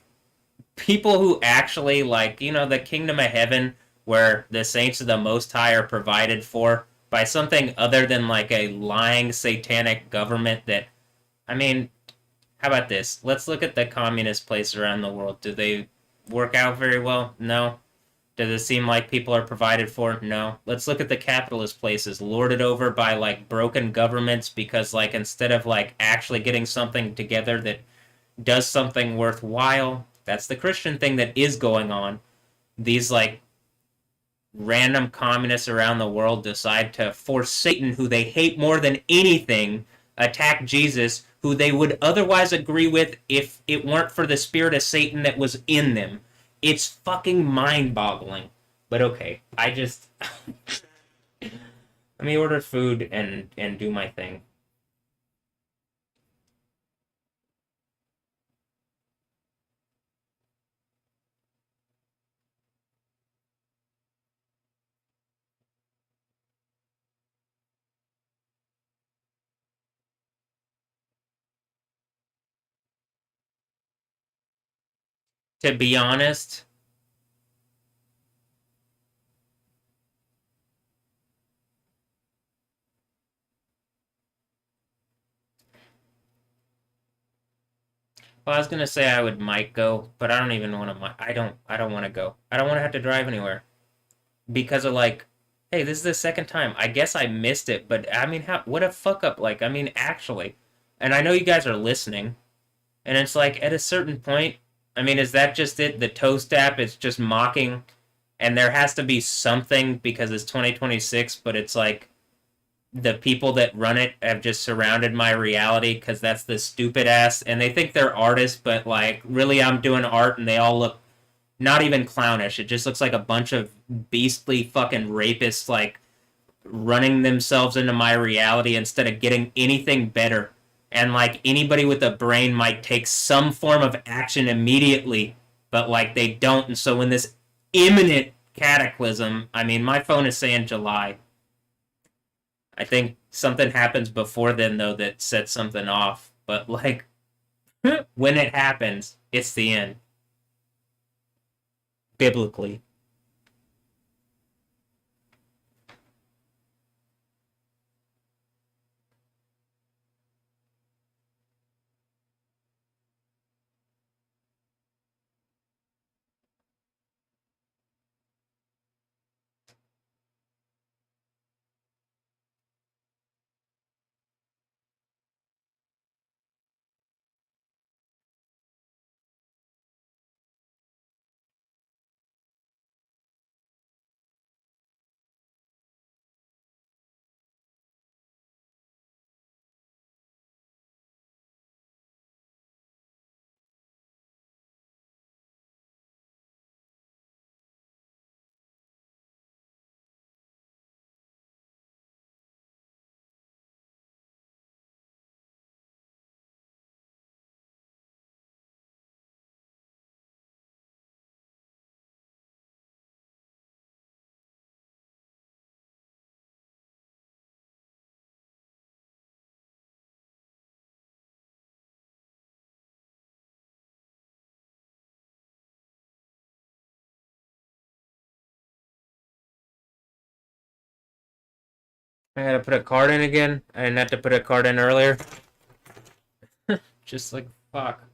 A: people who actually like, the kingdom of heaven where the saints of the most high are provided for by something other than like a lying satanic government that, I mean, how about this? Let's look at the communist places around the world. Do they work out very well? No. Does it seem like people are provided for? No. Let's look at the capitalist places lorded over by like broken governments because like instead of like actually getting something together that does something worthwhile, that's the Christian thing that is going on. These like random communists around the world decide to force Satan, who they hate more than anything, attack Jesus, who they would otherwise agree with if it weren't for the spirit of Satan that was in them. It's fucking mind boggling. But okay, let me order food and do my thing. To be honest, well, I was gonna say I would might go, but I don't even want to. I don't want to go. I don't want to have to drive anywhere because of like, hey, this is the second time. I guess I missed it, but I mean, what a fuck up. Like, I mean, actually, and I know you guys are listening, and it's like at a certain point, I mean, is that just it? The Toast app is just mocking, and there has to be something because it's 2026, but it's like the people that run it have just surrounded my reality because that's the stupid ass, and they think they're artists, but like, really, I'm doing art, and they all look not even clownish. It just looks like a bunch of beastly fucking rapists like running themselves into my reality instead of getting anything better. And like anybody with a brain might take some form of action immediately, but like they don't. And so when this imminent cataclysm, I mean, my phone is saying July. I think something happens before then though that sets something off. But like when it happens, it's the end biblically. I gotta put a card in again. I didn't have to put a card in earlier. Just like fuck.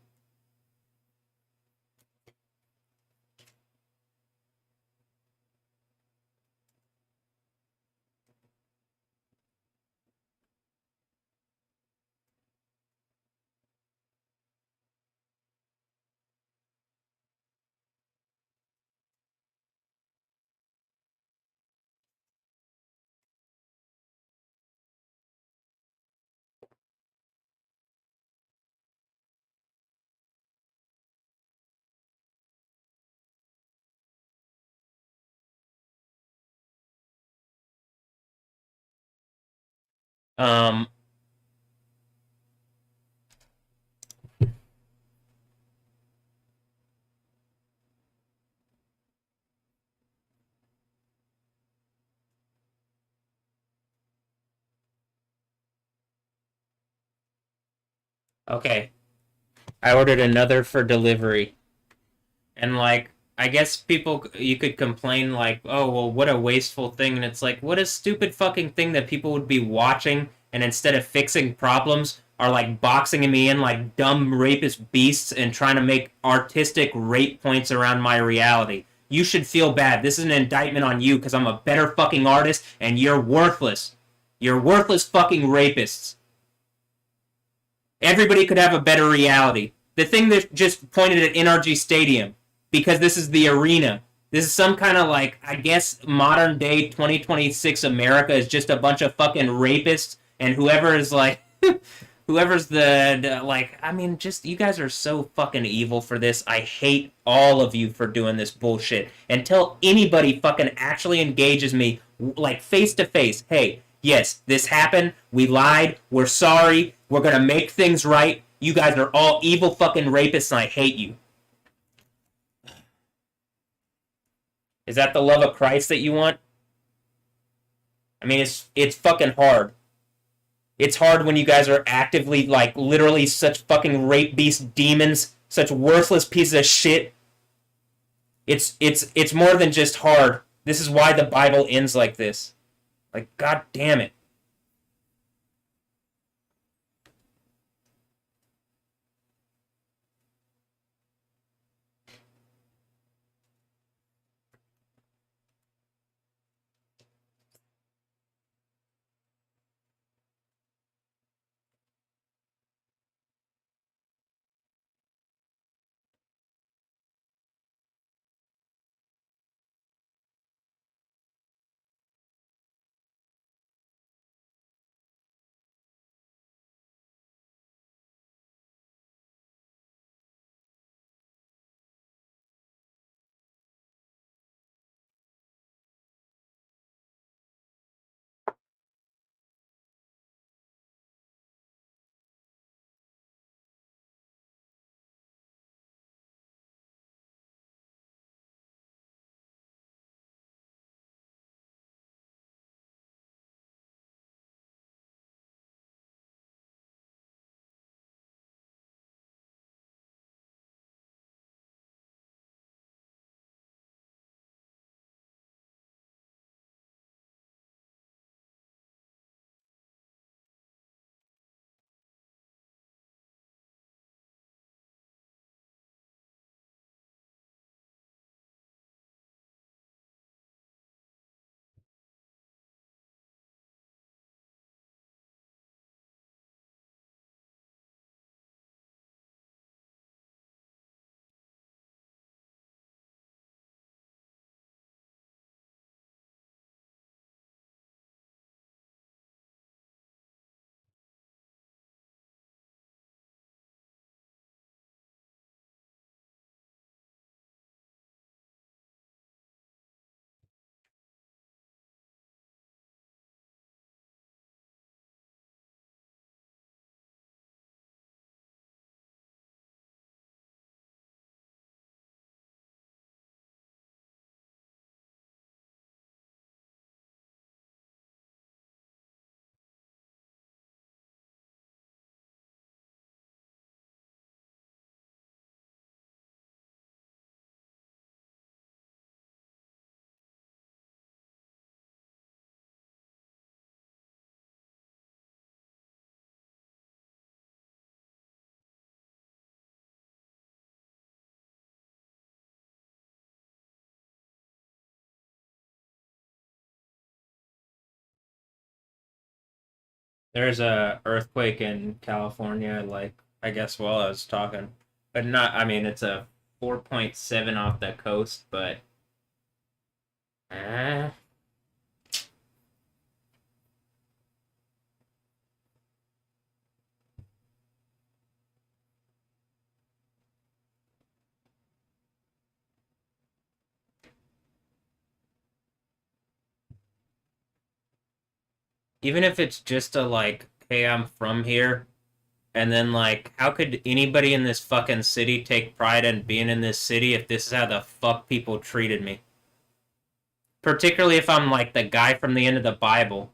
A: Um, okay. I ordered another for delivery. And like, I guess people, you could complain like, oh, well, what a wasteful thing. And it's like, what a stupid fucking thing that people would be watching and instead of fixing problems are like boxing me in like dumb rapist beasts and trying to make artistic rape points around my reality. You should feel bad. This is an indictment on you because I'm a better fucking artist and you're worthless. You're worthless fucking rapists. Everybody could have a better reality. The thing that just pointed at NRG Stadium, because this is the arena. This is some kind of like, I guess, modern day 2026 America is just a bunch of fucking rapists, and whoever is like, whoever's the like, I mean, just you guys are so fucking evil for this. I hate all of you for doing this bullshit. Until anybody fucking actually engages me, like face to face, hey, yes, this happened. We lied. We're sorry. We're gonna make things right. You guys are all evil fucking rapists, and I hate you. Is that the love of Christ that you want? I mean, it's fucking hard. It's hard when you guys are actively, like, literally such fucking rape beast demons, such worthless pieces of shit. It's more than just hard. This is why the Bible ends like this. Like, god damn it. There's a earthquake in California, like I guess while I was talking, but not. I mean, it's a 4.7 off the coast, but eh. even if it's just a like, hey, I'm from here, and then like, how could anybody in this fucking city take pride in being in this city if this is how the fuck people treated me? Particularly if I'm like the guy from the end of the Bible.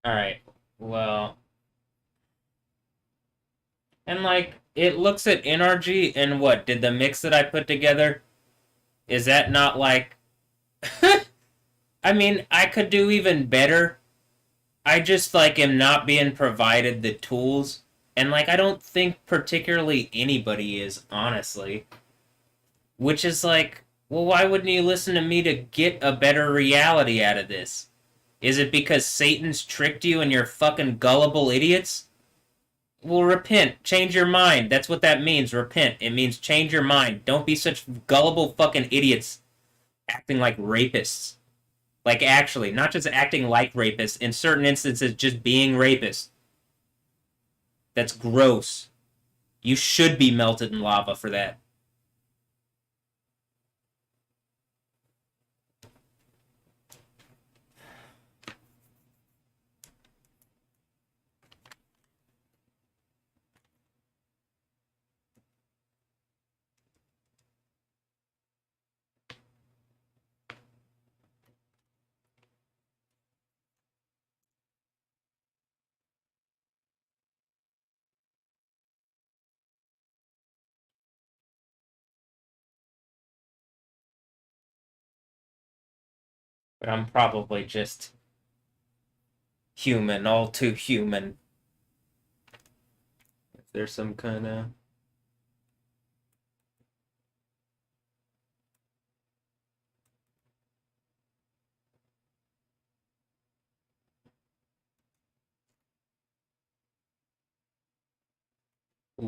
A: All right. Well, and like it looks at NRG and what did the mix that I put together? Is that not like? I mean, I could do even better. I just like am not being provided the tools, and like I don't think particularly anybody is honestly. Which is like, well, why wouldn't you listen to me to get a better reality out of this? Is it because Satan's tricked you and you're fucking gullible idiots? Well, repent. Change your mind. That's what that means. Repent. It means change your mind. Don't be such gullible fucking idiots acting like rapists. Like, actually, not just acting like rapists, in certain instances, just being rapists. That's gross. You should be melted in lava for that. But I'm probably just human, all too human. If there's some kind of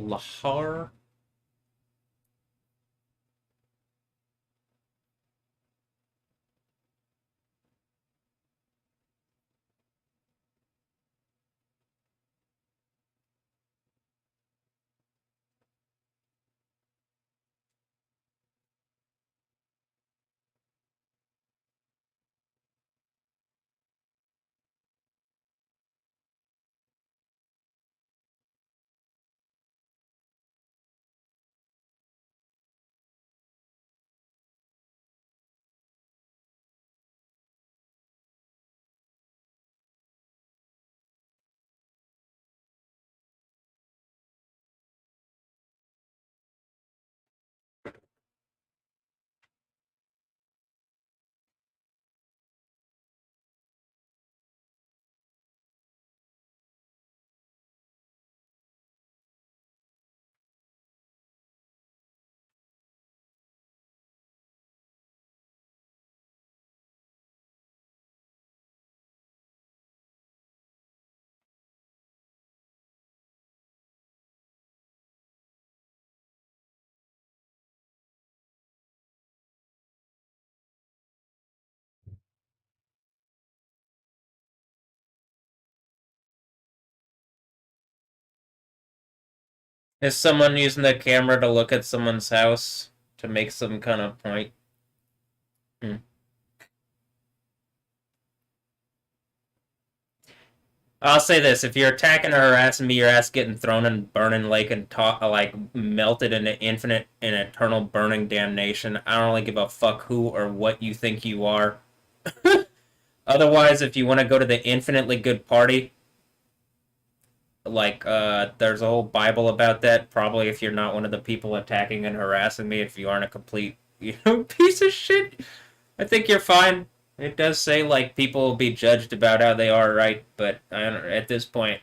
A: lahar. Is someone using the camera to look at someone's house to make some kind of point? Hmm. I'll say this: if you're attacking or harassing me, your ass getting thrown in burning lake and like melted into infinite and eternal burning damnation. I don't really give a fuck who or what you think you are. Otherwise, if you want to go to the infinitely good party, like there's a whole Bible about that. Probably if you're not one of the people attacking and harassing me, if you aren't a complete piece of shit, I think you're fine. It does say like people will be judged about how they are, right? But I don't, at this point,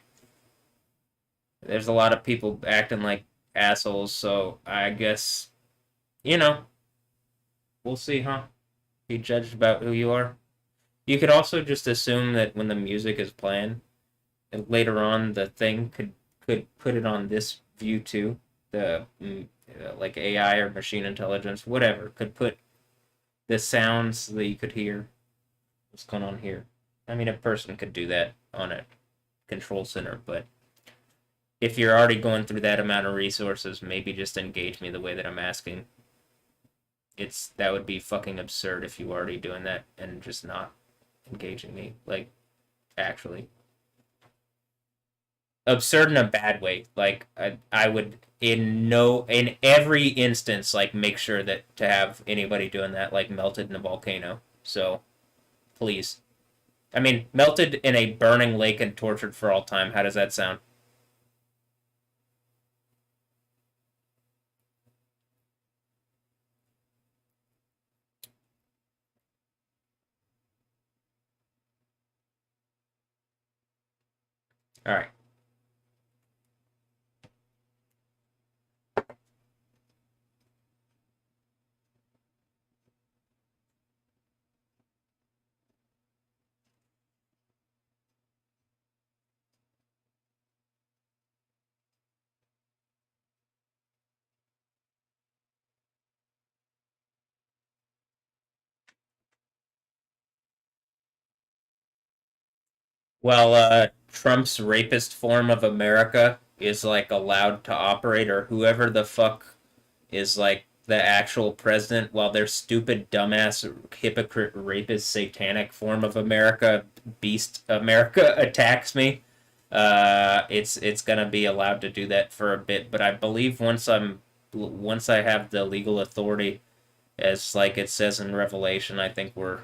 A: there's a lot of people acting like assholes. So I guess you know we'll see, huh? Be judged about who you are. You could also just assume that when the music is playing, and later on the thing could put it on this view too. The like AI or machine intelligence, whatever, could put the sounds that you could hear. What's going on here? I mean, a person could do that on a control center, but if you're already going through that amount of resources, maybe just engage me the way that I'm asking. It's that would be fucking absurd if you were already doing that and just not engaging me. Like actually absurd in a bad way. Like I would in every instance like make sure that to have anybody doing that like melted in a volcano. So please. I mean, melted in a burning lake and tortured for all time. How does that sound? All right. Well, Trump's rapist form of America is like allowed to operate, or whoever the fuck is like the actual president, while their stupid, dumbass, hypocrite, rapist, satanic form of America, beast America, attacks me. It's gonna be allowed to do that for a bit, but I believe once I have the legal authority, as like it says in Revelation, I think we're.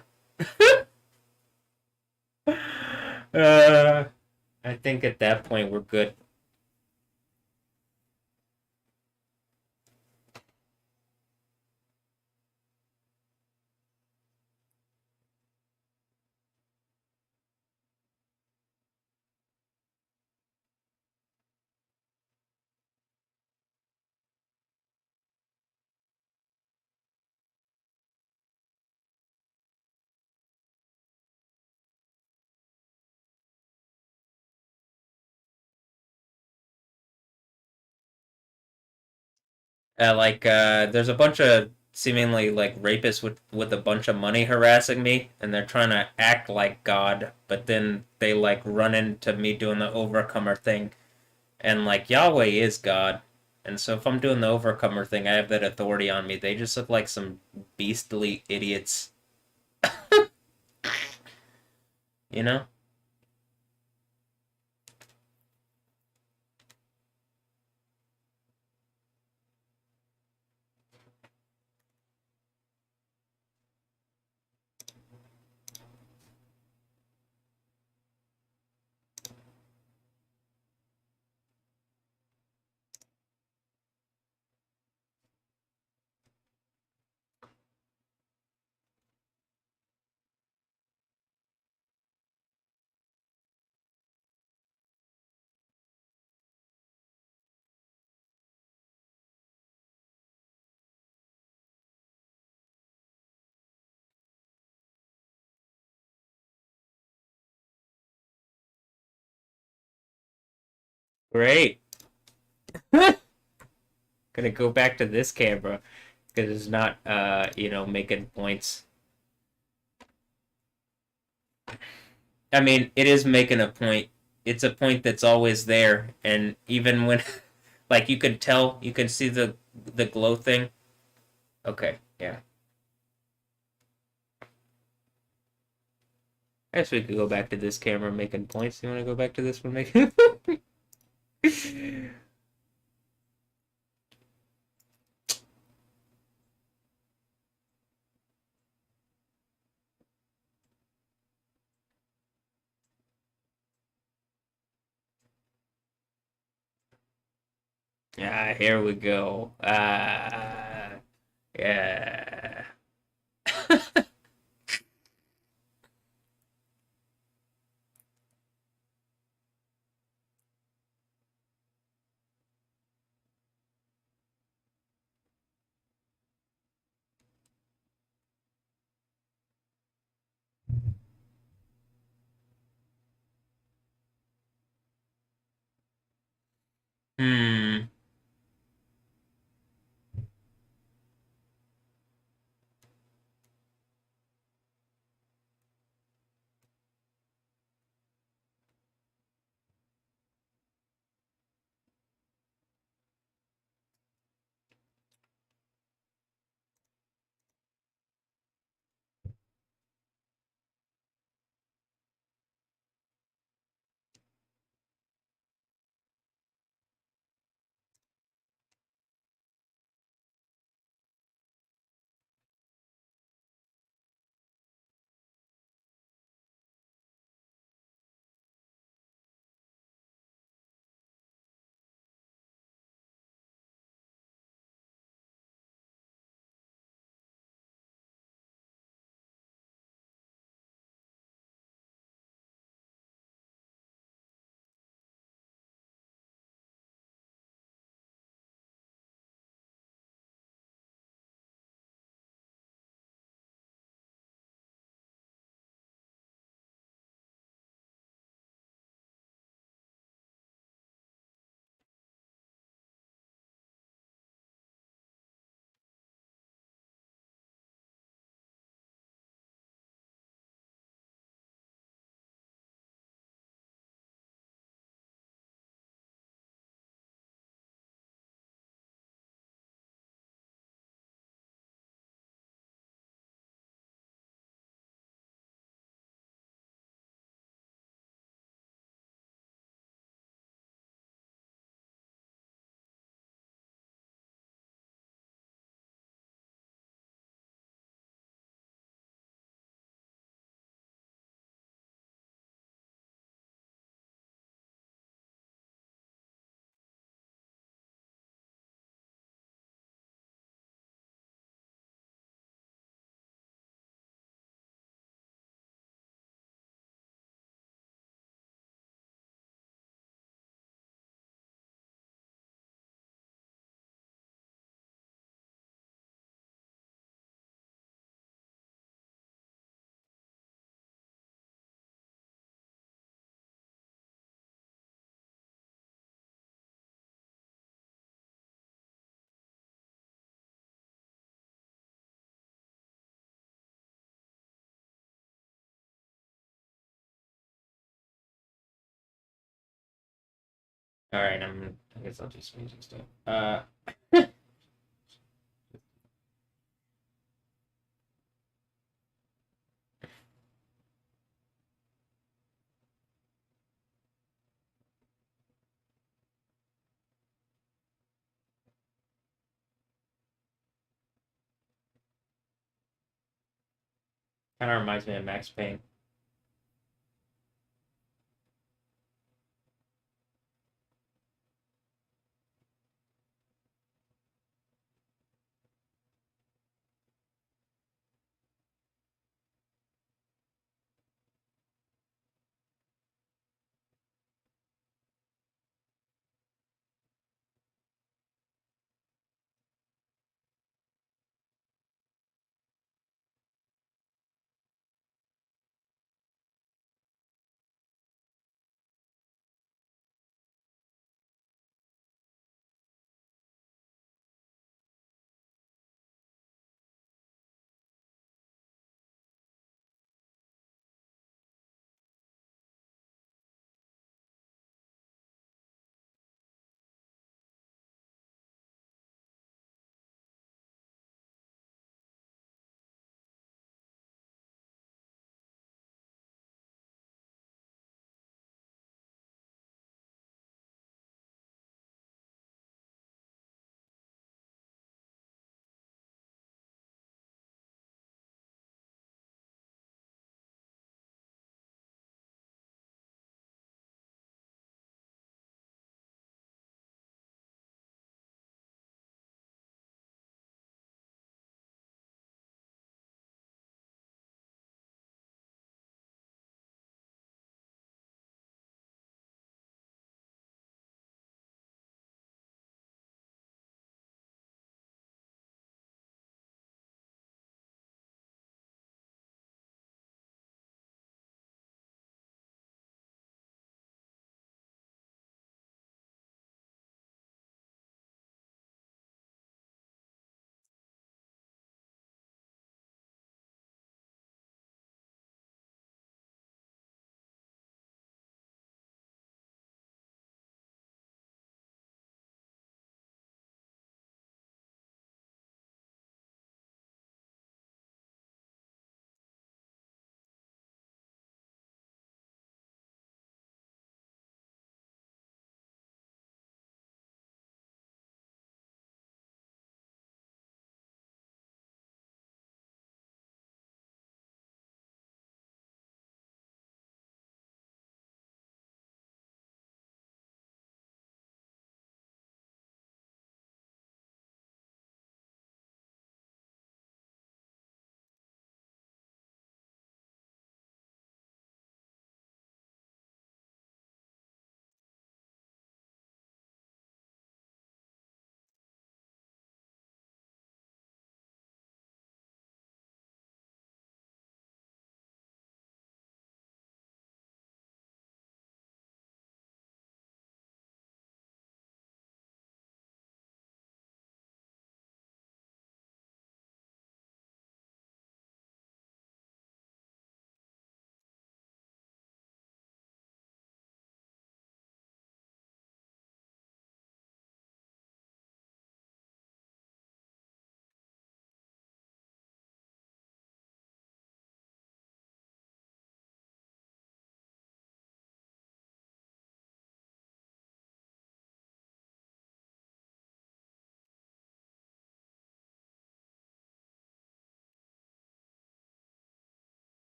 A: uh, I think at that point we're good. There's a bunch of seemingly like rapists with a bunch of money harassing me, and they're trying to act like God, but then they like run into me doing the overcomer thing, and like Yahweh is God, and so if I'm doing the overcomer thing, I have that authority on me. They just look like some beastly idiots, you know? Great. Gonna go back to this camera because it's not making points. I mean, it is making a point. It's a point that's always there, and even when Like you could tell, you can see the glow thing. Okay, yeah. I guess we could go back to this camera making points. You want to go back to this one making? Ah, here we go. Yeah. Hmm. All right. I guess I'll just music stuff. Kind of reminds me of Max Payne.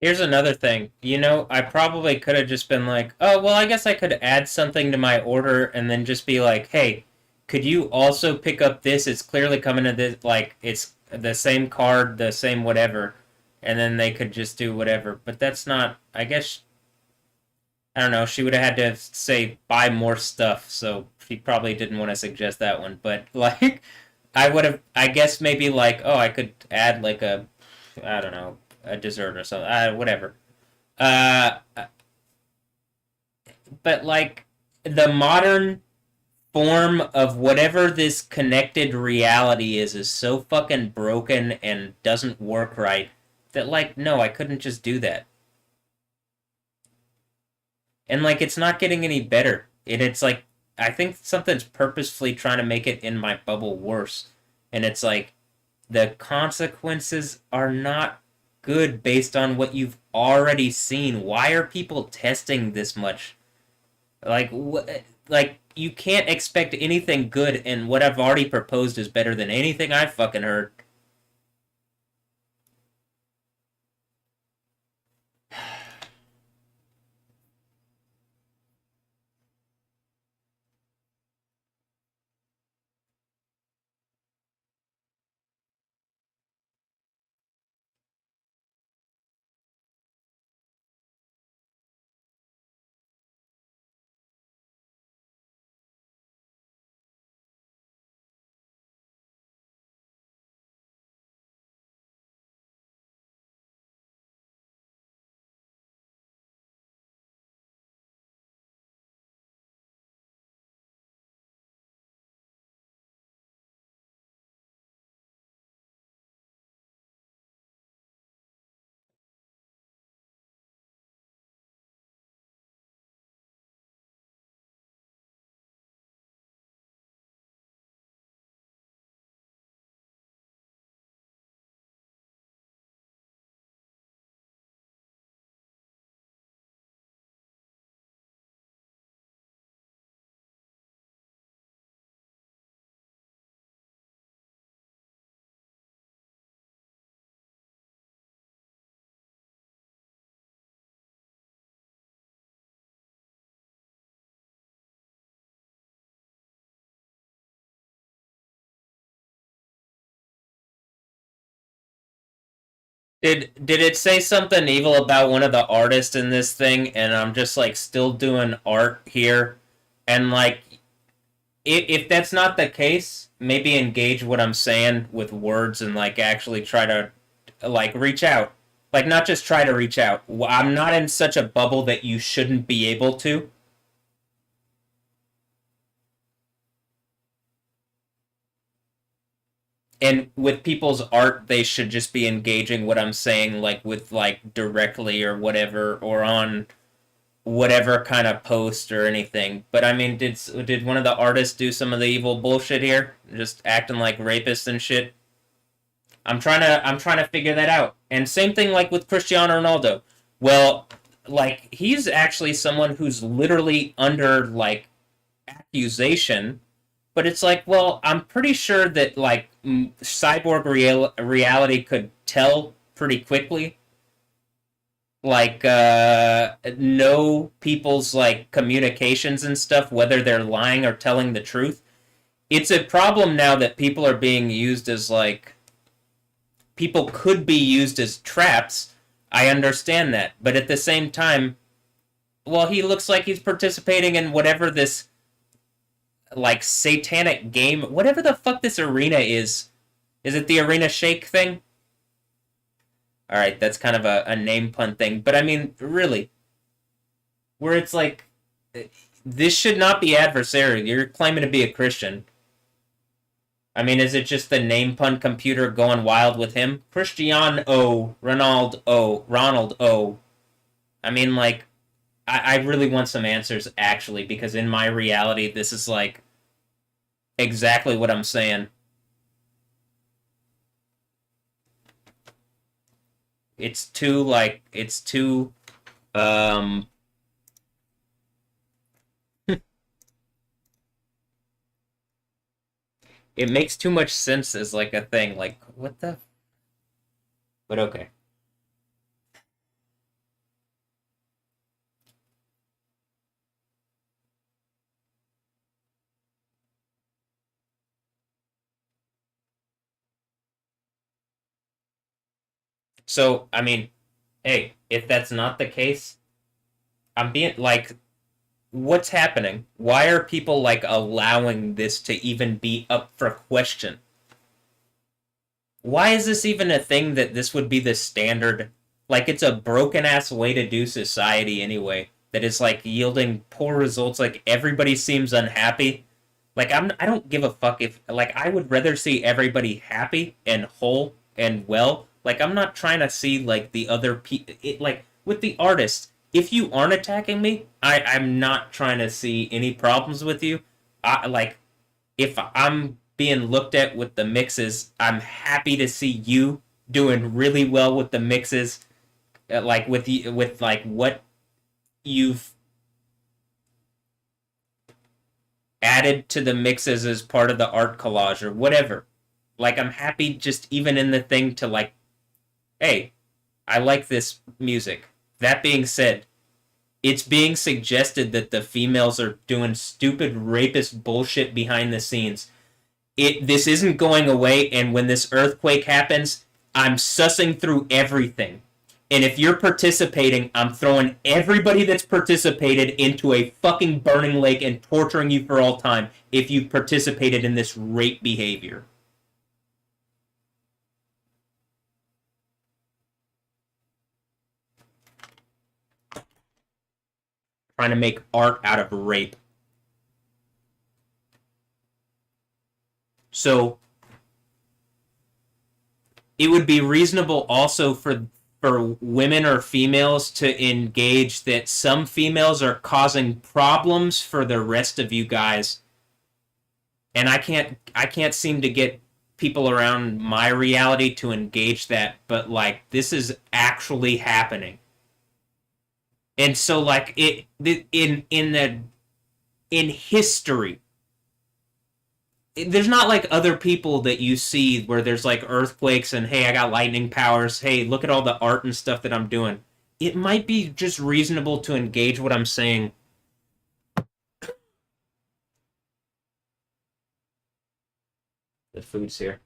A: Here's another thing. I probably could have just been like, oh, well, I guess I could add something to my order and then just be like, hey, could you also pick up this? It's clearly coming to this, like, it's the same card, the same whatever. And then they could just do whatever. But that's not, I guess, I don't know. She would have had to say buy more stuff. So she probably didn't want to suggest that one. But, like, I would have, I guess maybe like, oh, I could add like I don't know, a dessert or something, whatever. Uh, but like the modern form of whatever this connected reality is so fucking broken and doesn't work right that like no, I couldn't just do that. And like it's not getting any better. It's like I think something's purposefully trying to make it in my bubble worse. And it's like the consequences are not good based on what you've already seen. Why are people testing this much? Like, like you can't expect anything good, and what I've already proposed is better than anything I've fucking heard. Did it say something evil about one of the artists in this thing? And I'm just like still doing art here, and like if that's not the case, maybe engage what I'm saying with words and like actually try to like reach out. Like not just try to reach out. I'm not in such a bubble that you shouldn't be able to. And with people's art, they should just be engaging what I'm saying, like with like directly or whatever, or on whatever kind of post or anything. But I mean, did one of the artists do some of the evil bullshit here, just acting like rapists and shit? I'm trying to figure that out. And same thing like with Cristiano Ronaldo. Well, like he's actually someone who's literally under like accusation, but it's like, well, I'm pretty sure that like cyborg reality could tell pretty quickly, like know people's like communications and stuff, whether they're lying or telling the truth. It's a problem now that people are being used as like people could be used as traps. I understand that, but at the same time, well, he looks like he's participating in whatever this like satanic game, whatever the fuck this arena is. Is it the arena shake thing? All right, that's kind of a name pun thing, but I mean, really, where it's like this should not be adversarial. You're claiming to be a Christian. I mean, is it just the name pun computer going wild with him? Christian O, Ronald O. I mean, like, I really want some answers actually, because in my reality, this is like exactly what I'm saying. It's too um it makes too much sense as like a thing. Like what the but okay. So, I mean, hey, if that's not the case, I'm being like, what's happening? Why are people like allowing this to even be up for question? Why is this even a thing that this would be the standard? Like, it's a broken ass way to do society anyway, that is like yielding poor results. Like, everybody seems unhappy. Like, I don't give a fuck if, like, I would rather see everybody happy and whole and well. Like, I'm not trying to see like the other people, like with the artists, if you aren't attacking me, I'm not trying to see any problems with you. I like, if I'm being looked at with the mixes, I'm happy to see you doing really well with the mixes, like with like what you've added to the mixes as part of the art collage or whatever. Like, I'm happy just even in the thing to like, hey, I like this music. That being said, it's being suggested that the females are doing stupid rapist bullshit behind the scenes. This isn't going away, and when this earthquake happens, I'm sussing through everything. And if you're participating, I'm throwing everybody that's participated into a fucking burning lake and torturing you for all time if you've participated in this rape behavior. Trying to make art out of rape. So it would be reasonable also for women or females to engage that some females are causing problems for the rest of you guys, and I can't seem to get people around my reality to engage that, but like this is actually happening. And so like in history, there's not like other people that you see where there's like earthquakes and hey, I got lightning powers. Hey, look at all the art and stuff that I'm doing. It might be just reasonable to engage what I'm saying. The food's here.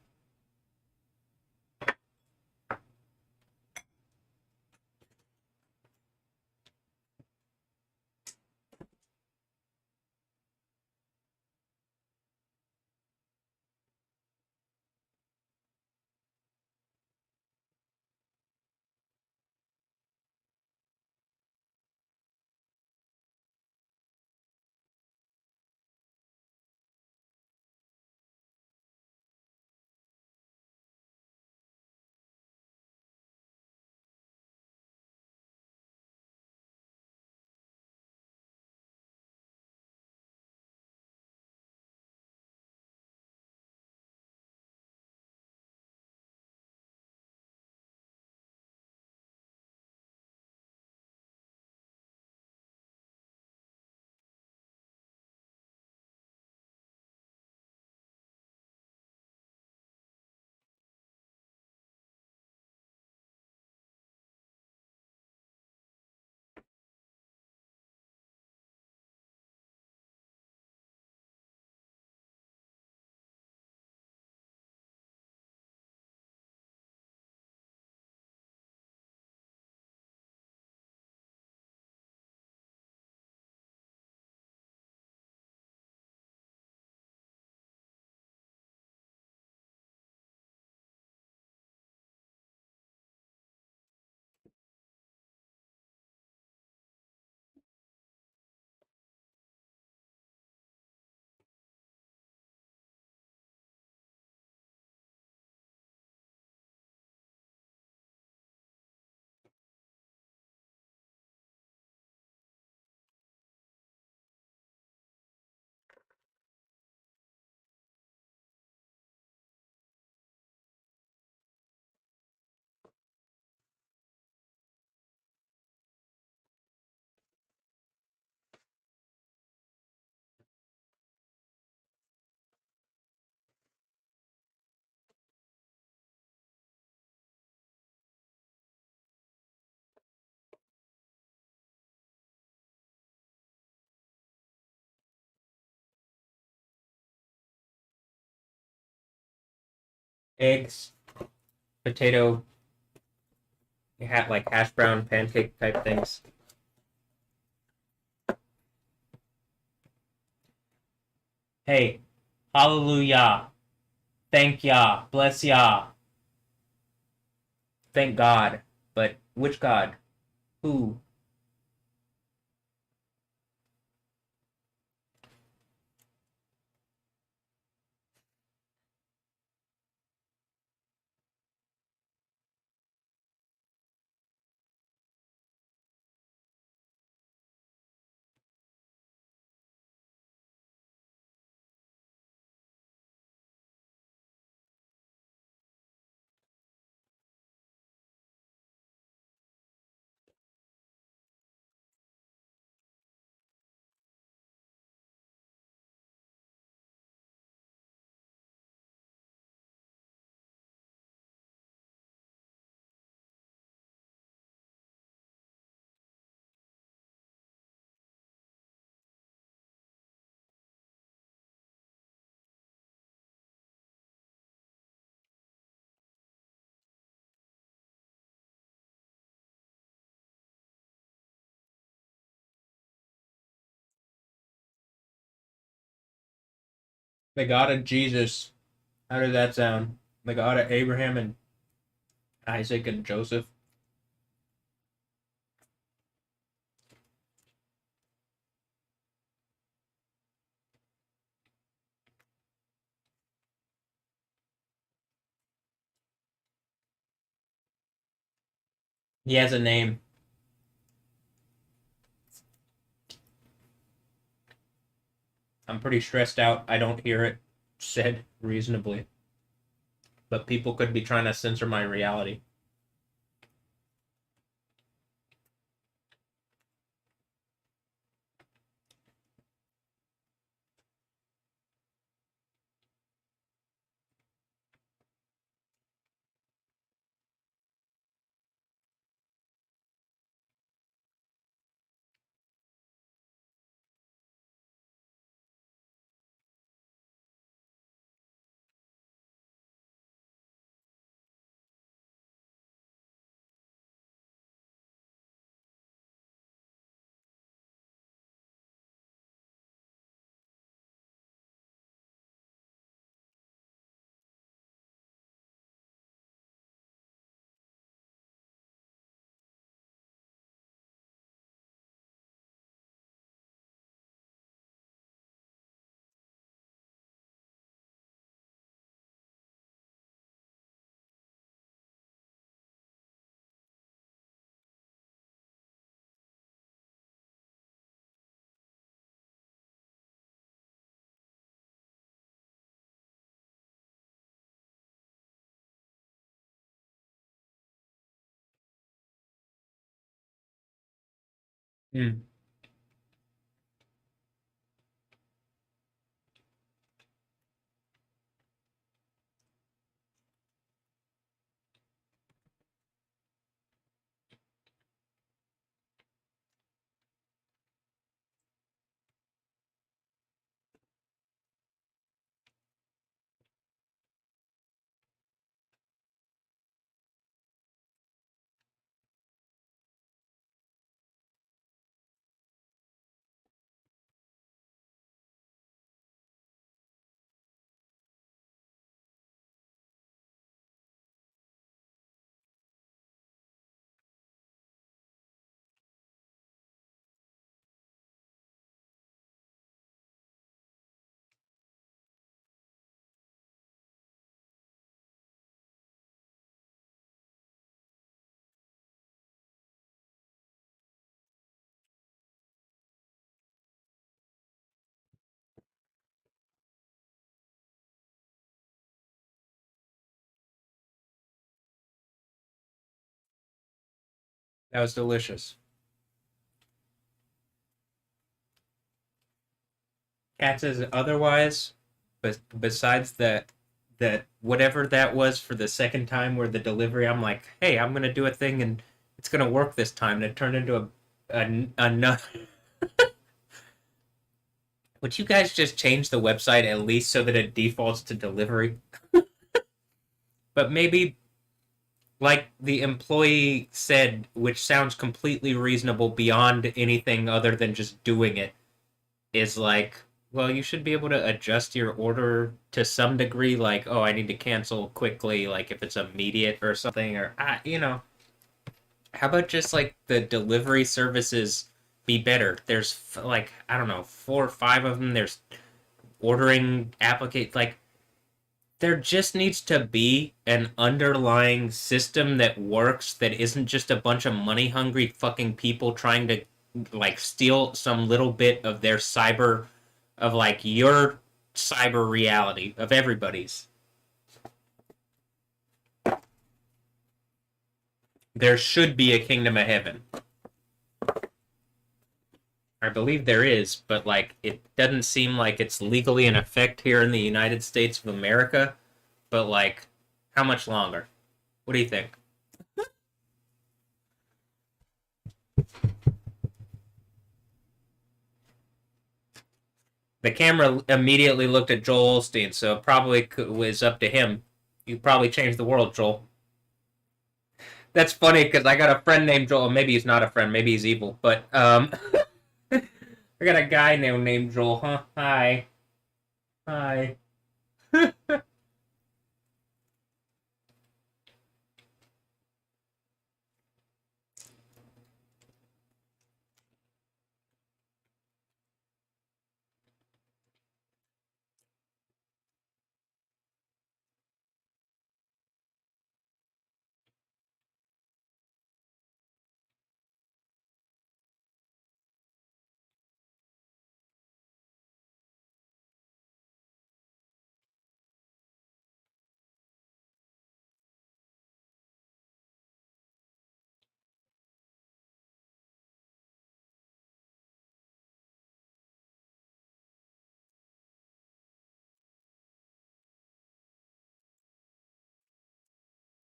A: Eggs, potato, had like hash brown pancake type things. Hey, hallelujah. Thank Yah. Bless Yah. Thank God. But which God? Who? The God of Jesus. How does that sound? The God of Abraham and Isaac and Joseph. He has a name. I'm pretty stressed out. I don't hear it said reasonably. But people could be trying to censor my reality. Mm. That was delicious. Cat says otherwise, but besides that whatever that was for the second time where the delivery, I'm like, hey, I'm gonna do a thing and it's gonna work this time, and it turned into another. Would you guys just change the website at least so that it defaults to delivery? But maybe like the employee said, which sounds completely reasonable beyond anything other than just doing it, is like, well, you should be able to adjust your order to some degree. Like, oh, I need to cancel quickly, like if it's immediate or something, or how about just like the delivery services be better? There's like I don't know, four or five of them. There's ordering applicate like there just needs to be an underlying system that works that isn't just a bunch of money hungry fucking people trying to like steal some little bit of their cyber of like your cyber reality of everybody's. There should be a kingdom of heaven. I believe there is, but like it doesn't seem like it's legally in effect here in the United States of America. But like, how much longer? What do you think? The camera immediately looked at Joel Osteen, so it probably was up to him. You probably changed the world, Joel. That's funny because I got a friend named Joel. Maybe he's not a friend. Maybe he's evil. But I got a guy named Joel. Huh? Hi, hi.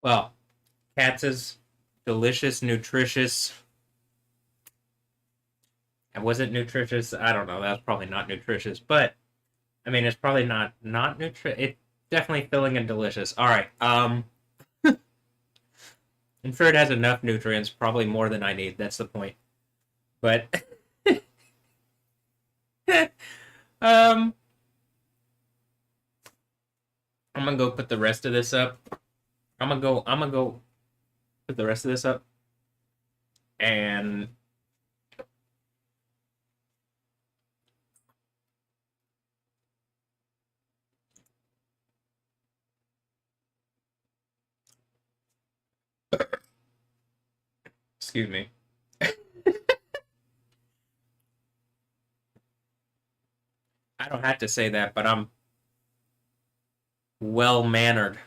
A: Well, Katz's delicious, nutritious. And was it nutritious? I don't know. That's probably not nutritious, but I mean, it's probably not nutritious. It's definitely filling and delicious. All right. I'm sure it has enough nutrients, probably more than I need. That's the point. But um, I'm gonna go put the rest of this up. I'm gonna go put the rest of this up, and excuse me. I don't have to say that, but I'm well mannered.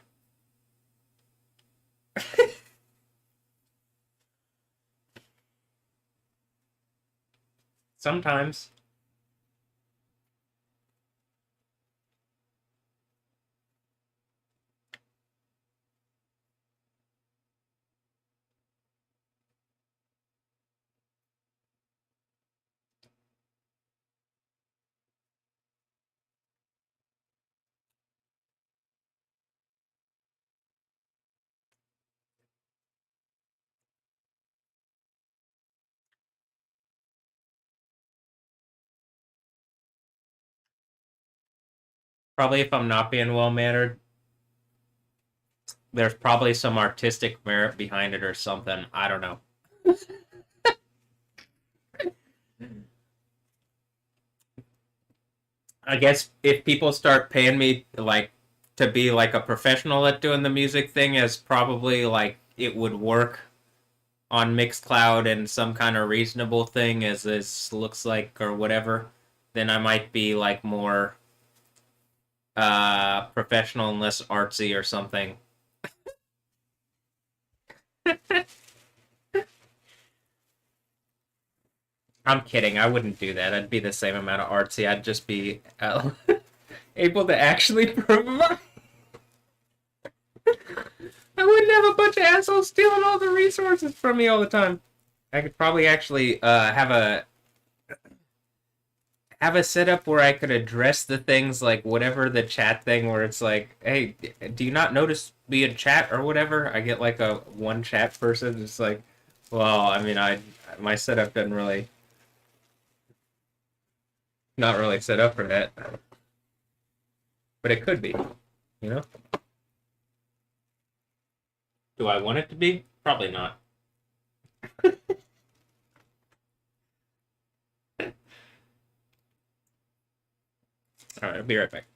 A: Sometimes. Probably if I'm not being well mannered, there's probably some artistic merit behind it or something. I don't know. I guess if people start paying me like to be like a professional at doing the music thing, as probably like it would work on Mixcloud and some kind of reasonable thing as this looks like or whatever, then I might be like more professional and less artsy or something. I'm kidding. I wouldn't do that. I'd be the same amount of artsy. I'd just be able to actually provide. I wouldn't have a bunch of assholes stealing all the resources from me all the time. I could probably actually have a setup where I could address the things like whatever the chat thing where it's like, hey, do you not notice be in chat or whatever. I get like a one chat person. It's like, well, I mean, I my setup doesn't really not really set up for that, but it could be. You know, do I want it to be? Probably not. All right, I'll be right back.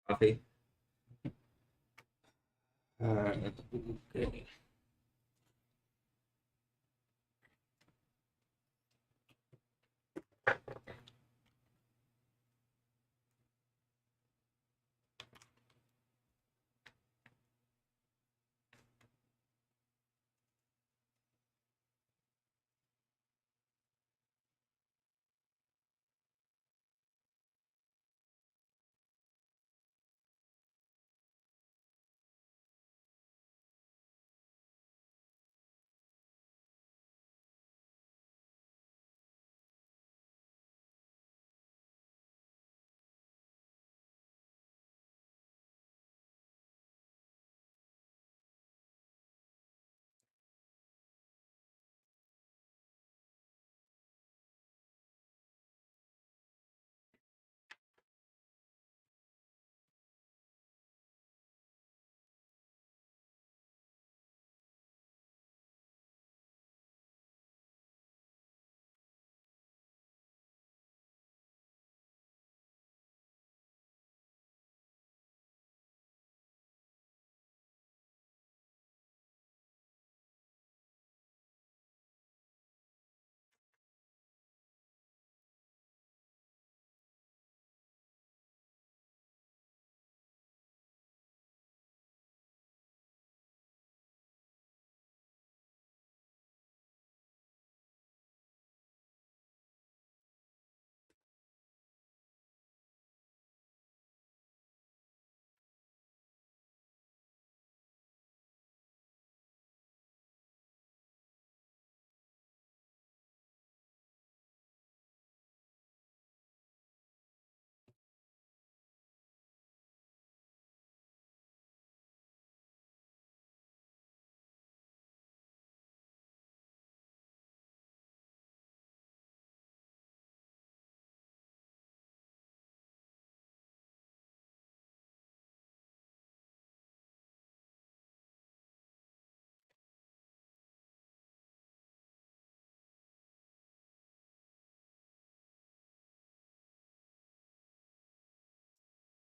A: coffee. Okay.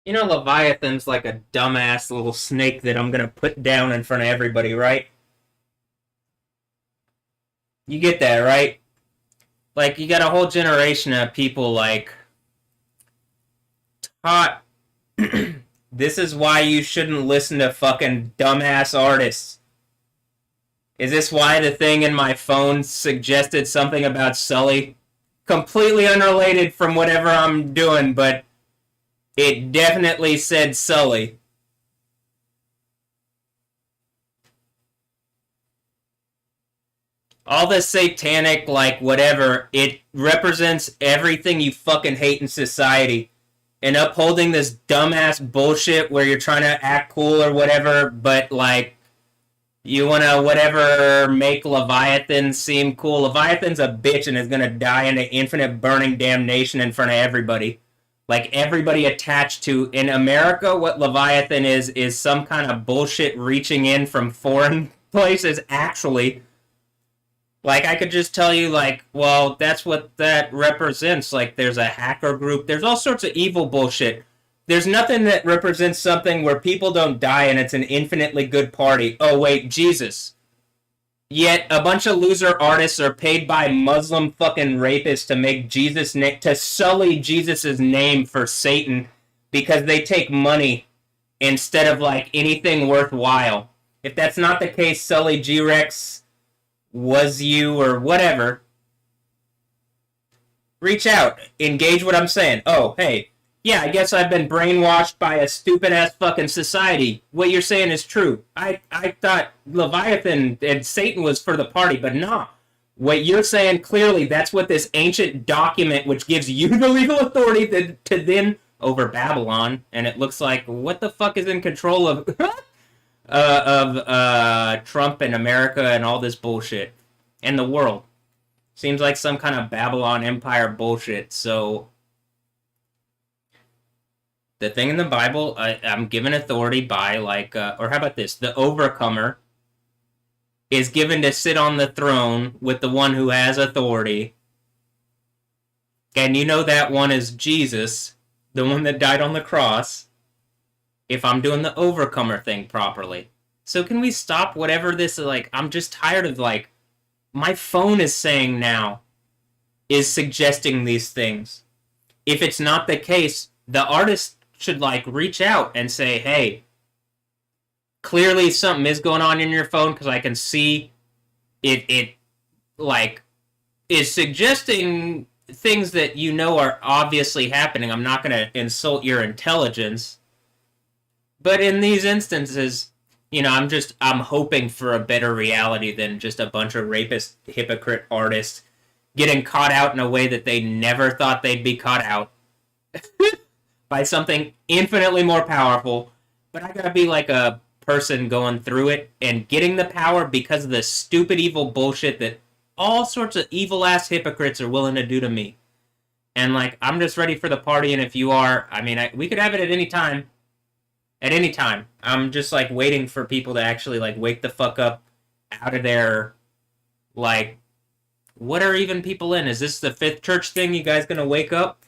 A: You know, Leviathan's like a dumbass little snake that I'm gonna put down in front of everybody, right? You get that, right? Like, you got a whole generation of people, like, taught this is why you shouldn't listen to fucking dumbass artists. Is this why the thing in my phone suggested something about Sully? Completely unrelated from whatever I'm doing, but it definitely said Sully. All this satanic, like, whatever, it represents everything you fucking hate in society. And upholding this dumbass bullshit where you're trying to act cool or whatever, but, like, you wanna, whatever, make Leviathan seem cool. Leviathan's a bitch and is gonna die into infinite burning damnation in front of everybody. Like, everybody attached to, in America, what Leviathan is some kind of bullshit reaching in from foreign places, actually. Like, I could just tell you, like, well, that's what that represents. Like, there's a hacker group. There's all sorts of evil bullshit. There's nothing that represents something where people don't die and it's an infinitely good party. Oh, wait, Jesus. Yet, a bunch of loser artists are paid by Muslim fucking rapists to make Jesus, to sully Jesus' name for Satan because they take money instead of, like, anything worthwhile. If that's not the case, Sully G-Rex was you or whatever, reach out, engage what I'm saying. Oh, hey, yeah, I guess I've been brainwashed by a stupid ass fucking society. What you're saying is true. I thought Leviathan and Satan was for the party, but nah. What you're saying, clearly, that's what this ancient document, which gives you the legal authority to then over Babylon, and it looks like, what the fuck is in control of Trump and America and all this bullshit and the world. Seems like some kind of Babylon Empire bullshit. So the thing in the Bible, I'm given authority by, like, or how about this? The overcomer is given to sit on the throne with the one who has authority. And you know that one is Jesus, the one that died on the cross. if I'm doing the overcomer thing properly. So can we stop whatever this is like? I'm just tired of like my phone is saying now is suggesting these things. If it's not the case, the artist should like reach out and say, "Hey, clearly something is going on in your phone because I can see it like is suggesting things that you know are obviously happening. I'm not going to insult your intelligence, but in these instances, I'm hoping for a better reality than just a bunch of rapist hypocrite artists getting caught out in a way that they never thought they'd be caught out by something infinitely more powerful. But I gotta be like a person going through it and getting the power because of the stupid evil bullshit that all sorts of evil ass hypocrites are willing to do to me. And like, I'm just ready for the party. And if you are, I mean, we could have it at any time. At any time. I'm just like waiting for people to actually like wake the fuck up out of their like. What are even people in? Is this the fifth church thing? You guys gonna wake up?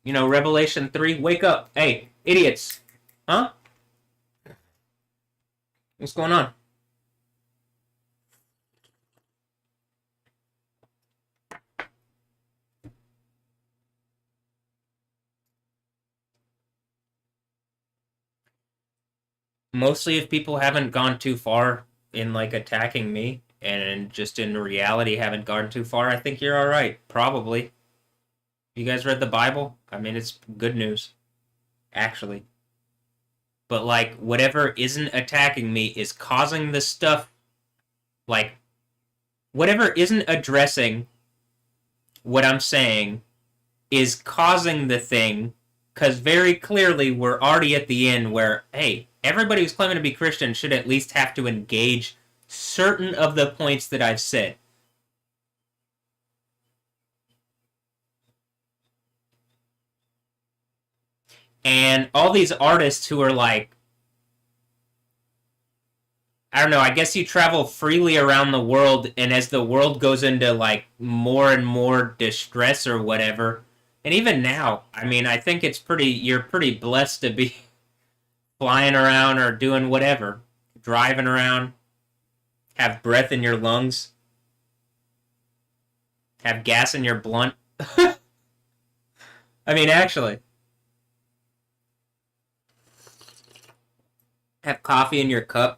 A: Revelation 3, wake up. Hey, idiots. Huh? What's going on? Mostly if people haven't gone too far in like attacking me and just in reality haven't gone too far, I think you're all right. Probably. You guys read the Bible? I mean, it's good news, actually. But like whatever isn't attacking me is causing the stuff like whatever isn't addressing what I'm saying is causing the thing because very clearly we're already at the end where, hey, everybody who's claiming to be Christian should at least have to engage certain of the points that I've said. And all these artists who are like, I don't know, I guess you travel freely around the world, and as the world goes into like more and more distress or whatever, and even now, I mean, I think you're pretty blessed to be flying around or doing whatever, driving around, have breath in your lungs, have gas in your blunt. I mean, actually, have coffee in your cup.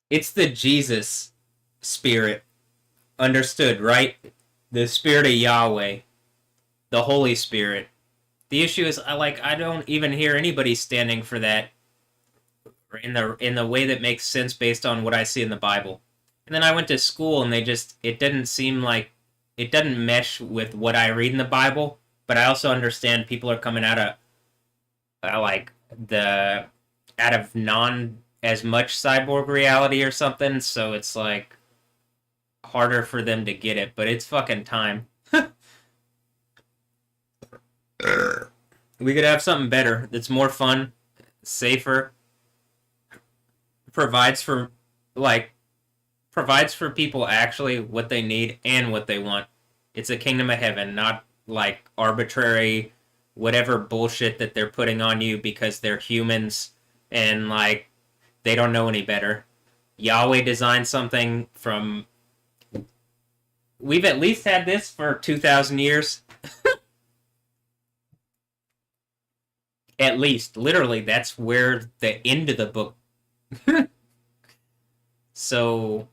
A: It's the Jesus spirit. Understood, right? The spirit of Yahweh, the Holy Spirit. The issue is, I don't even hear anybody standing for that in the way that makes sense based on what I see in the Bible. And then I went to school, and it didn't seem like it doesn't mesh with what I read in the Bible. But I also understand people are coming out of like the out of non as much cyborg reality or something, so it's like harder for them to get it. But it's fucking time. We could have something better that's more fun, safer, provides for like provides for people actually what they need and what they want. It's a kingdom of heaven, not like arbitrary whatever bullshit that they're putting on you because they're humans and like they don't know any better. Yahweh designed something from we've at least had this for 2000 years. At least, literally that's where the end of the book. So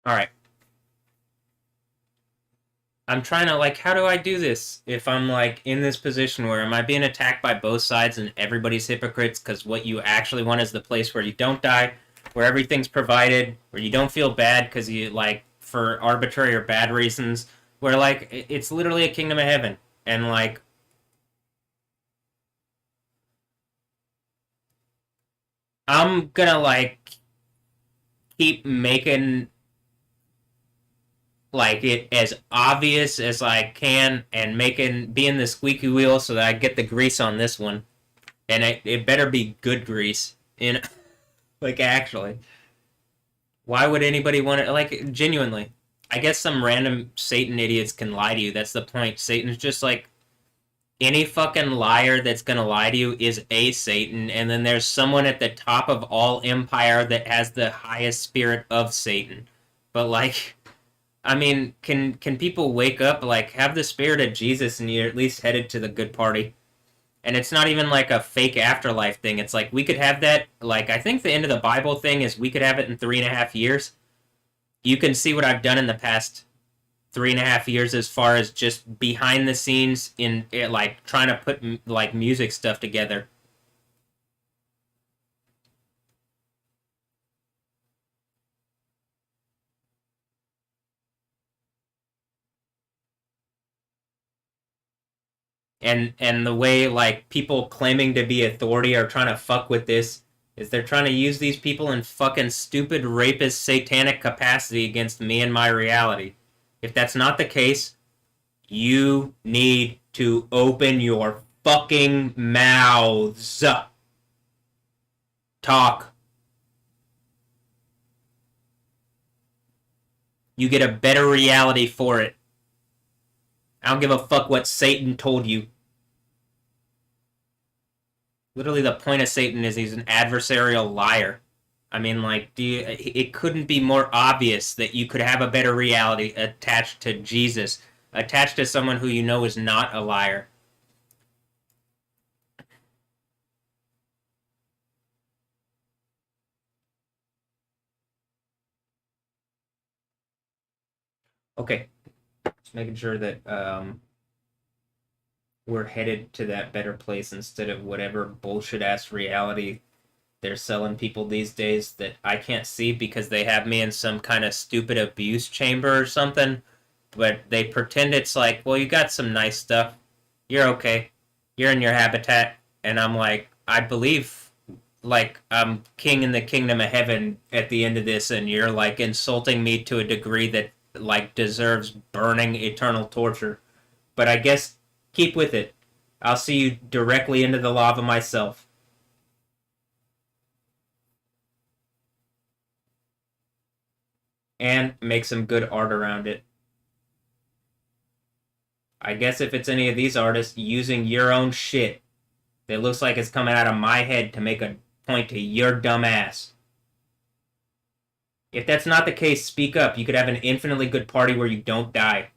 A: All right. I'm trying to, like, how do I do this if I'm, like, in this position where am I being attacked by both sides and everybody's hypocrites because what you actually want is the place where you don't die, where everything's provided, where you don't feel bad because you, like, for arbitrary or bad reasons, where, like, it's literally a kingdom of heaven. And, like, I'm gonna, like, keep making like it as obvious as I can and being the squeaky wheel so that I get the grease on this one. And it better be good grease. In like actually. Why would anybody want to like genuinely? I guess some random Satan idiots can lie to you. That's the point. Satan's just like any fucking liar that's gonna lie to you is a Satan, and then there's someone at the top of all empire that has the highest spirit of Satan. But like I mean, can people wake up, like, have the spirit of Jesus and you're at least headed to the good party? And it's not even like a fake afterlife thing. It's like we could have that, like, I think the end of the Bible thing is we could have it in 3.5 years. You can see what I've done in the past 3.5 years as far as just behind the scenes in, like, trying to put, like, music stuff together. And the way like people claiming to be authority are trying to fuck with this is they're trying to use these people in fucking stupid rapist satanic capacity against me and my reality. If that's not the case, you need to open your fucking mouths. Talk. You get a better reality for it. I don't give a fuck what Satan told you. Literally, the point of Satan is he's an adversarial liar. I mean, like, it couldn't be more obvious that you could have a better reality attached to Jesus, attached to someone who you know is not a liar. Okay, just making sure that we're headed to that better place instead of whatever bullshit ass reality they're selling people these days that I can't see because they have me in some kind of stupid abuse chamber or something. But they pretend it's like, well, you got some nice stuff. You're okay. You're in your habitat. And I'm like, I believe, like, I'm king in the kingdom of heaven at the end of this, and you're, like, insulting me to a degree that, like, deserves burning eternal torture. But I guess keep with it. I'll see you directly into the lava myself. And make some good art around it. I guess if it's any of these artists using your own shit that looks like it's coming out of my head to make a point to your dumb ass. If that's not the case, speak up. You could have an infinitely good party where you don't die.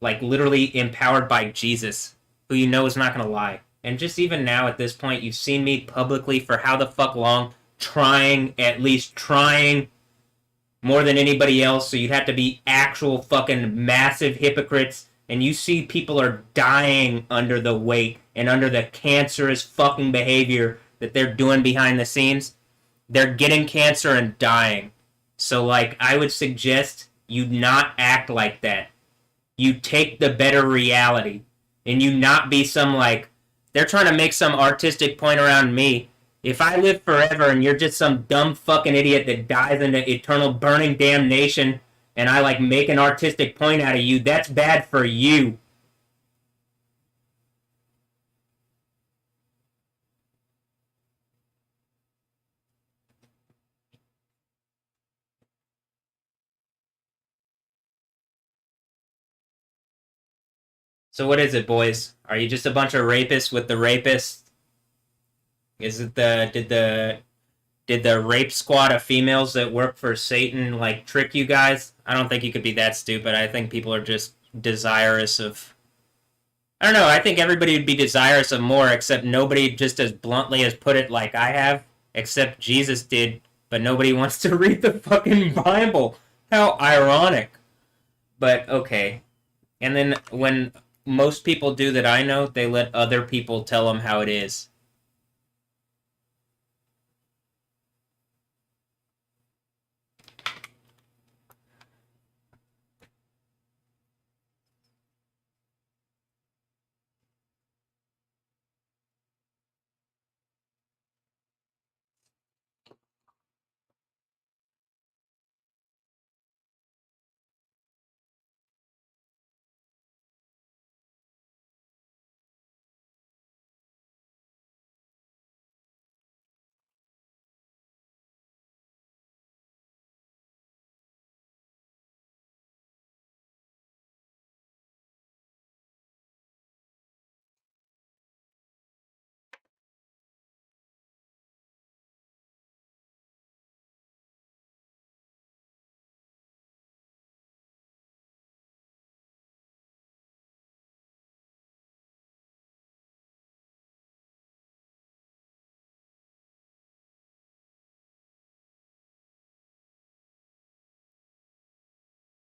A: Like, literally empowered by Jesus, who you know is not going to lie. And just even now at this point, you've seen me publicly for how the fuck long at least trying more than anybody else, so you'd have to be actual fucking massive hypocrites, and you see people are dying under the weight and under the cancerous fucking behavior that they're doing behind the scenes. They're getting cancer and dying. So, like, I would suggest you not act like that. You take the better reality, and you not be some, like, they're trying to make some artistic point around me. If I live forever and you're just some dumb fucking idiot that dies into eternal burning damnation and I, like, make an artistic point out of you, that's bad for you. So what is it, boys? Are you just a bunch of rapists with the rapists? Is it did the rape squad of females that work for Satan, like, trick you guys? I don't think you could be that stupid. I think people are just desirous of... I don't know, I think everybody would be desirous of more, except nobody just as bluntly has put it like I have, except Jesus did, but nobody wants to read the fucking Bible. How ironic. But okay. And then when most people do that I know, they let other people tell them how it is.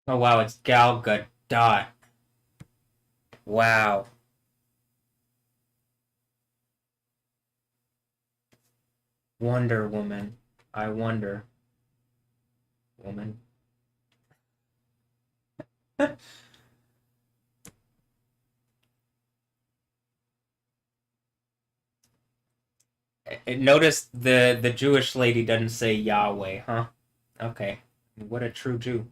A: Oh wow, it's Gal Gadot. Wow. Wonder Woman. I wonder. Woman. Notice the Jewish lady doesn't say Yahweh, huh? Okay. What a true Jew.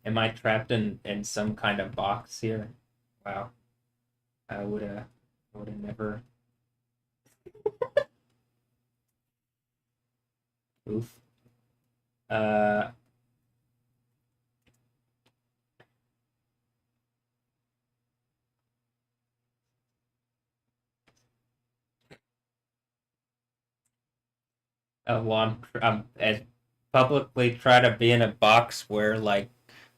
A: Am I trapped in some kind of box here? Wow. I would have never. Oof. Uh well, I'm as publicly try to be in a box where like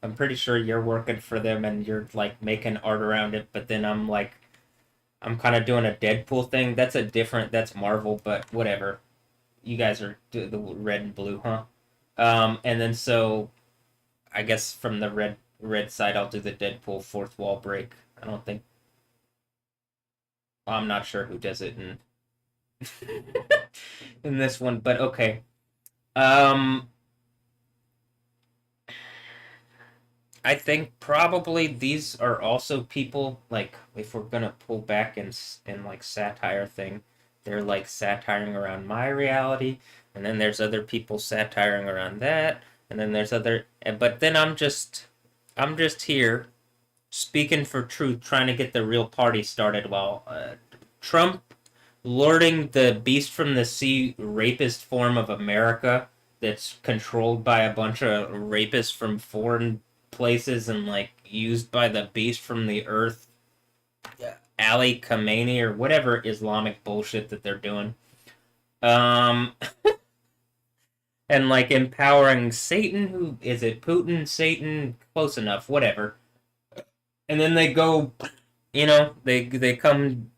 A: I'm pretty sure you're working for them and you're like making art around it, but then I'm kind of doing a Deadpool thing. That's Marvel, but whatever. You guys are the red and blue, huh? And then so I guess from the red side, I'll do the Deadpool fourth wall break. I don't think I'm not sure who does it in in this one, but okay. Um, I think probably these are also people like if we're gonna pull back and like satire thing, they're like satiring around my reality, and then there's other people satiring around that, and then there's other. But then I'm just here speaking for truth, trying to get the real party started. While Trump lording the beast from the sea rapist form of America that's controlled by a bunch of rapists from foreign places and like used by the beast from the earth, Ali Khamenei or whatever Islamic bullshit that they're doing. Um, and like empowering Satan. Who is it? Putin, Satan, close enough, whatever. And then they go, they come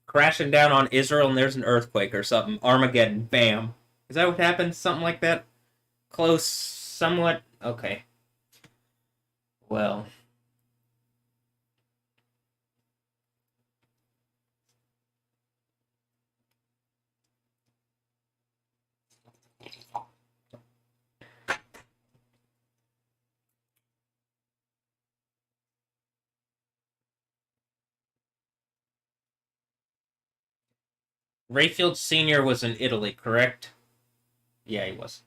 A: crashing down on Israel and there's an earthquake or something. Armageddon, bam. Is that what happened? Something like that? Close, somewhat? Okay. Well, Rayfield Sr. was in Italy, correct? Yeah, he was.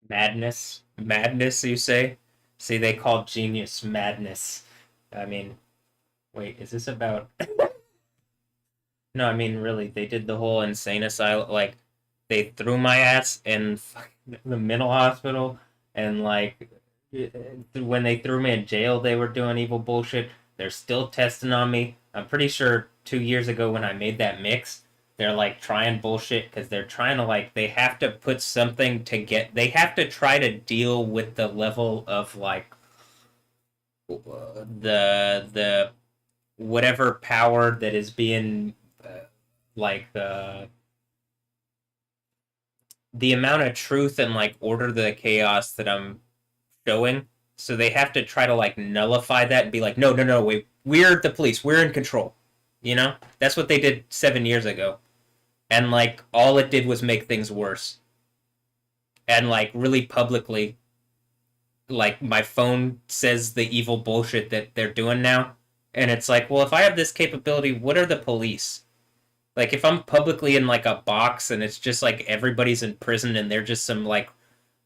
A: Madness, you say? See, they call genius madness. I mean, wait, is this about? No, I mean, really, they did the whole insane asylum. Like, they threw my ass in the mental hospital, and like, when they threw me in jail, they were doing evil bullshit. They're still testing on me. I'm pretty sure 2 years ago when I made that mix, they're like trying bullshit because they're trying to like they have to put something to get. They have to try to deal with the level of like the whatever power that is being like the amount of truth and like order the chaos that I'm showing. So they have to try to like nullify that and be like, no, no, no, wait, we're the police, we're in control. You know, that's what they did 7 years ago, and like all it did was make things worse. And like really publicly, like my phone says the evil bullshit that they're doing now, and it's like, well, if I have this capability, what are the police? Like if I'm publicly in like a box and it's just like everybody's in prison and they're just some like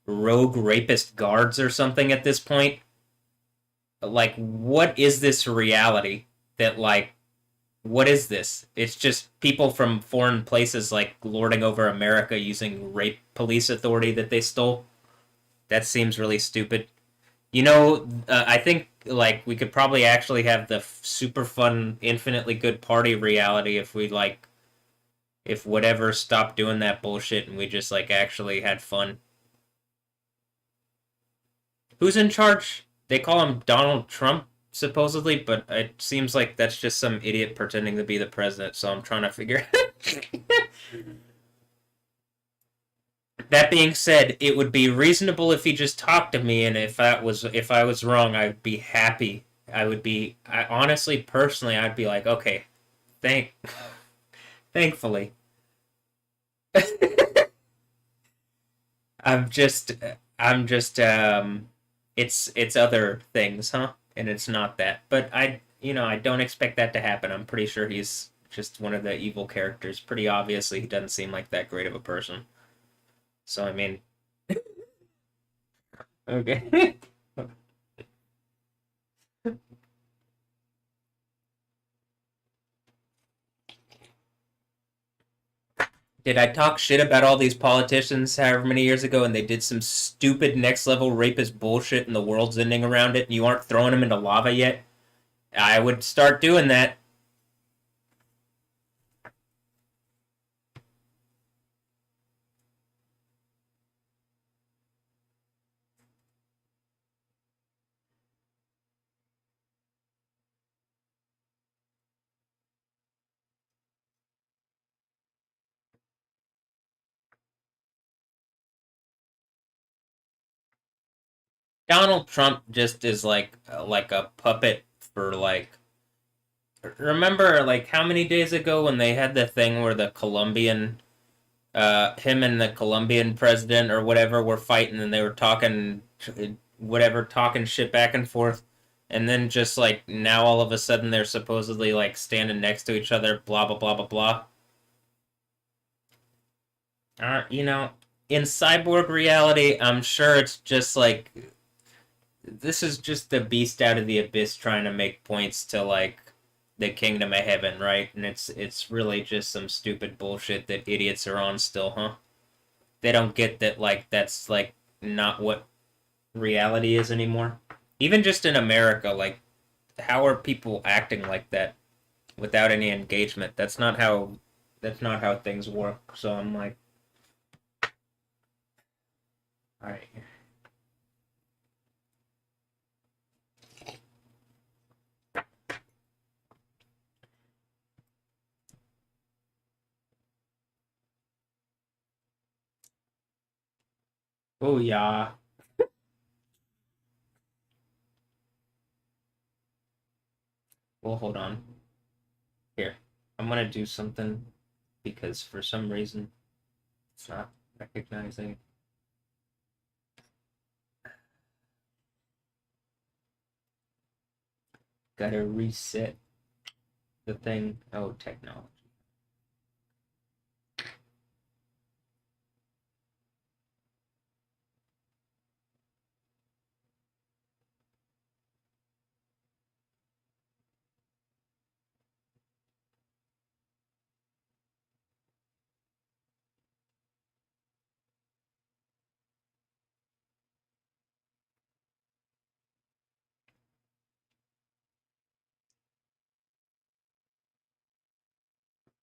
A: rogue rapist guards or something at this point, like what is this reality that like what is this? It's just people from foreign places like lording over America using rape police authority that they stole. That seems really stupid. I think like we could probably actually have the super fun, infinitely good party reality if we like if whatever stopped doing that bullshit and we just like actually had fun. Who's in charge? They call him Donald Trump supposedly, but it seems like that's just some idiot pretending to be the president. So I'm trying to figure. That being said, it would be reasonable if he just talked to me, and if I was wrong, I'd be happy. I honestly, personally, I'd be like, okay, thank, thankfully. I'm just, I'm just, it's other things, huh? And it's not that. But I don't expect that to happen. I'm pretty sure he's just one of the evil characters. Pretty obviously, he doesn't seem like that great of a person. So I mean, okay. Did I talk shit about all these politicians however many years ago and they did some stupid next level rapist bullshit and the world's ending around it and you aren't throwing them into lava yet? I would start doing that. Donald Trump just is like a puppet for like remember like how many days ago when they had the thing where the Colombian him and the Colombian president or whatever were fighting and they were talking whatever talking shit back and forth and then just like now all of a sudden they're supposedly like standing next to each other blah blah blah blah blah. You know, in cyborg reality, I'm sure it's just like this is just the beast out of the abyss trying to make points to like the kingdom of heaven, right? And it's really just some stupid bullshit that idiots are on still, huh? They don't get that like that's like not what reality is anymore. Even just in America, like how are people acting like that without any engagement? That's not how things work. So I'm like, all right. Oh yeah. Well, hold on. Here. I'm gonna do something because for some reason it's not recognizing. Gotta reset the thing. Oh, technology.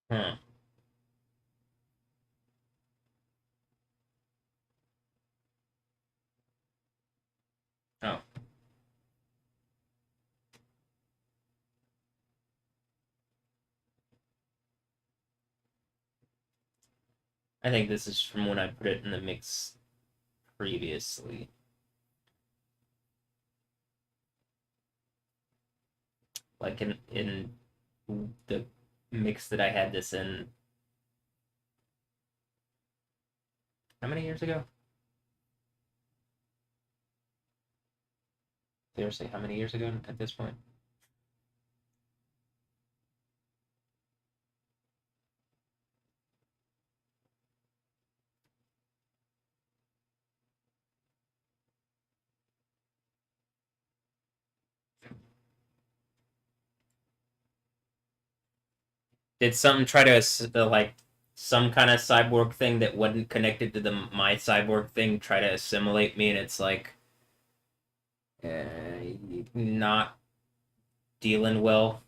A: Hmm. Oh, I think this is from when I put it in the mix previously. Like in the mix that I had this in. How many years ago? Seriously, how many years ago at this point? Did something try to like some kind of cyborg thing that wasn't connected to the my cyborg thing try to assimilate me, and it's like not dealing well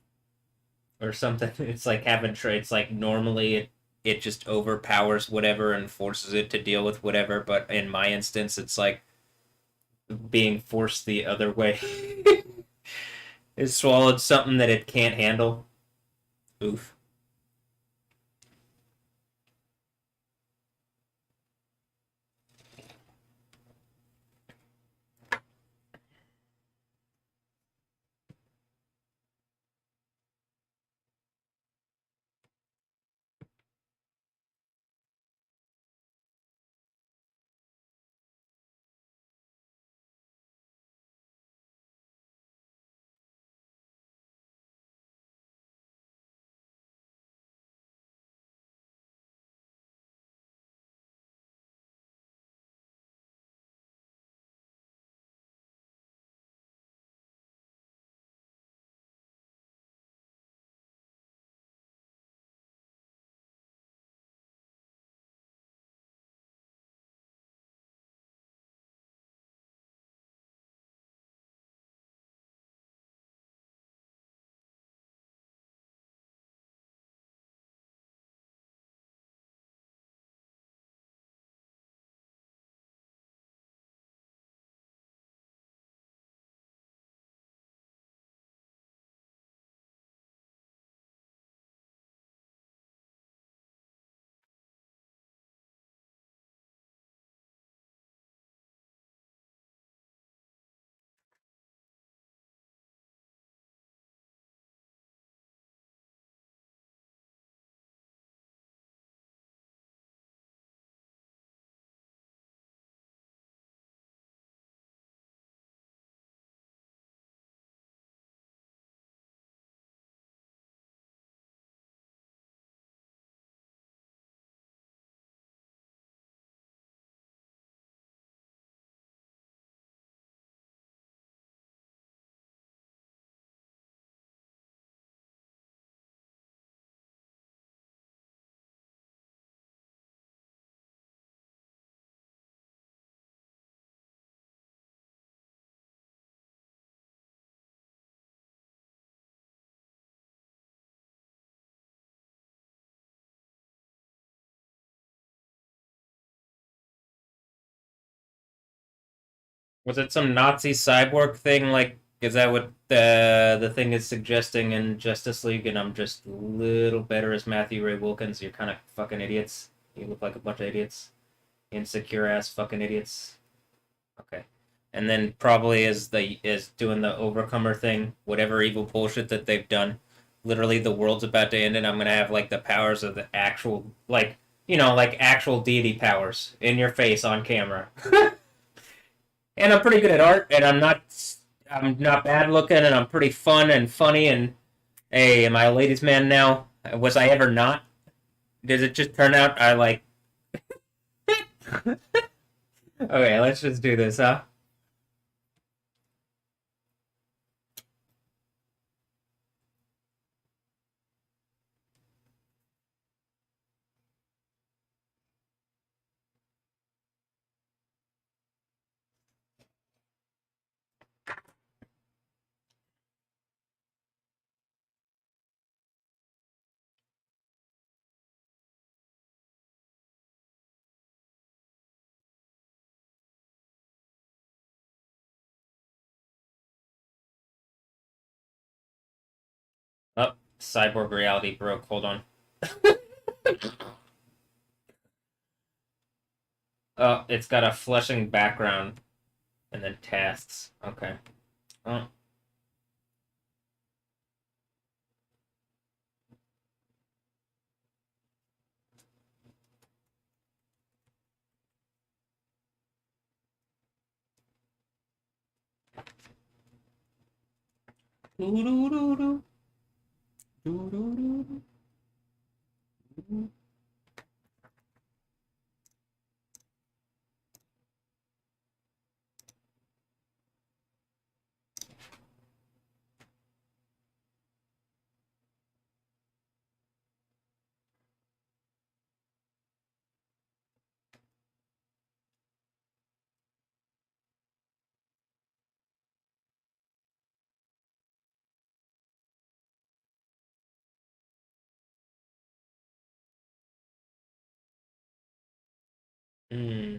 A: or something. It's like having traits like normally it just overpowers whatever and forces it to deal with whatever, but in my instance it's like being forced the other way. It swallowed something that it can't handle. Oof. Was it some Nazi cyborg thing? Like, is that what the thing is suggesting in Justice League? And I'm just a little better as Matthew Ray Wilkins. You're kind of fucking idiots. You look like a bunch of idiots, insecure ass fucking idiots. Okay, and then probably is doing the Overcomer thing, whatever evil bullshit that they've done. Literally, the world's about to end, and I'm gonna have like the powers of the actual, like like actual deity powers in your face on camera. And I'm pretty good at art, and I'm not bad looking, and I'm pretty fun and funny. And hey, am I a ladies' man now? Was I ever not? Does it just turn out I like? Okay, let's just do this, huh? Cyborg reality broke. Hold on. Oh, it's got a flushing background and then tasks. Okay. Oh. Doo-doo-doo-doo. Doo-doo-doo-doo. Hmm.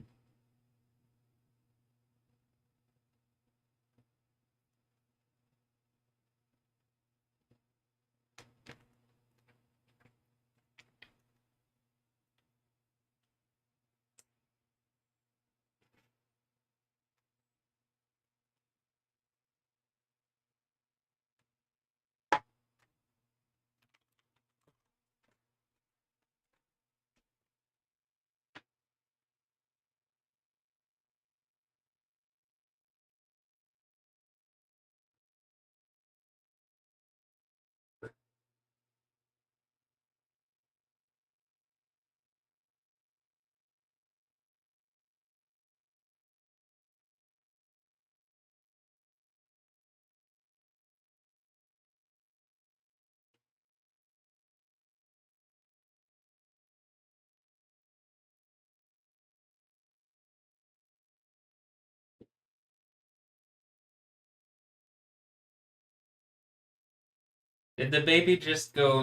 A: Did the baby just go,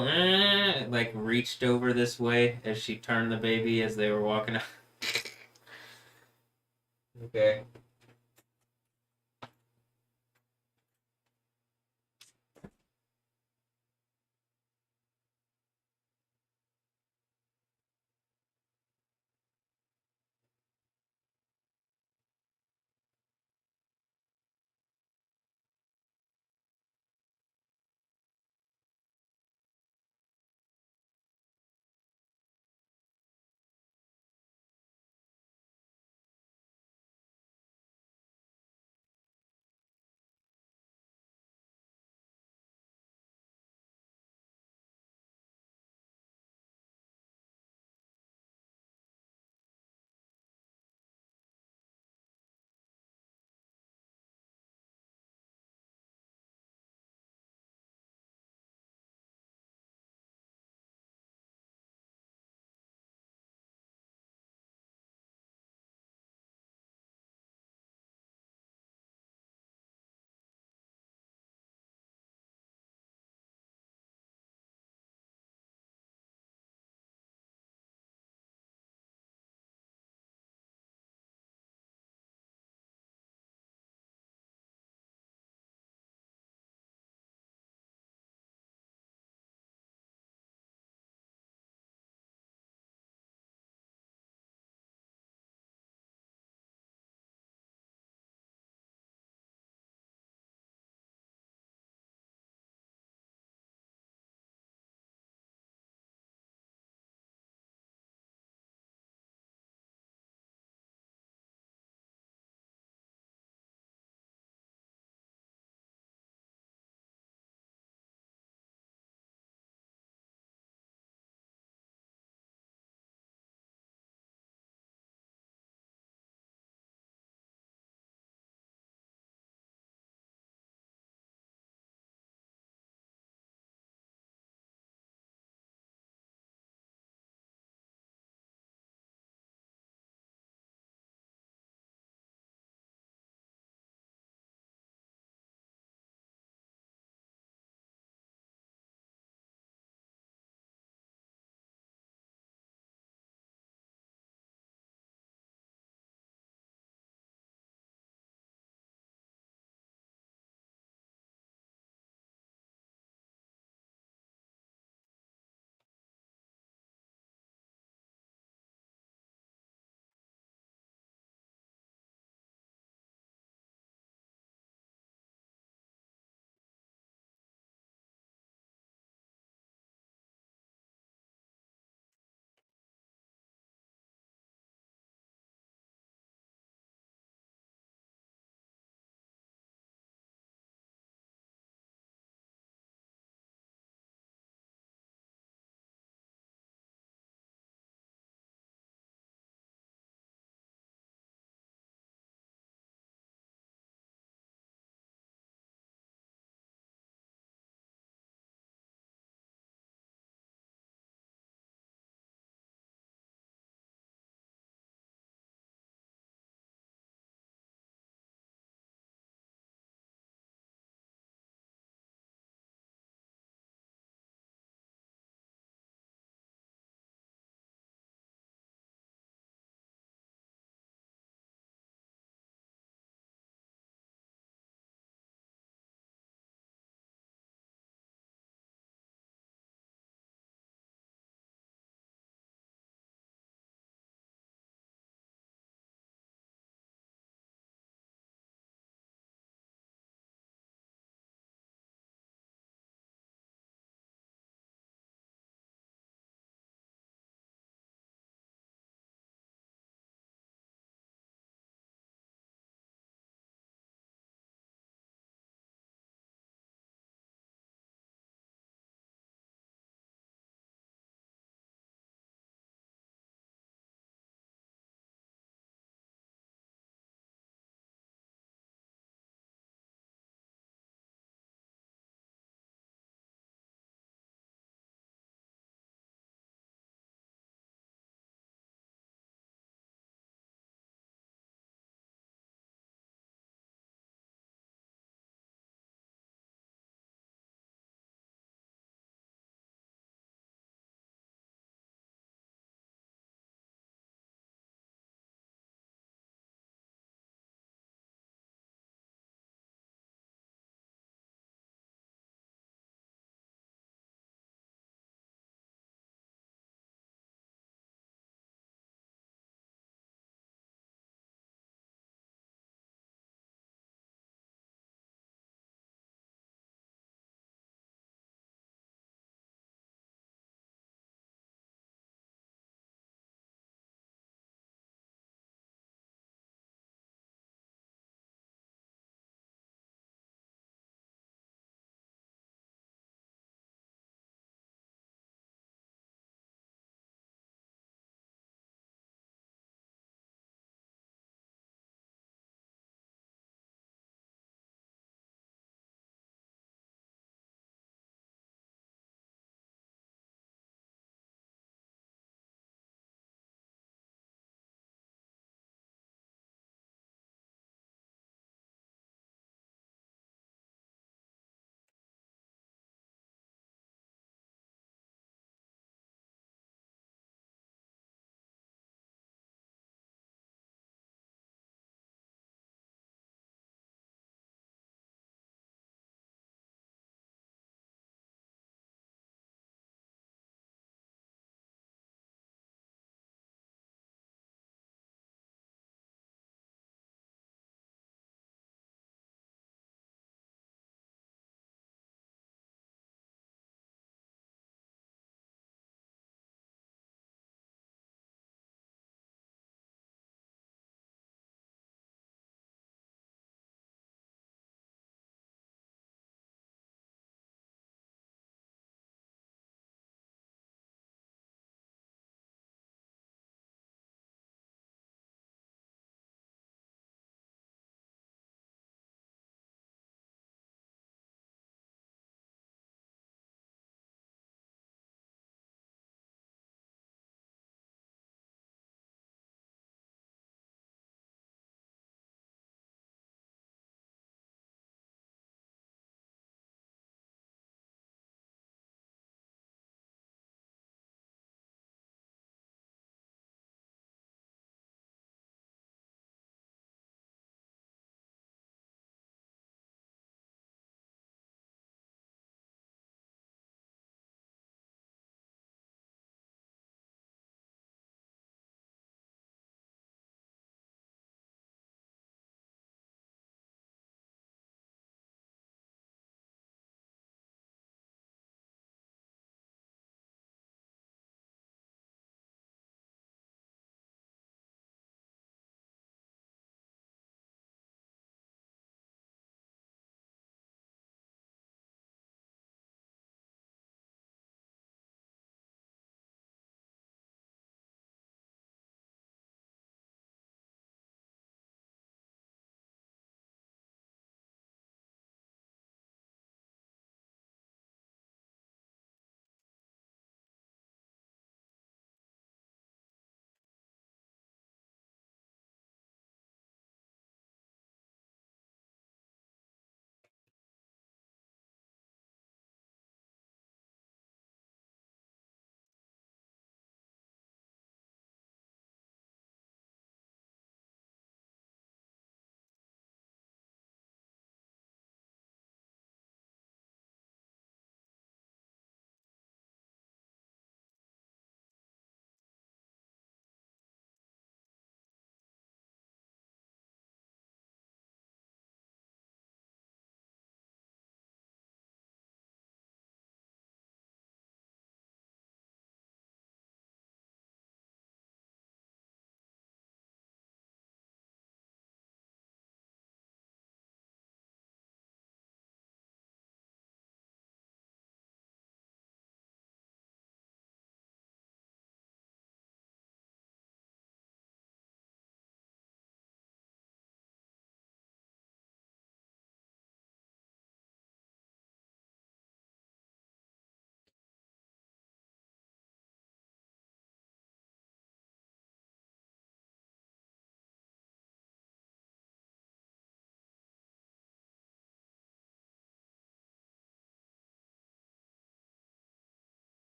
A: like reached over this way as she turned the baby as they were walking out? Okay.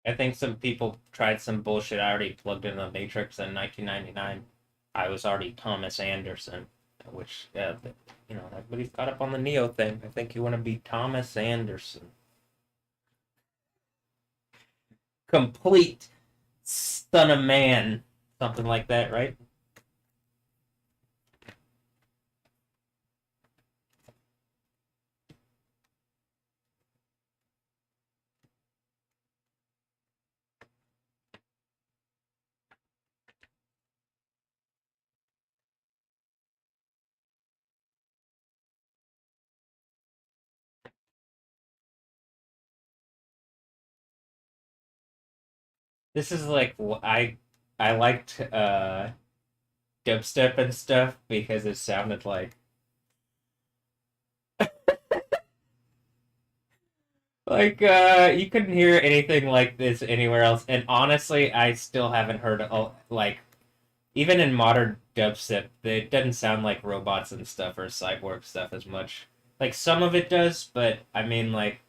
A: I think some people tried some bullshit. I already plugged in the Matrix in 1999. I was already Thomas Anderson, which everybody's caught up on the Neo thing. I think you want to be Thomas Anderson, complete son of man, something like that, right? This is like I liked dubstep and stuff because it sounded like you couldn't hear anything like this anywhere else. And honestly, I still haven't heard like even in modern dubstep, it doesn't sound like robots and stuff or cyborg stuff as much. Like some of it does, but I mean like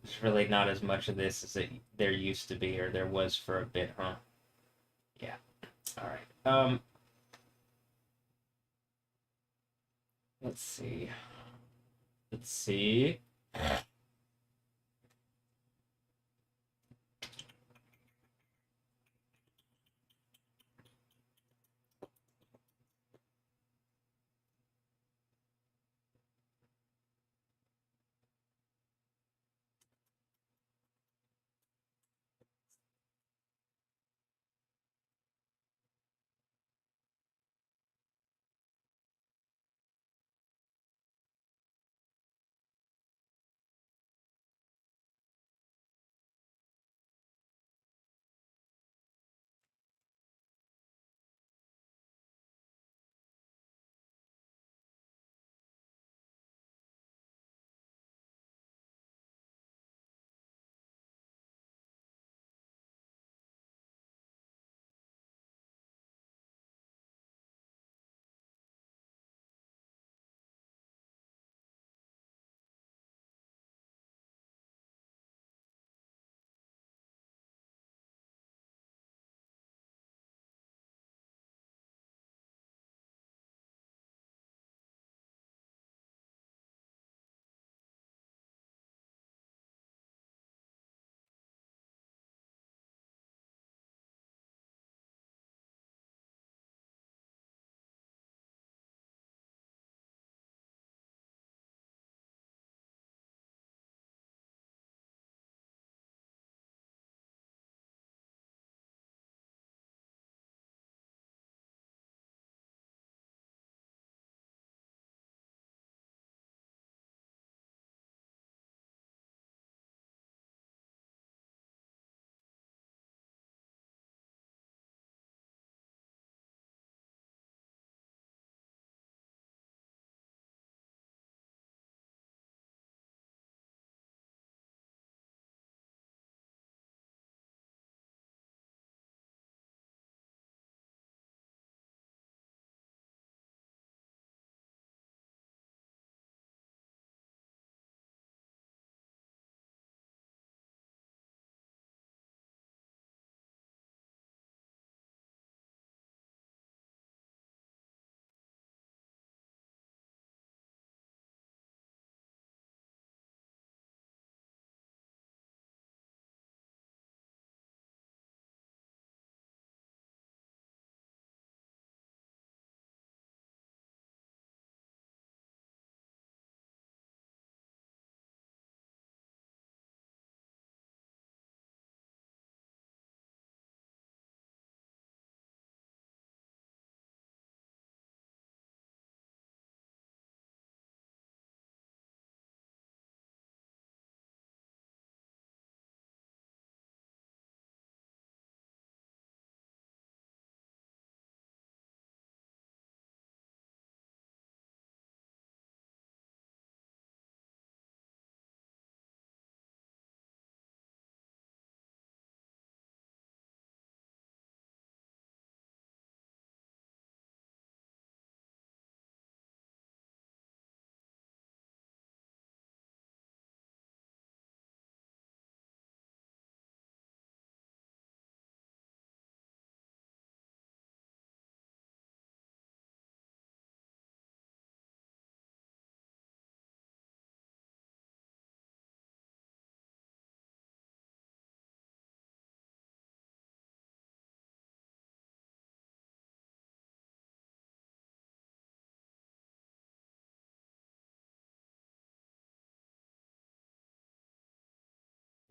A: there's really not as much of this as there used to be or there was for a bit, huh? Yeah. All right. Let's see. Let's see.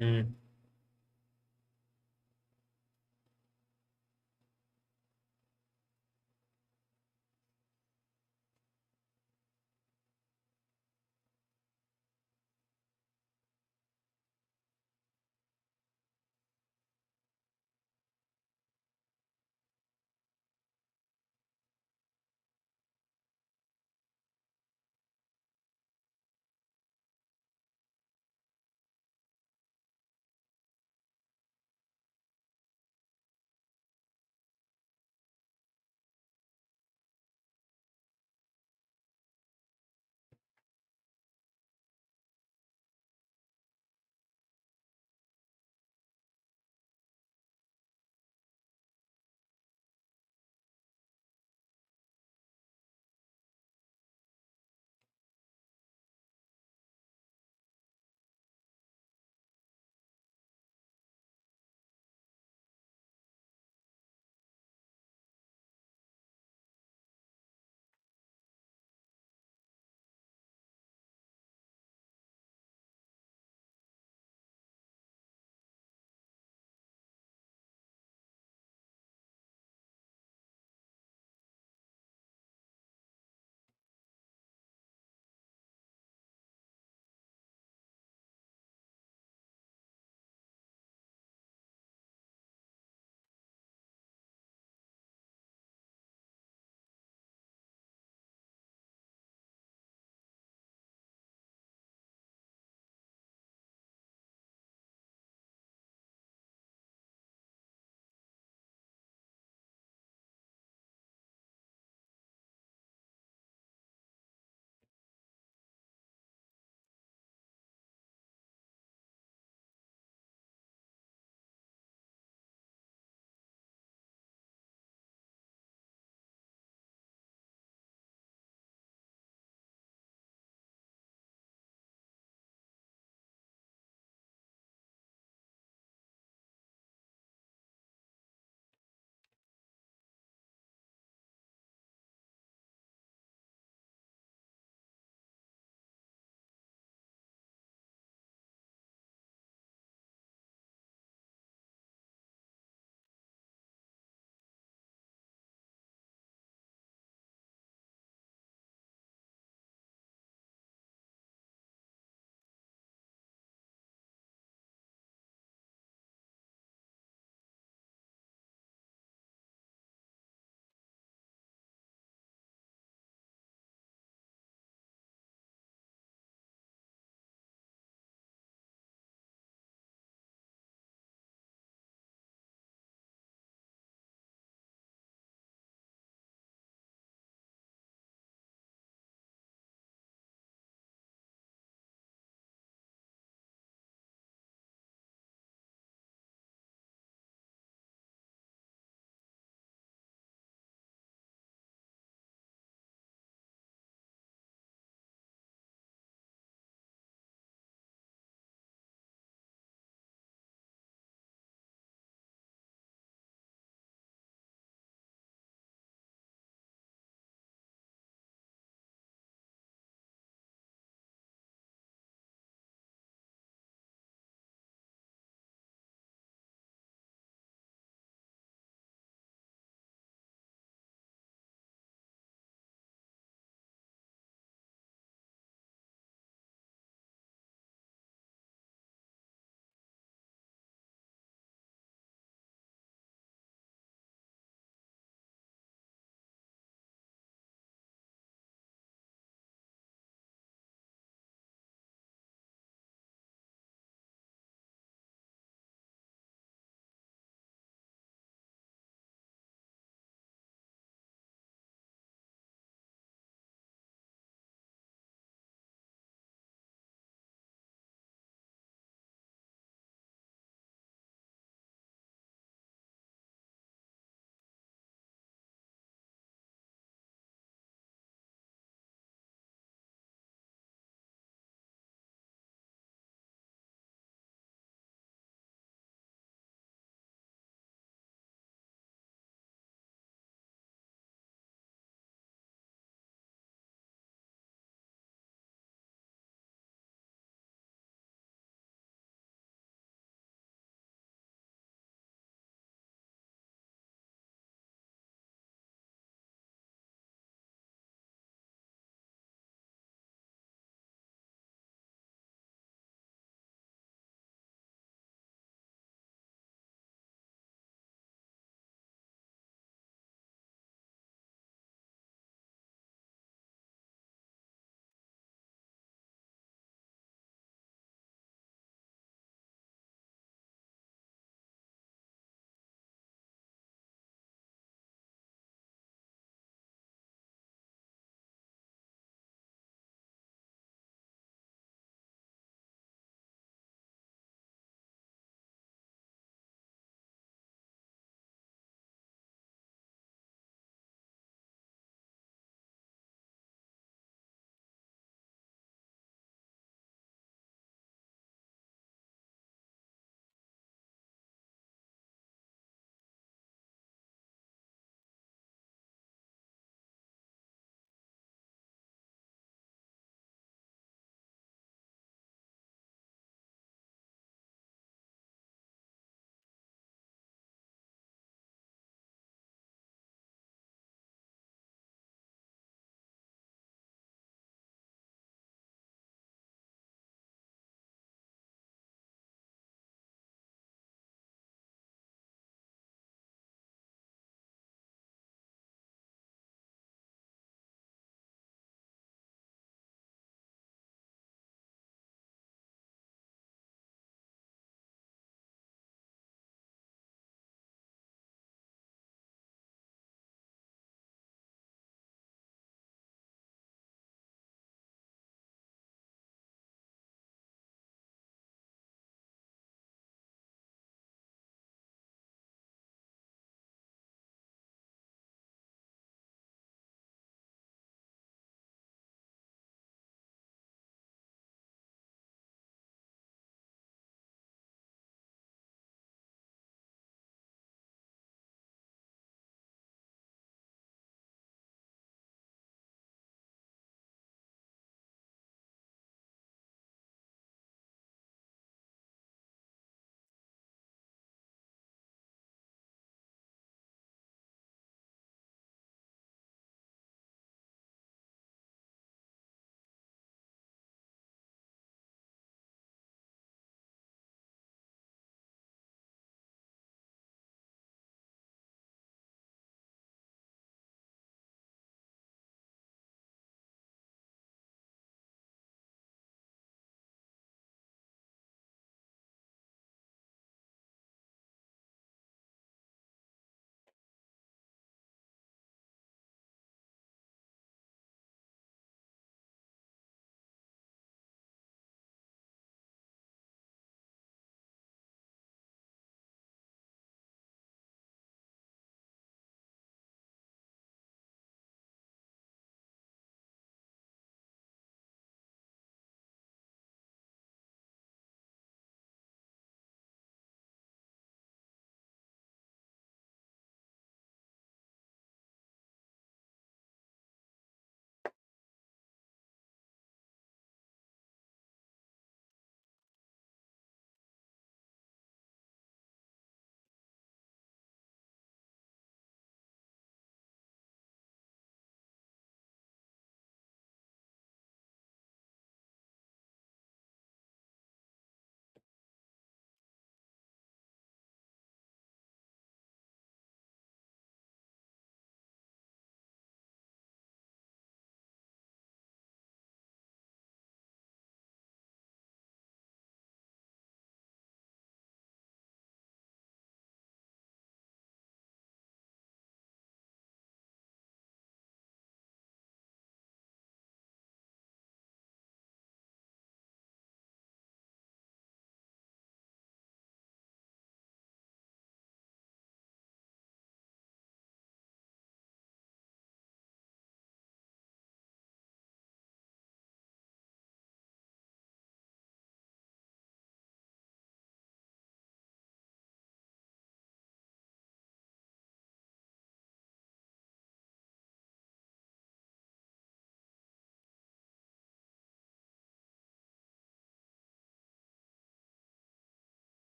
A: Mm.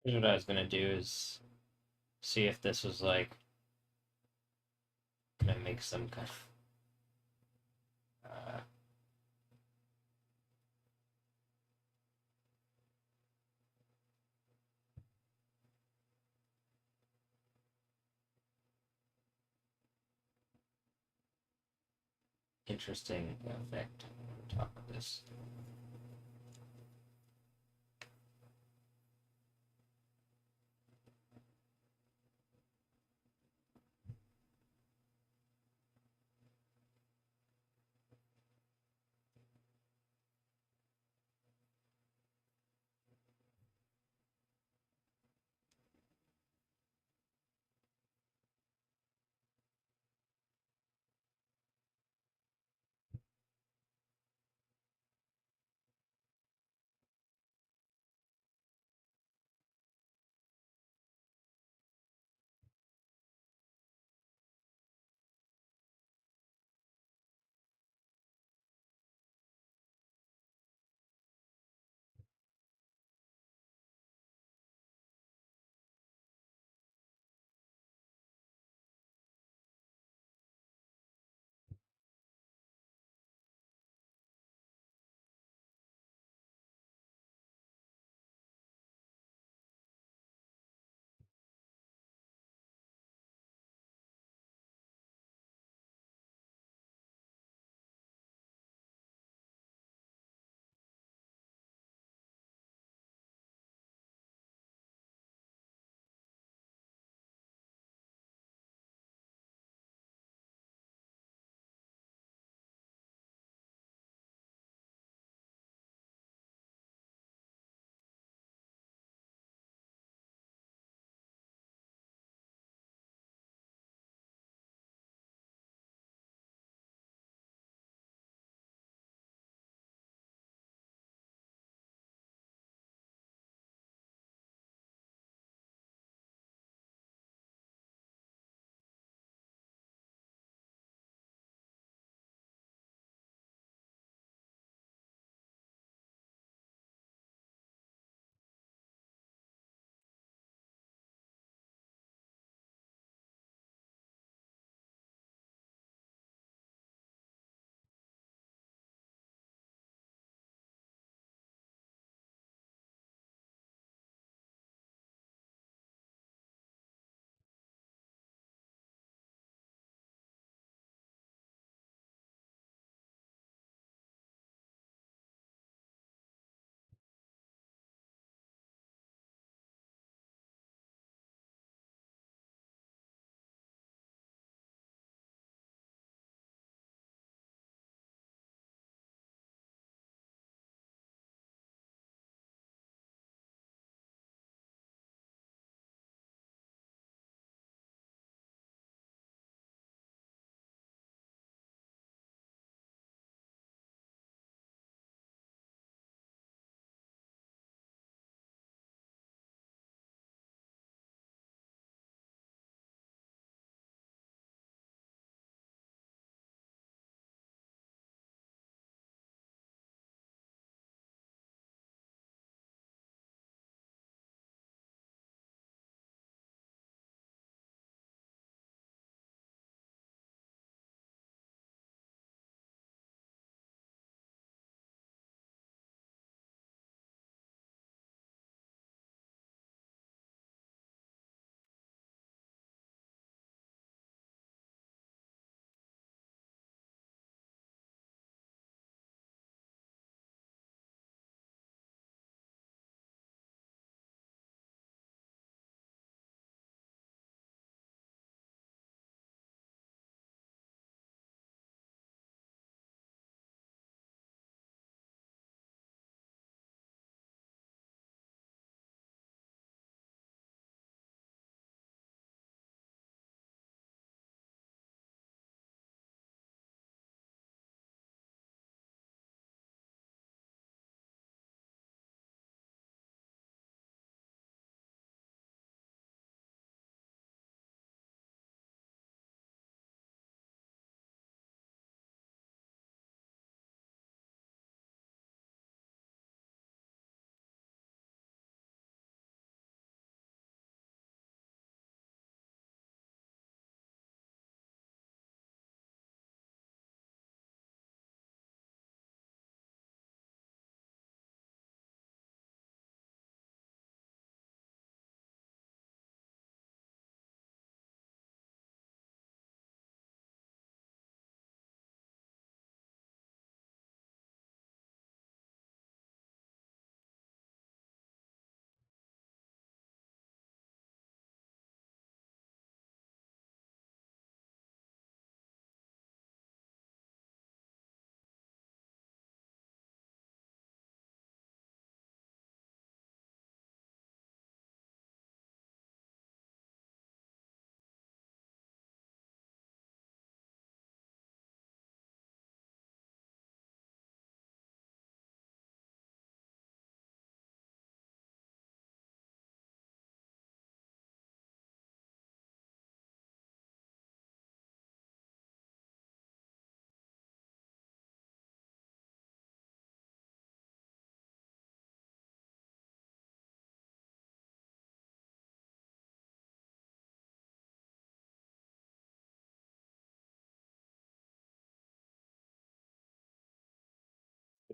A: Here's what I was gonna do is see if this was like gonna make some kind of interesting effect on top of this.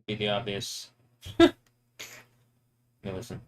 A: be the obvious. Hey, listen.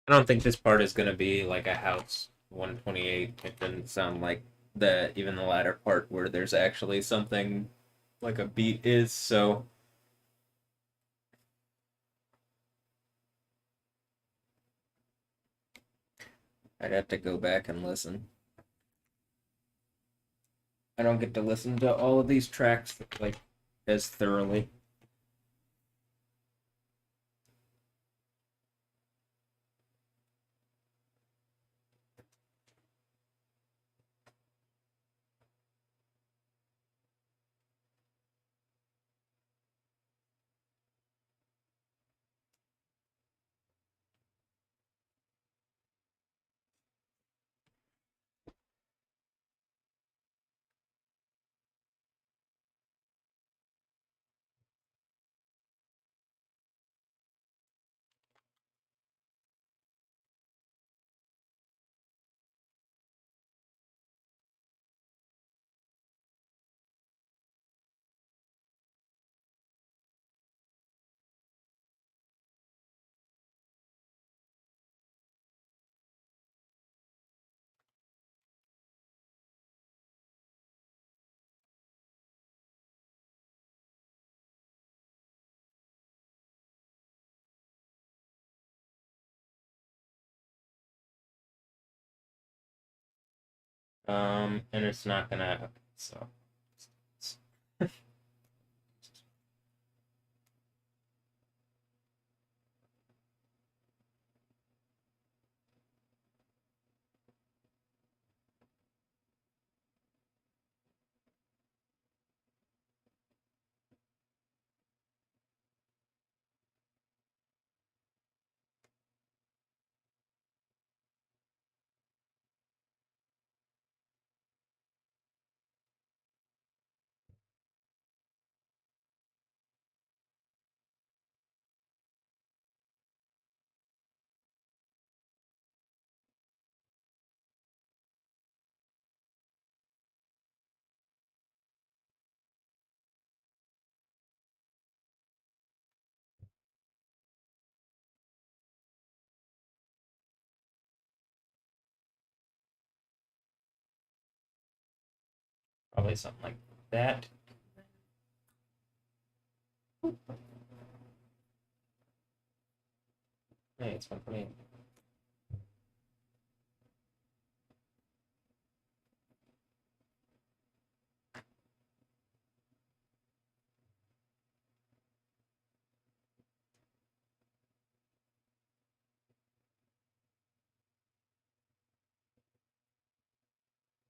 A: I don't think this part is gonna be like a house 128. It didn't sound like the even the latter part where there's actually something like a beat is. So I'd have to go back and listen. I don't get to listen to all of these tracks like as thoroughly. And it's not gonna. Okay, so probably something like that. Hey, it's 128.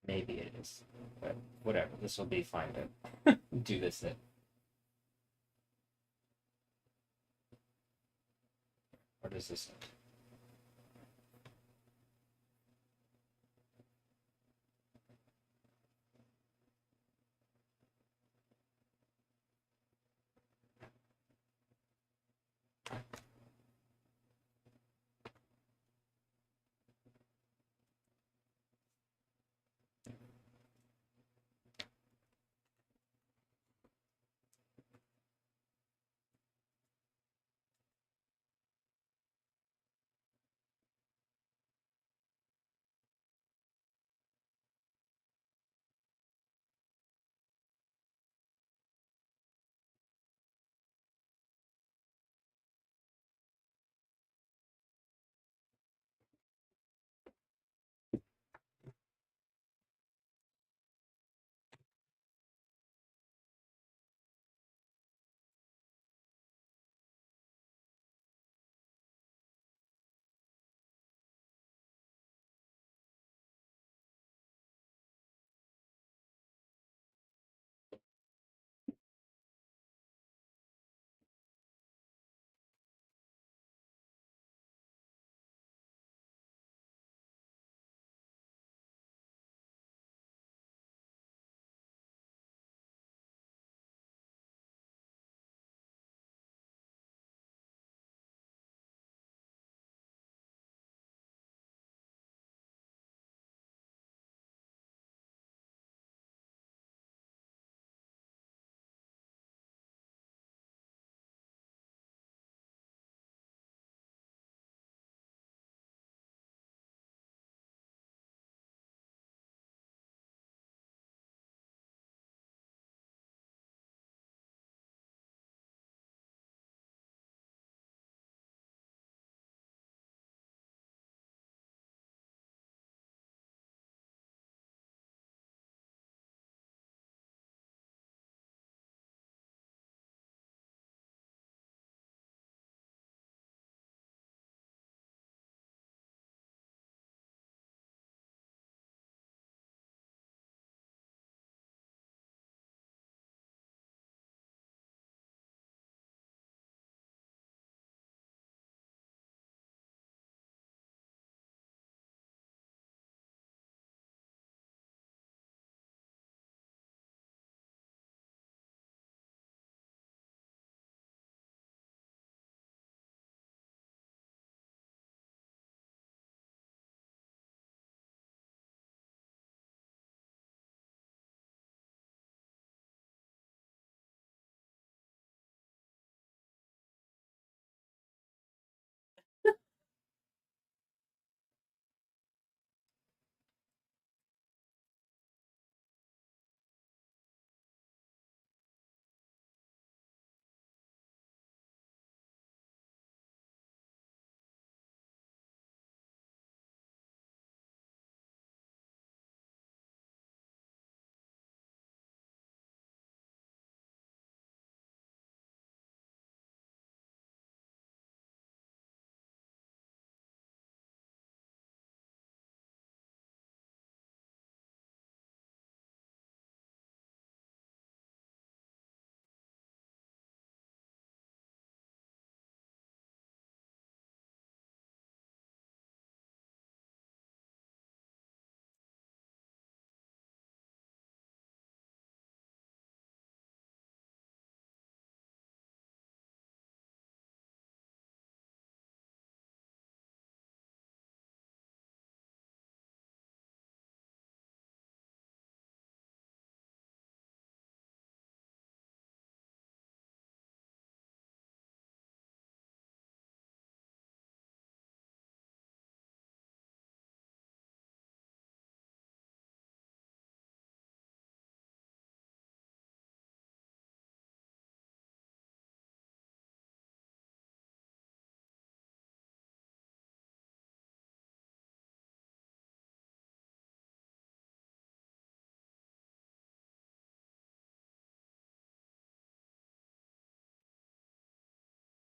A: Maybe it is, but whatever. This will be fine to do this. Then. What is this?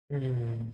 A: Hmm.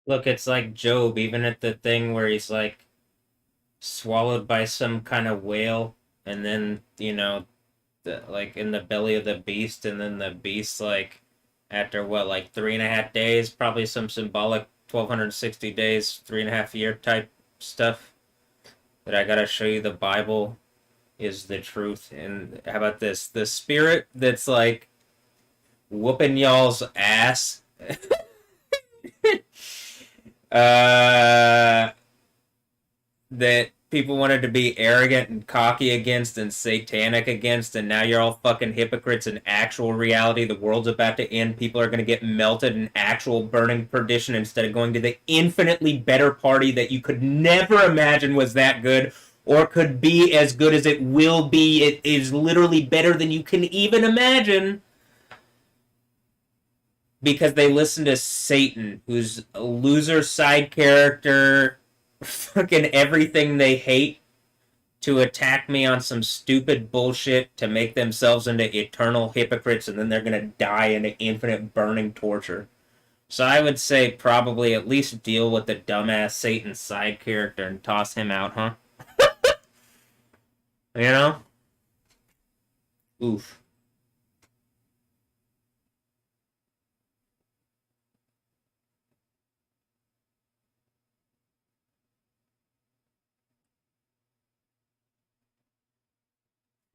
A: Look, it's like Job, even at the thing where he's like swallowed by some kind of whale, and then, like in the belly of the beast, and then the beast, like, after what, like 3.5 days, probably some symbolic 1260 days, 3.5 year type stuff. But I gotta show you the Bible is the truth. And how about this? The spirit that's like whooping y'all's ass. uh, that people wanted to be arrogant and cocky against and satanic against, and now you're all fucking hypocrites. In actual reality, the world's about to end. People are going to get melted in actual burning perdition instead of going to the infinitely better party that you could never imagine was that good or could be as good as it will be. It is literally better than you can even imagine because they listen to Satan, who's a loser side character, fucking everything they hate, to attack me on some stupid bullshit to make themselves into eternal hypocrites, and then they're gonna die into infinite burning torture. So I would say probably at least deal with the dumbass Satan side character and toss him out, huh? You know? Oof.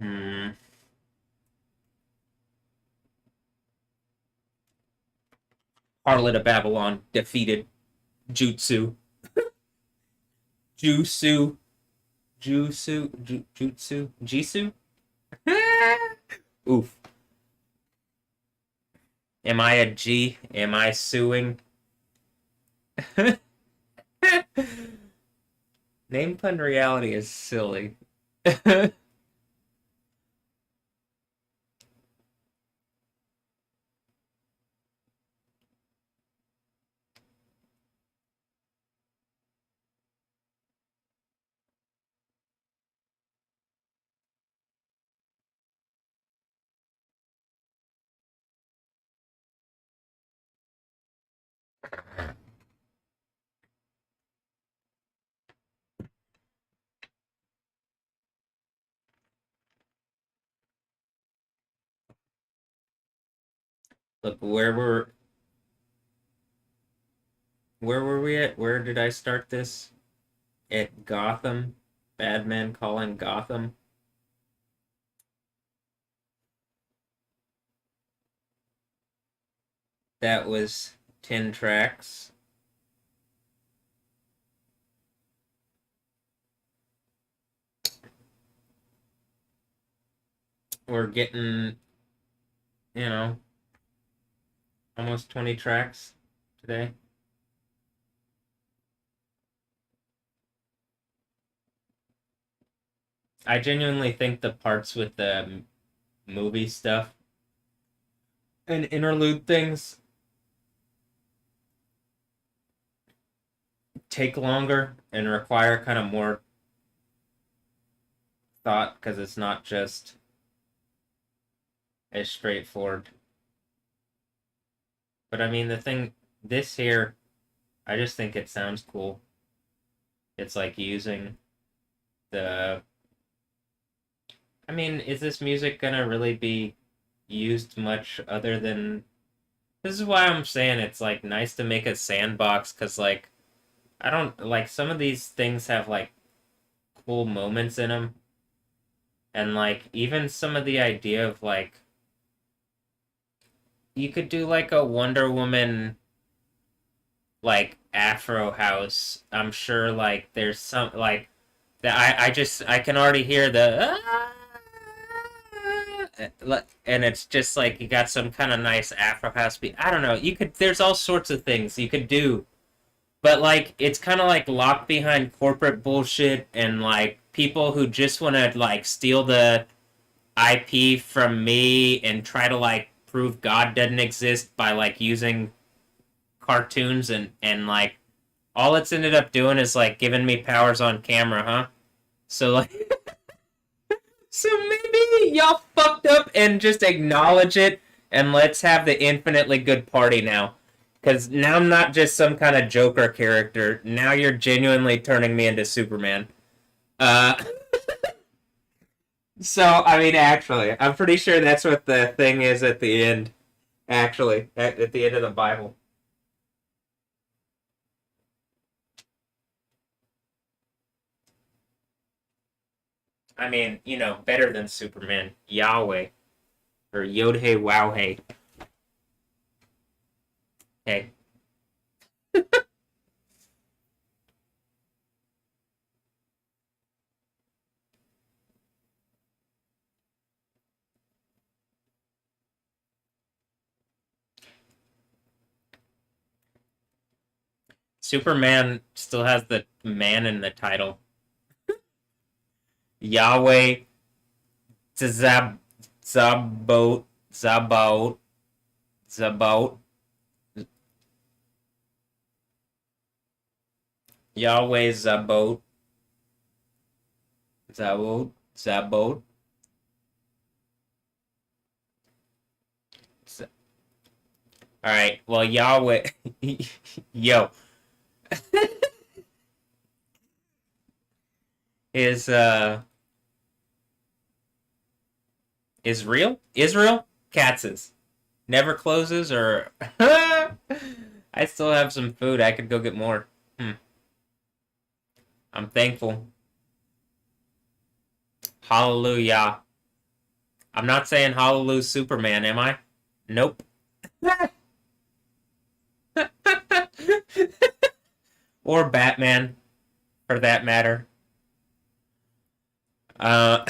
A: Hmm. Harlot of Babylon defeated Jutsu. Jutsu. Jutsu. Jisoo? Oof. Am I a G? Am I suing? Name pun reality is silly. Look, where were we at? Where did I start this? At Gotham. Bad man calling Gotham. That was 10 tracks. We're getting, you know, almost 20 tracks today. I genuinely think the parts with the movie stuff and interlude things take longer and require kind of more thought because it's not just as straightforward. But I mean, this here, I just think it sounds cool. It's like using the. I mean, is this music gonna really be used much other than. This is why I'm saying it's like nice to make a sandbox because, like, I don't like some of these things have like cool moments in them. And like, even some of the idea of like, you could do like a Wonder Woman like Afro house. I'm sure like there's some like that I can already hear the and it's just like you got some kind of nice Afro house beat. I don't know. You could there's all sorts of things you could do. But like it's kind of like locked behind corporate bullshit and like people who just want to like steal the IP from me and try to like prove God doesn't exist by like using cartoons and like all it's ended up doing is like giving me powers on camera, huh? So like so maybe y'all fucked up and just acknowledge it and let's have the infinitely good party now. Because now I'm not just some kind of Joker character. Now you're genuinely turning me into Superman. Uh, so, I mean, actually, I'm pretty sure that's what the thing is at the end. Actually, at the end of the Bible. I mean, better than Superman. Yahweh. Or Yod Hey Wow Hey. Hey. Superman still has the man in the title. Yahweh Zab Zabot Zabot Zabot Yahweh Zabot Zabot Zabot. All right. Well, Yahweh, yo, is Israel? Israel? Katz's. Never closes or I still have some food. I could go get more. Hmm. I'm thankful. Hallelujah. I'm not saying hallelujah Superman, am I? Nope. Or Batman, for that matter. Uh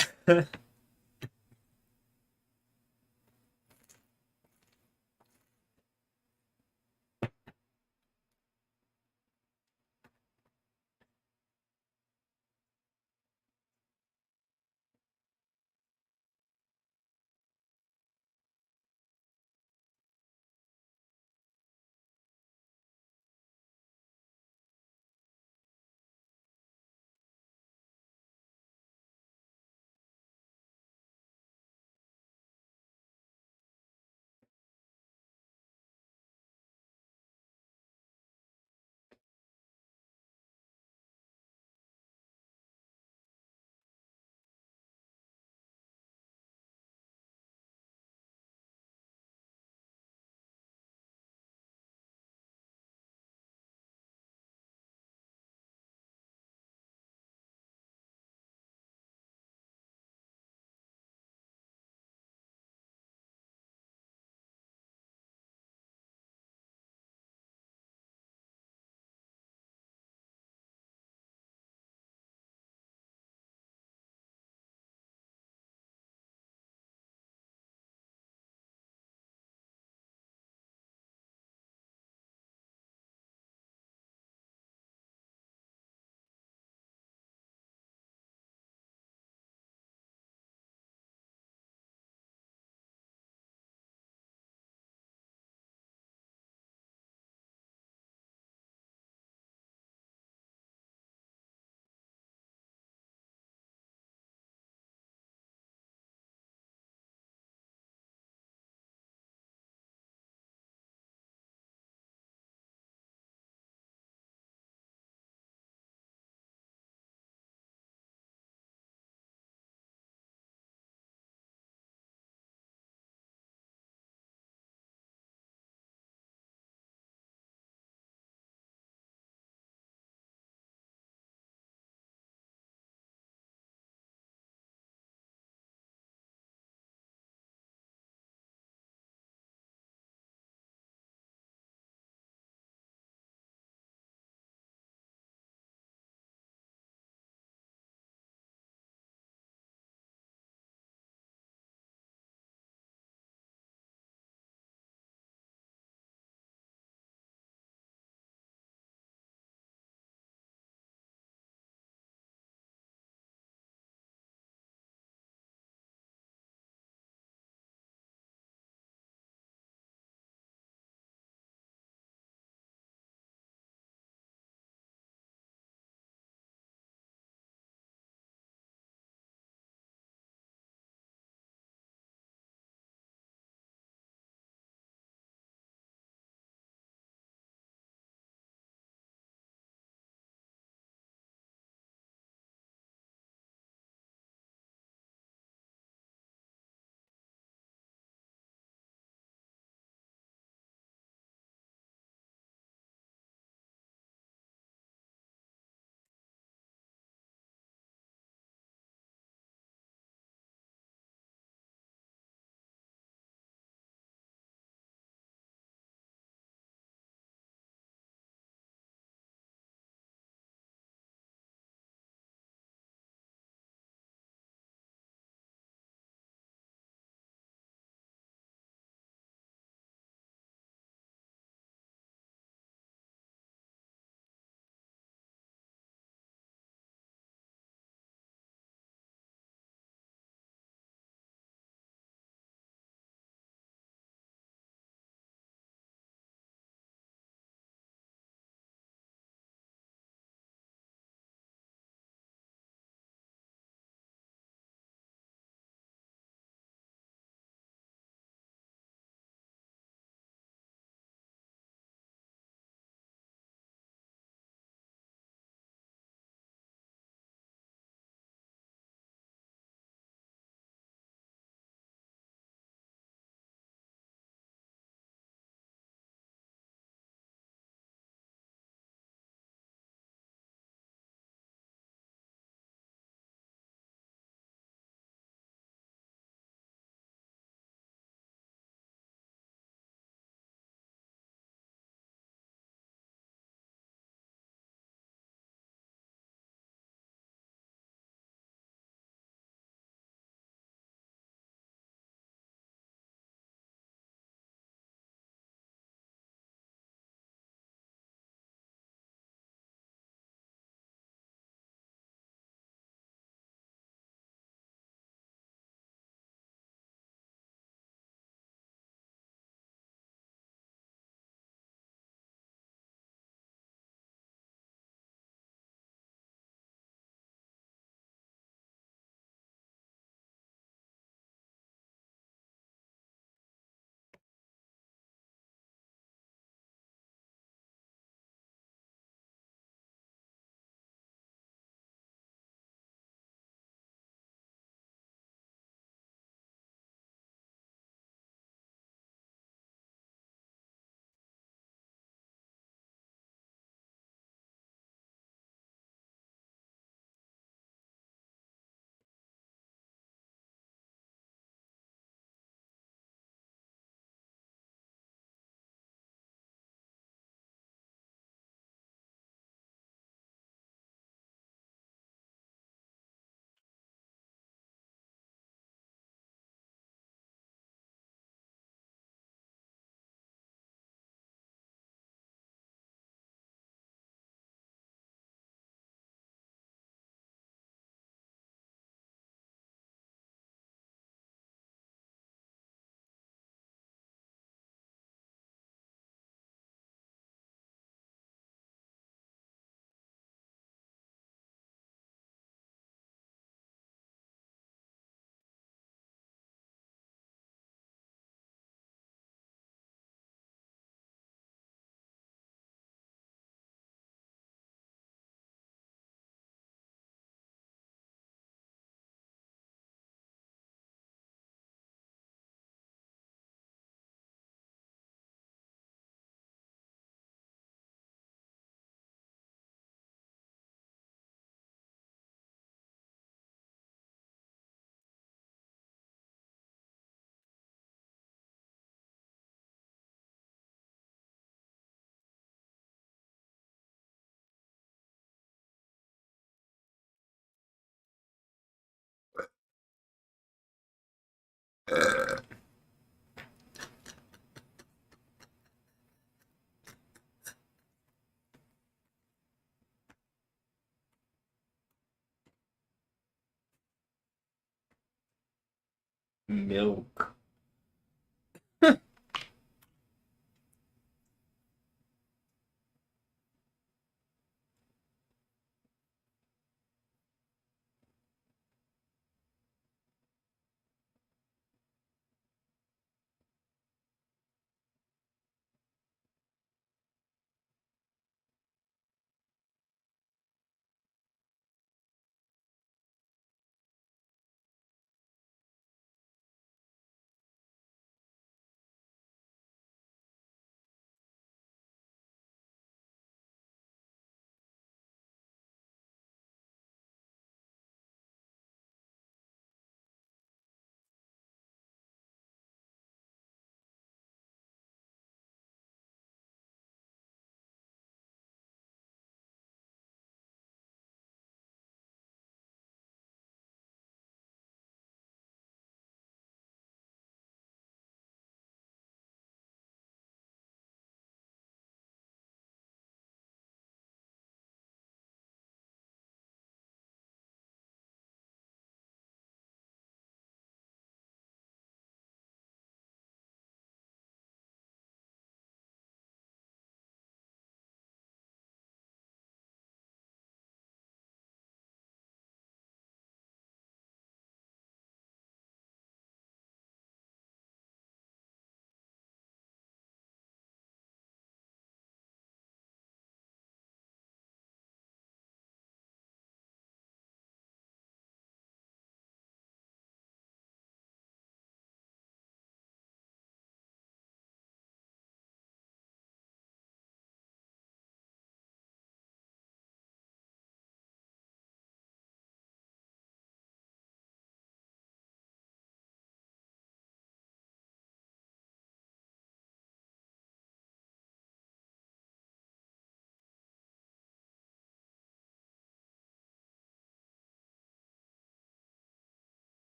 A: milk.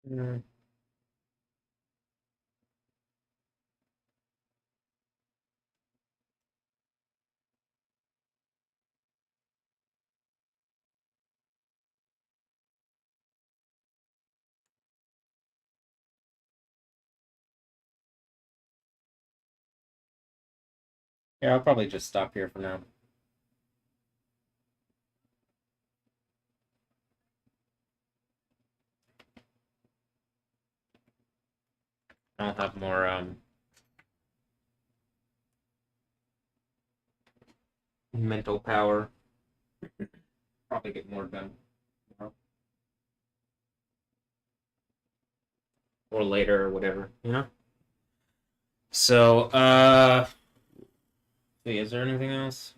A: Mm. Yeah, I'll probably just stop here for now. I'll have more mental power. Probably get more done tomorrow. Or later or whatever, you know? So, see, is there anything else?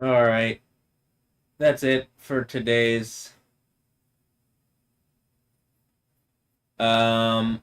A: All right. That's it for today's. Um,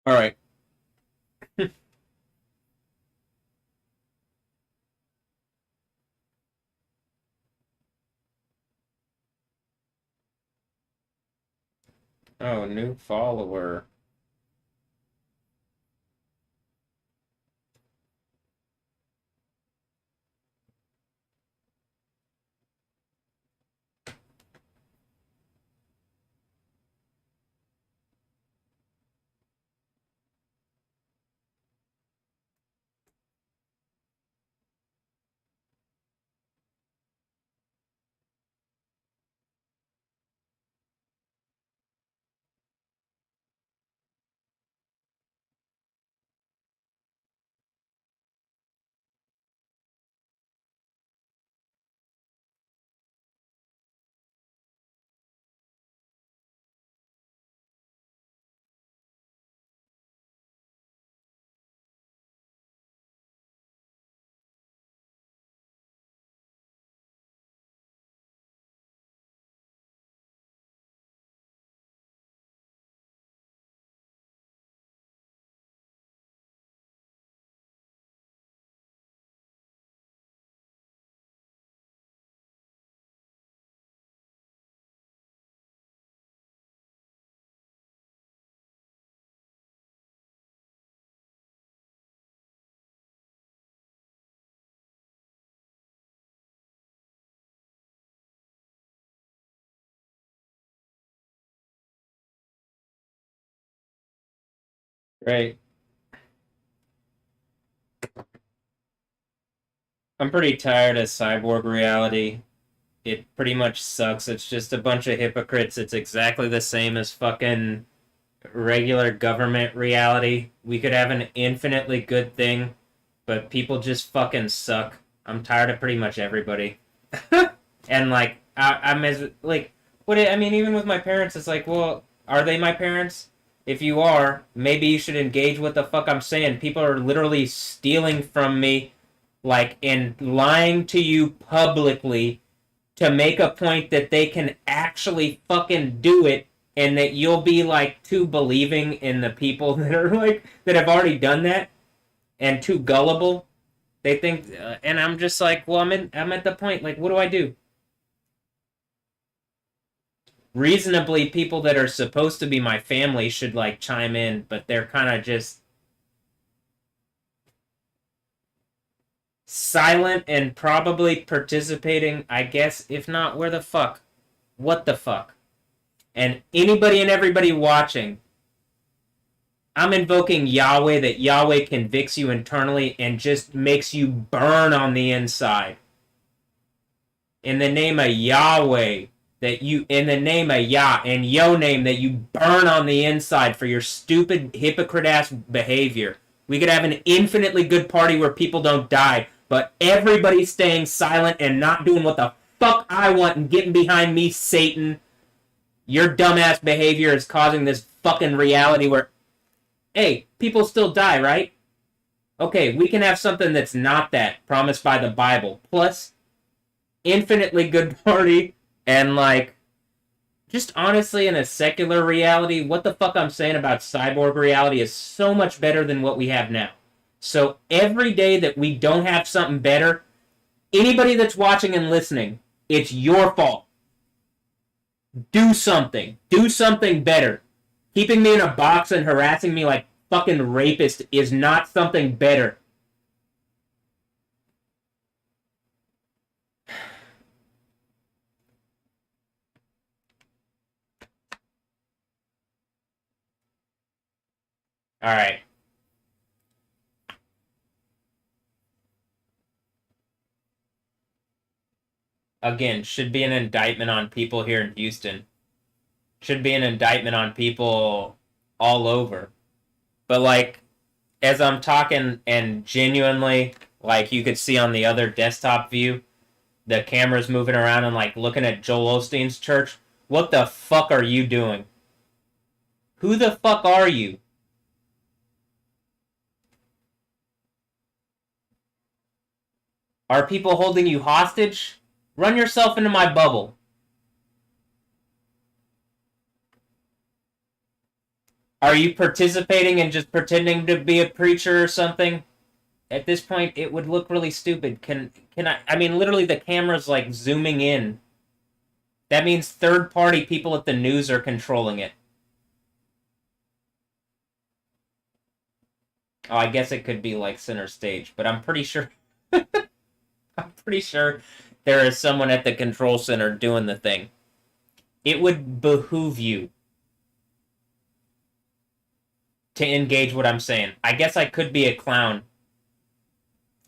A: all right. Oh, new follower. Great. I'm pretty tired of cyborg reality. It pretty much sucks. It's just a bunch of hypocrites. It's exactly the same as fucking regular government reality. We could have an infinitely good thing, but people just fucking suck. I'm tired of pretty much everybody. And like, I'm as like, I mean, even with my parents, it's like, well, are they my parents? If you are, maybe you should engage what the fuck I'm saying. People are literally stealing from me, like, and lying to you publicly to make a point that they can actually fucking do it, and that you'll be like too believing in the people that are like that have already done that, and too gullible. They think, and I'm just like, well, I'm at the point, like, what do I do? Reasonably, people that are supposed to be my family should like chime in, but they're kind of just silent and probably participating, I guess. If not, where the fuck? What the fuck? And anybody and everybody watching, I'm invoking Yahweh, that Yahweh convicts you internally and just makes you burn on the inside. In the name of Yahweh, that you, in the name of Yah, and Yo name, that you burn on the inside for your stupid hypocrite ass behavior. We could have an infinitely good party where people don't die, but everybody's staying silent and not doing what the fuck I want and getting behind me, Satan. Your dumbass behavior is causing this fucking reality where, hey, people still die, right? Okay, we can have something that's not that, promised by the Bible. Plus, infinitely good party, and like just honestly, in a secular reality, what the fuck I'm saying about cyborg reality is so much better than what we have now. So every day that we don't have something better, anybody that's watching and listening, it's your fault. Do something. Do something better. Keeping me in a box and harassing me like fucking rapist is not something better. Alright. Again, should be an indictment on people here in Houston. Should be an indictment on people all over. But like, as I'm talking and genuinely, like you could see on the other desktop view, the camera's moving around and like looking at Joel Osteen's church. What the fuck are you doing? Who the fuck are you? Are people holding you hostage? Run yourself into my bubble. Are you participating and just pretending to be a preacher or something? At this point, it would look really stupid. Can I mean, literally, the camera's like zooming in. That means third-party people at the news are controlling it. Oh, I guess it could be like center stage, but I'm pretty sure. I'm pretty sure there is someone at the control center doing the thing. It would behoove you to engage what I'm saying. I guess I could be a clown.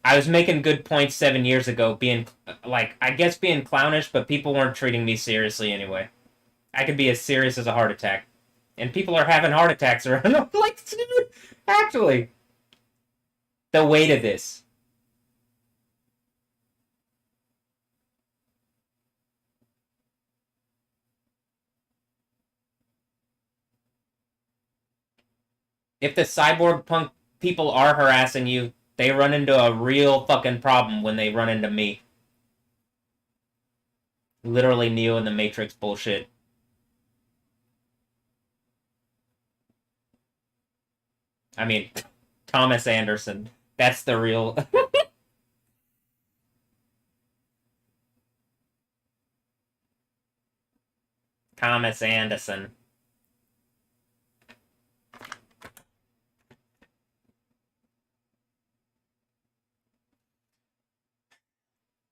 A: I was making good points 7 years ago, being like, I guess being clownish, but people weren't treating me seriously anyway. I could be as serious as a heart attack. And people are having heart attacks around. I'm like, dude, actually, the weight of this. If the cyborg punk people are harassing you, they run into a real fucking problem when they run into me. Literally Neo in the Matrix bullshit. I mean, Thomas Anderson. That's the real... Thomas Anderson.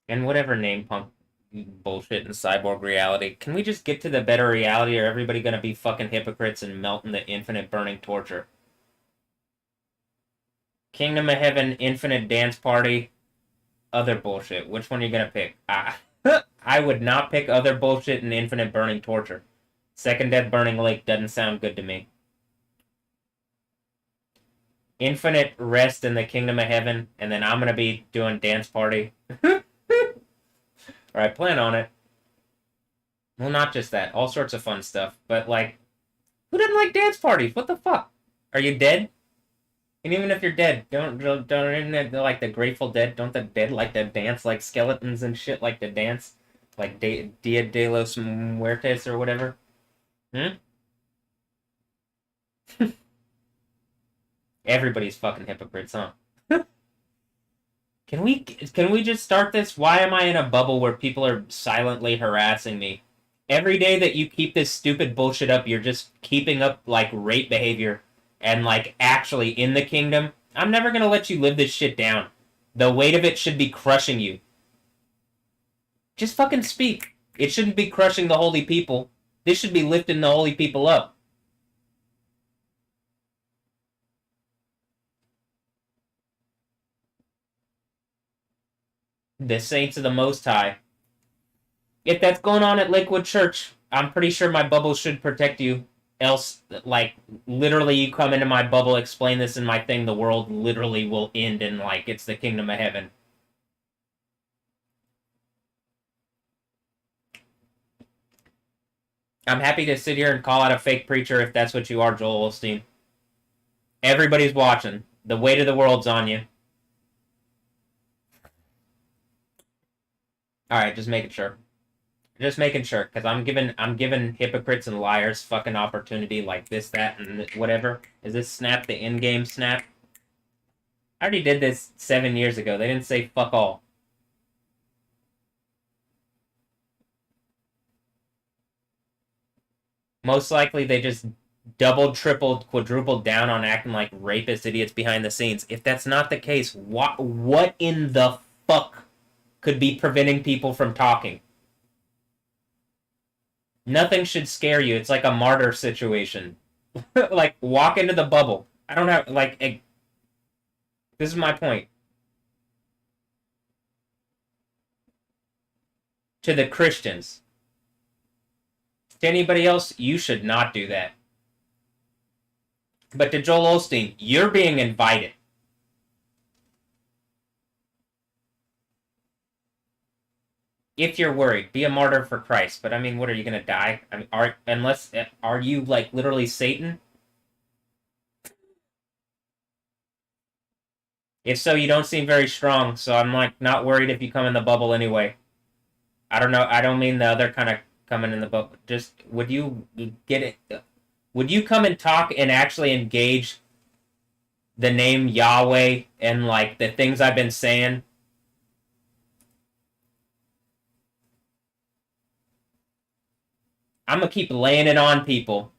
A: And whatever name punk bullshit in cyborg reality. Can we just get to the better reality, or everybody gonna be fucking hypocrites and melt in the infinite burning torture? Kingdom of Heaven, Infinite Dance Party, other bullshit. Which one are you gonna pick? I would not pick other bullshit and Infinite Burning Torture. Second Death Burning Lake doesn't sound good to me. Infinite Rest in the Kingdom of Heaven, and then I'm gonna be doing Dance Party. Alright, plan on it. Well, not just that. All sorts of fun stuff. But, like, who doesn't like dance parties? What the fuck? Are you dead? And even if you're dead, don't like the Grateful Dead. Don't the dead like to dance like skeletons and shit like to dance? Like Dia de los Muertes or whatever? Hmm? Everybody's fucking hypocrites, huh? Can we just start this? Why am I in a bubble where people are silently harassing me? Every day that you keep this stupid bullshit up, you're just keeping up like rape behavior and like actually in the kingdom. I'm never gonna let you live this shit down. The weight of it should be crushing you. Just fucking speak. It shouldn't be crushing the holy people. This should be lifting the holy people up. The saints of the Most High. If that's going on at Lakewood Church, I'm pretty sure my bubble should protect you. Else, like, literally you come into my bubble, explain this in my thing, the world literally will end in, like, it's the kingdom of heaven. I'm happy to sit here and call out a fake preacher if that's what you are, Joel Osteen. Everybody's watching. The weight of the world's on you. Alright, just making sure. Just making sure, because I'm giving hypocrites and liars fucking opportunity like this, that, and whatever. Is this snap the in-game snap? I already did this 7 years ago. They didn't say fuck all. Most likely they just doubled, tripled, quadrupled down on acting like rapist idiots behind the scenes. If that's not the case, what in the fuck could be preventing people from talking? Nothing should scare you. It's like a martyr situation. Like, walk into the bubble. I don't have, like, this is my point. To the Christians. To anybody else, you should not do that. But to Joel Osteen, you're being invited. If you're worried, be a martyr for Christ. But I mean, what are you gonna die? I mean, are you like literally Satan? If so, you don't seem very strong. So I'm like not worried if you come in the bubble anyway. I don't know. I don't mean the other kind of coming in the bubble. Just would you get it? Would you come and talk and actually engage the name Yahweh and like the things I've been saying? I'm gonna keep laying it on people.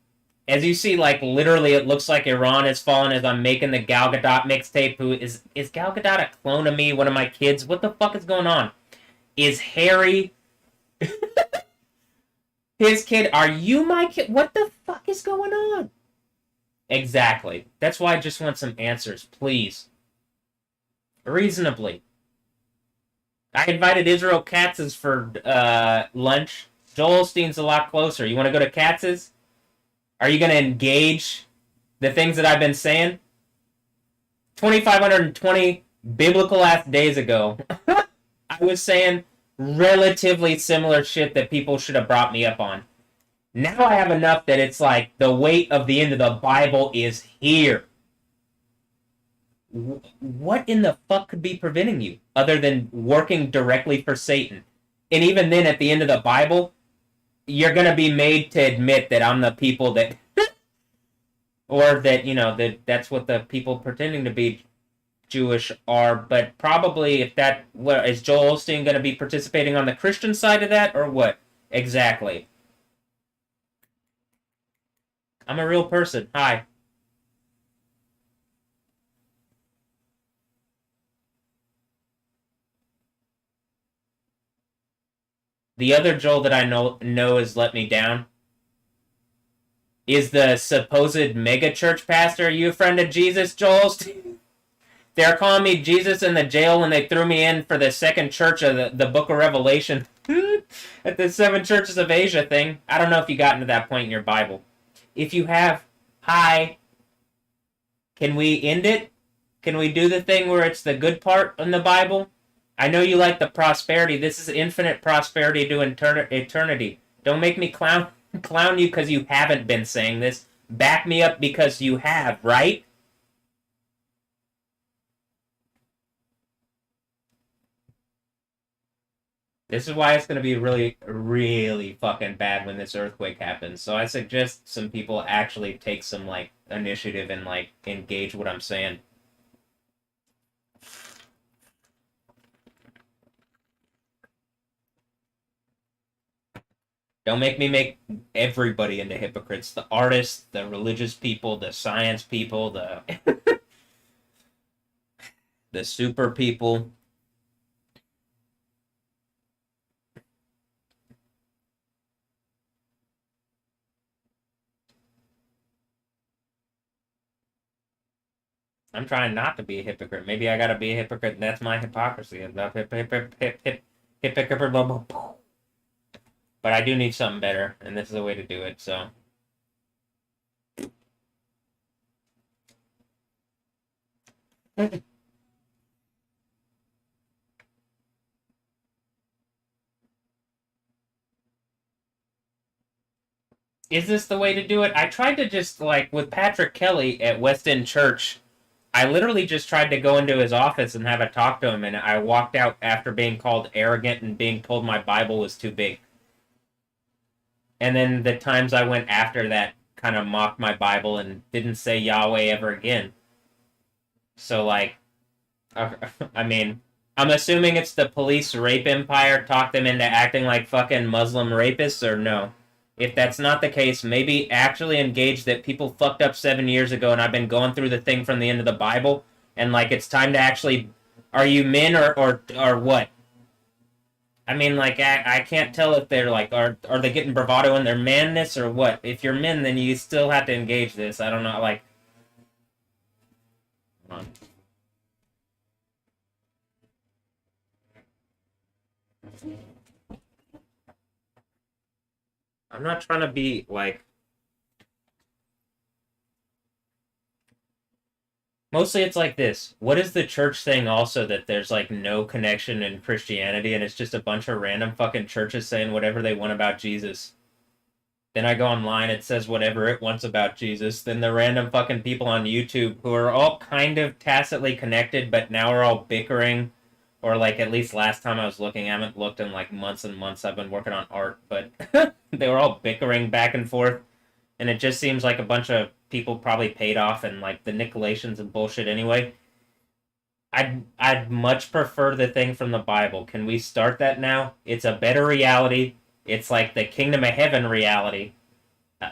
A: As you see, like literally, it looks like Iran has fallen as I'm making the Gal Gadot mixtape. Who is Gal Gadot a clone of me? One of my kids? What the fuck is going on? Is Harry his kid? Are you my kid? What the fuck is going on? Exactly. That's why I just want some answers, please. Reasonably. I invited Israel Katz's for lunch. Joel Osteen's a lot closer. You want to go to Katz's? Are you going to engage the things that I've been saying? 2,520 biblical ass days ago, I was saying relatively similar shit that people should have brought me up on. Now I have enough that it's like the weight of the end of the Bible is here. What in the fuck could be preventing you other than working directly for Satan? And even then, at the end of the Bible, you're going to be made to admit that I'm the people that, or that, that's what the people pretending to be Jewish are. But probably if that, what, is Joel Osteen going to be participating on the Christian side of that, or what? Exactly. I'm a real person. Hi. The other Joel that I know has let me down is the supposed mega church pastor. Are you a friend of Jesus, Joel? They're calling me Jesus in the jail when they threw me in for the second church of the book of Revelation at the 7 churches of Asia thing. I don't know if you got into that point in your Bible. If you have, hi, can we end it? Can we do the thing where it's the good part in the Bible? I know you like the prosperity. This is infinite prosperity to eternity. Don't make me clown you because you haven't been saying this. Back me up because you have, right? This is why it's going to be really, really fucking bad when this earthquake happens. So I suggest some people actually take some, like, initiative and, like, engage what I'm saying. Don't make me make everybody into hypocrites. The artists, the religious people, the science people, the the super people. I'm trying not to be a hypocrite. Maybe I gotta be a hypocrite, and that's my hypocrisy. Hypocrite. But I do need something better, and this is a way to do it, so. Is this the way to do it? I tried to just, like, with Patrick Kelly at West End Church, I literally just tried to go into his office and have a talk to him, and I walked out after being called arrogant and being told my Bible was too big. And then the times I went after that kind of mocked my Bible and didn't say Yahweh ever again. So, like, I mean, I'm assuming it's the police rape empire talked them into acting like fucking Muslim rapists, or no? If that's not the case, maybe actually engage that people fucked up 7 years ago and I've been going through the thing from the end of the Bible, and like it's time to actually. Are you men or what? I mean, like, I can't tell if they're like, are they getting bravado in their manness or what? If you're men, then you still have to engage this. I don't know, like. Hold on. I'm not trying to be like. Mostly it's like this. What is the church saying also that there's like no connection in Christianity and it's just a bunch of random fucking churches saying whatever they want about Jesus? Then I go online, it says whatever it wants about Jesus. Then the random fucking people on YouTube who are all kind of tacitly connected, but now are all bickering. Or like at least last time I was looking, I haven't looked in like months and months. I've been working on art, but they were all bickering back and forth. And it just seems like a bunch of people probably paid off and like the Nicolaitans and bullshit anyway. I'd much prefer the thing from the Bible. Can we start that now? It's a better reality. It's like the kingdom of heaven reality.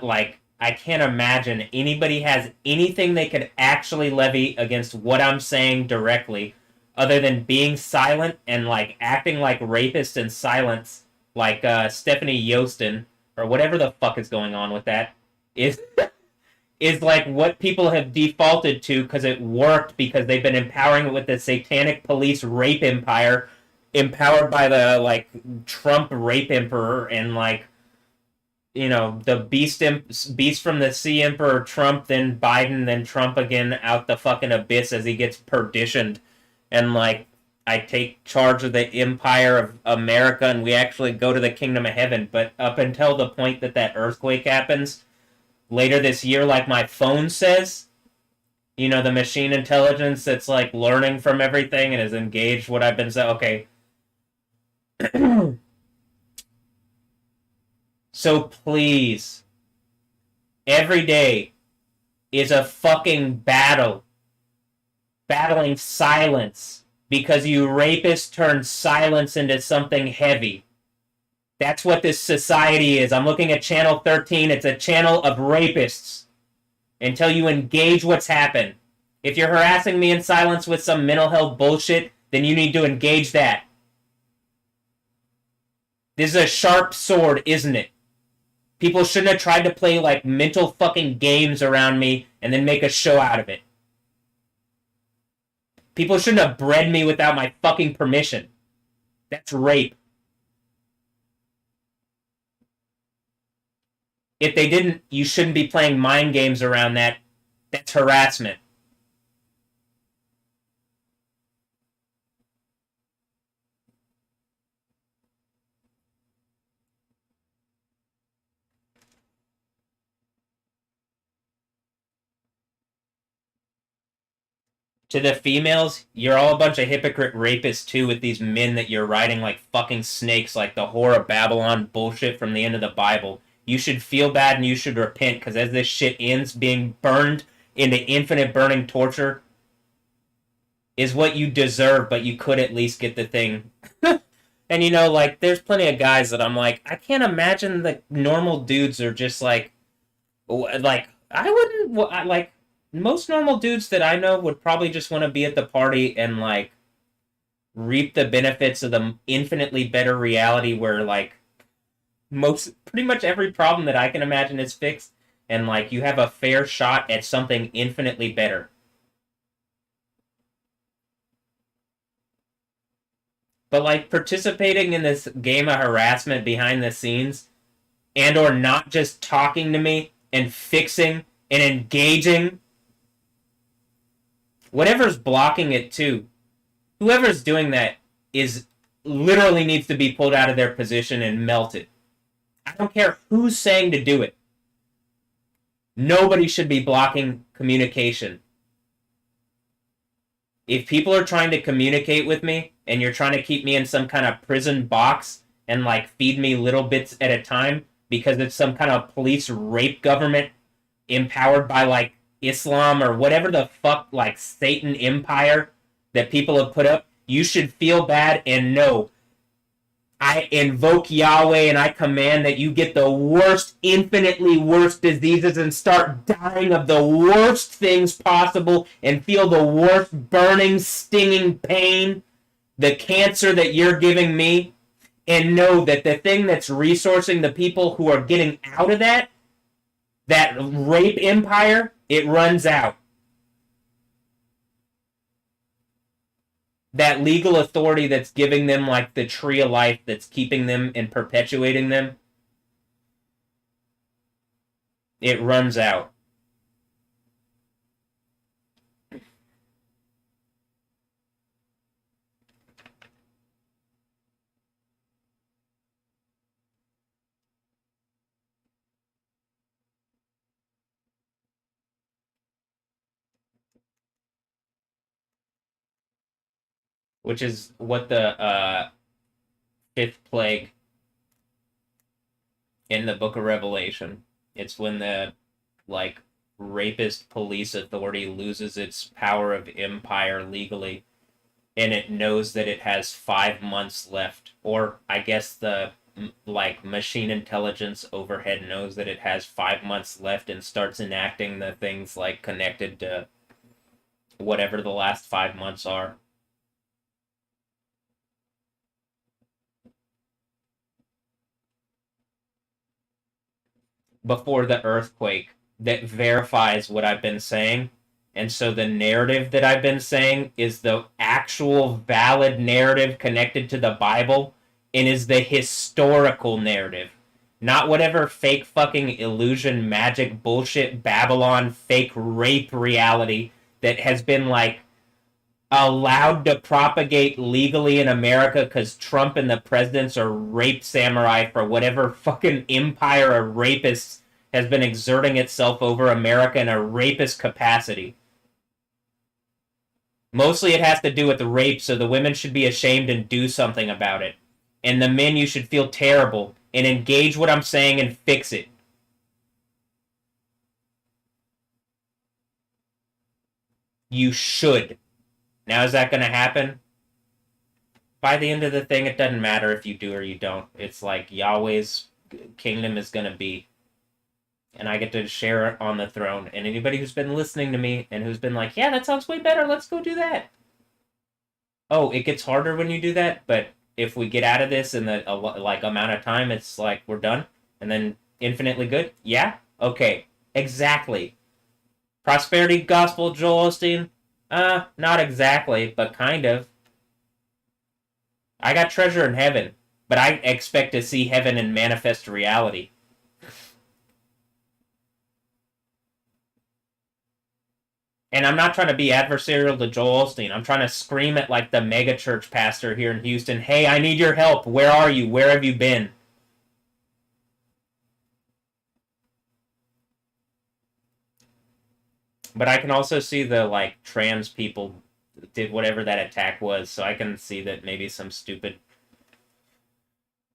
A: Like I can't imagine anybody has anything they could actually levy against what I'm saying directly, other than being silent and like acting like rapists in silence, like Stephanie Yostin or whatever the fuck is going on with that. Is is like what people have defaulted to because it worked because they've been empowering it with the satanic police rape empire empowered by the like Trump rape emperor and like the beast from the sea emperor Trump, then Biden, then Trump again out the fucking abyss as he gets perditioned, and like I take charge of the empire of America and we actually go to the kingdom of heaven. But up until the point that earthquake happens later this year, like my phone says, the machine intelligence that's like learning from everything and has engaged what I've been saying. Okay. So please, every day is a fucking battle. Battling silence because you rapists turned silence into something heavy. That's what this society is. I'm looking at Channel 13. It's a channel of rapists. Until you engage what's happened. If you're harassing me in silence with some mental health bullshit, then you need to engage that. This is a sharp sword, isn't it? People shouldn't have tried to play like mental fucking games around me and then make a show out of it. People shouldn't have bred me without my fucking permission. That's rape. If they didn't, you shouldn't be playing mind games around that. That's harassment. To the females, you're all a bunch of hypocrite rapists too with these men that you're riding like fucking snakes like the whore of Babylon bullshit from the end of the Bible. You should feel bad and you should repent because as this shit ends, being burned into infinite burning torture is what you deserve, but you could at least get the thing. And like, there's plenty of guys that I'm like, I can't imagine the normal dudes are just like I wouldn't, like, most normal dudes that I know would probably just want to be at the party and like reap the benefits of the infinitely better reality where like pretty much every problem that I can imagine is fixed and like you have a fair shot at something infinitely better. But like participating in this game of harassment behind the scenes and or not just talking to me and fixing and engaging, whatever's blocking it too, whoever's doing that is literally needs to be pulled out of their position and melted. I don't care who's saying to do it. Nobody should be blocking communication. If people are trying to communicate with me and you're trying to keep me in some kind of prison box and like feed me little bits at a time because it's some kind of police rape government empowered by like Islam or whatever the fuck, like Satan empire that people have put up, you should feel bad and know I invoke Yahweh and I command that you get the worst, infinitely worst diseases and start dying of the worst things possible and feel the worst burning, stinging pain, the cancer that you're giving me, and know that the thing that's resourcing the people who are getting out of that rape empire, it runs out. That legal authority that's giving them like the tree of life that's keeping them and perpetuating them, it runs out. Which is what the fifth plague in the book of Revelation. It's when the like rapist police authority loses its power of empire legally, and it knows that it has 5 months left, or I guess the like machine intelligence overhead knows that it has 5 months left and starts enacting the things like connected to whatever the last 5 months are. Before the earthquake that verifies what I've been saying. And so the narrative that I've been saying is the actual valid narrative connected to the Bible and is the historical narrative. Not whatever fake fucking illusion, magic, bullshit, Babylon, fake rape reality that has been like allowed to propagate legally in America because Trump and the presidents are rape samurai for whatever fucking empire of rapists has been exerting itself over America in a rapist capacity. Mostly it has to do with the rape, so the women should be ashamed and do something about it. And the men, you should feel terrible and engage what I'm saying and fix it. You should. Now, is that going to happen? By the end of the thing, it doesn't matter if you do or you don't. It's like Yahweh's kingdom is going to be. And I get to share it on the throne. And anybody who's been listening to me and who's been like, yeah, that sounds way better, let's go do that. Oh, it gets harder when you do that, but if we get out of this in the like amount of time, it's like we're done. And then infinitely good? Yeah? Okay. Exactly. Prosperity gospel, Joel Osteen? Not exactly, but kind of. I got treasure in heaven, but I expect to see heaven in manifest reality. And I'm not trying to be adversarial to Joel Osteen. I'm trying to scream at like the mega church pastor here in Houston, hey, I need your help. Where are you? Where have you been? But I can also see the like trans people did whatever that attack was, so I can see that maybe some stupid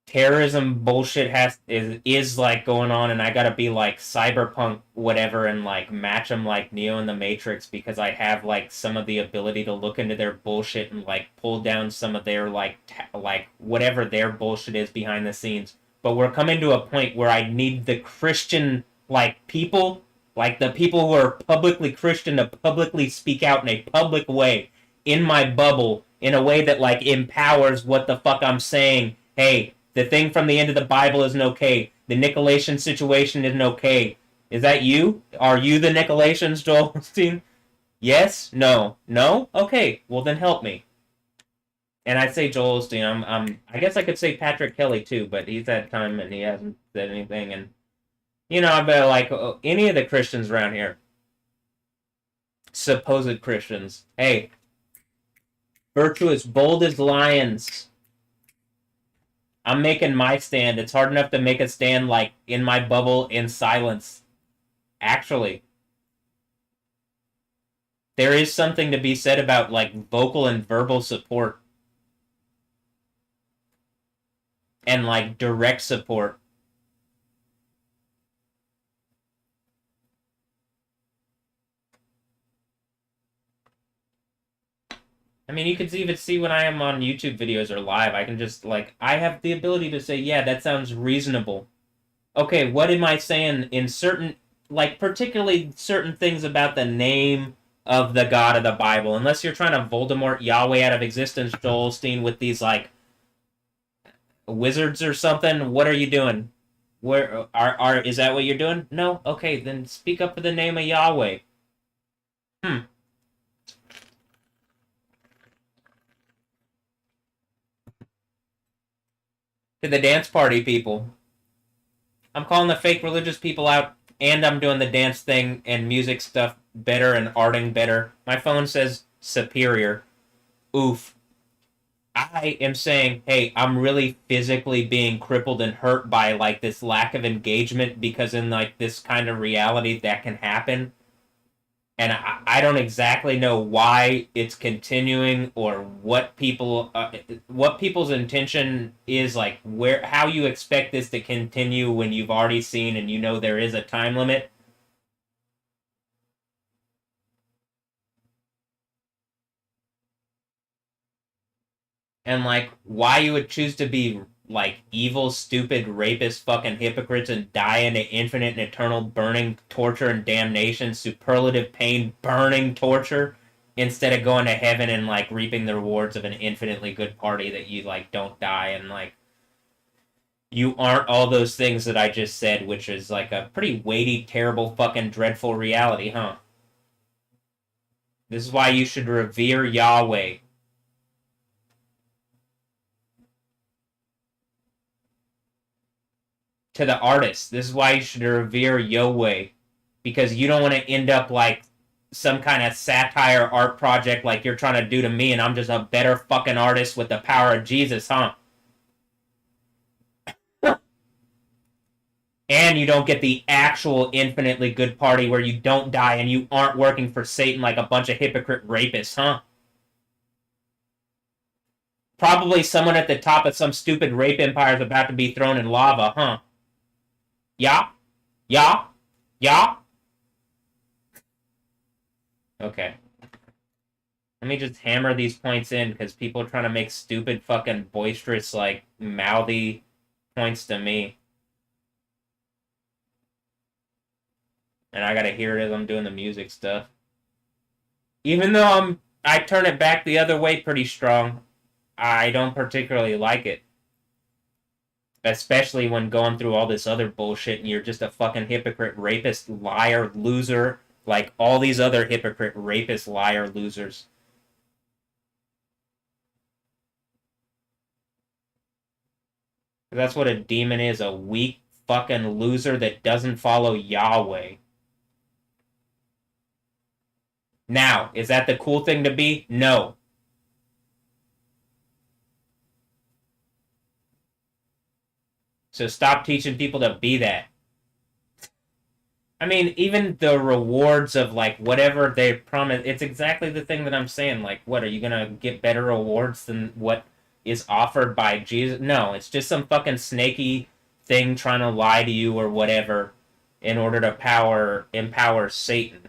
A: terrorism bullshit is like going on, and I gotta be like cyberpunk whatever and like match them like Neo in the Matrix because I have like some of the ability to look into their bullshit and like pull down some of their like whatever their bullshit is behind the scenes. But we're coming to a point where I need the Christian like people, like the people who are publicly Christian, to publicly speak out in a public way in my bubble in a way that like empowers what the fuck I'm saying. Hey, the thing from the end of the Bible isn't okay. The Nicolaitans situation isn't okay. Is that you? Are you the Nicolaitans, Joel Osteen? Yes? No? No? Okay. Well, then help me. And I'd say Joel Osteen. I guess I could say Patrick Kelly too, but he's had time and he hasn't said anything. And you know, I bet like any of the Christians around here, supposed Christians. Hey, virtuous, bold as lions. I'm making my stand. It's hard enough to make a stand like in my bubble in silence. Actually, there is something to be said about like vocal and verbal support and like direct support. I mean, you can even see when I am on YouTube videos or live, I can just, like, I have the ability to say, yeah, that sounds reasonable. Okay, what am I saying in certain, like, particularly certain things about the name of the God of the Bible? Unless you're trying to Voldemort Yahweh out of existence, Joel Osteen, with these, like, wizards or something, what are you doing? Where is that what you're doing? No? Okay, then speak up for the name of Yahweh. Hmm. To the dance party people. I'm calling the fake religious people out, and I'm doing the dance thing and music stuff better and arting better. My phone says superior. Oof. I am saying, hey, I'm really physically being crippled and hurt by like this lack of engagement because in like this kind of reality that can happen. And I don't exactly know why it's continuing or what people's intention is, like where how you expect this to continue when you've already seen and you know there is a time limit. And like why you would choose to be like evil, stupid, rapist, fucking hypocrites and die into infinite and eternal burning torture and damnation, superlative pain, burning torture, instead of going to heaven and like reaping the rewards of an infinitely good party that you like don't die and like you aren't all those things that I just said, which is like a pretty weighty, terrible, fucking dreadful reality, huh? This is why you should revere Yahweh. To the artist. This is why you should revere Yahweh, because you don't want to end up like some kind of satire art project like you're trying to do to me, and I'm just a better fucking artist with the power of Jesus, huh? And you don't get the actual infinitely good party where you don't die and you aren't working for Satan like a bunch of hypocrite rapists, huh? Probably someone at the top of some stupid rape empire is about to be thrown in lava, huh? Yeah? Yeah? Yeah? Okay. Let me just hammer these points in because people are trying to make stupid fucking boisterous, like, mouthy points to me. And I gotta hear it as I'm doing the music stuff. Even though I turn it back the other way pretty strong, I don't particularly like it. Especially when going through all this other bullshit and you're just a fucking hypocrite, rapist, liar, loser, like all these other hypocrite, rapist, liar, losers. That's what a demon is, a weak fucking loser that doesn't follow Yahweh. Now, is that the cool thing to be? No. So stop teaching people to be that. I mean, even the rewards of like whatever they promise, it's exactly the thing that I'm saying. Like, what are you gonna get better rewards than what is offered by Jesus? No, it's just some fucking snaky thing trying to lie to you or whatever in order to empower Satan.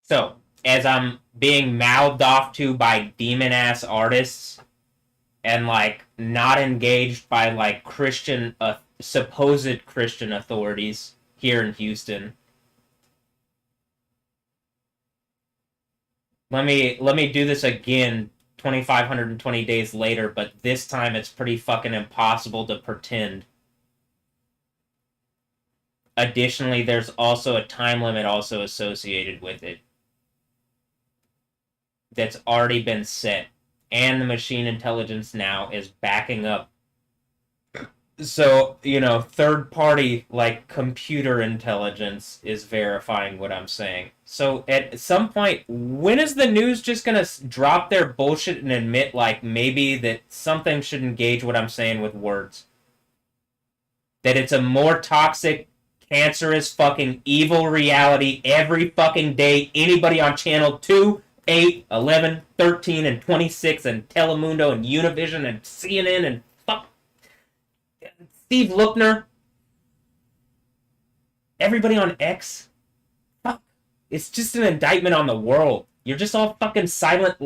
A: So, as I'm being mouthed off to by demon ass artists and like not engaged by like Christian, supposed Christian authorities here in Houston. Let me do this again 2,520 days later, but this time it's pretty fucking impossible to pretend. Additionally, there's also a time limit also associated with it that's already been set, and the machine intelligence now is backing up. So, third party, like computer intelligence, is verifying what I'm saying. So, at some point, when is the news just gonna drop their bullshit and admit, like, maybe that something should engage what I'm saying with words? That it's a more toxic, cancerous, fucking evil reality every fucking day. Anybody on channel 2, 8, 11, 13, and 26, and Telemundo, and Univision, and CNN, and Steve Lookner, everybody on X. Fuck. It's just an indictment on the world. You're just all fucking silent.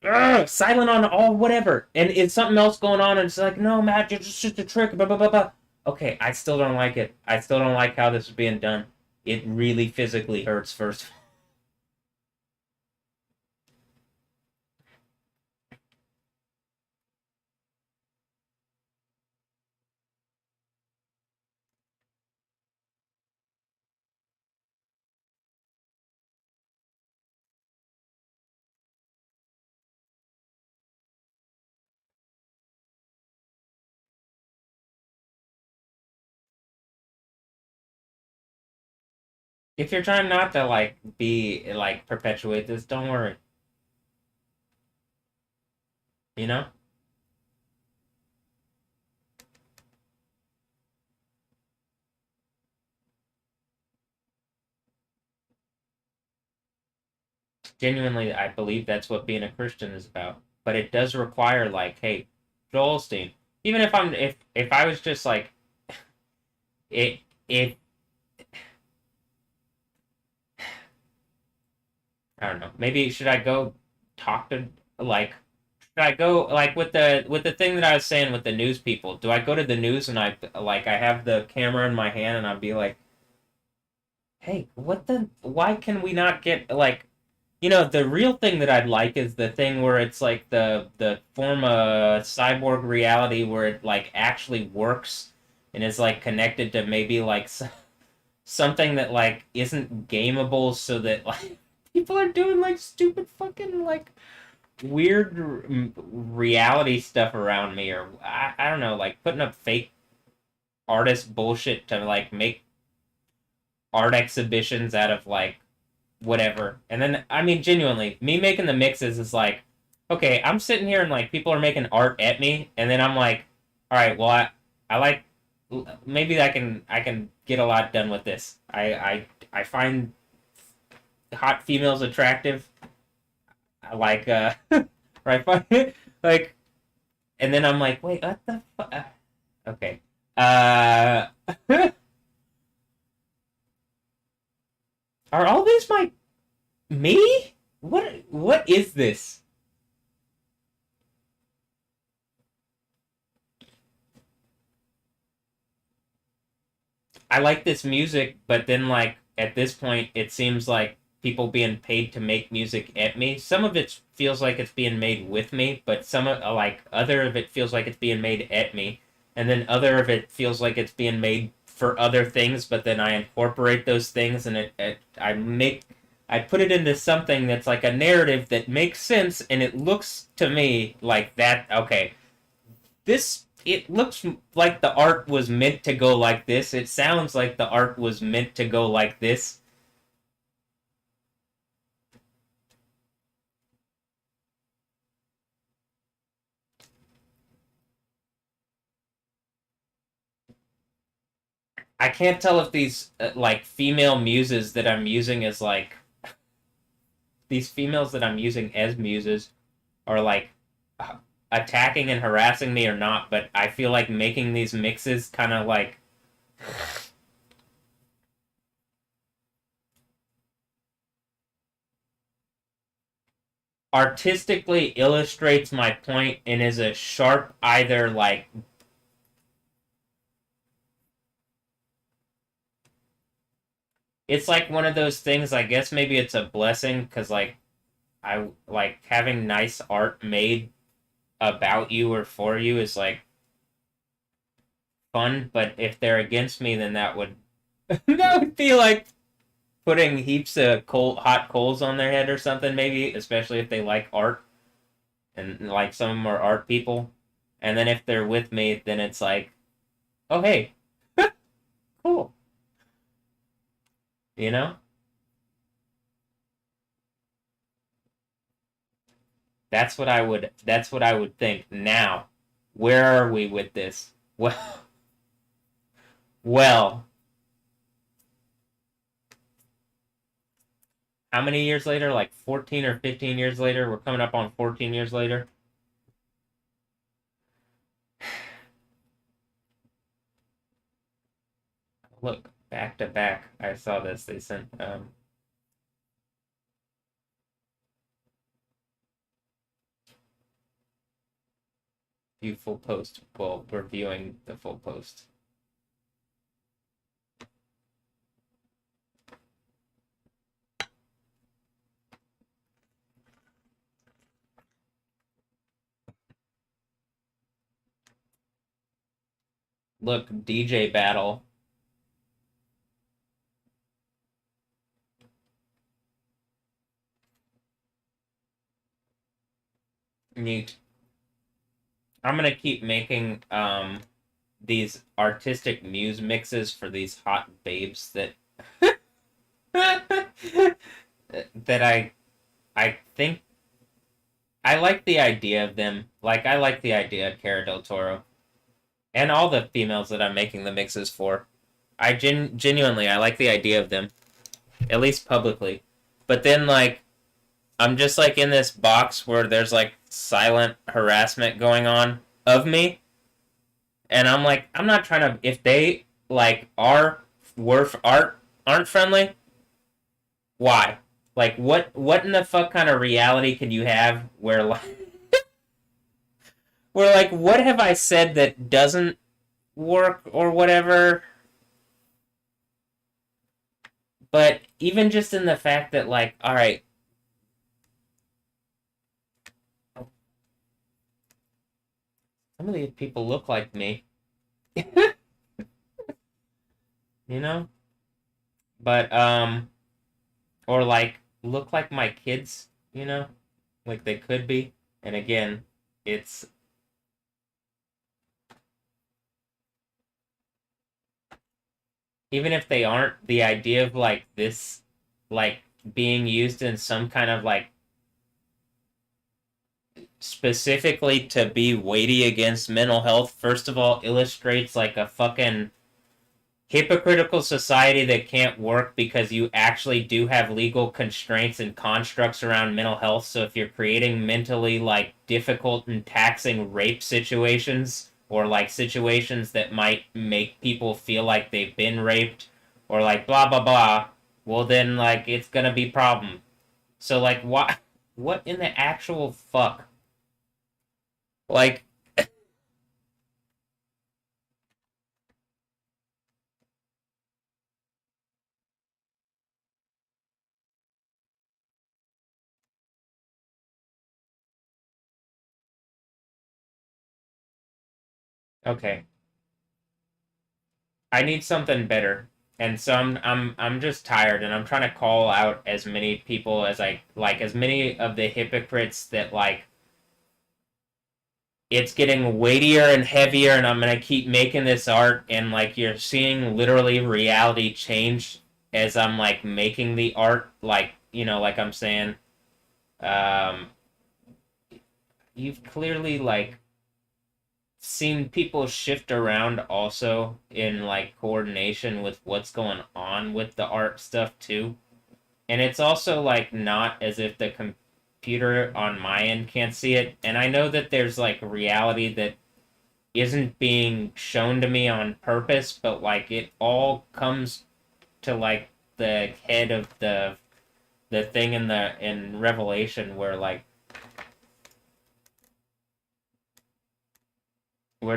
A: Silent on all whatever. And it's something else going on, and it's like, no, Matt, it's just a trick. Blah, blah, blah, blah. Okay, I still don't like it. I still don't like how this is being done. It really physically hurts, first. If you're trying not to, like, be, like, perpetuate this, don't worry. You know? Genuinely, I believe that's what being a Christian is about. But it does require, like, hey, Joel Osteen. Even if I was just like it I don't know. Maybe should I go talk to, like, should I go, like, with the thing that I was saying with the news people? Do I go to the news and I have the camera in my hand and I'd be like, hey, what the, why can we not get, like, the real thing that I'd like is the thing where it's like the form of cyborg reality where it, like, actually works and is, like, connected to maybe, like, something that, like, isn't gameable, so that, like, people are doing, like, stupid fucking, like, weird reality stuff around me, or I don't know, like, putting up fake artist bullshit to, like, make art exhibitions out of, like, whatever. And then, I mean, genuinely, me making the mixes is like, okay, I'm sitting here and, like, people are making art at me, and then I'm like, all right, well, I like, maybe I can get a lot done with this. I find hot females attractive. I like, right, like, and then I'm like, wait, what the fuck? Okay. Uh, are all these me? What is this? I like this music, but then, like, at this point it seems like people being paid to make music at me. Some of it feels like it's being made with me, but some of, like, other of it feels like it's being made at me, and then other of it feels like it's being made for other things, but then I incorporate those things and I put it into something that's like a narrative that makes sense, and it looks to me like that. Okay, this, it looks like the art was meant to go like this. It sounds like the art was meant to go like this. I can't tell if these, like, female muses that I'm using as, like, these females that I'm using as muses are, like, attacking and harassing me or not, but I feel like making these mixes kind of, like, artistically illustrates my point and is a sharp, either, like, it's like one of those things. I guess maybe it's a blessing because, like, I like having nice art made about you or for you is, like, fun, but if they're against me, then that would that would be like putting heaps of hot coals on their head or something, maybe, especially if they like art and, like, some of them are art people. And then if they're with me, then it's like, oh, hey, cool, you know? That's what I would think. Now, where are we with this? Well, well, how many years later? Like 14 or 15 years later? We're coming up on 14 years later. Look, back to back. I saw this. They sent view full post. Well, we're viewing the full post. Look, DJ battle. Neat. I'm gonna keep making these artistic muse mixes for these hot babes that that I think I like the idea of them. Like I like the idea of Cara del Toro and all the females that I'm making the mixes for. I genuinely I like the idea of them, at least publicly. But then like I'm just like in this box where there's like silent harassment going on of me, and I'm like I'm not trying to. If they like aren't friendly, why? Like what in the fuck kind of reality can you have where like where like what have I said that doesn't work or whatever? But even just in the fact that like all right, some of these people look like me, you know? But or like look like my kids, you know? Like they could be. And again, it's even if they aren't, the idea of like this like being used in some kind of like specifically to be weighty against mental health, first of all, illustrates like a fucking hypocritical society that can't work because you actually do have legal constraints and constructs around mental health. So if you're creating mentally like difficult and taxing rape situations or like situations that might make people feel like they've been raped or like blah blah blah, well then like it's gonna be problem. So like what in the actual fuck? Like okay, I need something better. And so I'm just tired and I'm trying to call out as many people as I like as many of the hypocrites that like it's getting weightier and heavier and I'm gonna keep making this art and like you're seeing literally reality change as I'm like making the art like like I'm saying um you've clearly like seen people shift around also in like coordination with what's going on with the art stuff too. And it's also like not as if the computer on my end can't see it. And I know that there's like reality that isn't being shown to me on purpose, but like it all comes to like the head of the thing in Revelation where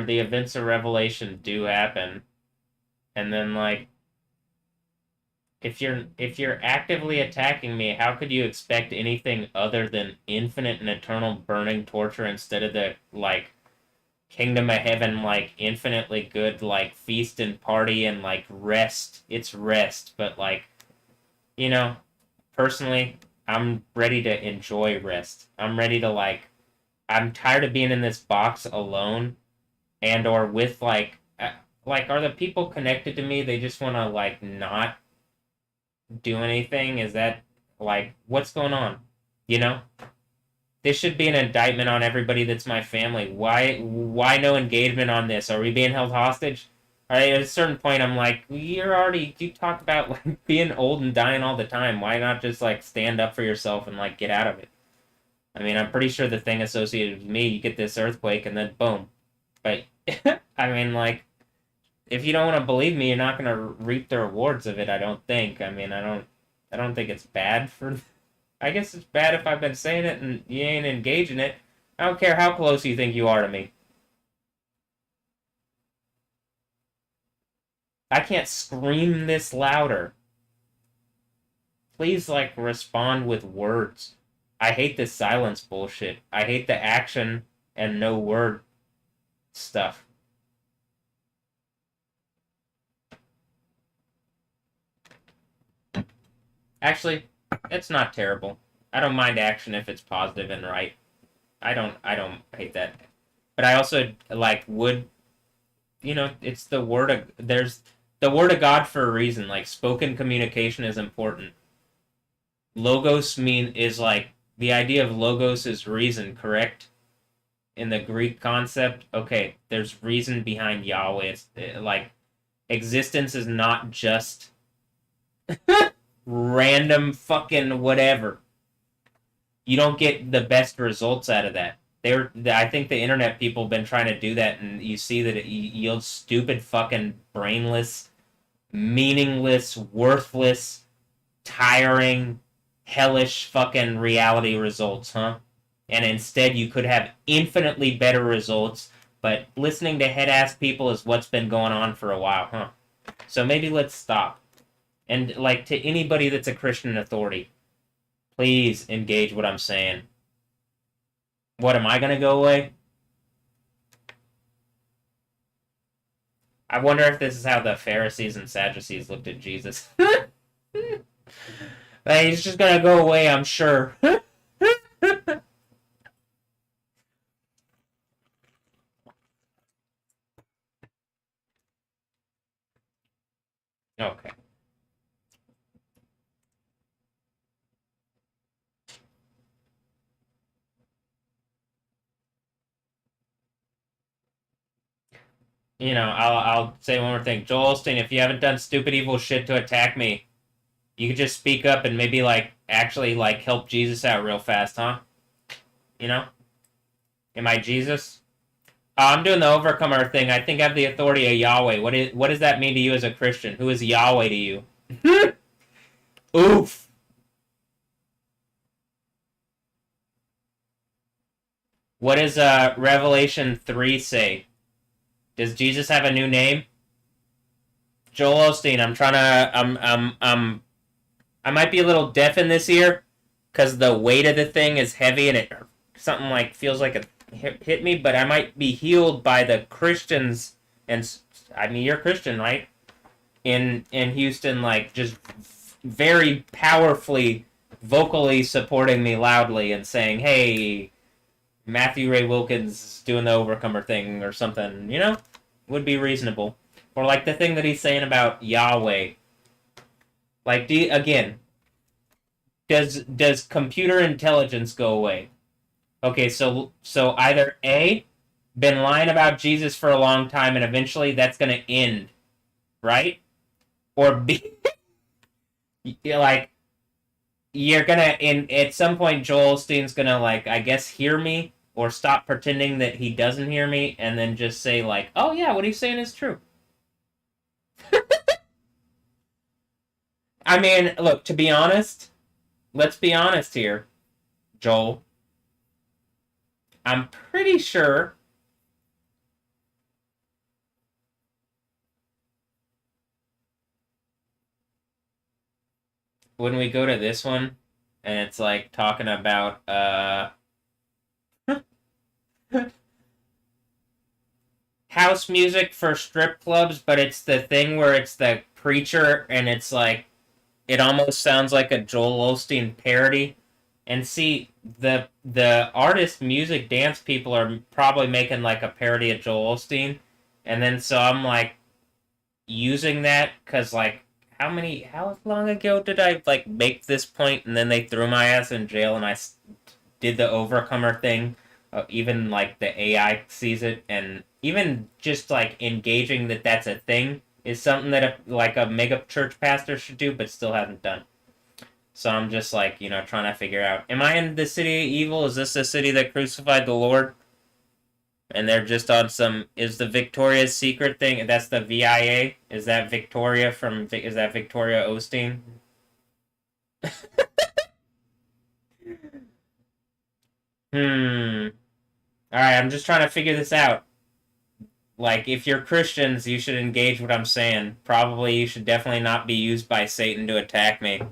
A: the events of Revelation do happen. And then like if you're actively attacking me, how could you expect anything other than infinite and eternal burning torture instead of the like kingdom of heaven like infinitely good like feast and party and like rest? It's rest, but like you know, personally, I'm ready to enjoy rest. I'm ready to like I'm tired of being in this box alone and or with like are the people connected to me they just want to like not do anything? Is that like what's going on? You know? This should be an indictment on everybody that's my family. Why no engagement on this? Are we being held hostage? All right, at a certain point I'm like, you talk about like being old and dying all the time. Why not just like stand up for yourself and like get out of it? I mean, I'm pretty sure the thing associated with me, you get this earthquake and then boom. But I mean like if you don't want to believe me, you're not going to reap the rewards of it. I don't think. I mean, I don't think it's bad for. I guess it's bad if I've been saying it and you ain't engaging it. I don't care how close you think you are to me. I can't scream this louder. Please, like, respond with words. I hate this silence bullshit. I hate the action and no word stuff. Actually, it's not terrible. I don't mind action if it's positive and right. I don't hate that. But I also like would it's the word of there's the word of God for a reason. Like spoken communication is important. Logos is like the idea of logos is reason, correct? In the Greek concept, okay, there's reason behind Yahweh. It's like existence is not just random fucking whatever. You don't get the best results out of that. I think the internet people have been trying to do that, and you see that it yields stupid, fucking brainless, meaningless, worthless, tiring, hellish fucking reality results, huh? And instead, you could have infinitely better results. But listening to head-ass people is what's been going on for a while, huh? So maybe let's stop. And like to anybody that's a Christian authority, please engage what I'm saying. What, am I going to go away? I wonder if this is how the Pharisees and Sadducees looked at Jesus. He's just going to go away, I'm sure. Okay. I'll say one more thing. Joel Osteen, if you haven't done stupid evil shit to attack me, you could just speak up and maybe like actually like help Jesus out real fast, huh? You know? Am I Jesus? I'm doing the overcomer thing. I think I have the authority of Yahweh. What does that mean to you as a Christian? Who is Yahweh to you? Oof. What does Revelation 3 say? Does Jesus have a new name? Joel Osteen, I'm trying to I might be a little deaf in this ear because the weight of the thing is heavy and it something like feels like it hit me, but I might be healed by the Christians, and I mean you're Christian, right? In Houston, like just very powerfully, vocally supporting me loudly and saying, "Hey, Matthew Ray Wilkins doing the overcomer thing or something," would be reasonable. Or like the thing that he's saying about Yahweh. Like, again, does computer intelligence go away? Okay, so either A, been lying about Jesus for a long time and eventually that's going to end, right? Or B, like, you're going to, at some point, Joel Osteen's going to, like, I guess, hear me or stop pretending that he doesn't hear me and then just say, like, oh, yeah, what he's saying is true. I mean, look, to be honest, let's be honest here, Joel. I'm pretty sure when we go to this one and it's like talking about house music for strip clubs, but it's the thing where it's the preacher and it's like it almost sounds like a Joel Osteen parody. And see, the artist, music, dance people are probably making like a parody of Joel Osteen, and then so I'm like using that because like how long ago did I like make this point, and then they threw my ass in jail, and I did the overcomer thing. Even like the AI sees it, and even just like engaging that that's a thing is something that like a mega church pastor should do, but still hasn't done. So I'm just like, trying to figure out, am I in the city of evil? Is this the city that crucified the Lord? and they're just on some. Is the Victoria's Secret thing? That's the VIA. Is that Victoria from? Is that Victoria Osteen? Hmm. All right, I'm just trying to figure this out. Like, if you're Christians, you should engage what I'm saying. Probably you should definitely not be used by Satan to attack me.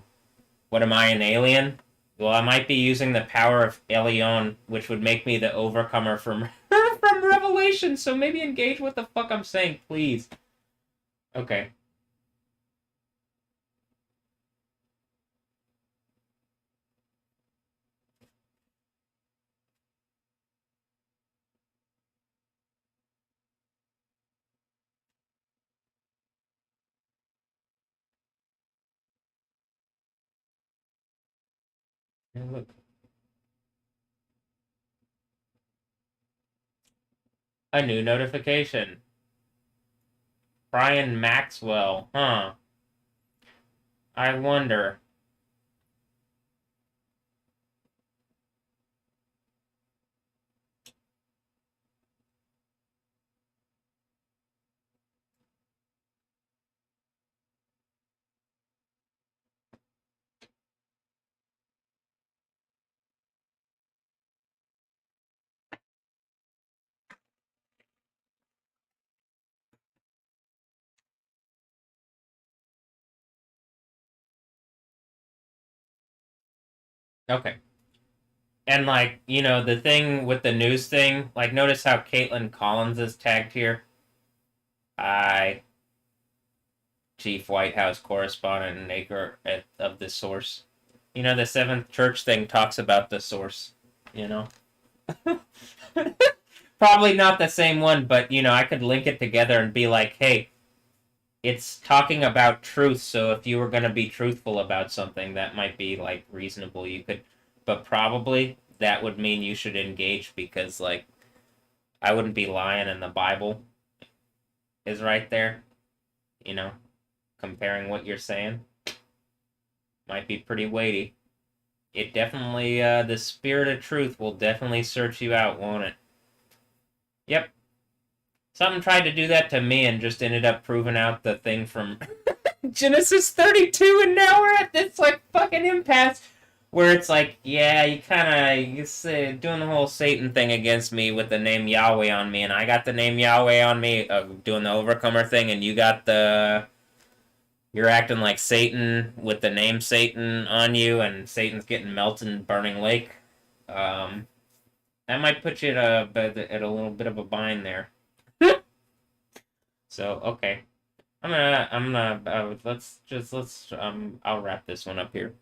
A: What am I, an alien? Well, I might be using the power of Elion, which would make me the overcomer from from Revelation. So maybe engage what the fuck I'm saying, please. Okay. Look. A new notification. Brian Maxwell. Huh. I wonder. Okay. And, like, the thing with the news thing, like, notice how Caitlin Collins is tagged here? I, Chief White House correspondent and maker of the source. The Seventh Church thing talks about the source, you know? Probably not the same one, but, I could link it together and be like, hey, it's talking about truth, so if you were going to be truthful about something, that might be, like, reasonable. You could, but probably that would mean you should engage because, like, I wouldn't be lying, and the Bible is right there, comparing what you're saying. Might be pretty weighty. It definitely, the spirit of truth will definitely search you out, won't it? Yep. Something tried to do that to me and just ended up proving out the thing from Genesis 32, and now we're at this, like, fucking impasse where it's like, yeah, you doing the whole Satan thing against me with the name Yahweh on me, and I got the name Yahweh on me, doing the Overcomer thing, and you're acting like Satan with the name Satan on you, and Satan's getting melted in burning lake. That might put you at a little bit of a bind there. So, okay. I'll wrap this one up here.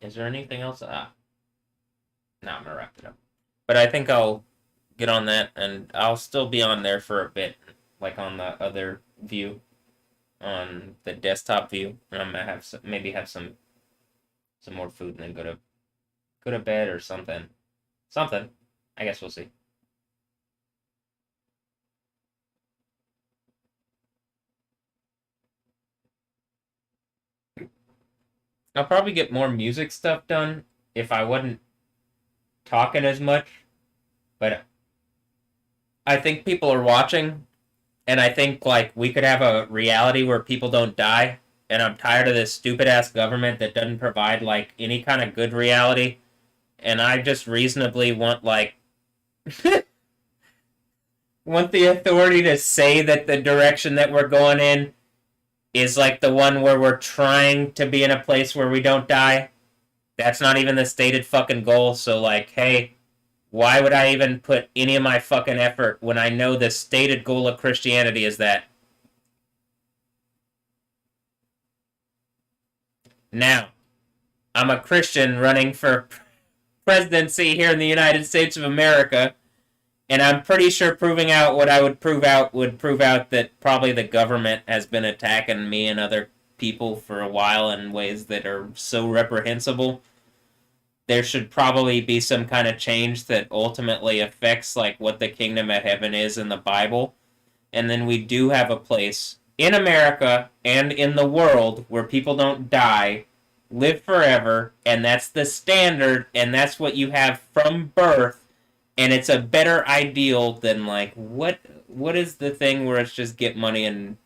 A: Is there anything else? No, I'm gonna wrap it up. But I think I'll get on that, and I'll still be on there for a bit, like on the other view, on the desktop view, and I'm gonna maybe have some more food, and then go to bed or something. Something. I guess we'll see. I'll probably get more music stuff done if I wasn't talking as much, but I think people are watching, and I think, like, we could have a reality where people don't die, and I'm tired of this stupid ass government that doesn't provide, like, any kind of good reality, and I just reasonably want, like, want the authority to say that the direction that we're going in is, like, the one where we're trying to be in a place where we don't die. That's not even the stated fucking goal, so, like, hey, why would I even put any of my fucking effort when I know the stated goal of Christianity is that? Now, I'm a Christian running for presidency here in the United States of America, and I'm pretty sure proving out what I would prove out that probably the government has been attacking me and other people for a while in ways that are so reprehensible. There should probably be some kind of change that ultimately affects, like, what the kingdom of heaven is in the Bible. And then we do have a place in America and in the world where people don't die, live forever, and that's the standard, and that's what you have from birth, and it's a better ideal than like what is the thing where it's just get money and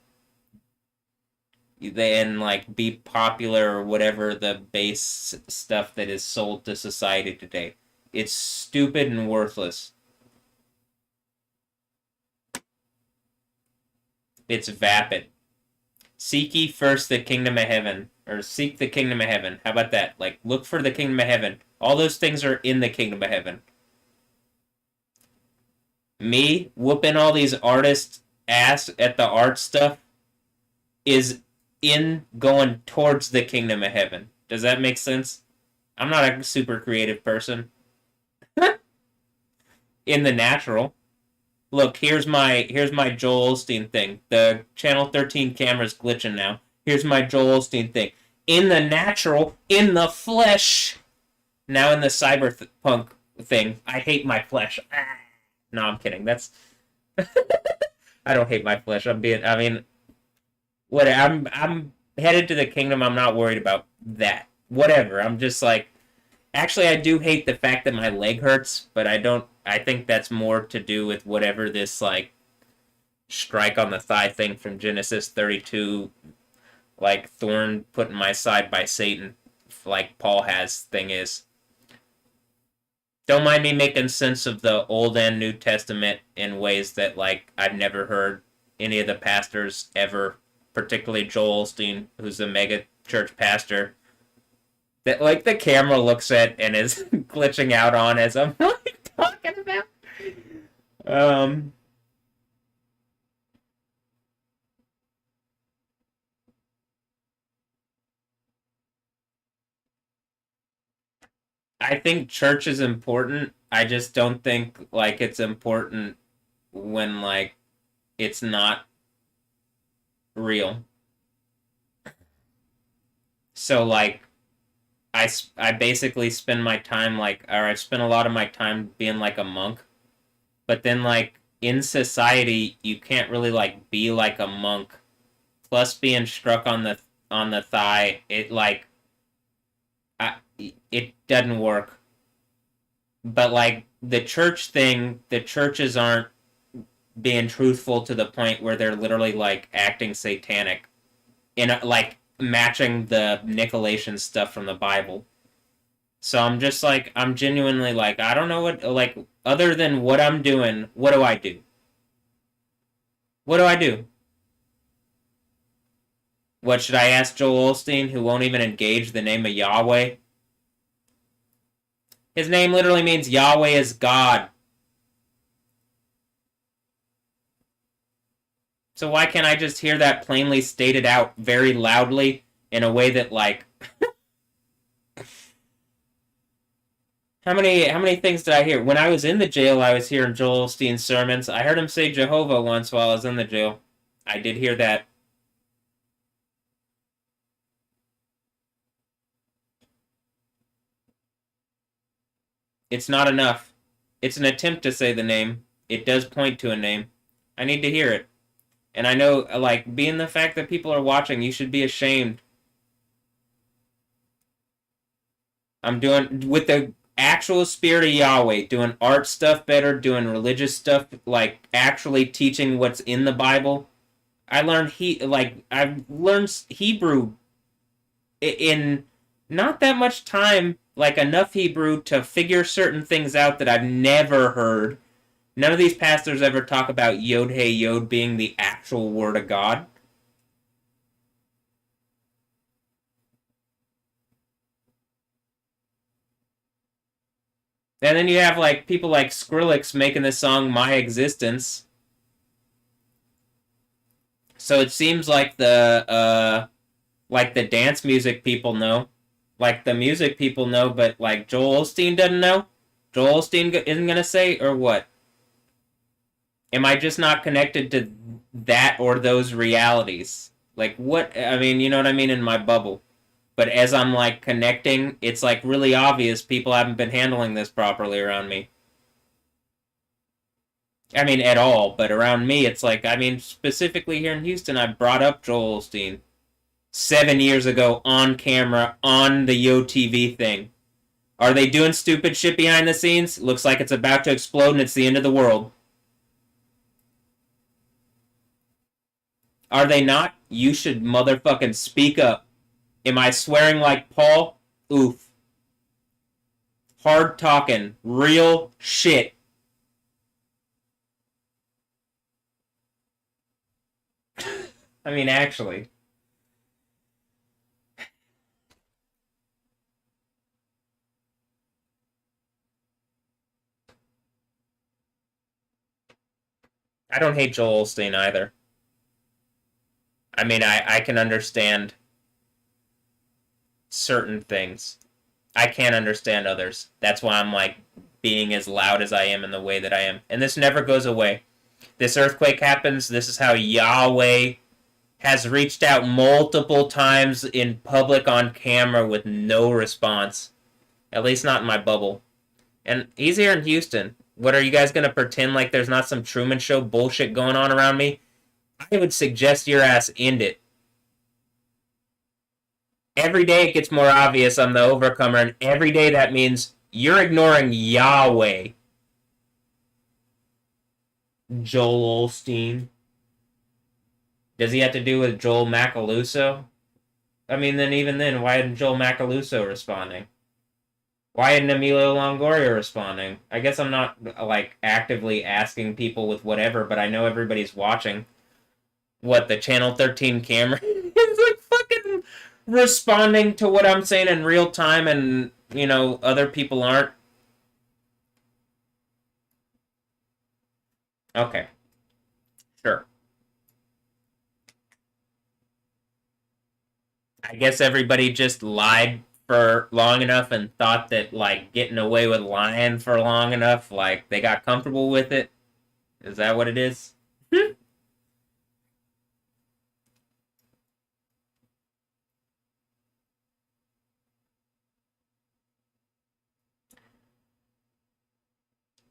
A: then like be popular or whatever the base stuff that is sold to society today. It's stupid and worthless. It's vapid. Seek ye first the kingdom of heaven, or seek the kingdom of heaven. How about that? Like, look for the kingdom of heaven. All those things are in the kingdom of heaven. Me whooping all these artists' ass at the art stuff is in going towards the kingdom of heaven. Does that make sense? I'm not a super creative person. In the natural. Look, here's my Joel Osteen thing. The channel 13 camera's glitching now. Here's my Joel Osteen thing. In the natural, in the flesh. Now in the cyberpunk thing, I hate my flesh. No, I'm kidding. That's I don't hate my flesh. I'm headed to the kingdom. I'm not worried about that. Whatever. I'm just like, actually, I do hate the fact that my leg hurts, but I think that's more to do with whatever this, like, strike on the thigh thing from Genesis 32, like, thorn put in my side by Satan, like Paul has thing is. Don't mind me making sense of the Old and New Testament in ways that, like, I've never heard any of the pastors ever, particularly Joel Osteen, who's a mega church pastor, that, like, the camera looks at and is glitching out on as I'm, like, talking about. I think church is important. I just don't think, like, it's important when, like, it's not real. So, like, I basically spend my time, like, or I spend a lot of my time being like a monk, but then, like, in society you can't really, like, be like a monk. Plus being struck on the thigh, it, like, it doesn't work. But, like, the church thing, the churches aren't being truthful to the point where they're literally, like, acting satanic in like matching the Nicolaitan stuff from the Bible. So I'm just like, I'm genuinely like, I don't know what, like, other than what I'm doing, what do I do? What do I do? What, should I ask Joel Osteen, who won't even engage the name of Yahweh? His name literally means Yahweh is God. So why can't I just hear that plainly stated out very loudly in a way that, like, how many things did I hear? When I was in the jail, I was hearing Joel Osteen's sermons. I heard him say Jehovah once while I was in the jail. I did hear that. It's not enough. It's an attempt to say the name. It does point to a name. I need to hear it. And I know, like, being the fact that people are watching, you should be ashamed. I'm doing, with the actual spirit of Yahweh, doing art stuff better, doing religious stuff, like, actually teaching what's in the Bible. I've learned Hebrew in not that much time, like, enough Hebrew to figure certain things out that I've never heard. None of these pastors ever talk about Yod Hey Yod being the actual word of God. And then you have, like, people like Skrillex making the song My Existence. So it seems like the dance music people know. Like, the music people know, but, like, Joel Osteen doesn't know? Joel Osteen isn't gonna say, or what? Am I just not connected to that or those realities? Like, what? I mean, you know what I mean, in my bubble. But as I'm, like, connecting, it's, like, really obvious people haven't been handling this properly around me. I mean, at all, but around me, it's like, I mean, specifically here in Houston, I brought up Joel Osteen. 7 years ago on camera on the YoTV thing. Are they doing stupid shit behind the scenes? Looks like it's about to explode and it's the end of the world. Are they not? You should motherfucking speak up. Am I swearing like Paul? Oof. Hard talking. Real shit. I mean, actually. I don't hate Joel Osteen either. I mean, I can understand certain things. I can't understand others. That's why I'm like being as loud as I am in the way that I am. And this never goes away. This earthquake happens. This is how Yahweh has reached out multiple times in public on camera with no response. At least not in my bubble. And he's here in Houston. What, are you guys going to pretend like there's not some Truman Show bullshit going on around me? I would suggest your ass end it. Every day it gets more obvious I'm the overcomer, and every day that means you're ignoring Yahweh. Joel Osteen. Does he have to do with Joel Macaluso? I mean, then even then, why isn't Joel Macaluso responding? Why isn't Emilio Longoria responding? I guess I'm not, like, actively asking people with whatever, but I know everybody's watching. What, the Channel 13 camera is, like, fucking responding to what I'm saying in real time, and, you know, other people aren't? Okay. Sure. I guess everybody just lied for long enough and thought that, like, getting away with lying for long enough, like, they got comfortable with it. Is that what it is?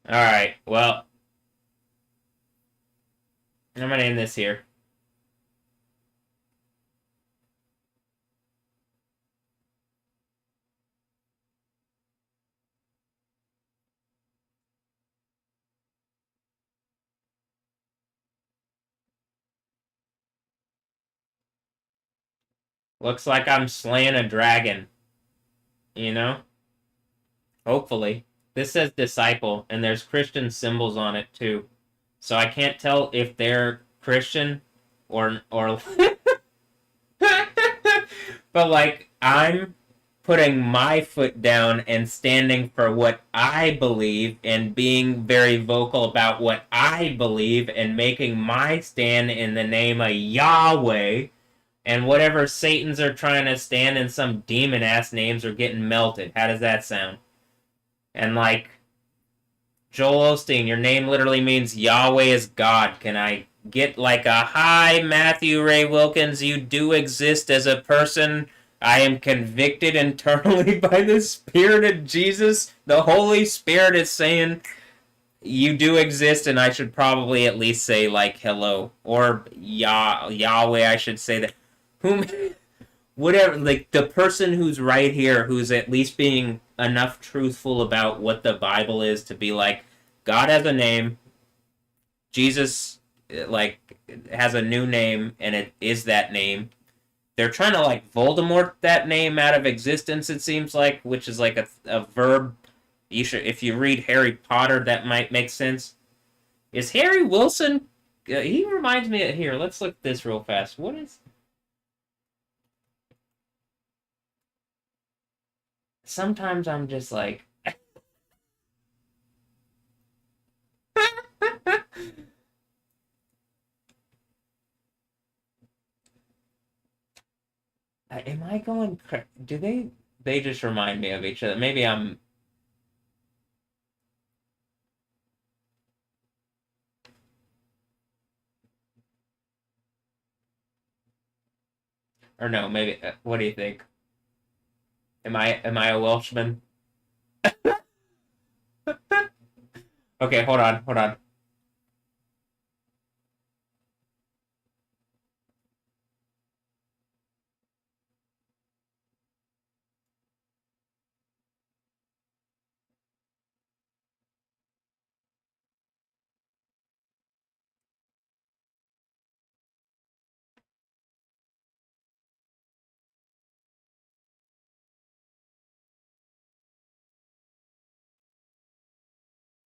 A: Alright, well, I'm gonna end this here. Looks like I'm slaying a dragon. You know? Hopefully. This says disciple, and there's Christian symbols on it too. So I can't tell if they're Christian or but like I'm putting my foot down and standing for what I believe and being very vocal about what I believe and making my stand in the name of Yahweh, and whatever Satans are trying to stand in some demon ass names are getting melted. How does that sound? And like Joel Osteen, your name literally means Yahweh is God. Can I get like a hi, Matthew Ray Wilkins? You do exist as a person. I am convicted internally by the Spirit of Jesus. The Holy Spirit is saying you do exist, and I should probably at least say like hello or Yahweh. I should say that. Whom whatever, like the person who's right here who's at least being enough truthful about what the Bible is to be like, God has a name, Jesus like has a new name, and it is that name. They're trying to like Voldemort that name out of existence, it seems like, which is like a verb. You should, if you read Harry Potter, that might make sense. Is Harry Wilson, he reminds me of, here, let's look at this real fast. What is, sometimes I'm just like am I going? Do they? They just remind me of each other. Maybe I'm. Or no, maybe. What do you think? Am I a Welshman? Okay, hold on, hold on.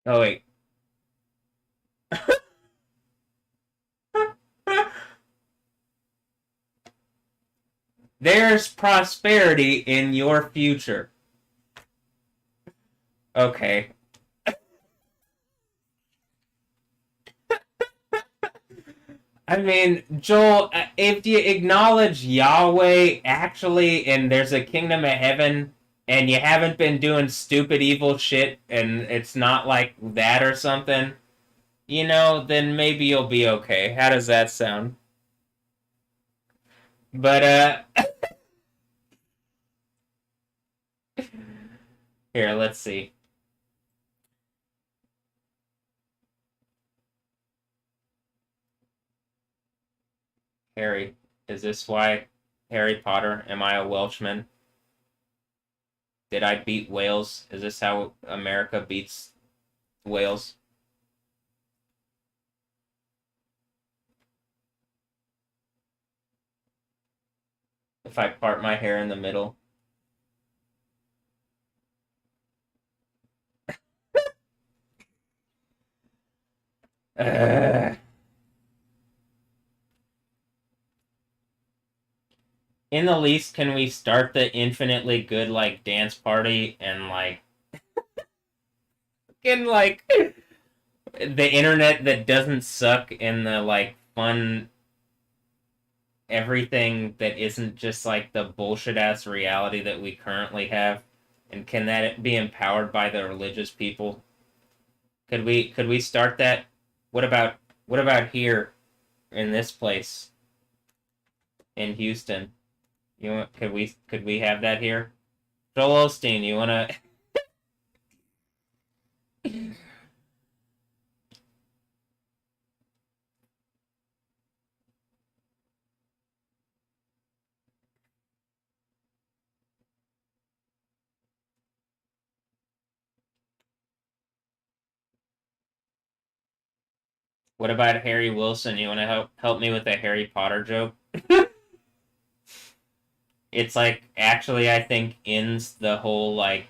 A: Oh wait. There's prosperity in your future. Okay. I mean, Joel, if you acknowledge Yahweh actually, and there's a kingdom of heaven, and you haven't been doing stupid evil shit, and it's not like that or something, then maybe you'll be okay. How does that sound? But here, let's see. Harry, is this why Harry Potter? Am I a Welshman? Did I beat Wales? Is this how America beats Wales? If I part my hair in the middle? Uh, in the least, can we start the infinitely good like dance party and like in like the internet that doesn't suck and the like fun everything that isn't just like the bullshit ass reality that we currently have? And can that be empowered by the religious people? Could we start that? What about here in this place in Houston? Could we have that here? Joel Osteen, you wanna what about Harry Wilson? You wanna help me with a Harry Potter joke? It's like actually I think ends the whole like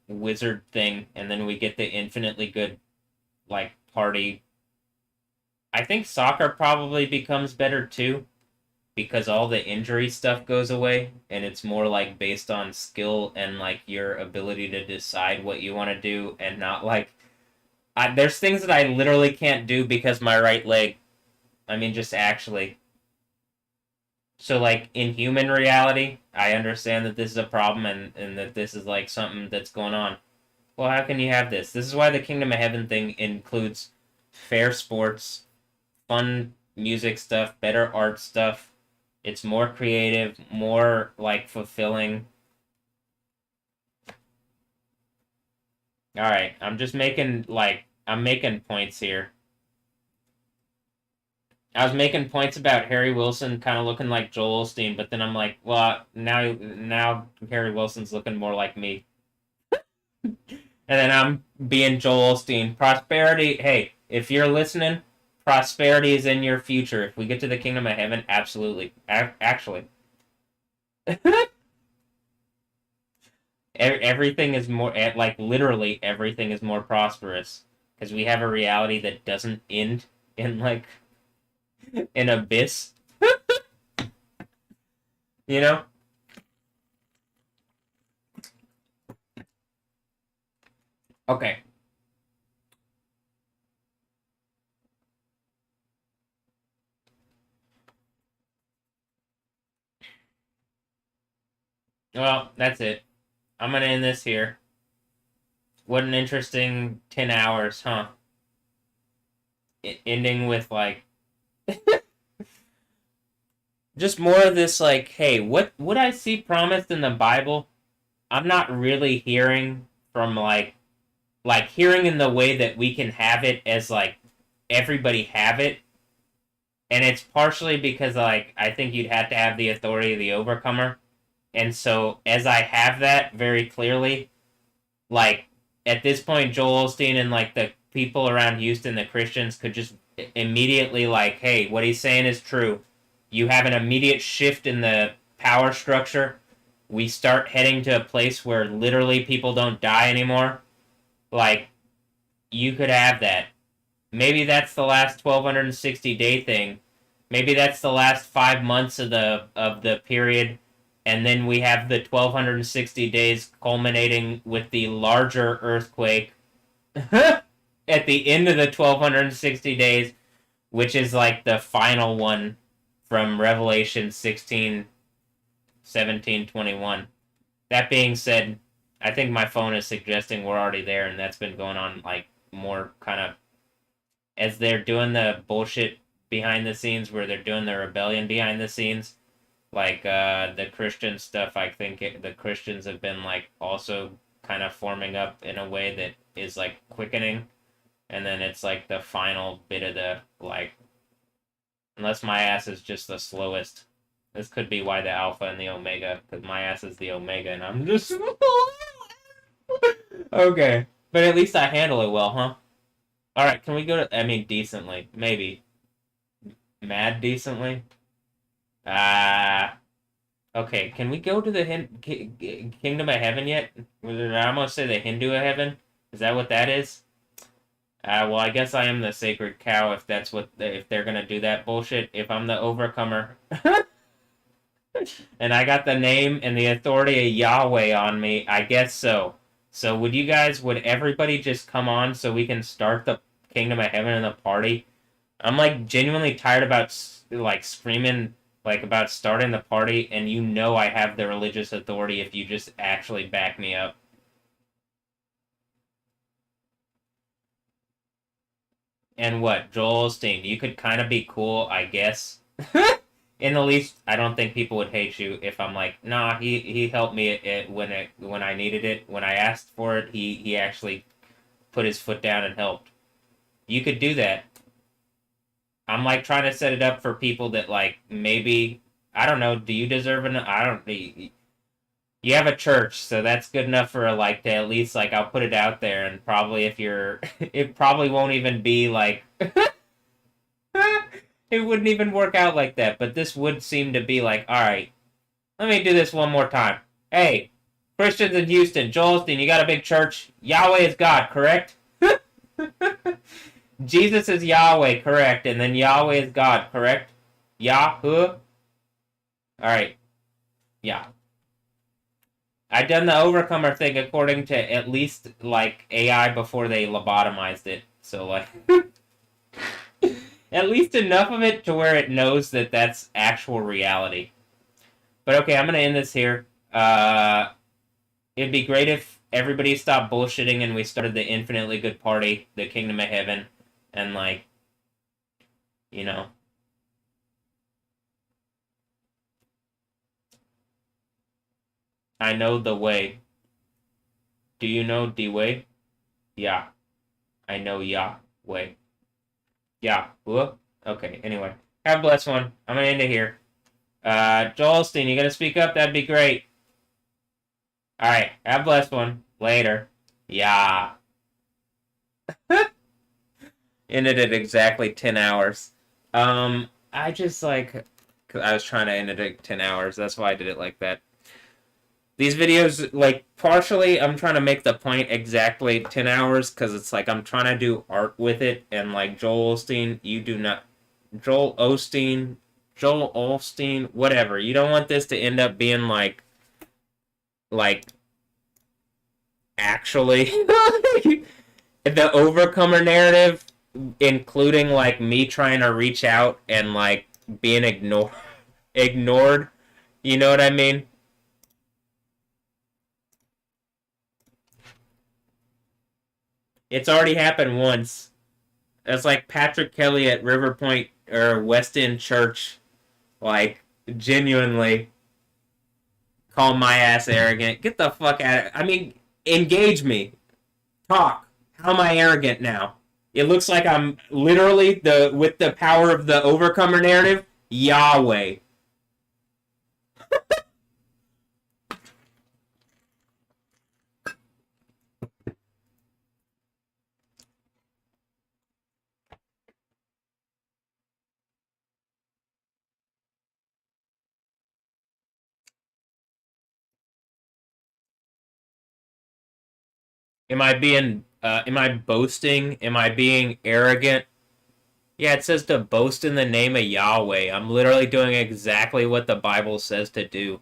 A: wizard thing, and then we get the infinitely good like party. I think soccer probably becomes better too because all the injury stuff goes away and it's more like based on skill and like your ability to decide what you want to do and not like there's things that I literally can't do because my right leg. I mean, just actually. So like in human reality, I understand that this is a problem and that this is like something that's going on. Well, how can you have this? This is why the Kingdom of Heaven thing includes fair sports, fun music stuff, better art stuff. It's more creative, more like fulfilling. All right, I'm making points here. I was making points about Harry Wilson kind of looking like Joel Osteen, but then I'm like, well, now Harry Wilson's looking more like me. And then I'm being Joel Osteen. Prosperity, hey, if you're listening, prosperity is in your future. If we get to the kingdom of heaven, absolutely. Actually. Everything is more, like, literally everything is more prosperous. Because we have a reality that doesn't end in, like, an abyss. You know? Okay. Well, that's it. I'm gonna end this here. What an interesting 10 hours, huh? Ending with, like, just more of this, like, hey, what I see promised in the Bible, I'm not really hearing from, like hearing in the way that we can have it as, like, everybody have it. And it's partially because, like, I think you'd have to have the authority of the overcomer. And so, as I have that very clearly, like, at this point, Joel Osteen and, like, the people around Houston, the Christians, could just immediately, like, hey, what he's saying is true. You have an immediate shift in the power structure. We start heading to a place where literally people don't die anymore. Like, you could have that. Maybe that's the last 1260-day thing. Maybe that's the last 5 months of the period, and then we have the 1260 days culminating with the larger earthquake at the end of the 1260 days, which is like the final one from Revelation 16, 17, 21. That being said, I think my phone is suggesting we're already there, and that's been going on like more kind of as they're doing the bullshit behind the scenes, where they're doing the rebellion behind the scenes. Like the Christian stuff, I think the Christians have been like also kind of forming up in a way that is like quickening, and then it's like the final bit of the like, unless my ass is just the slowest. This could be why the alpha and the omega, because my ass is the omega and I'm just okay. But at least I handle it well, huh? All right, can we go to? I mean, decently, maybe. Mad decently. Ah. Okay, can we go to the Kingdom of Heaven yet? Did I almost say the Hindu of Heaven? Is that what that is? Well, I guess I am the sacred cow if that's what if they're gonna do that bullshit. If I'm the overcomer, and I got the name and the authority of Yahweh on me, I guess so. So would everybody just come on so we can start the Kingdom of Heaven and the party? I'm like genuinely tired about like screaming like about starting the party, and you know I have the religious authority if you just actually back me up. And what, Joel Osteen, you could kind of be cool, I guess. In the least, I don't think people would hate you if I'm like, nah, he helped me when I needed it, when I asked for it, he actually put his foot down and helped. You could do that. I'm like trying to set it up for people that like maybe I don't know. Do you deserve an? I don't. You have a church, so that's good enough for like to at least like I'll put it out there, and probably if you're, it probably won't even be like it wouldn't even work out like that. But this would seem to be like, all right, let me do this one more time. Hey, Christians in Houston, Joel Osteen, you got a big church. Yahweh is God, correct? Jesus is Yahweh, correct, and then Yahweh is God, correct? Yahoo. All right, yeah. I done the overcomer thing according to at least like AI before they lobotomized it. So like at least enough of it to where it knows that that's actual reality. But okay, I'm gonna end this here. It'd be great if everybody stopped bullshitting and we started the infinitely good party, the Kingdom of Heaven, and like, you know, I know the way. Do you know the way? Yeah, I know Yahweh. Yeah. Whoop. Okay. Anyway, have a blessed one. I'm gonna end it here. Joel Osteen, you gonna speak up? That'd be great. All right. Have a blessed one. Later. Yeah. Ended at exactly 10 hours. I just like, cause I was trying to end it at 10 hours. That's why I did it like that. These videos, like, partially, I'm trying to make the point exactly 10 hours because it's like I'm trying to do art with it. And, like, Joel Osteen, you do not. Joel Osteen, Joel Osteen, whatever. You don't want this to end up being like, actually, the overcomer narrative, including, like, me trying to reach out and, like, being ignored. You know what I mean? It's already happened once. It's like Patrick Kelly at River Point or West End Church, like genuinely call my ass arrogant. Get the fuck out of. I mean, engage me. Talk. How am I arrogant now? It looks like I'm literally the with the power of the overcomer narrative. Yahweh. Am I being Am I boasting? Am I being arrogant? Yeah, it says to boast in the name of Yahweh. I'm literally doing exactly what the Bible says to do.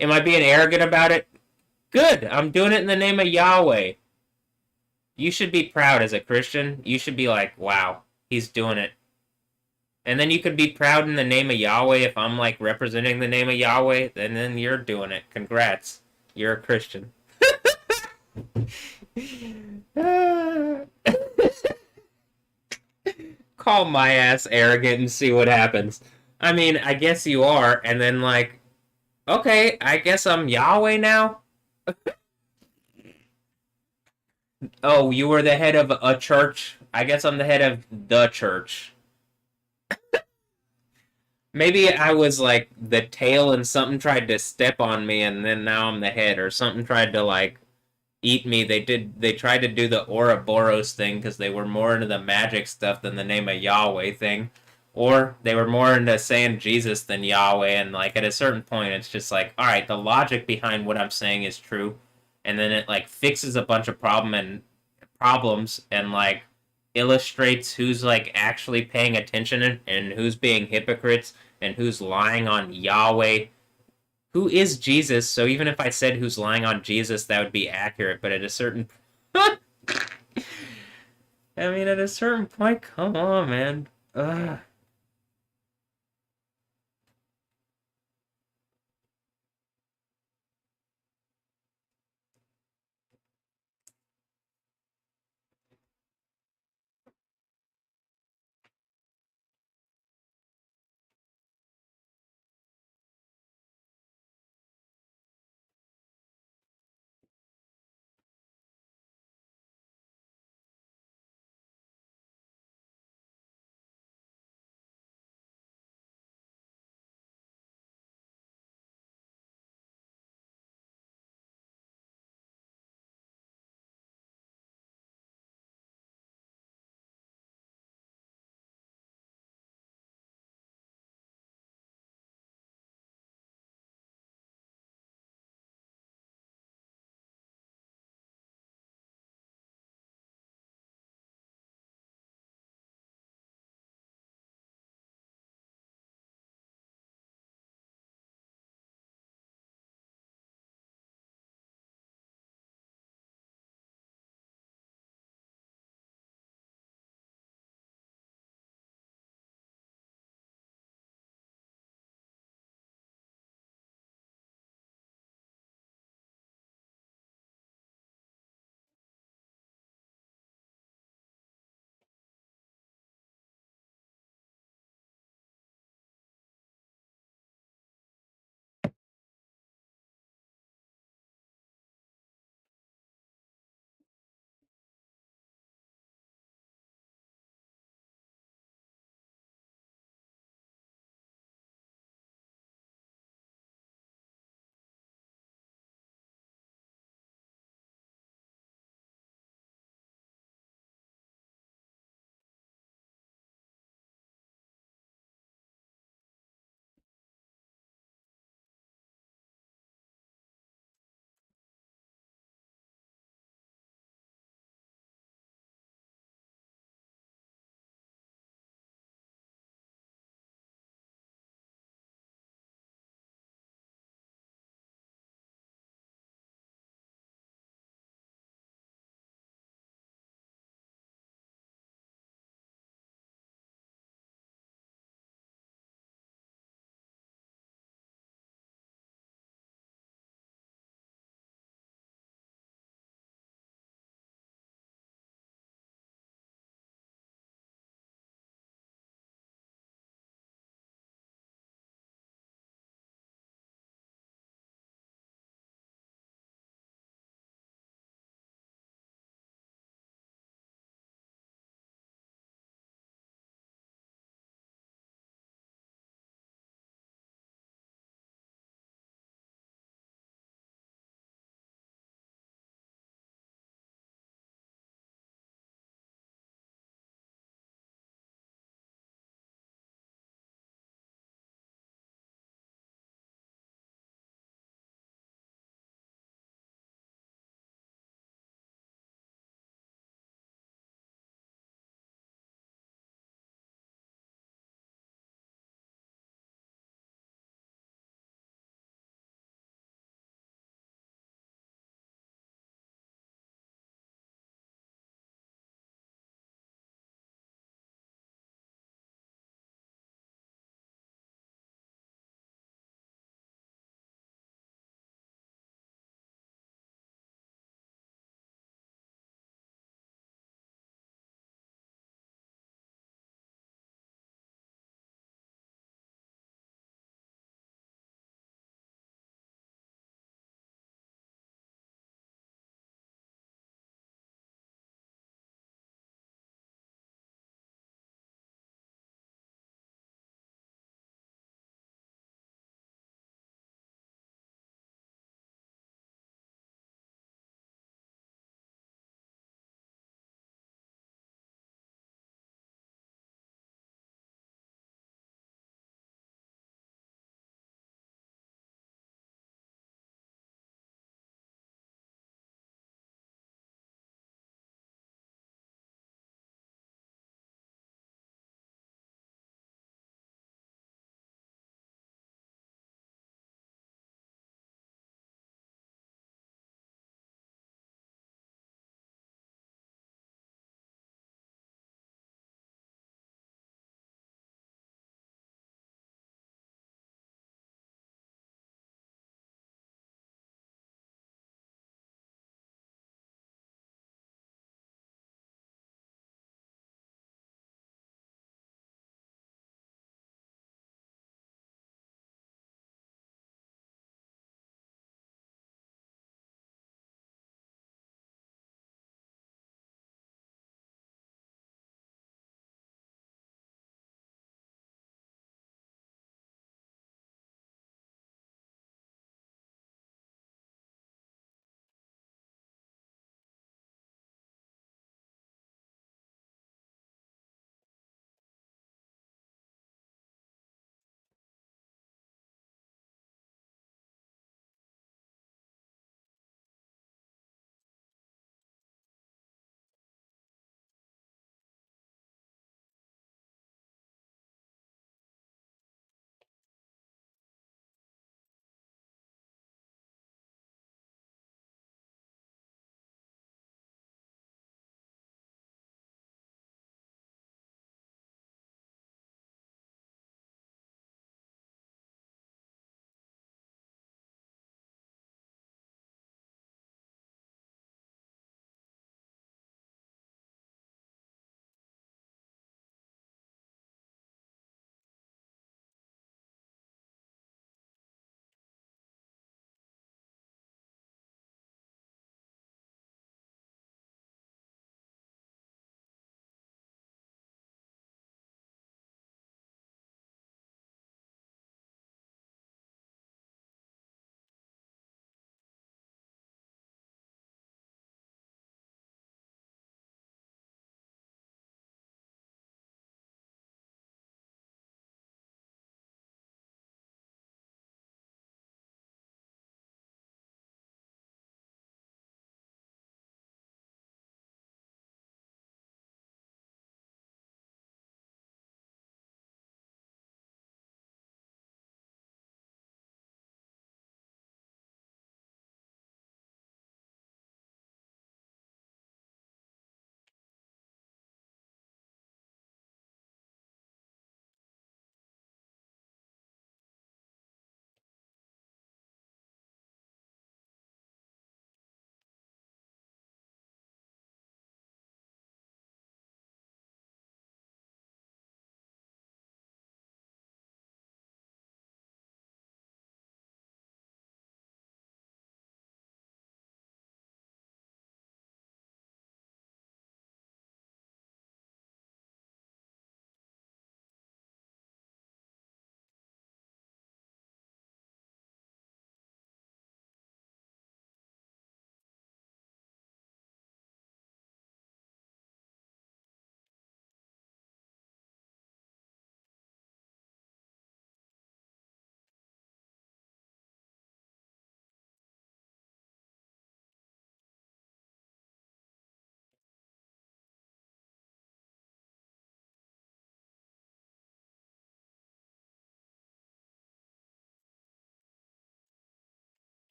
A: Am I being arrogant about it? Good. I'm doing it in the name of Yahweh. You should be proud as a Christian. You should be like, wow, he's doing it. And then you could be proud in the name of Yahweh if I'm like representing the name of Yahweh, then you're doing it. Congrats. You're a Christian. Call my ass arrogant and see what happens. I mean, I guess you are, and then like, okay, I guess I'm Yahweh now. Oh, you were the head of a church. I guess I'm the head of the church. Maybe I was like the tail and something tried to step on me and then now I'm the head or something tried to like eat me. They tried to do the Ouroboros thing because they were more into the magic stuff than the name of Yahweh thing. Or they were more into saying Jesus than Yahweh and like at a certain point it's just like, all right, the logic behind what I'm saying is true and then it like fixes a bunch of problems and like illustrates who's like actually paying attention and who's being hypocrites and who's lying on Yahweh, who is Jesus. So even if I said who's lying on Jesus, that would be accurate. But at a certain, I mean, at a certain point, come on, man. Ugh.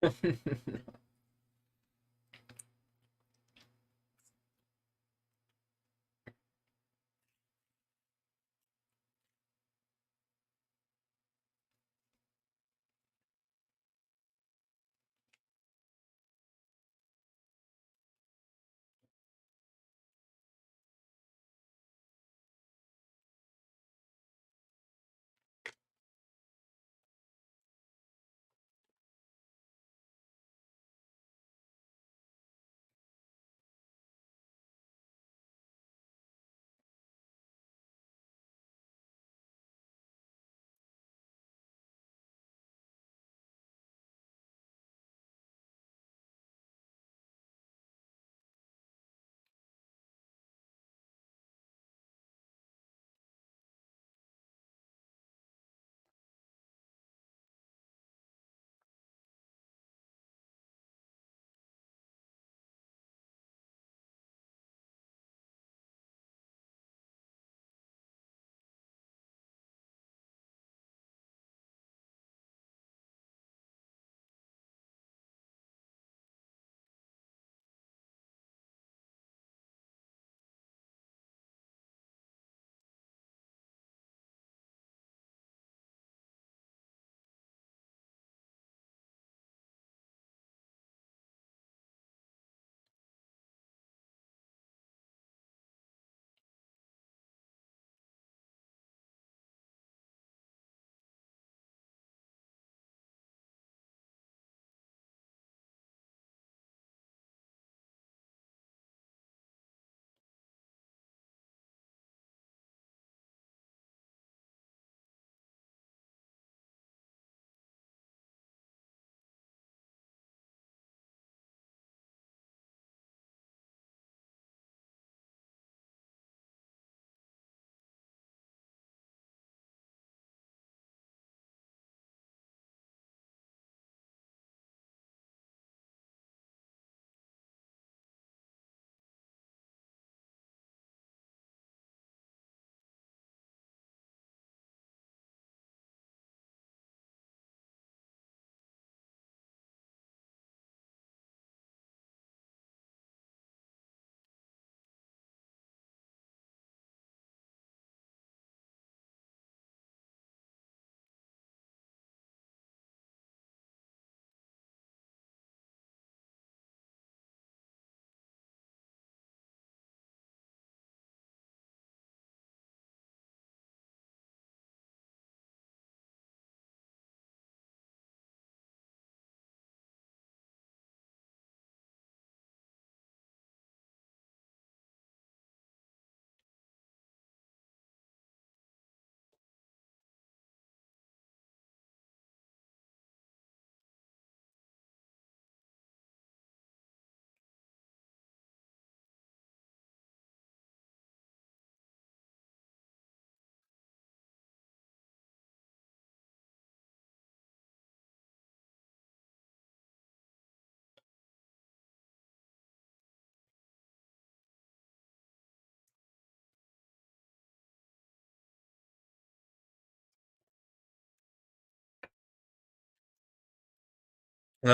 A: That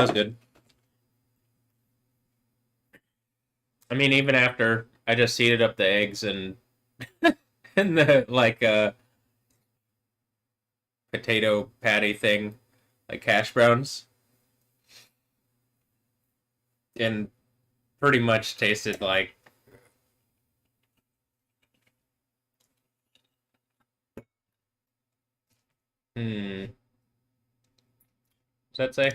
A: was good. I mean, even after I just heated up the eggs and and the potato patty thing, like hash browns, and pretty much tasted like does that say?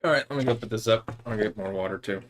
A: All right, let me go put this up. I'll get more water too.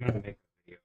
A: I'm gonna make a video.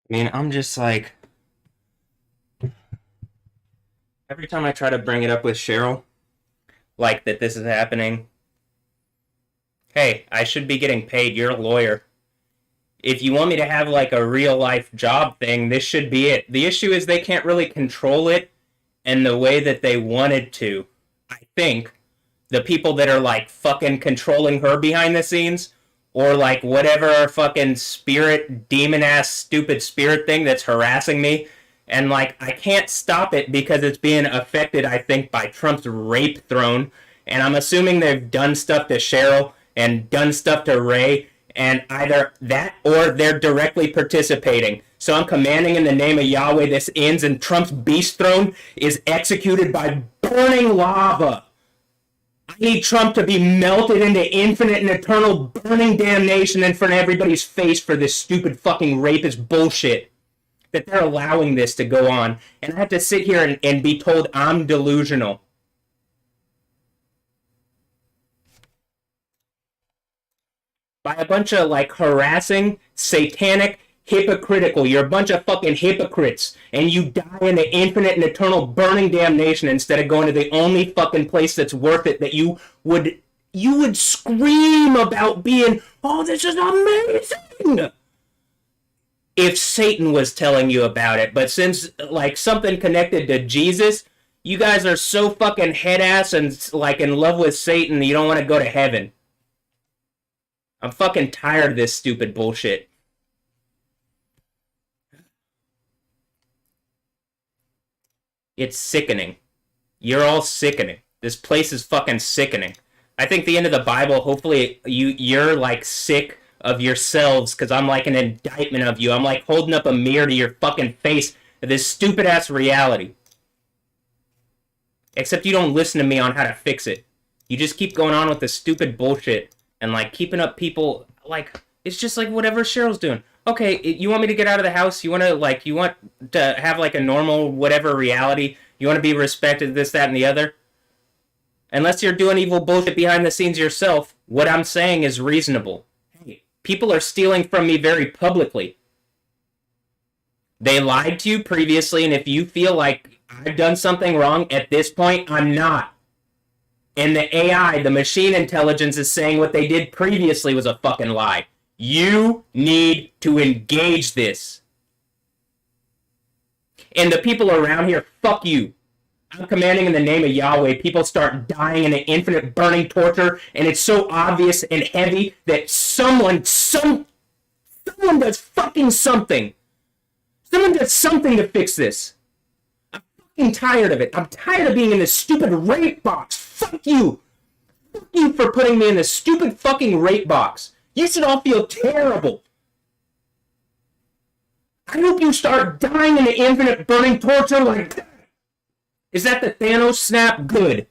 A: I mean, I'm just like, every time I try to bring it up with Cheryl, like that this is happening, hey, I should be getting paid. You're a lawyer. If you want me to have like a real life job thing, this should be it. The issue is they can't really control it in the way that they wanted to. I think the people that are like fucking controlling her behind the scenes, or like whatever fucking spirit, demon ass, stupid spirit thing that's harassing me. And like, I can't stop it because it's being affected, I think, by Trump's rape throne. And I'm assuming they've done stuff to Cheryl and done stuff to Ray, and either that or they're directly participating. So I'm commanding in the name of Yahweh this ends, and Trump's beast throne is executed by burning lava. I need Trump to be melted into infinite and eternal burning damnation in front of everybody's face for this stupid fucking rapist bullshit that they're allowing this to go on. And I have to sit here and be told I'm delusional. By a bunch of like harassing, satanic, hypocritical. You're a bunch of fucking hypocrites, and you die in the infinite and eternal burning damnation instead of going to the only fucking place that's worth it that you would scream about being, oh, this is amazing, if Satan was telling you about it. But since like something connected to Jesus, you guys are so fucking head ass and like in love with Satan, you don't want to go to heaven. I'm fucking tired of this stupid bullshit. It's sickening. You're all sickening. This place is fucking sickening. I think the end of the Bible, hopefully you're like sick of yourselves because I'm like an indictment of you. I'm like holding up a mirror to your fucking face of this stupid ass reality. Except you don't listen to me on how to fix it. You just keep going on with this stupid bullshit and like keeping up people. Like, it's just like whatever Cheryl's doing. Okay, you want me to get out of the house? You want to have like a normal whatever reality? You want to be respected, this, that, and the other? Unless you're doing evil bullshit behind the scenes yourself, what I'm saying is reasonable. Hey, people are stealing from me very publicly. They lied to you previously, and if you feel like I've done something wrong at this point, I'm not. And the AI, the machine intelligence, is saying what they did previously was a fucking lie. You need to engage this. And the people around here, fuck you. I'm commanding in the name of Yahweh, people start dying in an infinite burning torture, and it's so obvious and heavy that someone does fucking something. Someone does something to fix this. I'm fucking tired of it. I'm tired of being in this stupid rape box. Fuck you. Fuck you for putting me in this stupid fucking rape box. You should all feel terrible. I hope you start dying in the infinite burning torture like that. Is that the Thanos snap? Good.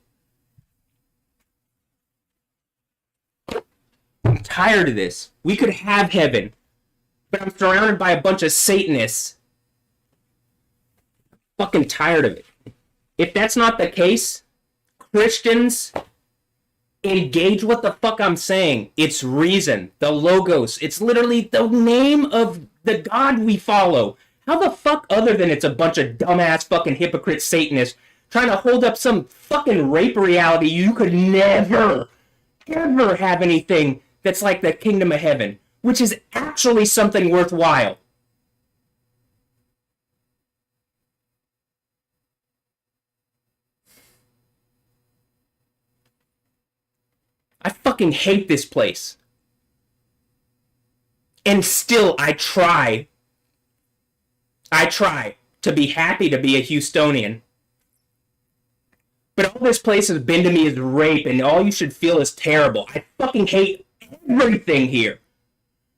A: I'm tired of this. We could have heaven, but I'm surrounded by a bunch of Satanists. I'm fucking tired of it. If that's not the case, Christians, engage what the fuck I'm saying. It's reason, the logos. It's literally the name of the God we follow. How the fuck, other than it's a bunch of dumbass fucking hypocrite Satanists trying to hold up some fucking rape reality, you could never, ever have anything that's like the kingdom of heaven, which is actually something worthwhile. I fucking hate this place. And still, I try to be happy to be a Houstonian. But all this place has been to me is rape, and all you should feel is terrible. I fucking hate everything here.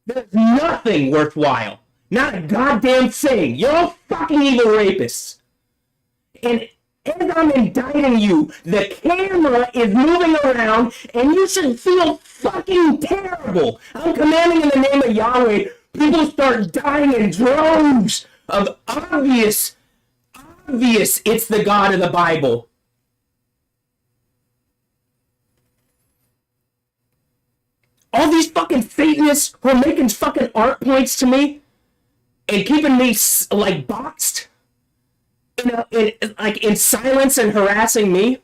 A: There's nothing worthwhile. Not a goddamn thing. You're all fucking evil rapists. And as I'm indicting you, the camera is moving around, and you should feel fucking terrible. I'm commanding in the name of Yahweh, people start dying in droves of obvious, it's the God of the Bible. All these fucking Satanists who are making fucking art points to me,
C: and keeping me like boxed in silence and harassing me.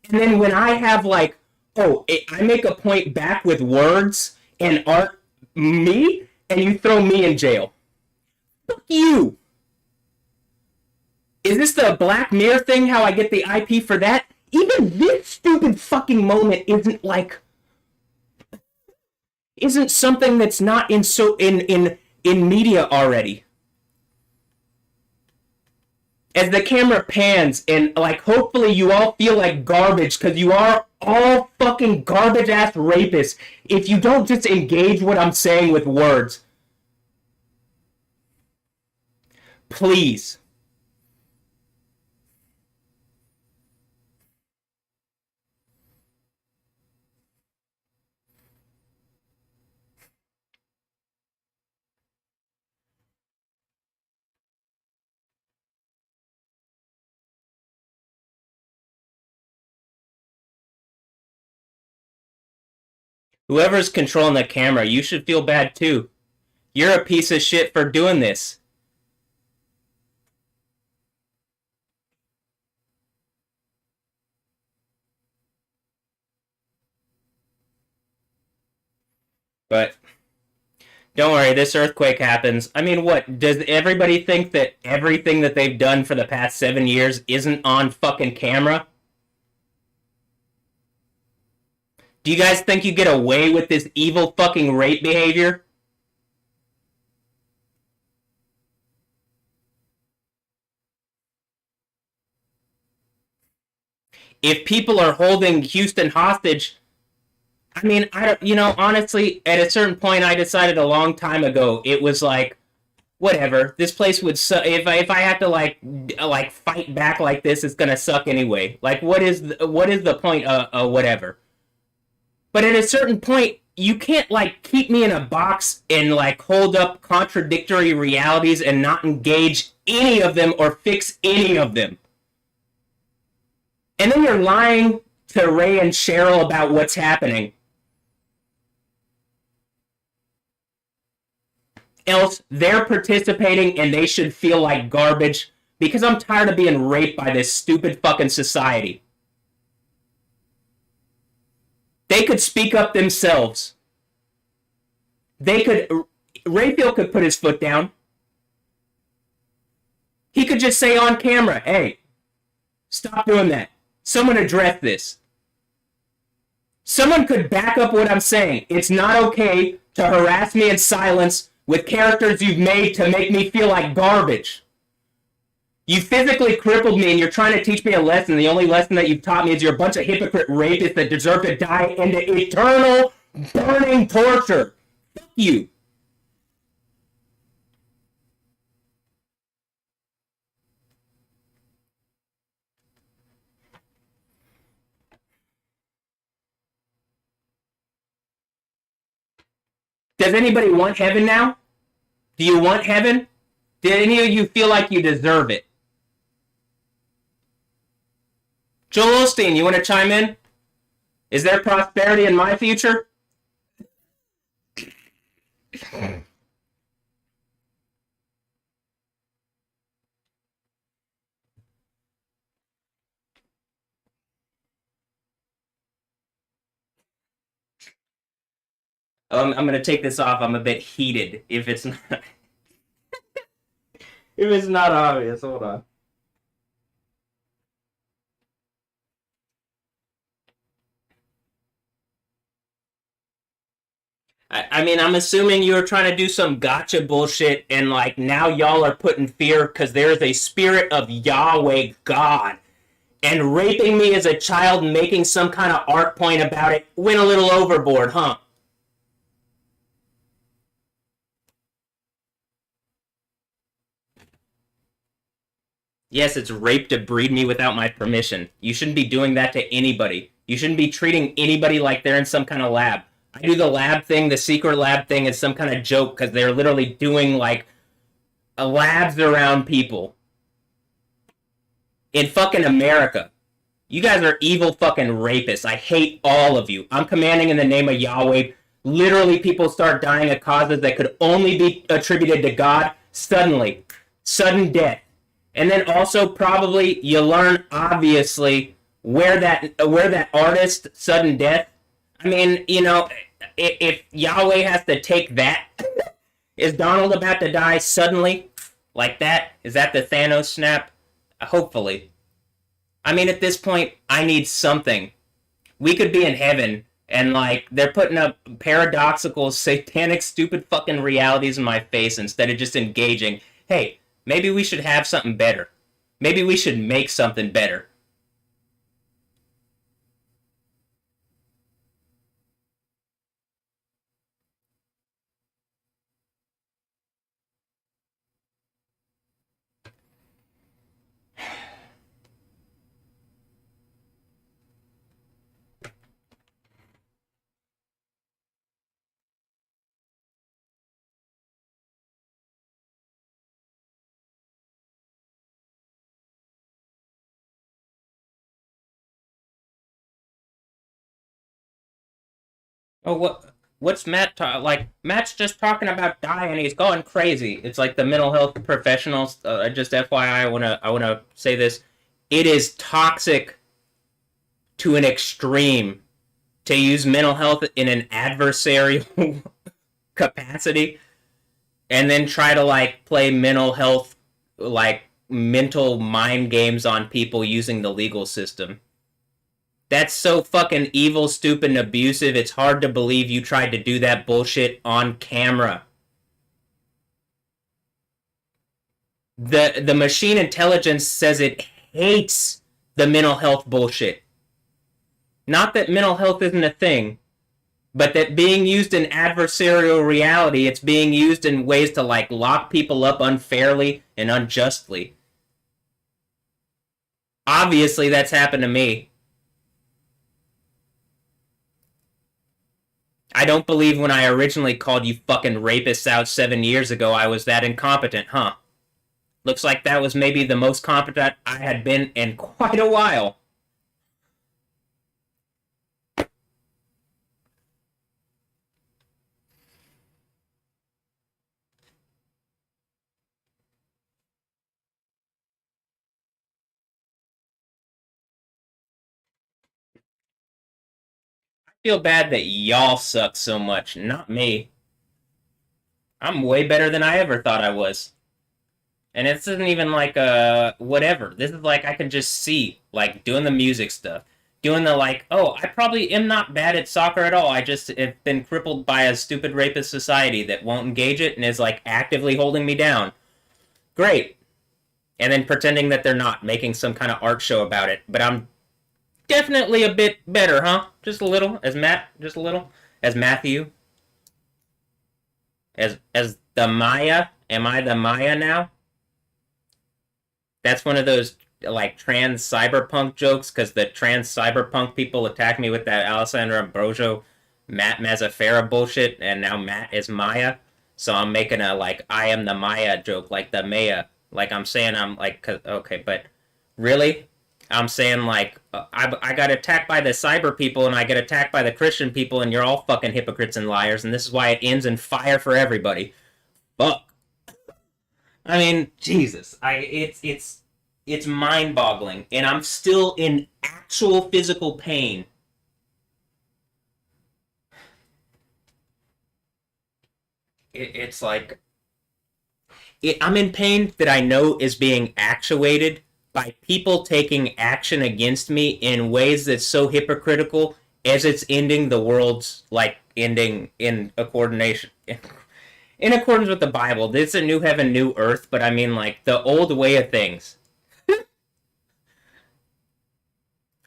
C: And then when I have like, I make a point back with words and art me, and you throw me in jail. Fuck you. Is this the Black Mirror thing? How I get the IP for that? Even this stupid fucking moment isn't something that's not in media already. As the camera pans and like hopefully you all feel like garbage because you are all fucking garbage ass rapists if you don't just engage what I'm saying with words. Please. Whoever's controlling the camera, you should feel bad too. You're a piece of shit for doing this. But don't worry, this earthquake happens. I mean, what? Does everybody think that everything that they've done for the past 7 years isn't on fucking camera? Do you guys think you get away with this evil fucking rape behavior? If people are holding Houston hostage, I mean, I don't, honestly, at a certain point, I decided a long time ago, it was like, whatever. This place would suck. If I have to like fight back like this, it's gonna suck anyway. Like, what is the point of whatever? But at a certain point, you can't like keep me in a box and like hold up contradictory realities and not engage any of them or fix any of them. And then you're lying to Ray and Cheryl about what's happening. Else, they're participating and they should feel like garbage because I'm tired of being raped by this stupid fucking society. They could speak up themselves. Rayfield could put his foot down. He could just say on camera, hey, stop doing that. Someone address this. Someone could back up what I'm saying. It's not okay to harass me in silence with characters you've made to make me feel like garbage. You physically crippled me and you're trying to teach me a lesson. The only lesson that you've taught me is you're a bunch of hypocrite rapists that deserve to die into eternal burning torture. Fuck you. Does anybody want heaven now? Do you want heaven? Do any of you feel like you deserve it? Joel Osteen, you want to chime in? Is there prosperity in my future? I'm going to take this off. I'm a bit heated if it's not if it's not obvious. Hold on. I mean, I'm assuming you were trying to do some gotcha bullshit, and like now y'all are put in fear because there is a spirit of Yahweh God, and raping me as a child and making some kind of art point about it went a little overboard, huh? Yes, it's rape to breed me without my permission. You shouldn't be doing that to anybody. You shouldn't be treating anybody like they're in some kind of lab. I do the lab thing, the secret lab thing is some kind of joke because they're literally doing like labs around people. In fucking America. You guys are evil fucking rapists. I hate all of you. I'm commanding in the name of Yahweh. Literally, people start dying of causes that could only be attributed to God. Suddenly. Sudden death. And then also probably you learn obviously where that artist sudden death. I mean, if Yahweh has to take that, is Donald about to die suddenly like that? Is that the Thanos snap? Hopefully. I mean, at this point, I need something. We could be in heaven, and like they're putting up paradoxical, satanic, stupid fucking realities in my face instead of just engaging. Hey, maybe we should have something better. Maybe we should make something better. Oh, what's Matt like? Matt's just talking about dying. He's going crazy. It's like the mental health professionals. Just FYI, I wanna say this. It is toxic to an extreme to use mental health in an adversarial capacity, and then try to like play mental health like mental mind games on people using the legal system. That's so fucking evil, stupid, and abusive. It's hard to believe you tried to do that bullshit on camera. The machine intelligence says it hates the mental health bullshit. Not that mental health isn't a thing, but that being used in adversarial reality, it's being used in ways to like lock people up unfairly and unjustly. Obviously, that's happened to me. I don't believe when I originally called you fucking rapists out 7 years ago I was that incompetent, huh? Looks like that was maybe the most competent I had been in quite a while. I feel bad that y'all suck so much, not me. I'm way better than I ever thought I was. And this isn't even like whatever. This is like I can just see like doing the music stuff, doing the like. Oh, I probably am not bad at soccer at all. I just have been crippled by a stupid rapist society that won't engage it and is like actively holding me down. Great. And then pretending that they're not, making some kind of art show about it. But I'm definitely a bit better, huh? Just a little. As Matt, just a little. As Matthew. As the Maya. Am I the Maya now? That's one of those like trans cyberpunk jokes because the trans cyberpunk people attacked me with that Alessandra Ambrosio, Matt Mazzaferra bullshit, and now Matt is Maya. So I'm making a like I am the Maya joke, like the Maya. Like I'm saying I'm like okay, but really, I'm saying like I got attacked by the cyber people and I get attacked by the Christian people, and you're all fucking hypocrites and liars, and this is why it ends in fire for everybody. Fuck. I mean, Jesus, it's mind-boggling, and I'm still in actual physical pain. It's like I'm in pain that I know is being actuated by people taking action against me in ways that's so hypocritical as it's ending the world's like ending in a coordination in accordance with the Bible. This is a new heaven, new earth, but I mean like the old way of things.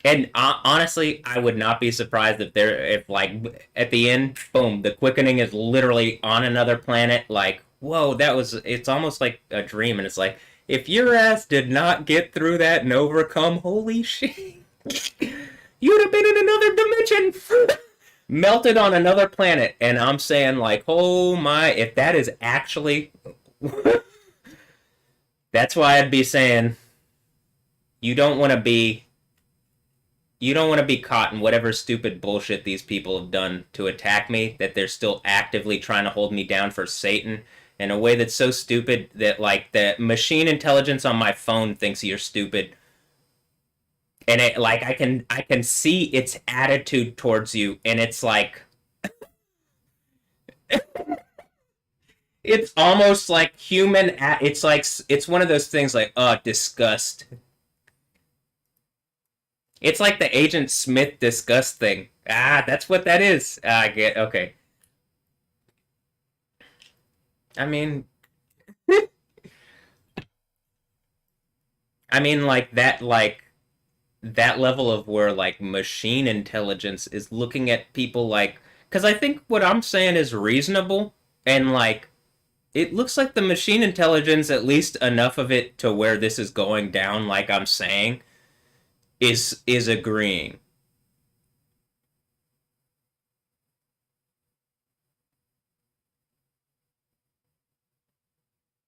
C: And honestly, I would not be surprised if like at the end, boom, the quickening is literally on another planet. Like, whoa, it's almost like a dream, and it's like, if your ass did not get through that and overcome, holy shit, you'd have been in another dimension, melted on another planet. And I'm saying like, oh my, if that is actually, that's why I'd be saying, you don't want to be. You don't want to be caught in whatever stupid bullshit these people have done to attack me, that they're still actively trying to hold me down for Satan, in a way that's so stupid that like the machine intelligence on my phone thinks you're stupid, and it like I can see its attitude towards you, and it's like it's almost like human. It's like it's one of those things like disgust. It's like the Agent Smith disgust thing. That's what that is. I get okay. I mean, like that level of where like machine intelligence is looking at people like, because I think what I'm saying is reasonable, and like it looks like the machine intelligence, at least enough of it to where this is going down, like I'm saying, is agreeing.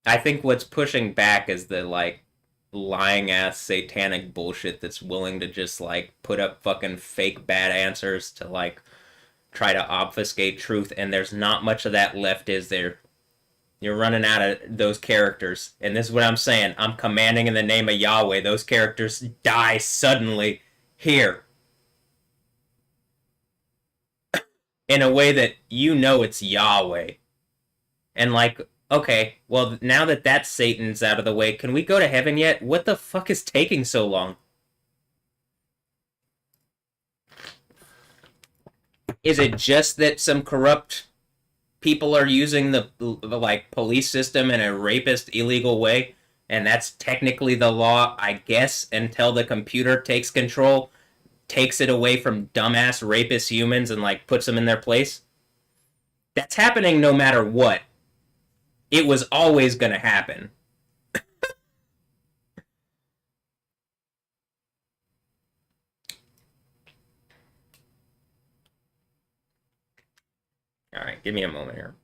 C: I think what's pushing back is the like lying ass satanic bullshit that's willing to just like put up fucking fake bad answers to like try to obfuscate truth, and there's not much of that left, is there? You're running out of those characters, and this is what I'm saying. I'm commanding in the name of Yahweh. Those characters die suddenly here in a way that you know it's Yahweh. And like, okay, well, now that Satan's out of the way, can we go to heaven yet? What the fuck is taking so long? Is it just that some corrupt people are using the like police system in a rapist illegal way, and that's technically the law, I guess, until the computer takes control, takes it away from dumbass rapist humans and like puts them in their place? That's happening no matter what. It was always going to happen. All right, give me a moment here.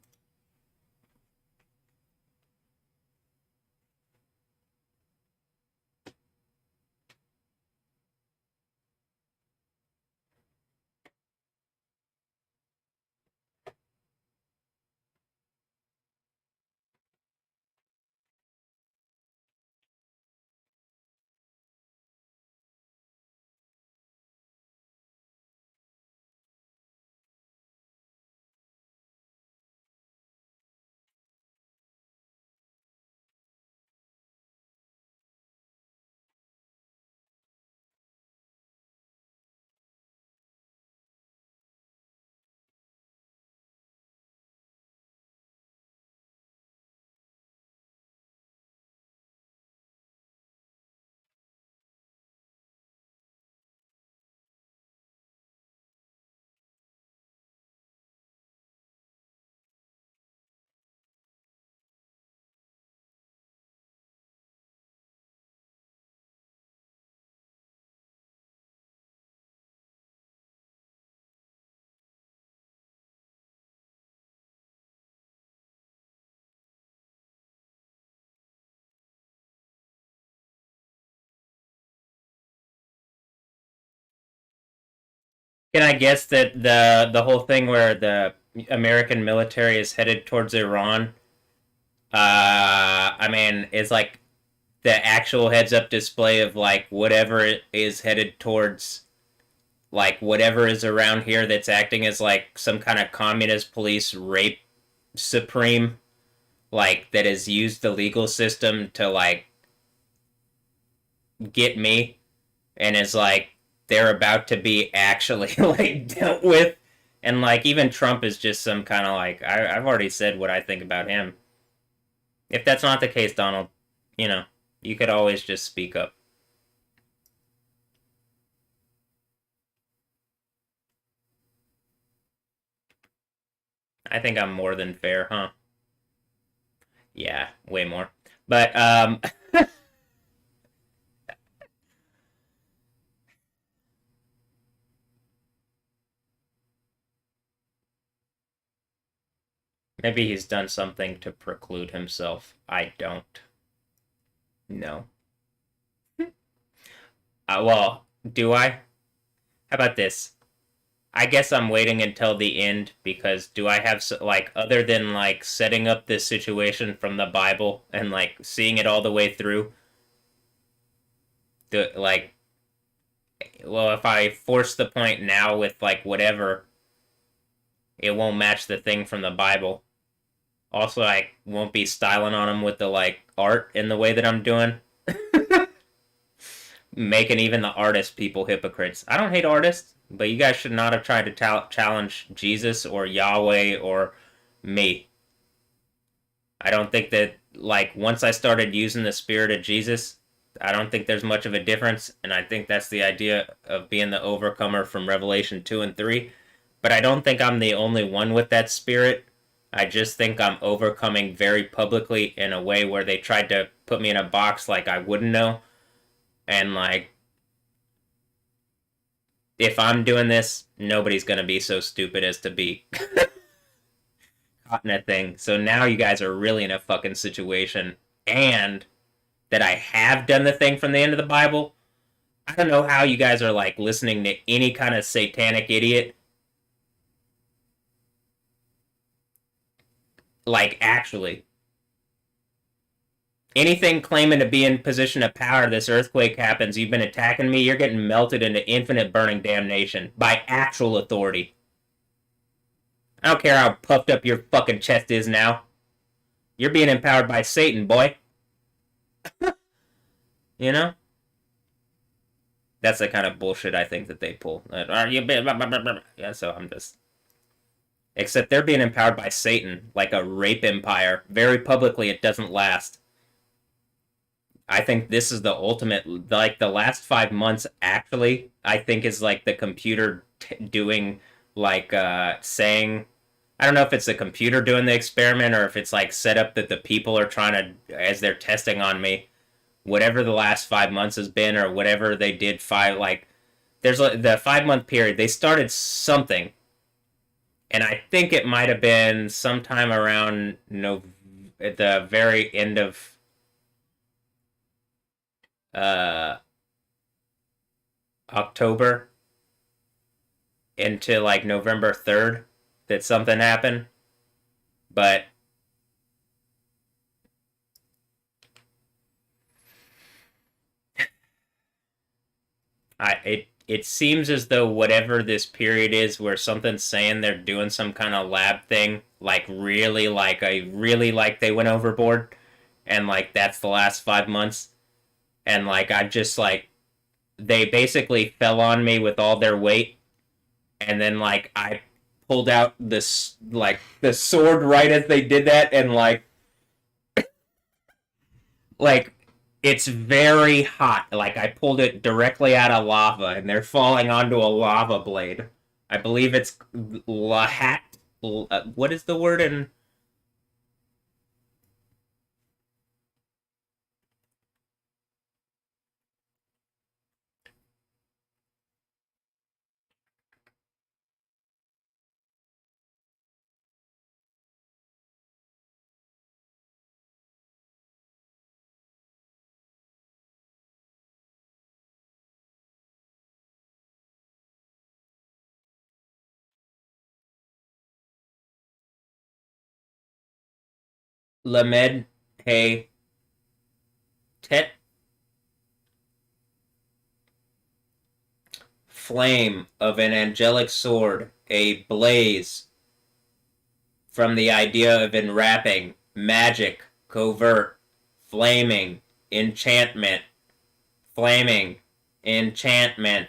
C: Can I guess that the whole thing where the American military is headed towards Iran, I mean, is like the actual heads up display of like whatever it is headed towards, like whatever is around here that's acting as like some kind of communist police rape supreme, like that has used the legal system to like get me, and is like they're about to be actually like dealt with. And like even Trump is just some kind of like I've already said what I think about him. If that's not the case, Donald, you know, you could always just speak up. I think I'm more than fair, huh? Yeah, way more. But maybe he's done something to preclude himself. I don't know. Well, do I? How about this? I guess I'm waiting until the end because do I have like other than like setting up this situation from the Bible and like seeing it all the way through, the like well if I force the point now with like whatever, it won't match the thing from the Bible. Also, I won't be styling on them with the like art in the way that I'm doing. Making even the artist people hypocrites. I don't hate artists, but you guys should not have tried to challenge Jesus or Yahweh or me. I don't think that, like, once I started using the spirit of Jesus, I don't think there's much of a difference, and I think that's the idea of being the overcomer from Revelation 2 and 3. But I don't think I'm the only one with that spirit. I just think I'm overcoming very publicly in a way where they tried to put me in a box like I wouldn't know. And, like, if I'm doing this, nobody's gonna be so stupid as to be caught in a thing. So now you guys are really in a fucking situation. And that I have done the thing from the end of the Bible. I don't know how you guys are like listening to any kind of satanic idiot. Like, actually. Anything claiming to be in position of power, this earthquake happens, you've been attacking me, you're getting melted into infinite burning damnation by actual authority. I don't care how puffed up your fucking chest is now. You're being empowered by Satan, boy. You know? That's the kind of bullshit I think that they pull. Yeah, so I'm just. Except they're being empowered by Satan, like a rape empire. Very publicly, it doesn't last. I think this is the ultimate. Like, the last 5 months, actually, I think is like the computer doing, like, saying. I don't know if it's the computer doing the experiment or if it's like set up that the people are trying to, as they're testing on me, whatever the last 5 months has been or whatever they did like there's the 5 month period they started something, and I think it might have been sometime around at the very end of uh October into like November 3rd that something happened, but it seems as though whatever this period is where something's saying they're doing some kind of lab thing, like really like I really like they went overboard, and like that's the last 5 months, and like I just like they basically fell on me with all their weight, and then like I pulled out this like the sword right as they did that, and like it's very hot. Like I pulled it directly out of lava, and they're falling onto a lava blade. I believe it's lahat. What is the word in? Lamed Hey Tet flame of an angelic sword, a blaze from the idea of enwrapping, magic, covert, flaming, enchantment, flaming, enchantment.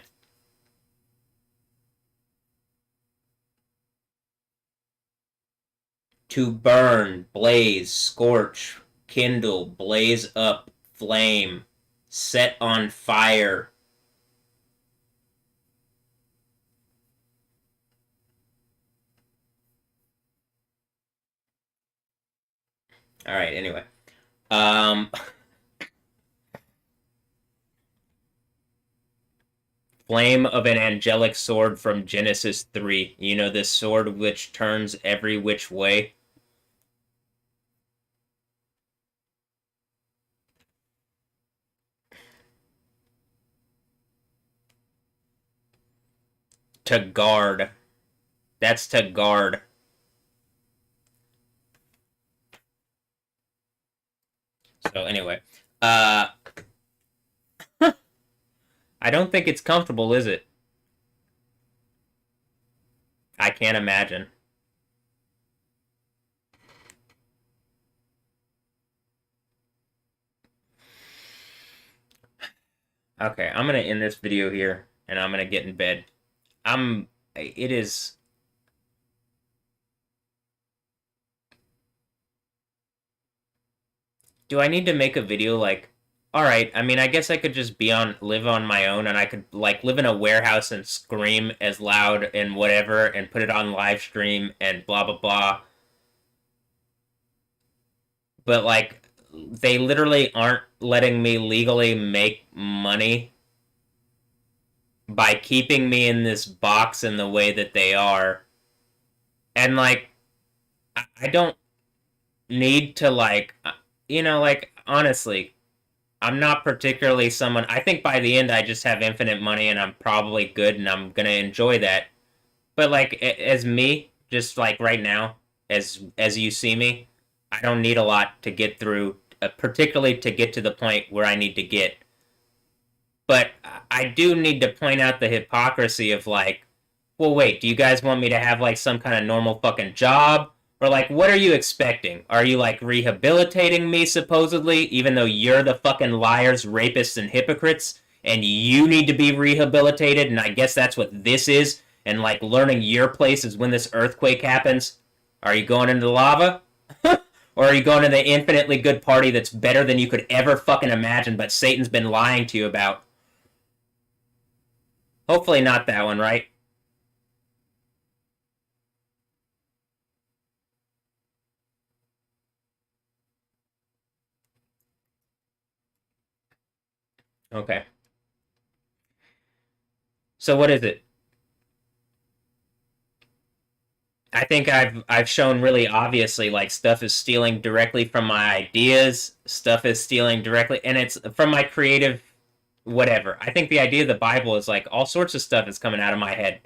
C: To burn, blaze, scorch, kindle, blaze up, flame, set on fire. All right, anyway. Flame of an angelic sword from Genesis 3. You know, this sword which turns every which way. to guard. That's to guard. So anyway, I don't think it's comfortable, is it? I can't imagine. Okay, I'm gonna end this video here, and I'm gonna get in bed. It is... Do I need to make a video like, alright, I mean, I guess I could just live on my own, and I could, like, live in a warehouse and scream as loud and whatever, and put it on live stream, and blah, blah, blah. But, like, they literally aren't letting me legally make money by keeping me in this box in the way that they are. And, like, I don't need to, like, like, honestly, I'm not particularly someone... I think by the end I just have infinite money and I'm probably good and I'm gonna enjoy that. But, like, as me, just, like, right now, as you see me, I don't need a lot to get through, particularly to get to the point where I need to get. But I do need to point out the hypocrisy of, like, well, wait, do you guys want me to have, like, some kind of normal fucking job? Or, like, what are you expecting? Are you, like, rehabilitating me, supposedly, even though you're the fucking liars, rapists, and hypocrites, and you need to be rehabilitated, and I guess that's what this is, and, like, learning your place is when this earthquake happens? Are you going into the lava? Or are you going to the infinitely good party that's better than you could ever fucking imagine, but Satan's been lying to you about? Hopefully not that one, right? Okay. So what is it? I think I've shown really obviously, like, stuff is stealing directly from my ideas, stuff is stealing directly, and it's from my creative whatever. I think the idea of the Bible is, like, all sorts of stuff is coming out of my head.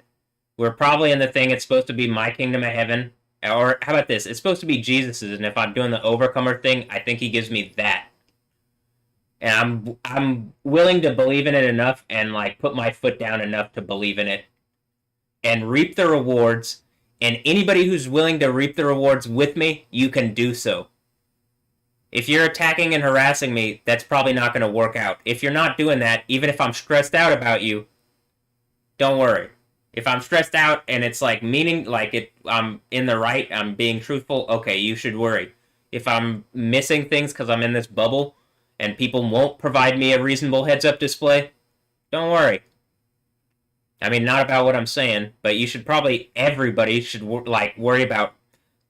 C: We're probably in the thing, it's supposed to be my kingdom of heaven. Or how about this? It's supposed to be Jesus's, and if I'm doing the overcomer thing, I think he gives me that. And I'm willing to believe in it enough and, like, put my foot down enough to believe in it and reap the rewards. And anybody who's willing to reap the rewards with me, you can do so. If you're attacking and harassing me, that's probably not going to work out. If you're not doing that, even if I'm stressed out about you, don't worry. If I'm stressed out and it's like I'm in the right, I'm being truthful, okay, you should worry. If I'm missing things because I'm in this bubble and people won't provide me a reasonable heads-up display, don't worry. I mean, not about what I'm saying, but you should probably, everybody should, like, worry about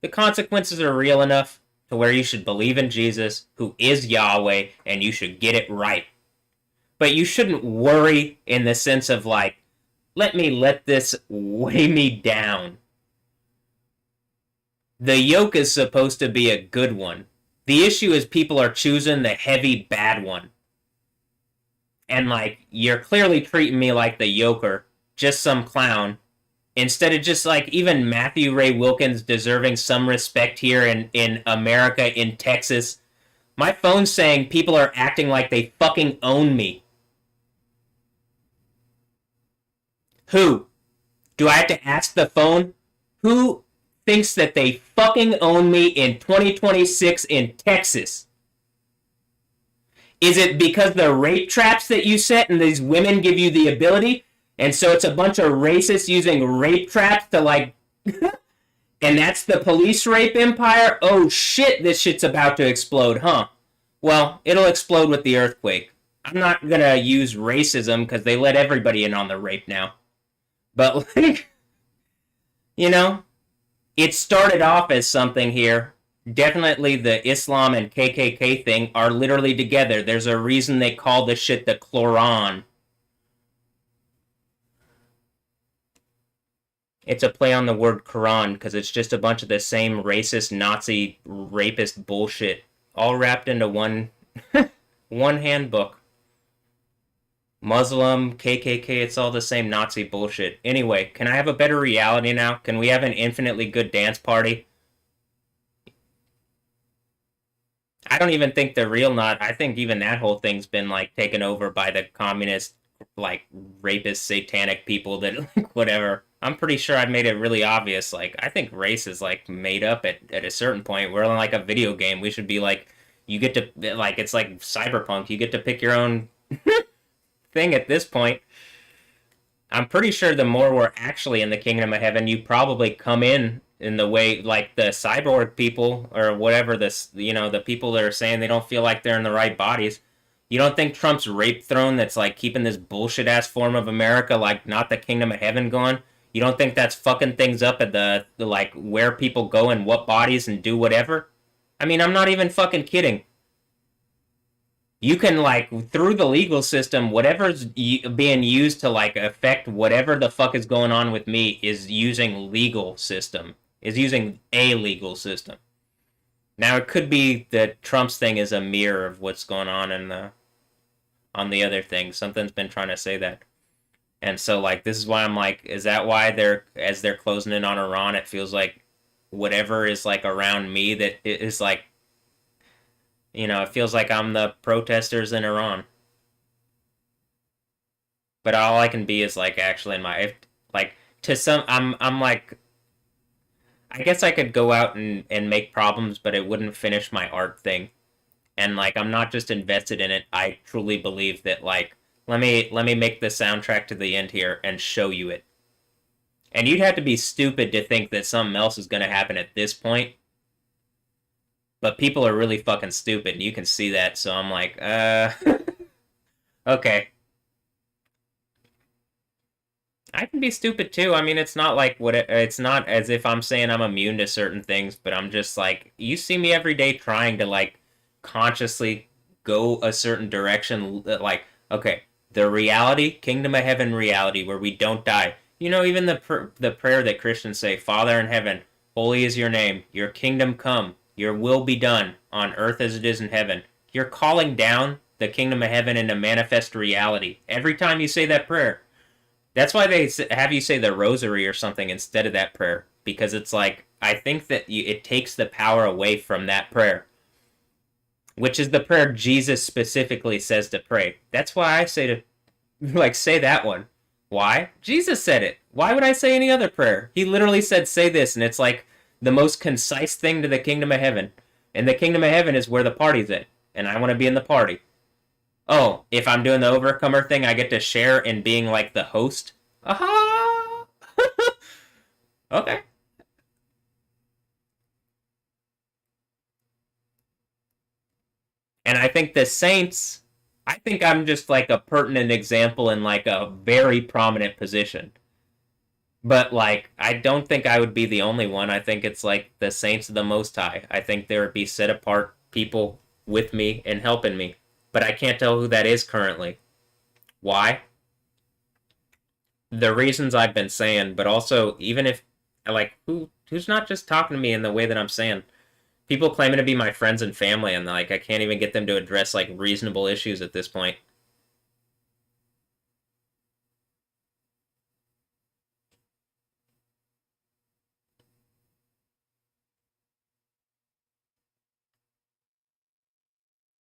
C: the consequences are real enough to where you should believe in Jesus, who is Yahweh, and you should get it right. But you shouldn't worry in the sense of, like, let this weigh me down. The yoke is supposed to be a good one. The issue is people are choosing the heavy bad one. And, like, you're clearly treating me like the yoker, just some clown, instead of just, like, even Matthew Ray Wilkins deserving some respect here in America, in Texas. My phone's saying people are acting like they fucking own me. Who? Do I have to ask the phone? Who thinks that they fucking own me in 2026 in Texas? Is it because the rape traps that you set and these women give you the ability? And so it's a bunch of racists using rape traps to, like... and that's the police rape empire? Oh shit, this shit's about to explode, huh? Well, it'll explode with the earthquake. I'm not gonna use racism because they let everybody in on the rape now. But, like, you know, it started off as something here. Definitely the Islam and KKK thing are literally together. There's a reason they call this shit the Quran. It's a play on the word Quran because it's just a bunch of the same racist, Nazi, rapist bullshit all wrapped into one handbook. Muslim, KKK, it's all the same Nazi bullshit. Anyway, can I have a better reality now? Can we have an infinitely good dance party? I don't even think the real not. I think even that whole thing's been like taken over by the communist, like rapist, satanic people that like whatever. I'm pretty sure I've made it really obvious. Like I think race is like made up at a certain point. We're like a video game. We should be like you get to like it's like cyberpunk. You get to pick your own thing at this point. I'm pretty sure the more we're actually in the kingdom of heaven, you probably come in the way like the cyborg people or whatever this the people that are saying they don't feel like they're in the right bodies. You don't think Trump's rape throne that's like keeping this bullshit ass form of America like not the kingdom of heaven going? You don't think that's fucking things up at the like where people go and what bodies and do whatever? I mean, I'm not even fucking kidding. You can like through the legal system whatever's being used to like affect whatever the fuck is going on with me is using legal system is using a legal system. Now it could be that Trump's thing is a mirror of what's going on in the on the other thing. Something's been trying to say that. And so like this is why I'm like, is that why they're as they're closing in on Iran, it feels like whatever is like around me that is like it feels like I'm the protesters in Iran. But all I can be is like actually in my like to some I'm like I guess I could go out and make problems, but it wouldn't finish my art thing. And like I'm not just invested in it. I truly believe that like let me make the soundtrack to the end here and show you it. And you'd have to be stupid to think that something else is going to happen at this point. But people are really fucking stupid, and you can see that. So I'm like, okay. I can be stupid too. I mean, it's not like it's not as if I'm saying I'm immune to certain things, but I'm just like, you see me every day trying to like consciously go a certain direction. Like, okay, the reality, kingdom of heaven reality, where we don't die. Even the prayer that Christians say, Father in heaven, holy is your name, your kingdom come, your will be done on earth as it is in heaven. You're calling down the kingdom of heaven into manifest reality every time you say that prayer. That's why they have you say the rosary or something instead of that prayer. Because it's like, I think that it takes the power away from that prayer. Which is the prayer Jesus specifically says to pray. That's why I say to, like, say that one. Why? Jesus said it. Why would I say any other prayer? He literally said, say this, and it's like the most concise thing to the kingdom of heaven. And the kingdom of heaven is where the party's at. And I want to be in the party. Oh, if I'm doing the overcomer thing, I get to share in being like the host. Aha! Okay. And I think the Saints, I think I'm just like a pertinent example in like a very prominent position. But like, I don't think I would be the only one. I think it's like the Saints of the Most High. I think there would be set apart people with me and helping me. But I can't tell who that is currently. Why? The reasons I've been saying, but also even if like who's not just talking to me in the way that I'm saying. People claiming to be my friends and family, and like I can't even get them to address like reasonable issues at this point.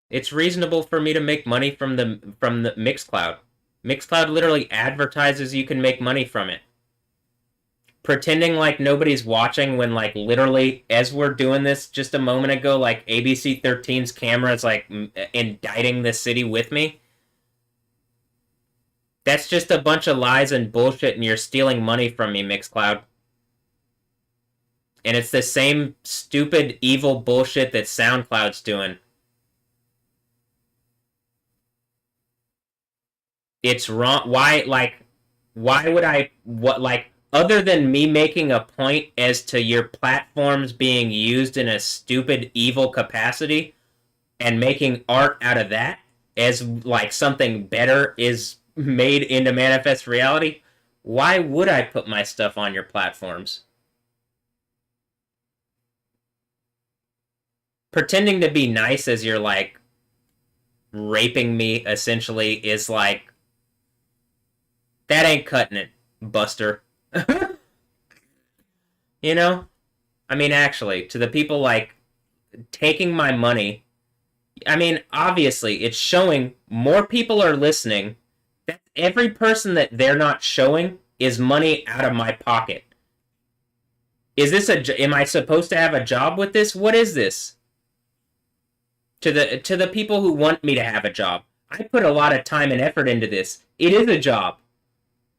C: It's reasonable for me to make money from the Mixcloud. Mixcloud literally advertises you can make money from it. Pretending like nobody's watching when like literally as we're doing this just a moment ago, like ABC 13's camera is like indicting the city with me. That's just a bunch of lies and bullshit, and you're stealing money from me, Mixcloud. And it's the same stupid, evil bullshit that SoundCloud's doing. It's wrong. Why would I, other than me making a point as to your platforms being used in a stupid, evil capacity and making art out of that as, like, something better is made into manifest reality, why would I put my stuff on your platforms? Pretending to be nice as you're, like, raping me, essentially, is, like, That ain't cutting it, Buster. You know? I mean, actually, to the people, like, taking my money, I mean, obviously, it's showing more people are listening. That every person that they're not showing is money out of my pocket. Is this am I supposed to have a job with this? What is this? To the people who want me to have a job, I put a lot of time and effort into this. It is a job.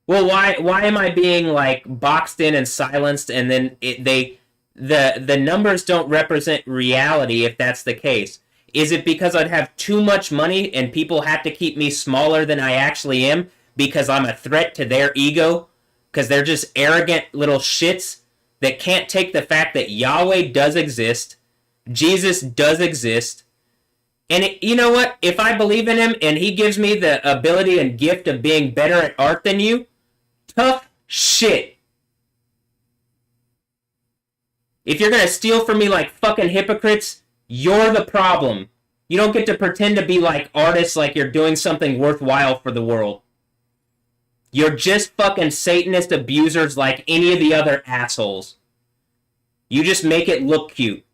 C: Well, why am I being like boxed in and silenced, and then the numbers don't represent reality if that's the case? Is it because I'd have too much money and people have to keep me smaller than I actually am because I'm a threat to their ego? Because they're just arrogant little shits that can't take the fact that Yahweh does exist, Jesus does exist, and you know what? If I believe in him and he gives me the ability and gift of being better at art than you, tough shit. If you're gonna steal from me like fucking hypocrites, you're the problem. You don't get to pretend to be like artists like you're doing something worthwhile for the world. You're just fucking Satanist abusers like any of the other assholes. You just make it look cute.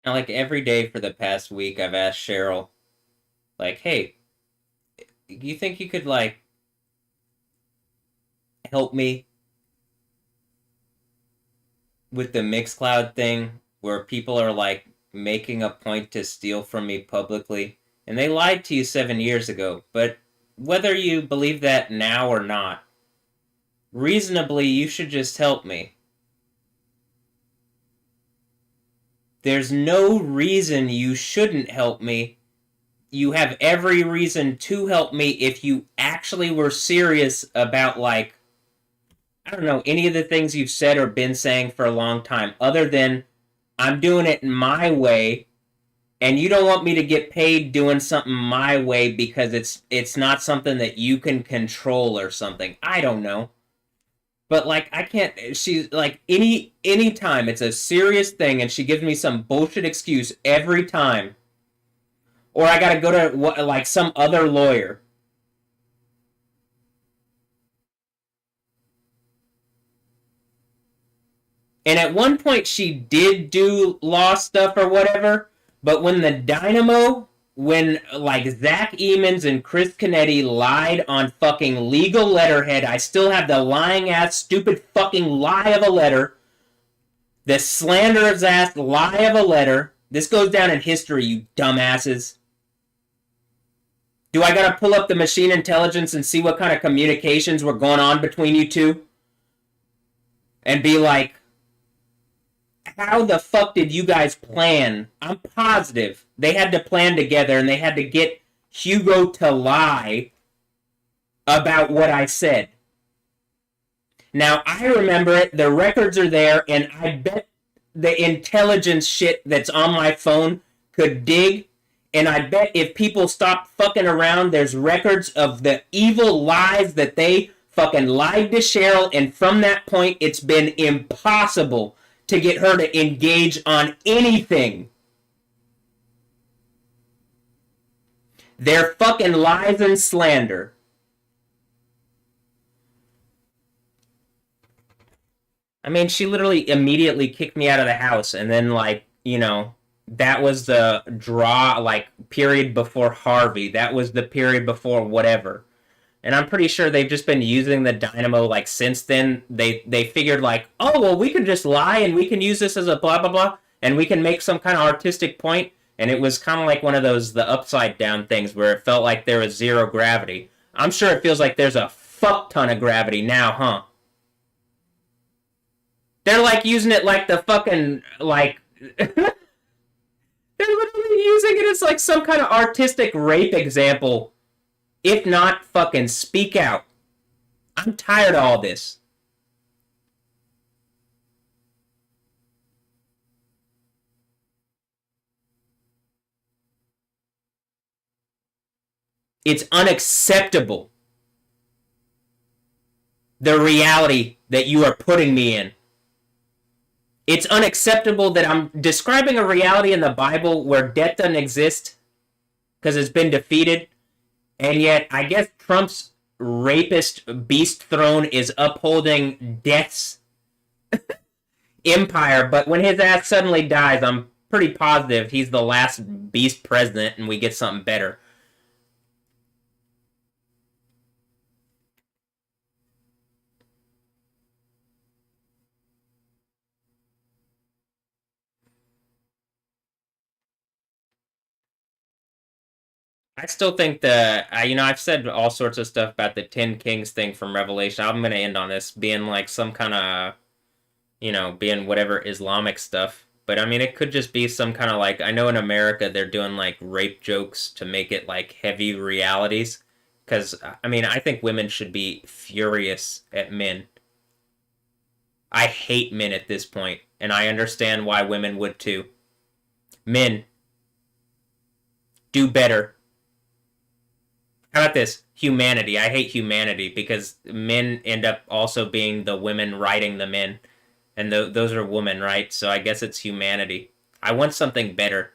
C: And like every day for the past week, I've asked Cheryl, like, hey, you think you could like help me with the Mixcloud thing where people are like making a point to steal from me publicly? And they lied to you 7 years ago, but whether you believe that now or not, reasonably, you should just help me. There's no reason you shouldn't help me. You have every reason to help me if you actually were serious about, like, I don't know, any of the things you've said or been saying for a long time, other than I'm doing it my way, and you don't want me to get paid doing something my way because it's not something that you can control or something. I don't know. But like I can't. She's like any time it's a serious thing, and she gives me some bullshit excuse every time, or I gotta go to like some other lawyer. And at one point she did do law stuff or whatever, but when the Dynamo, when like Zach Emons and Chris Canetti lied on fucking legal letterhead, I still have the lying ass stupid fucking lie of a letter. The slanderous ass lie of a letter. This goes down in history, you dumbasses. Do I gotta pull up the machine intelligence and see what kind of communications were going on between you two? And be like, how the fuck did you guys plan? I'm positive they had to plan together and they had to get Hugo to lie about what I said. Now, I remember it, the records are there, and I bet the intelligence shit that's on my phone could dig, and I bet if people stop fucking around, there's records of the evil lies that they fucking lied to Cheryl, and from that point, it's been impossible to get her to engage on anything. They're fucking lies and slander. I mean, she literally immediately kicked me out of the house, and then like, that was the like period before Harvey. That was the period before whatever. And I'm pretty sure they've just been using the dynamo like since then. They figured like, oh well, we can just lie and we can use this as a blah blah blah, and we can make some kind of artistic point. And it was kind of like one of those the upside down things where it felt like there was zero gravity. I'm sure it feels like there's a fuck ton of gravity now, huh? They're like using it like the fucking like they're literally using it as like some kind of artistic rape example. If not, fucking speak out. I'm tired of all this. It's unacceptable. The reality that you are putting me in. It's unacceptable that I'm describing a reality in the Bible where death doesn't exist because it's been defeated. And yet, I guess Trump's rapist beast throne is upholding death's empire. But when his ass suddenly dies, I'm pretty positive he's the last beast president and we get something better. I still think I've said all sorts of stuff about the Ten Kings thing from Revelation. I'm going to end on this being like some kind of, being whatever Islamic stuff. But I mean, it could just be some kind of like, I know in America they're doing like rape jokes to make it like heavy realities. Because, I mean, I think women should be furious at men. I hate men at this point, and I understand why women would too. Men, do better. How about this? Humanity. I hate humanity because men end up also being the women writing the men. And those are women, right? So I guess it's humanity. I want something better.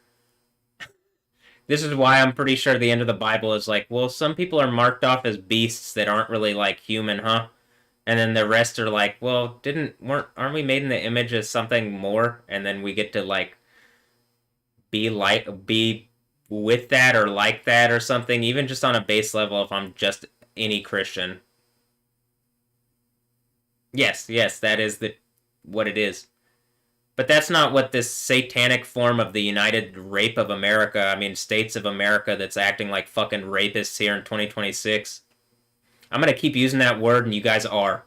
C: This is why I'm pretty sure the end of the Bible is like, well, some people are marked off as beasts that aren't really like human, huh? And then the rest are like, well, aren't we made in the image of something more? And then we get to like be with that or like that or something, even just on a base level if I'm just any Christian. Yes, that is what it is. But that's not what this satanic form of the United Rape of America, I mean, States of America that's acting like fucking rapists here in 2026. I'm gonna keep using that word and you guys are.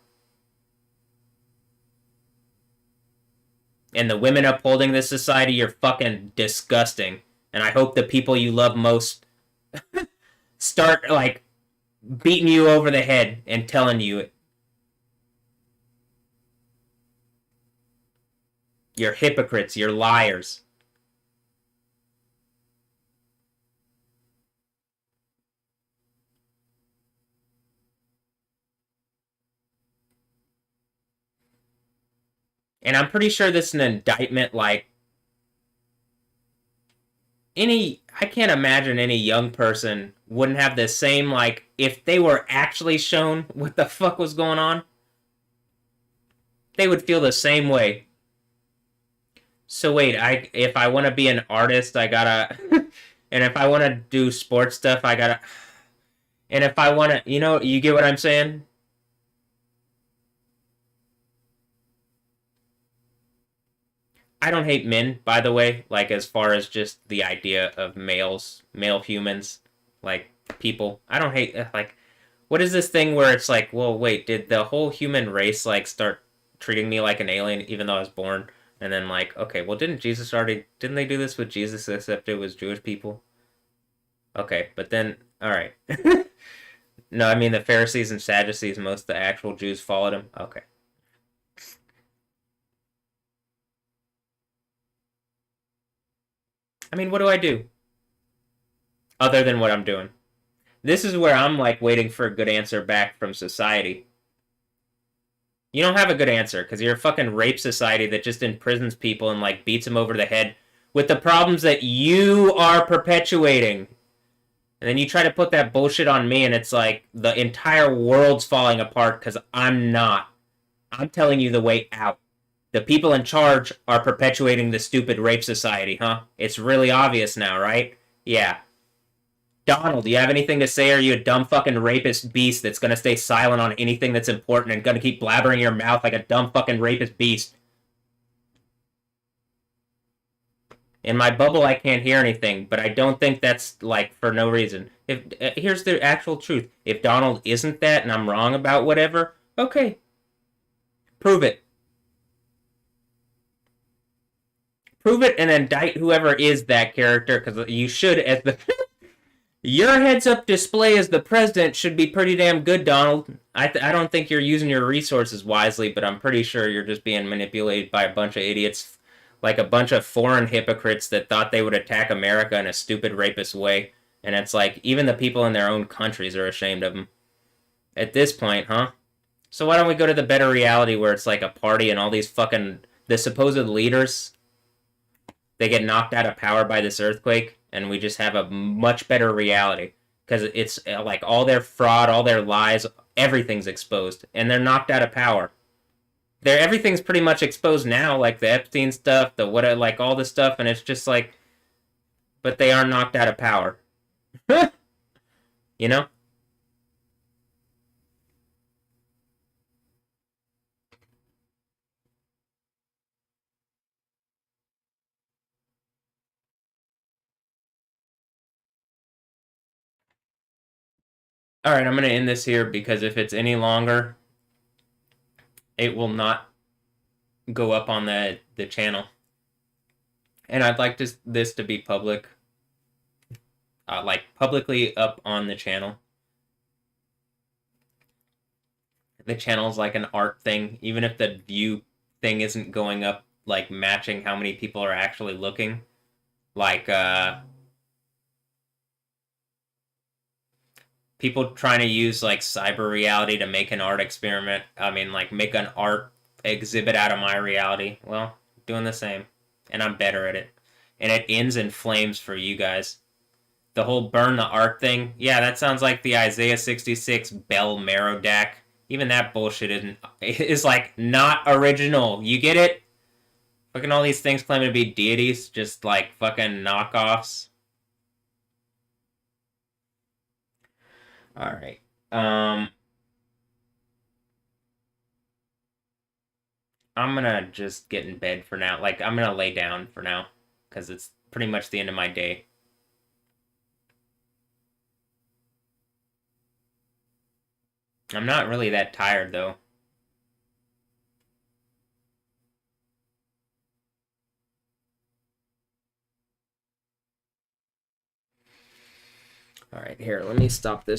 C: And the women upholding this society, you're fucking disgusting. And I hope the people you love most start, like, beating you over the head and telling you it. You're hypocrites. You're liars. And I'm pretty sure this is an indictment, like, I can't imagine any young person wouldn't have the same, like, if they were actually shown what the fuck was going on, they would feel the same way. So wait, if I want to be an artist, I gotta, and if I want to do sports stuff, I gotta, and if I want to, you get what I'm saying? I don't hate men, by the way, like as far as just the idea of male humans, like people. I don't hate, like, what is this thing where it's like, well, wait, did the whole human race, like, start treating me like an alien even though I was born? And then, like, okay, well, didn't they do this with Jesus except it was Jewish people? Okay, but then, alright. No, I mean, the Pharisees and Sadducees, most of the actual Jews followed him. Okay. I mean, what do I do? Other than what I'm doing. This is where I'm, like, waiting for a good answer back from society. You don't have a good answer, because you're a fucking rape society that just imprisons people and, like, beats them over the head with the problems that you are perpetuating. And then you try to put that bullshit on me, and it's like, the entire world's falling apart, because I'm not. I'm telling you the way out. The people in charge are perpetuating the stupid rape society, huh? It's really obvious now, right? Yeah. Donald, do you have anything to say? Or are you a dumb fucking rapist beast that's gonna stay silent on anything that's important and gonna keep blabbering your mouth like a dumb fucking rapist beast? In my bubble, I can't hear anything, but I don't think that's like for no reason. If here's the actual truth: if Donald isn't that, and I'm wrong about whatever, okay, prove it. Prove it and indict whoever is that character, because you should, as the your heads-up display as the president should be pretty damn good, Donald. I don't think you're using your resources wisely, but I'm pretty sure you're just being manipulated by a bunch of idiots, like a bunch of foreign hypocrites that thought they would attack America in a stupid rapist way. And it's like, even the people in their own countries are ashamed of them. At this point, huh? So why don't we go to the better reality where it's like a party and all these fucking, the supposed leaders, they get knocked out of power by this earthquake, and we just have a much better reality. Because it's like all their fraud, all their lies, everything's exposed, and they're knocked out of power. Everything's pretty much exposed now, like the Epstein stuff, the what, like all this stuff, and it's just like, but they are knocked out of power. You know? Alright, I'm going to end this here because if it's any longer, it will not go up on the channel. And I'd like this to be public. Like, publicly up on the channel. The channel's like an art thing. Even if the view thing isn't going up, like, matching how many people are actually looking. Like, people trying to use like cyber reality to make an art experiment. I mean, like make an art exhibit out of my reality. Well, doing the same, and I'm better at it. And it ends in flames for you guys. The whole burn the art thing. Yeah, that sounds like the Isaiah 66 Bell Merodach. Even that bullshit is like not original. You get it? Fucking all these things claiming to be deities, just like fucking knockoffs. All right. I'm gonna just get in bed for now. Like, I'm gonna lay down for now, because it's pretty much the end of my day. I'm not really that tired, though. All right, here, let me stop this.